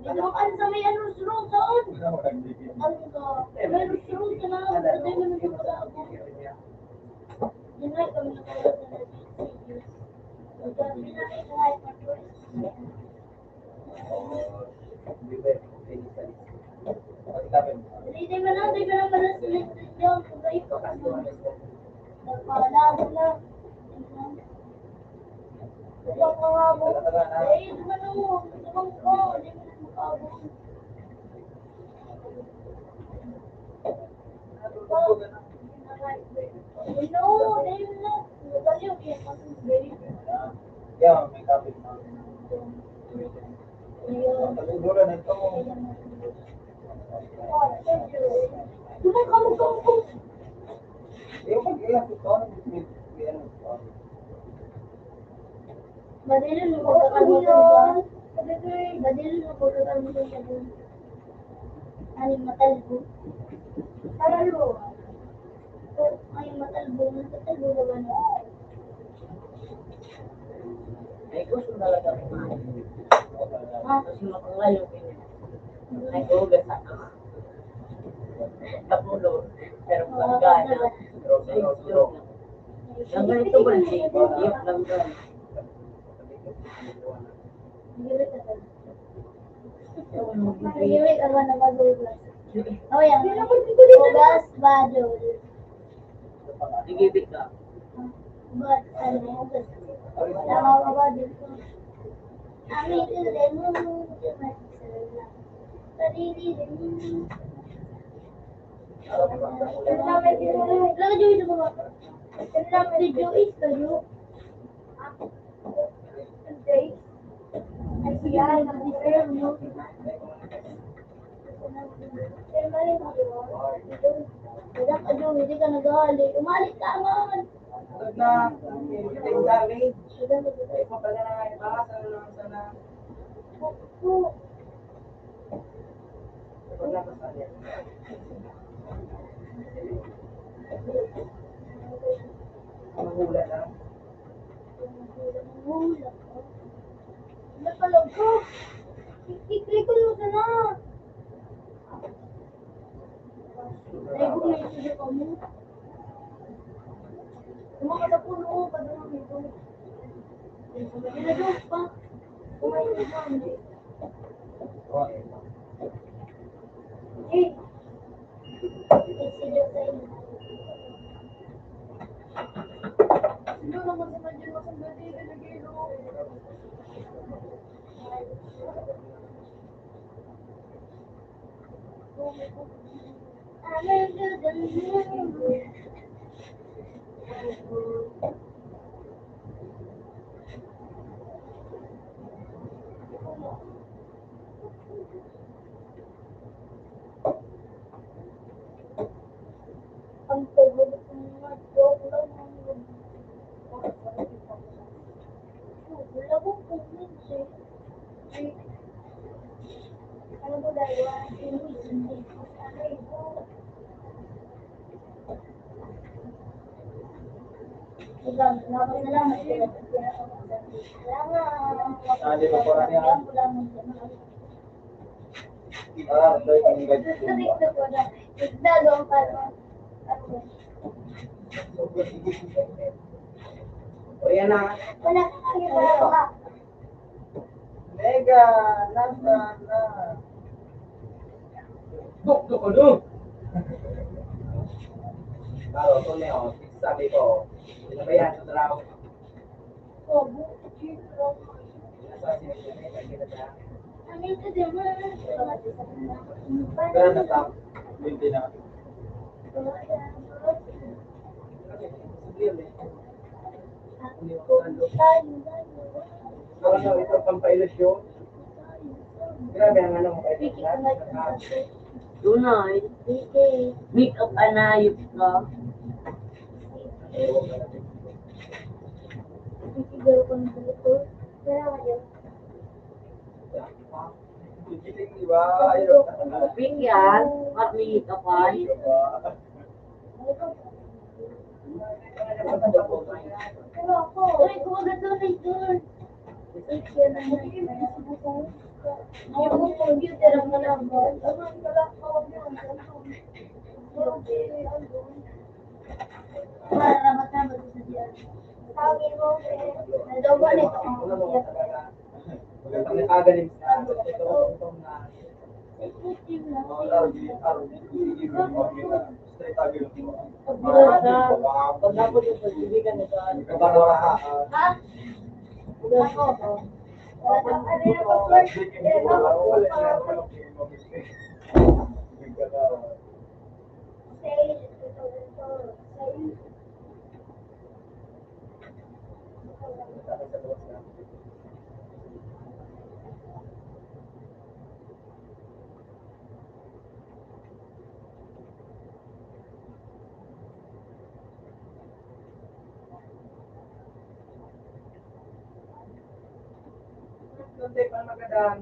Nakadamang ka sa may ano, road saan? Ano ka? May road ka na. Kasi mo na pala ako. Yun nga, kami nakawala na natin. Sabi na kayo sa hyperforce. Hindi ba na malas ulit dyan? Kung kayo pa kasi. Nagpaalala na. Ibang mga mo. Eh, ito na mo. Ibang ko. Hindi mo na makabong. No, dahil na. Nagaliw kaya kasi. Yeah, may kapit na. Ayun. Duran ito. Kumang. Yung pag-ilang ito, Badilin mo pagkakalimutan ba? Badilin mo pagkakalimutan ba? Aning matalbo. Paralo. Ay, matalbo. Matalbo ba ba na? May gusto talaga kumain. Kasi makangalaw ko yun. Ay, hugas ako. Napulo. Pero pagkana. Ang ganito ba siya? Iyok lang ba? Magiwit ako na magugas. Oh, yan. Hugas, badol. Nagibig ka. But, ano, hugas. Tama ka ba dito? Amin sila mo. Sarili mo. Lagi Joey sa baba. Si Joey sa iyo. Okay. Ay, siya. Nag-deserve mo. Wala ka Joey, hindi ka nag-aali. Umalis ka man. Huwag na. Yung damage. Ay, papala na nga yung baka. Sana. Huwag na pasali. Mahula na. Napalog ko. I-click ko mo sana. Naibog na yung sugar ko mo. Tumakas sa puno ko, padunong ito. Ginagawa pa. Kumain na siya. Eh. Sige sa inyo. Sino naman sa medyo masambati na nag-ilo? I'm good and ang favorite ng mga joke lang ng wala ko comments eh. Ano ba dalawa? Hindi. Ano ito? Salamat sila. Sali ko po rin yan. Doy, ang ganyan. Nagdagawang parang O yan na. wala ka. Mega, nasa na. Duk, duk. Baro, ito na yun. Sabi ko, sinabayan sa draw. Nasa sinasya na yun, na. Amin ka din mo. Pero natap, hindi na. Parang ito pampailusyon. Grabe ang ano mo kayo. Dunay. Make up anayop ka. Di ba? Ayaw. Pink yan. At may kapan. Uy, kumagat doon ay doon. Yung computer ang malambot. Maramat-ramat sa diyan. Tawagin mo. Nadoba nito. Magandang nakagaling sa ito na Pagkapon yung pagbibigan nito, Ha? Ako. Ano yung password? Hindi pa magandang.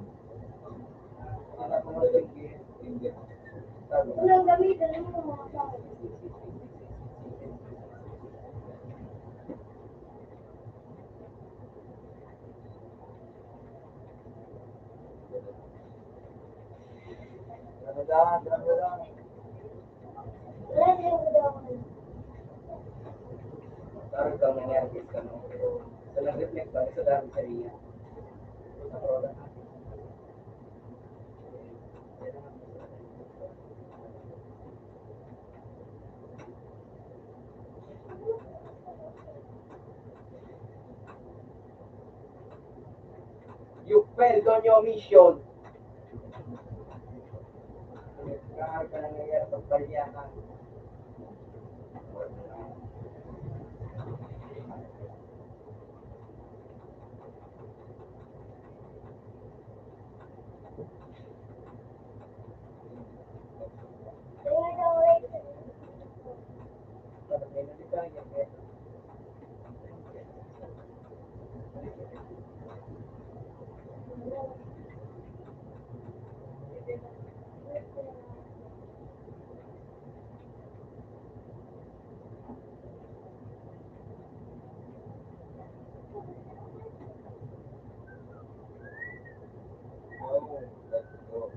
Walang gamitin mo mga tao. Magandang. Next time, sa dami sa iya. Sa program natin. You failed on your mission. Kahit ka nangyayari sa paliyakan. Dapat may nalita, yan eh. Oh, let's go.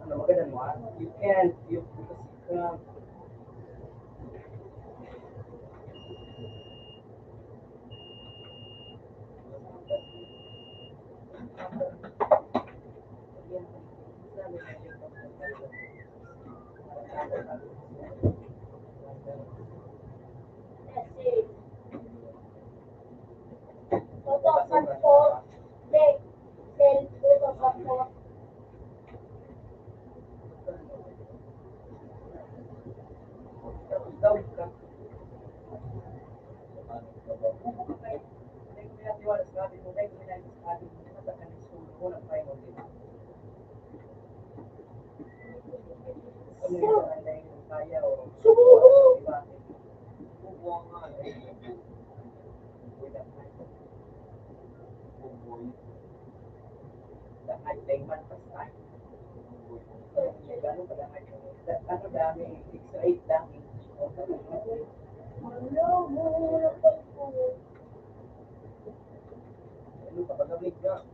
Ano maganda mo ah? You can't. You because you can't. Let's see. Toto, Santo, Dek, Del, Toto, Santo. Daw ka. Bubuang nga eh. Bubuoy. Ano dami, 6 to 8 dami. Hello, muna po po. Ano kapag gamit ka?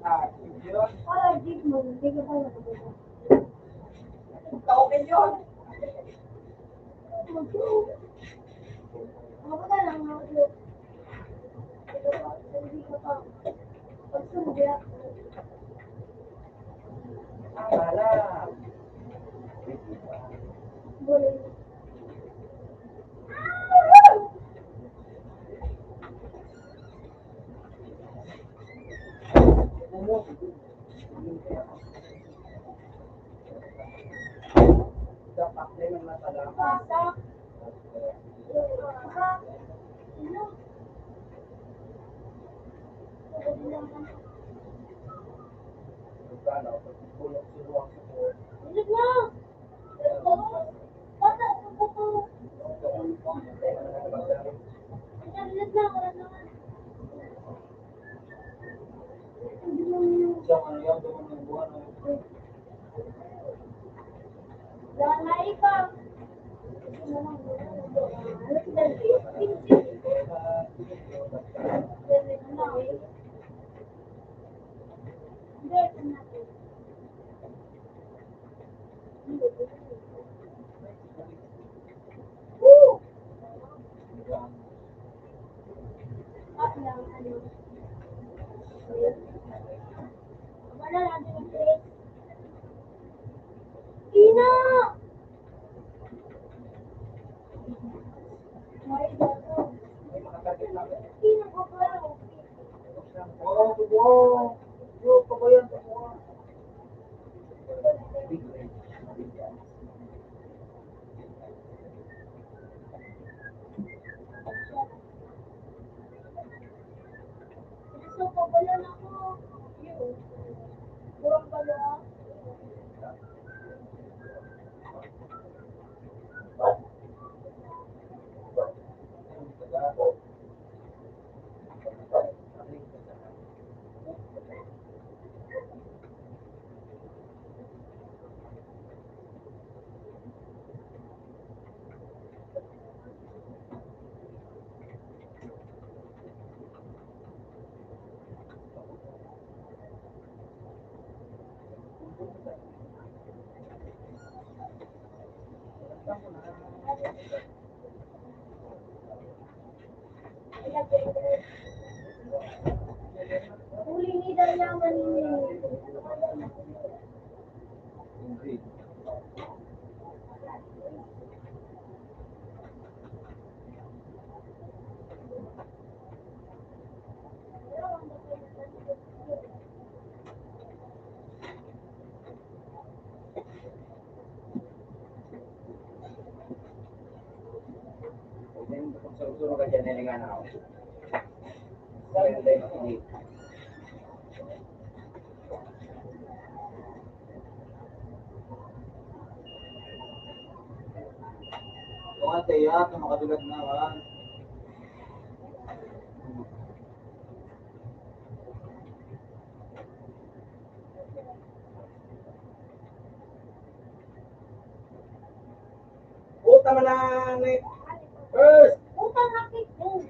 Ah, yun. Ah, di mo, hindi ko pa nakabasa. Token yun. Ako na lang, ako. Hindi ko pa. Pagsundi ako. Wala. Boleh. Dapat na yung masalah. Masak. Masak. Ano? Kano, pagpulong sinuwang support. Ulit mo. Bata, bata. Ulit na, wala naman. Siya ano yan, doon ng buwan. Jangan naik, Kak. Ina! Ina ko pa. Oh, bubuong. Yung pabayan, bubuong. So, pabayan ako. Kurang pala. Huling daw yaman ni. Kung surusuruh ka dyan, nilingan ako. Kaya tayo makinig. Kung ang tiyak, na makatulat na ka. Puta man na, First! Utang akit mo.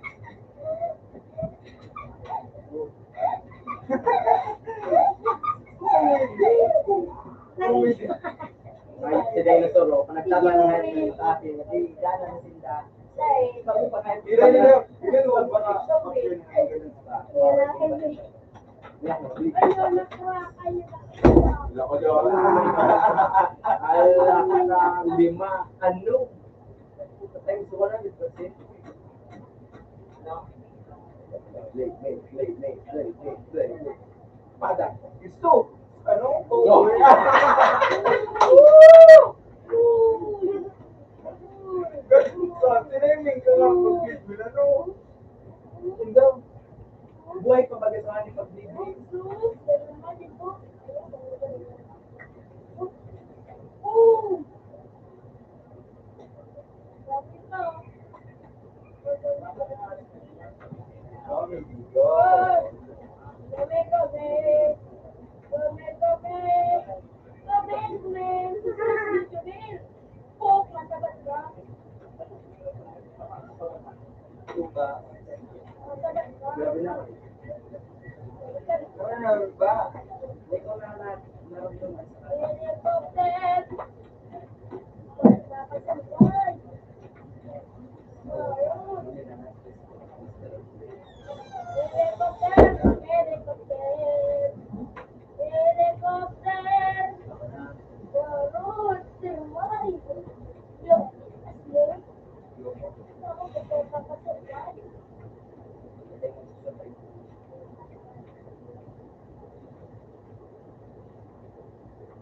Ay, si Dinosaur, oh, nagtatanungan niya sa akin, hindi, gano'n na sinda. Bago pa kayo. Ira nila, ganun ba ka? Ayun, nakuha kayo. Lako dyan. Ala ka na, lima, ano? Tayo gusto ko na, kasi. Play. Pada, gusto. Ano? Oh. Tinaming ka lang pag-bid mo na, no? Hindi. Buhay pa bagay sa akin pag-bibig. Oh my God. Tuka. Grabe na. Ano ba? Hindi ko na naramdaman sa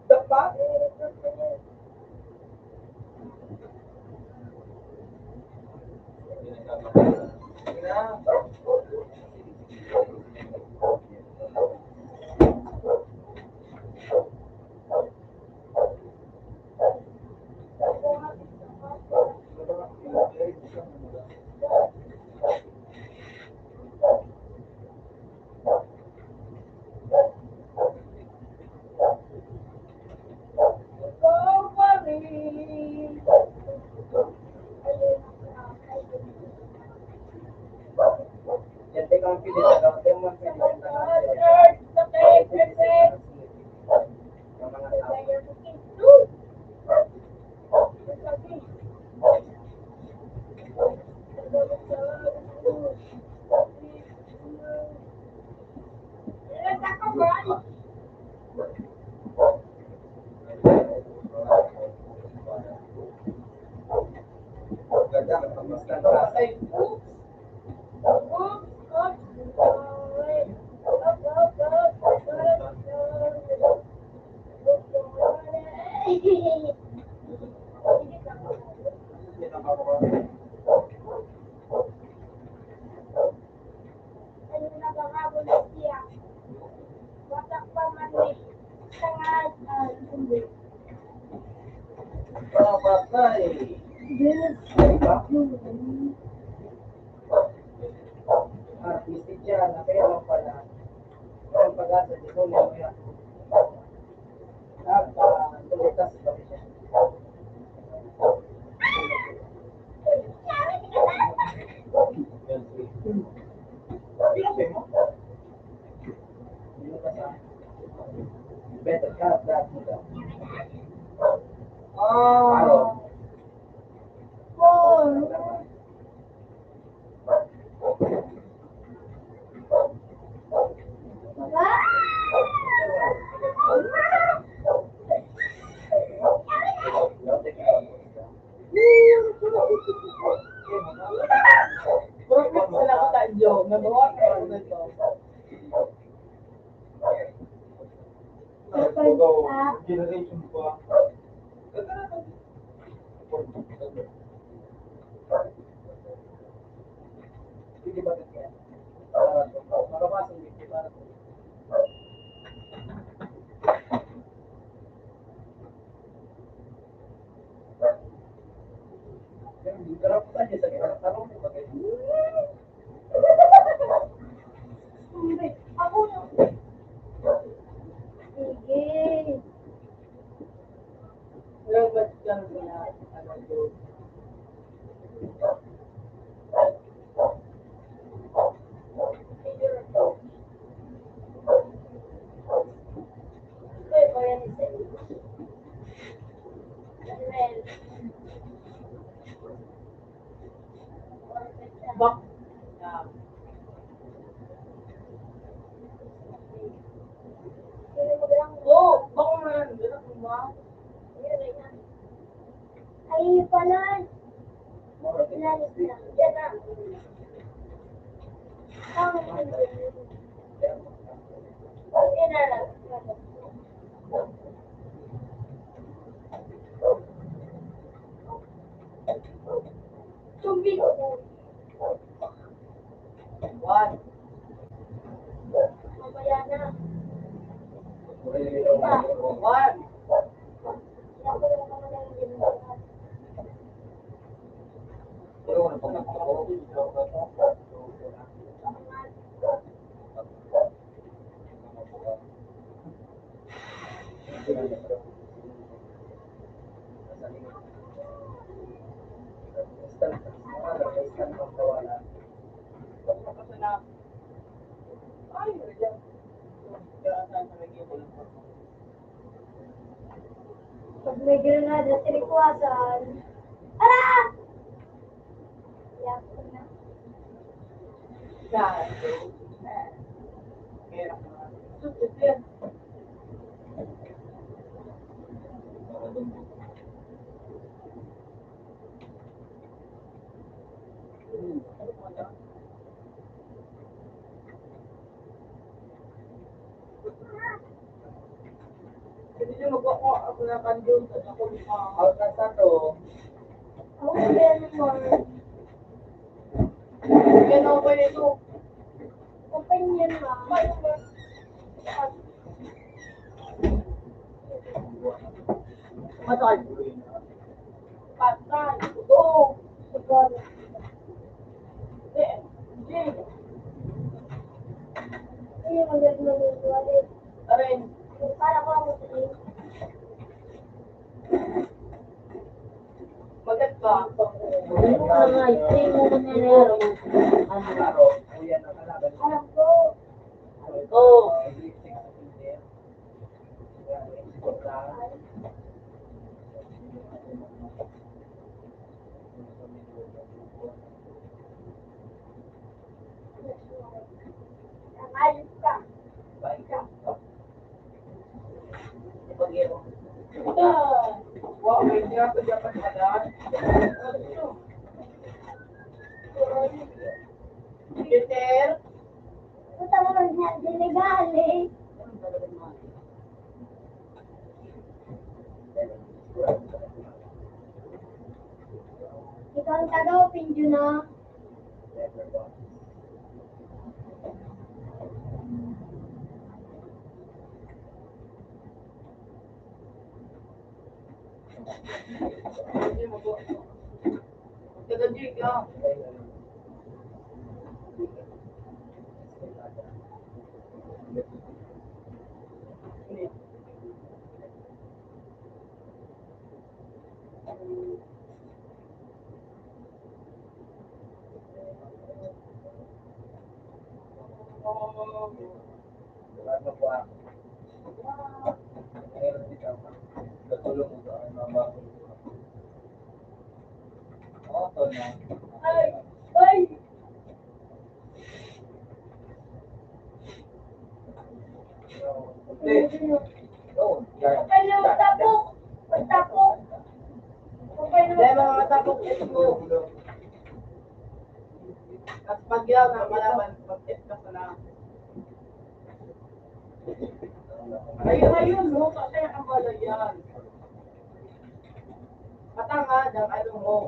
Dapat? Na. yan, take confidence. Yung mga tao. Ganda, kapag ka. Ay, patay. Artistic yan, kaya lang pala. Ang pag-asa dito, mamaya. Tulitas ba siya? Hindi mo kasi. Better cut that. Oh. Profit sila ko tayo. Nabawa ka ako nito. Generation pa. Hindi ba kaya? Makapasok dito para Sarap pa niya sa kanya. Sarap mo ba kayo? Ako na. Sige. Labat lang na ano doon. Uy, bayan isa. Well. Bak. Sino mo bilang? Oh, bako man. Ganun mo ba? Ay, pala. Ilalis na. Diyan na. Yan na lang. Tumbig. One. Mamaya na. One. Ako lang naman ang ginagawa. Pero ano pag ako? Pag may granada, sinikwasan. Ara! Yak na. Hindi magkako ako na kandiyon sa ako. Out na sa to. Ako din mo. Yan ako nito. Opinion mo. Matay. Patay. Oo. Siguro. Jing. Hindi mo din mag-uwalit. Aray. Para ko ako sa iyo. Magat ka. Ano ka nga, stay mo ko nilero. Ano? Klaro, kuya na kalaban. Alam ko. Oh. Ayos ka. Wow, may diya sa Japan pala. Peter. Punta mo lang yan. Diligali. Ikaw ang taga-opin na. Hindi mo po. Taga-jig lang. Salamat po. ulo mo sa mama. Oo, to na. Ay! Ay! Hindi. Oo. Kapay na matapok! Matapok! Kapay na Hindi, mga matapok! matapok mo. At pag yaw na malaman, pag-tip ka sa lang. Ayun, mo. Kasi ang wala yan. Matangad ang ano mo.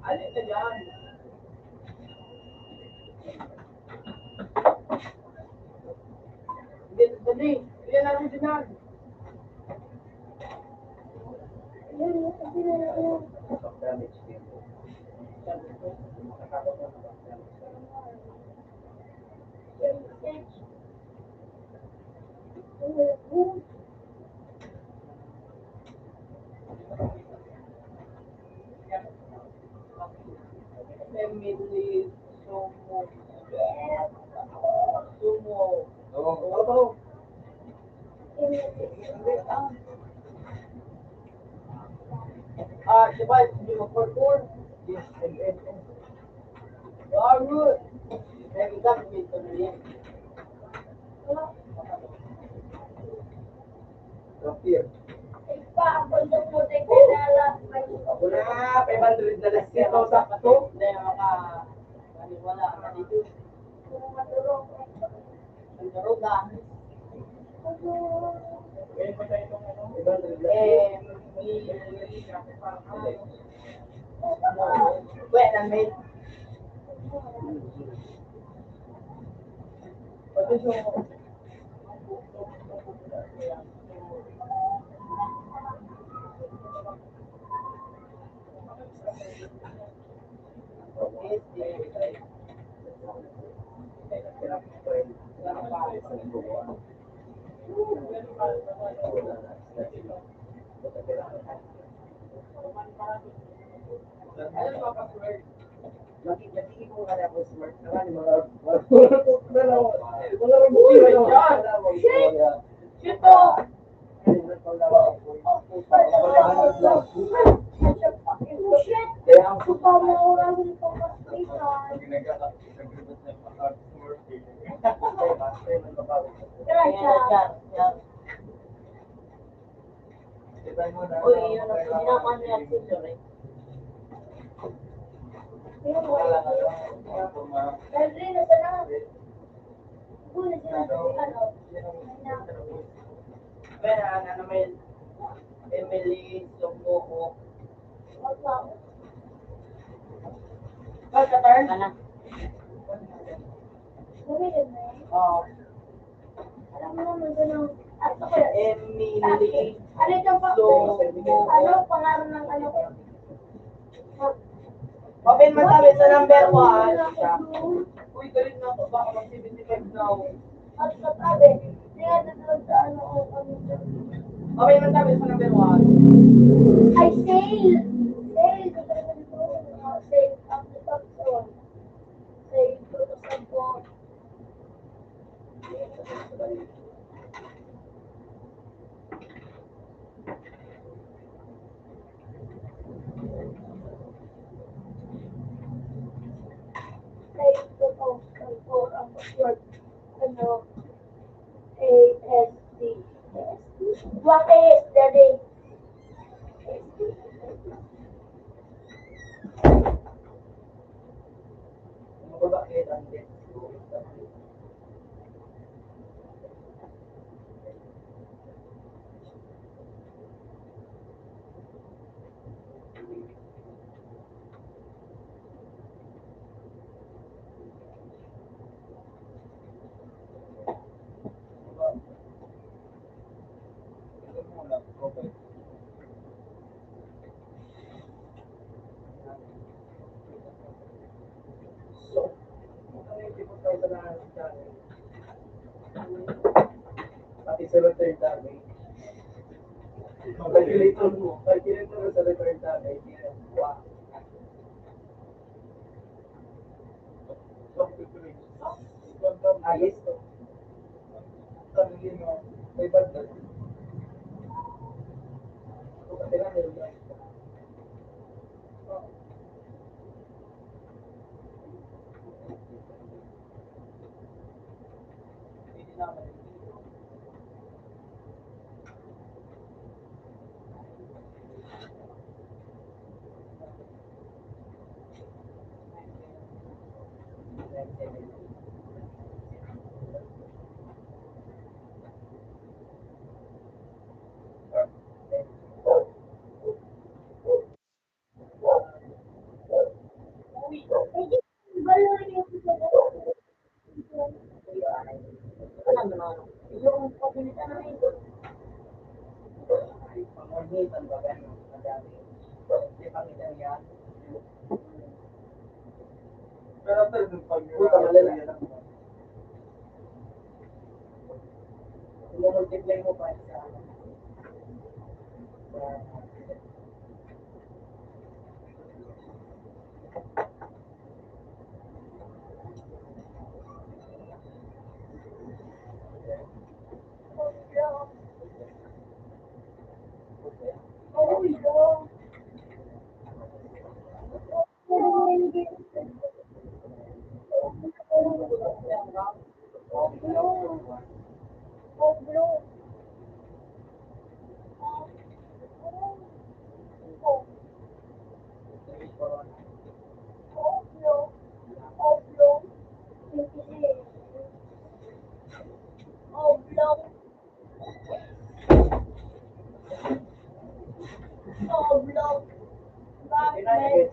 Alin na yan? Dali, ilan natin dinan. Damage din. Emily, Sumo. Sumo. Oo. Ah, diba, hindi mo for Yes, and. Ah, good. Maybe that will be the name. Kapir. Pa, ang bundok mo din kinala. Ako na, 500 na lang siya. Sakto. Hindi, wala ka dito. Ang daruga. 500 lang. Wait a minute. Lagi ko kaya ako smart naman yung mga rubuki na lang. Sito! Kaya ang Uy, yun ang sinaman niya si Lorraine. Kaya ano naman, Emily, Sumo. Katar? Anak, Oh, Alam mo naman doon ang... Ano ko yun? Emily, Ano itong pa... Sumo. Ano? Pangalan ng ano ko? Open mo sabi sa number 1. Uy, galing na ako. Baka mag-75 na ako. At sabi, hindi nga doon sa ano o ano. Open mo sabi sa number 1. Ay, sale! Sale! Sale ang Samsung. Sale to the Samsung. Sale to Samsung. Ang short. Ano? ASD. What is the day? bakit ang debt? Okay. So, ano yung tipo tayo sa lahat sa channel? Pati sa return damage. Calculator mo. Calculator mo sa return damage. Wow. Ayos to. Sabi mo, may bad na. Alam mo naman, yung pabilis na ito. Pangungitan ba gano'n? Madami. Hindi pangitan yan. Pero after dun pag Puta, malala. Multiply mo pa sa ano.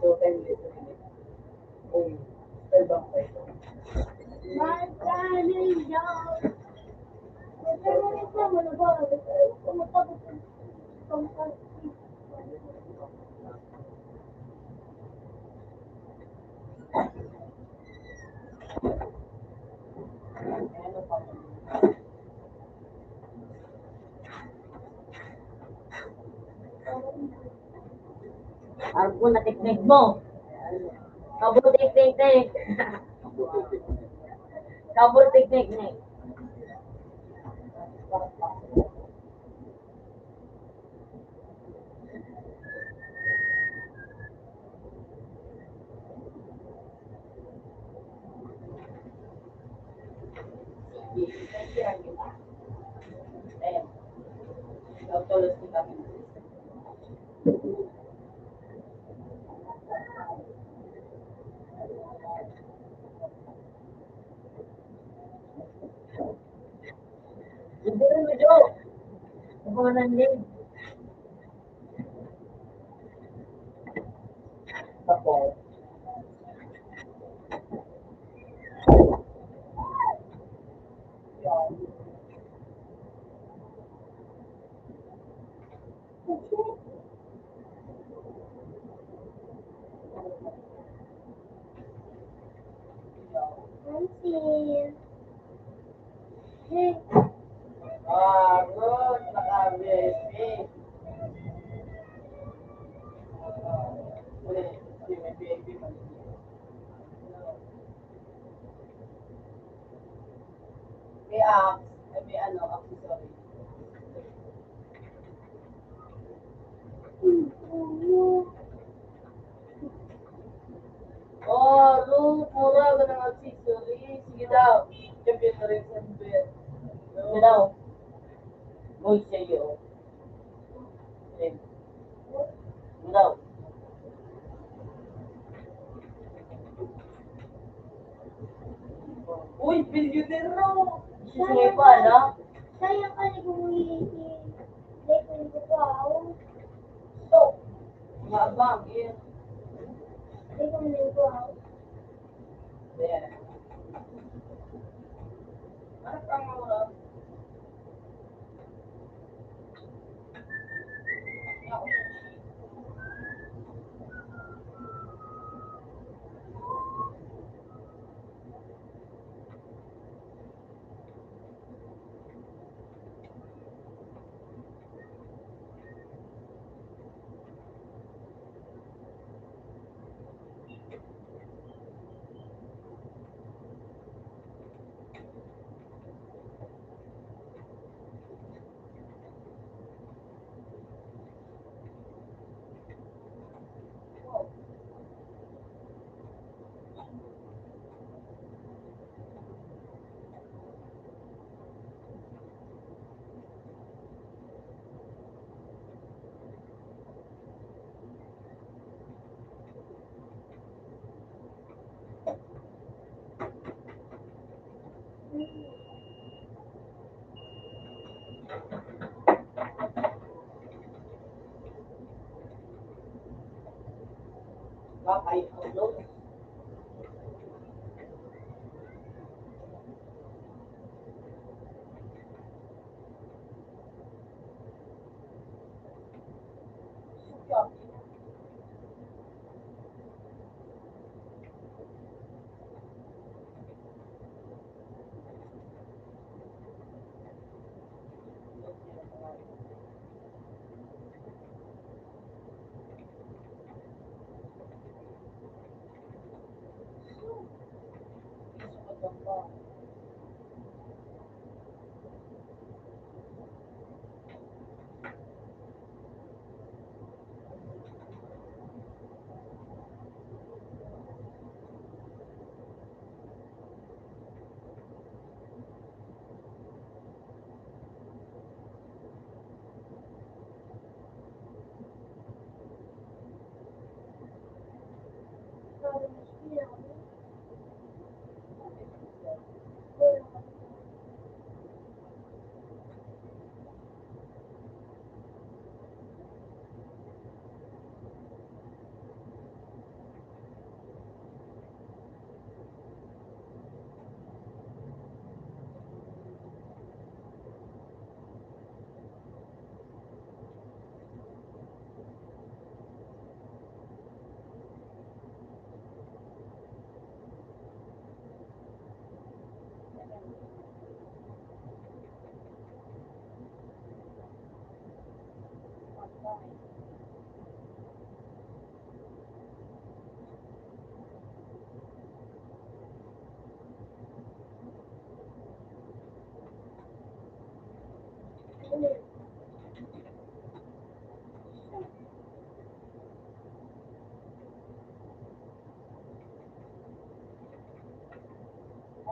So, time dito. Spell bank pa ito. Alam ko na technique mo. Kabul technique. Kabul technique. Ayan. Tulos ni kami. Hindi rin medyo. Ako din. Tapos, Good, naka-BSP. May BSP pa. May apps, may accessory. Oh, Ruth, mura ka ng accessory. Sige daw. Champion na rin sa bed. Sige daw. Uy, sa'yo. Sige daw. Uy, billionaire raw. Sige pa, ala. Sayang ka ni Gumulihi. Lekong ko pa ako. So, mabang, yun. Lekong ko ako. Ayan. Ano pang mga Bakay ang load.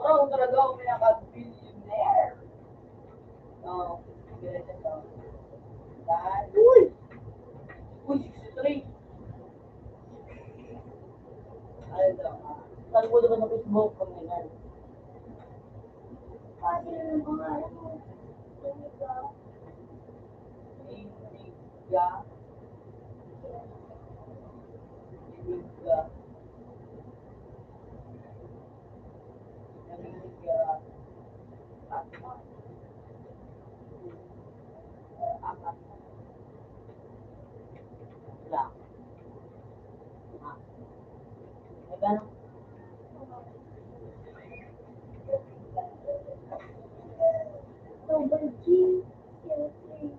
Ano talaga ako pinaka-billionaire? No, ganito to. Dahil, uy! Uy, 63! Ano, Saan mo naman sa Facebook kung yan? Pati na ng pangalan mo. Tumiga. Iniga. Iniga. Iniga. Apat. Wala. Ah. May gano'n? Double G. Silky.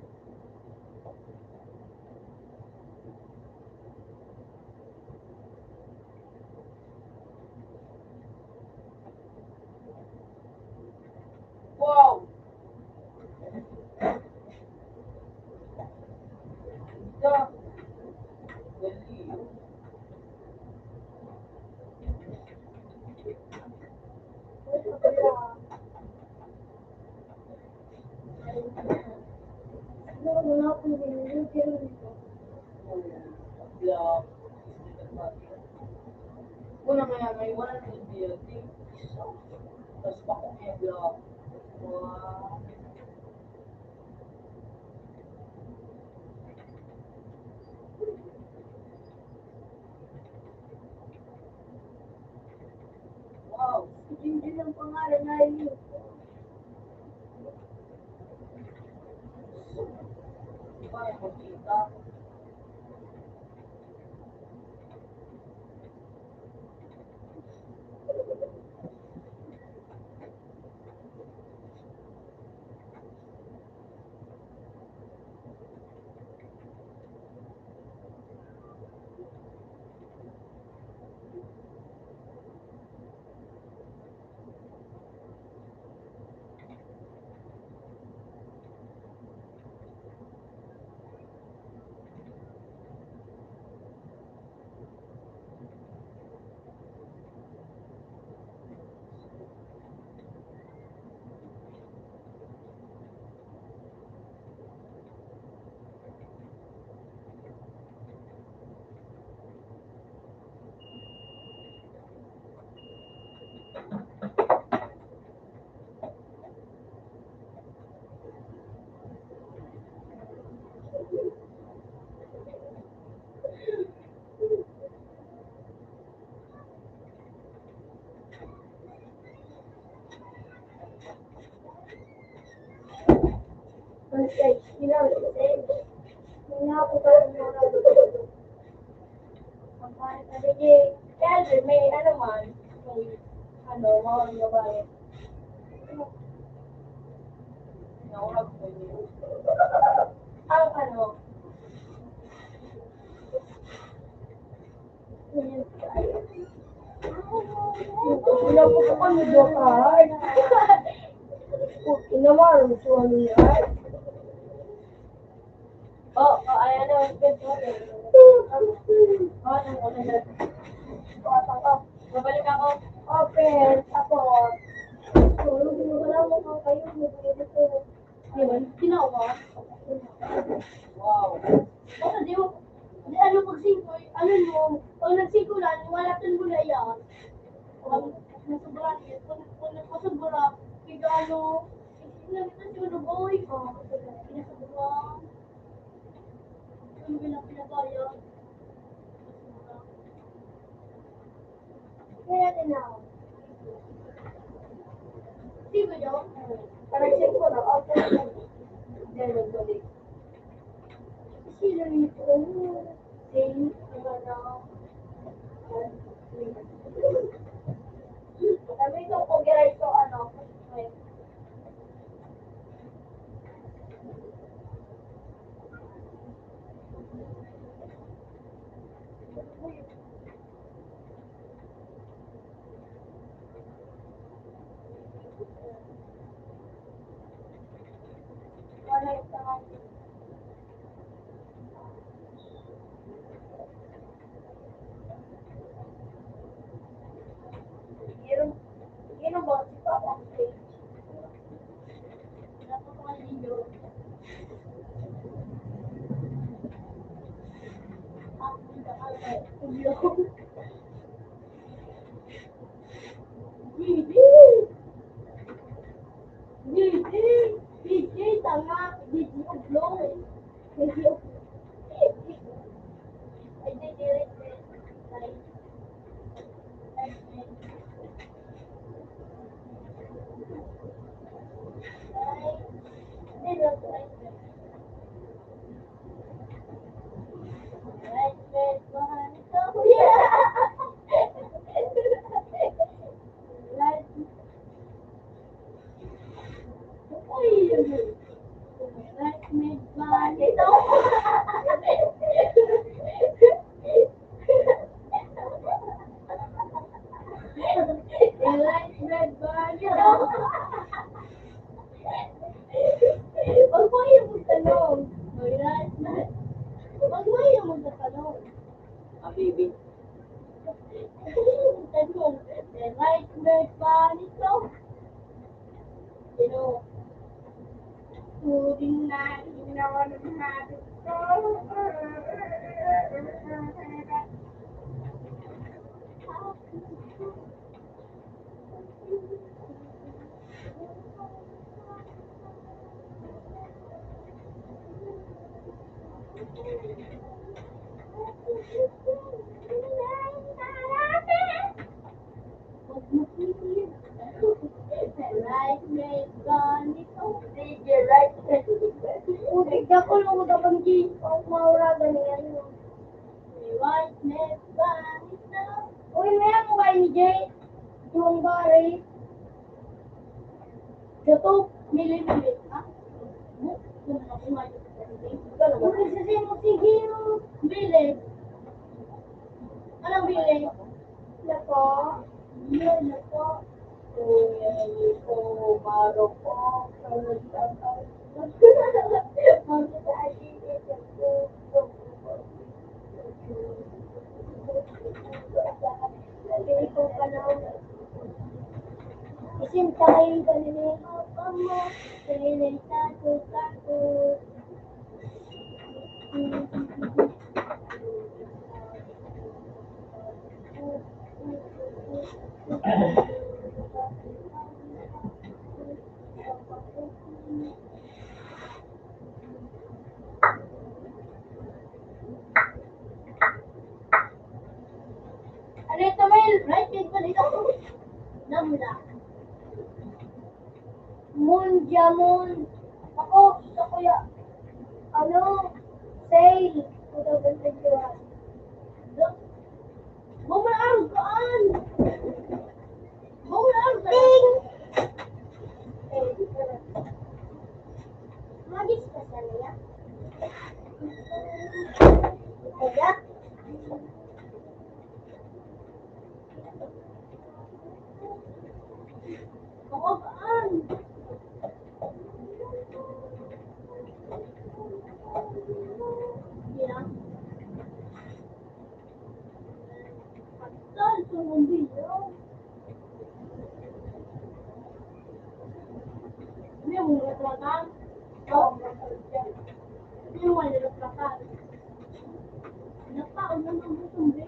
Wow! Ito. Dali. Ano na ako nililito dito? Block. Una kaya may 100 building. Tapos bako kaya block. Wow. Wow. Hindi ang pangalan na yun. Kaya makita. guys. Hinapo ka ng mga ang pangit na DJ. Kaya may ano man, may ano, mga babae. Naurag ko yun. Ang ano, pinaputukan mo doon ka. Inamarang mo siya niya. Ayan na, good morning. Babalik ako. Open, tapos, wala mo kang kayo, dito. Di ba? Tinawa. Wow. Ano, di mo, di ano pag-singko, ano mo, pag nagsingko lang, walatan mo na yan. Pag nasubra, pag nagpasubra, kaya ano, pinagtan siguro boy, pinasubra, yung bilang pinagaya. Kaya din ako. Di ba yun? Parang singko na, okay. Diyan nagbalik. Sino nito? Sino? Kami ito, copyright ko, ano, wala yung tangan. Yun ang mga si Papa ang stage. Napakaliyo. Ang mga kalay. Ulo. DJ, tanga. DJ, ulo. DJ, ay, DJ, Habibi. Gato, milit-milit, ha? Sige, bili. Anong bili? Lako. Lako. Ito, maro po. Isin tayo kanina mo, kanina satu. Ano ito, Mel? Right, big pa dito. Namla. Moon, jamon. Ako, kuya. Magis ka sa niya. Kaya? Makabaan. Yeah. Pasal sumumbiyo. Hindi mo retratan. Oo, hindi mo retratan. Nagpaon na ng sumbi.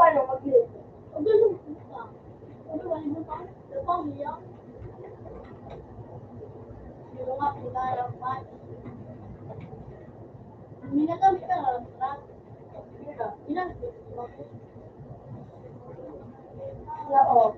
Paano mag-iit? Ang ganun ka. Ano ba yung mga? Napang niya. Yung mga pinarapad. Hindi na kami pinarapad. Ilang oo.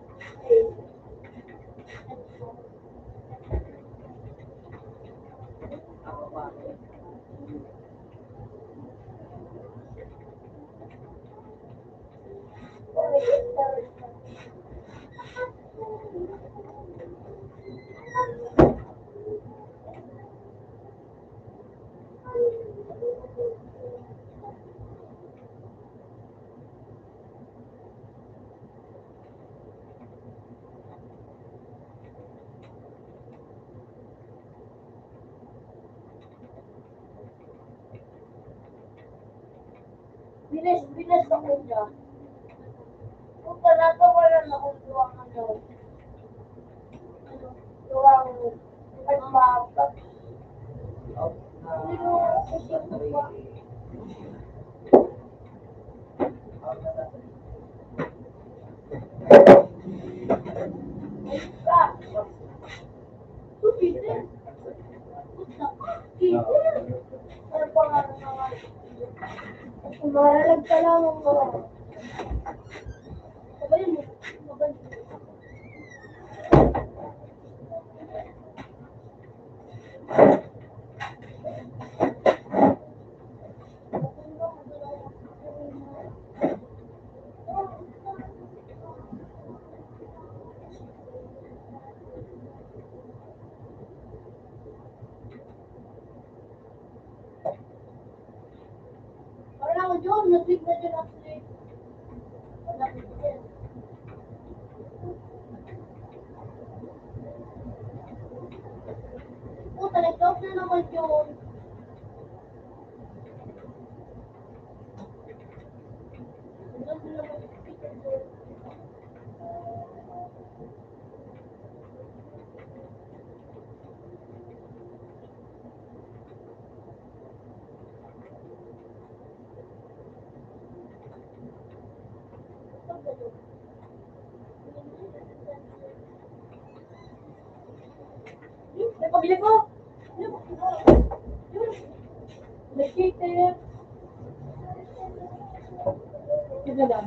Bilis ako dyan. Kung pala ito, wala na akong duwang ano. Duwang pagpapat. Hindi mo isip mo ba? Supitin. Ano pa nga naman? Maralag ka lang ang mga. Sabay mo. Maganda. Parang ako dyan, nasig na dyan actually. Nasig na dyan. Talagtog na naman yun. May pabili ko. Nag-cake Ito lang.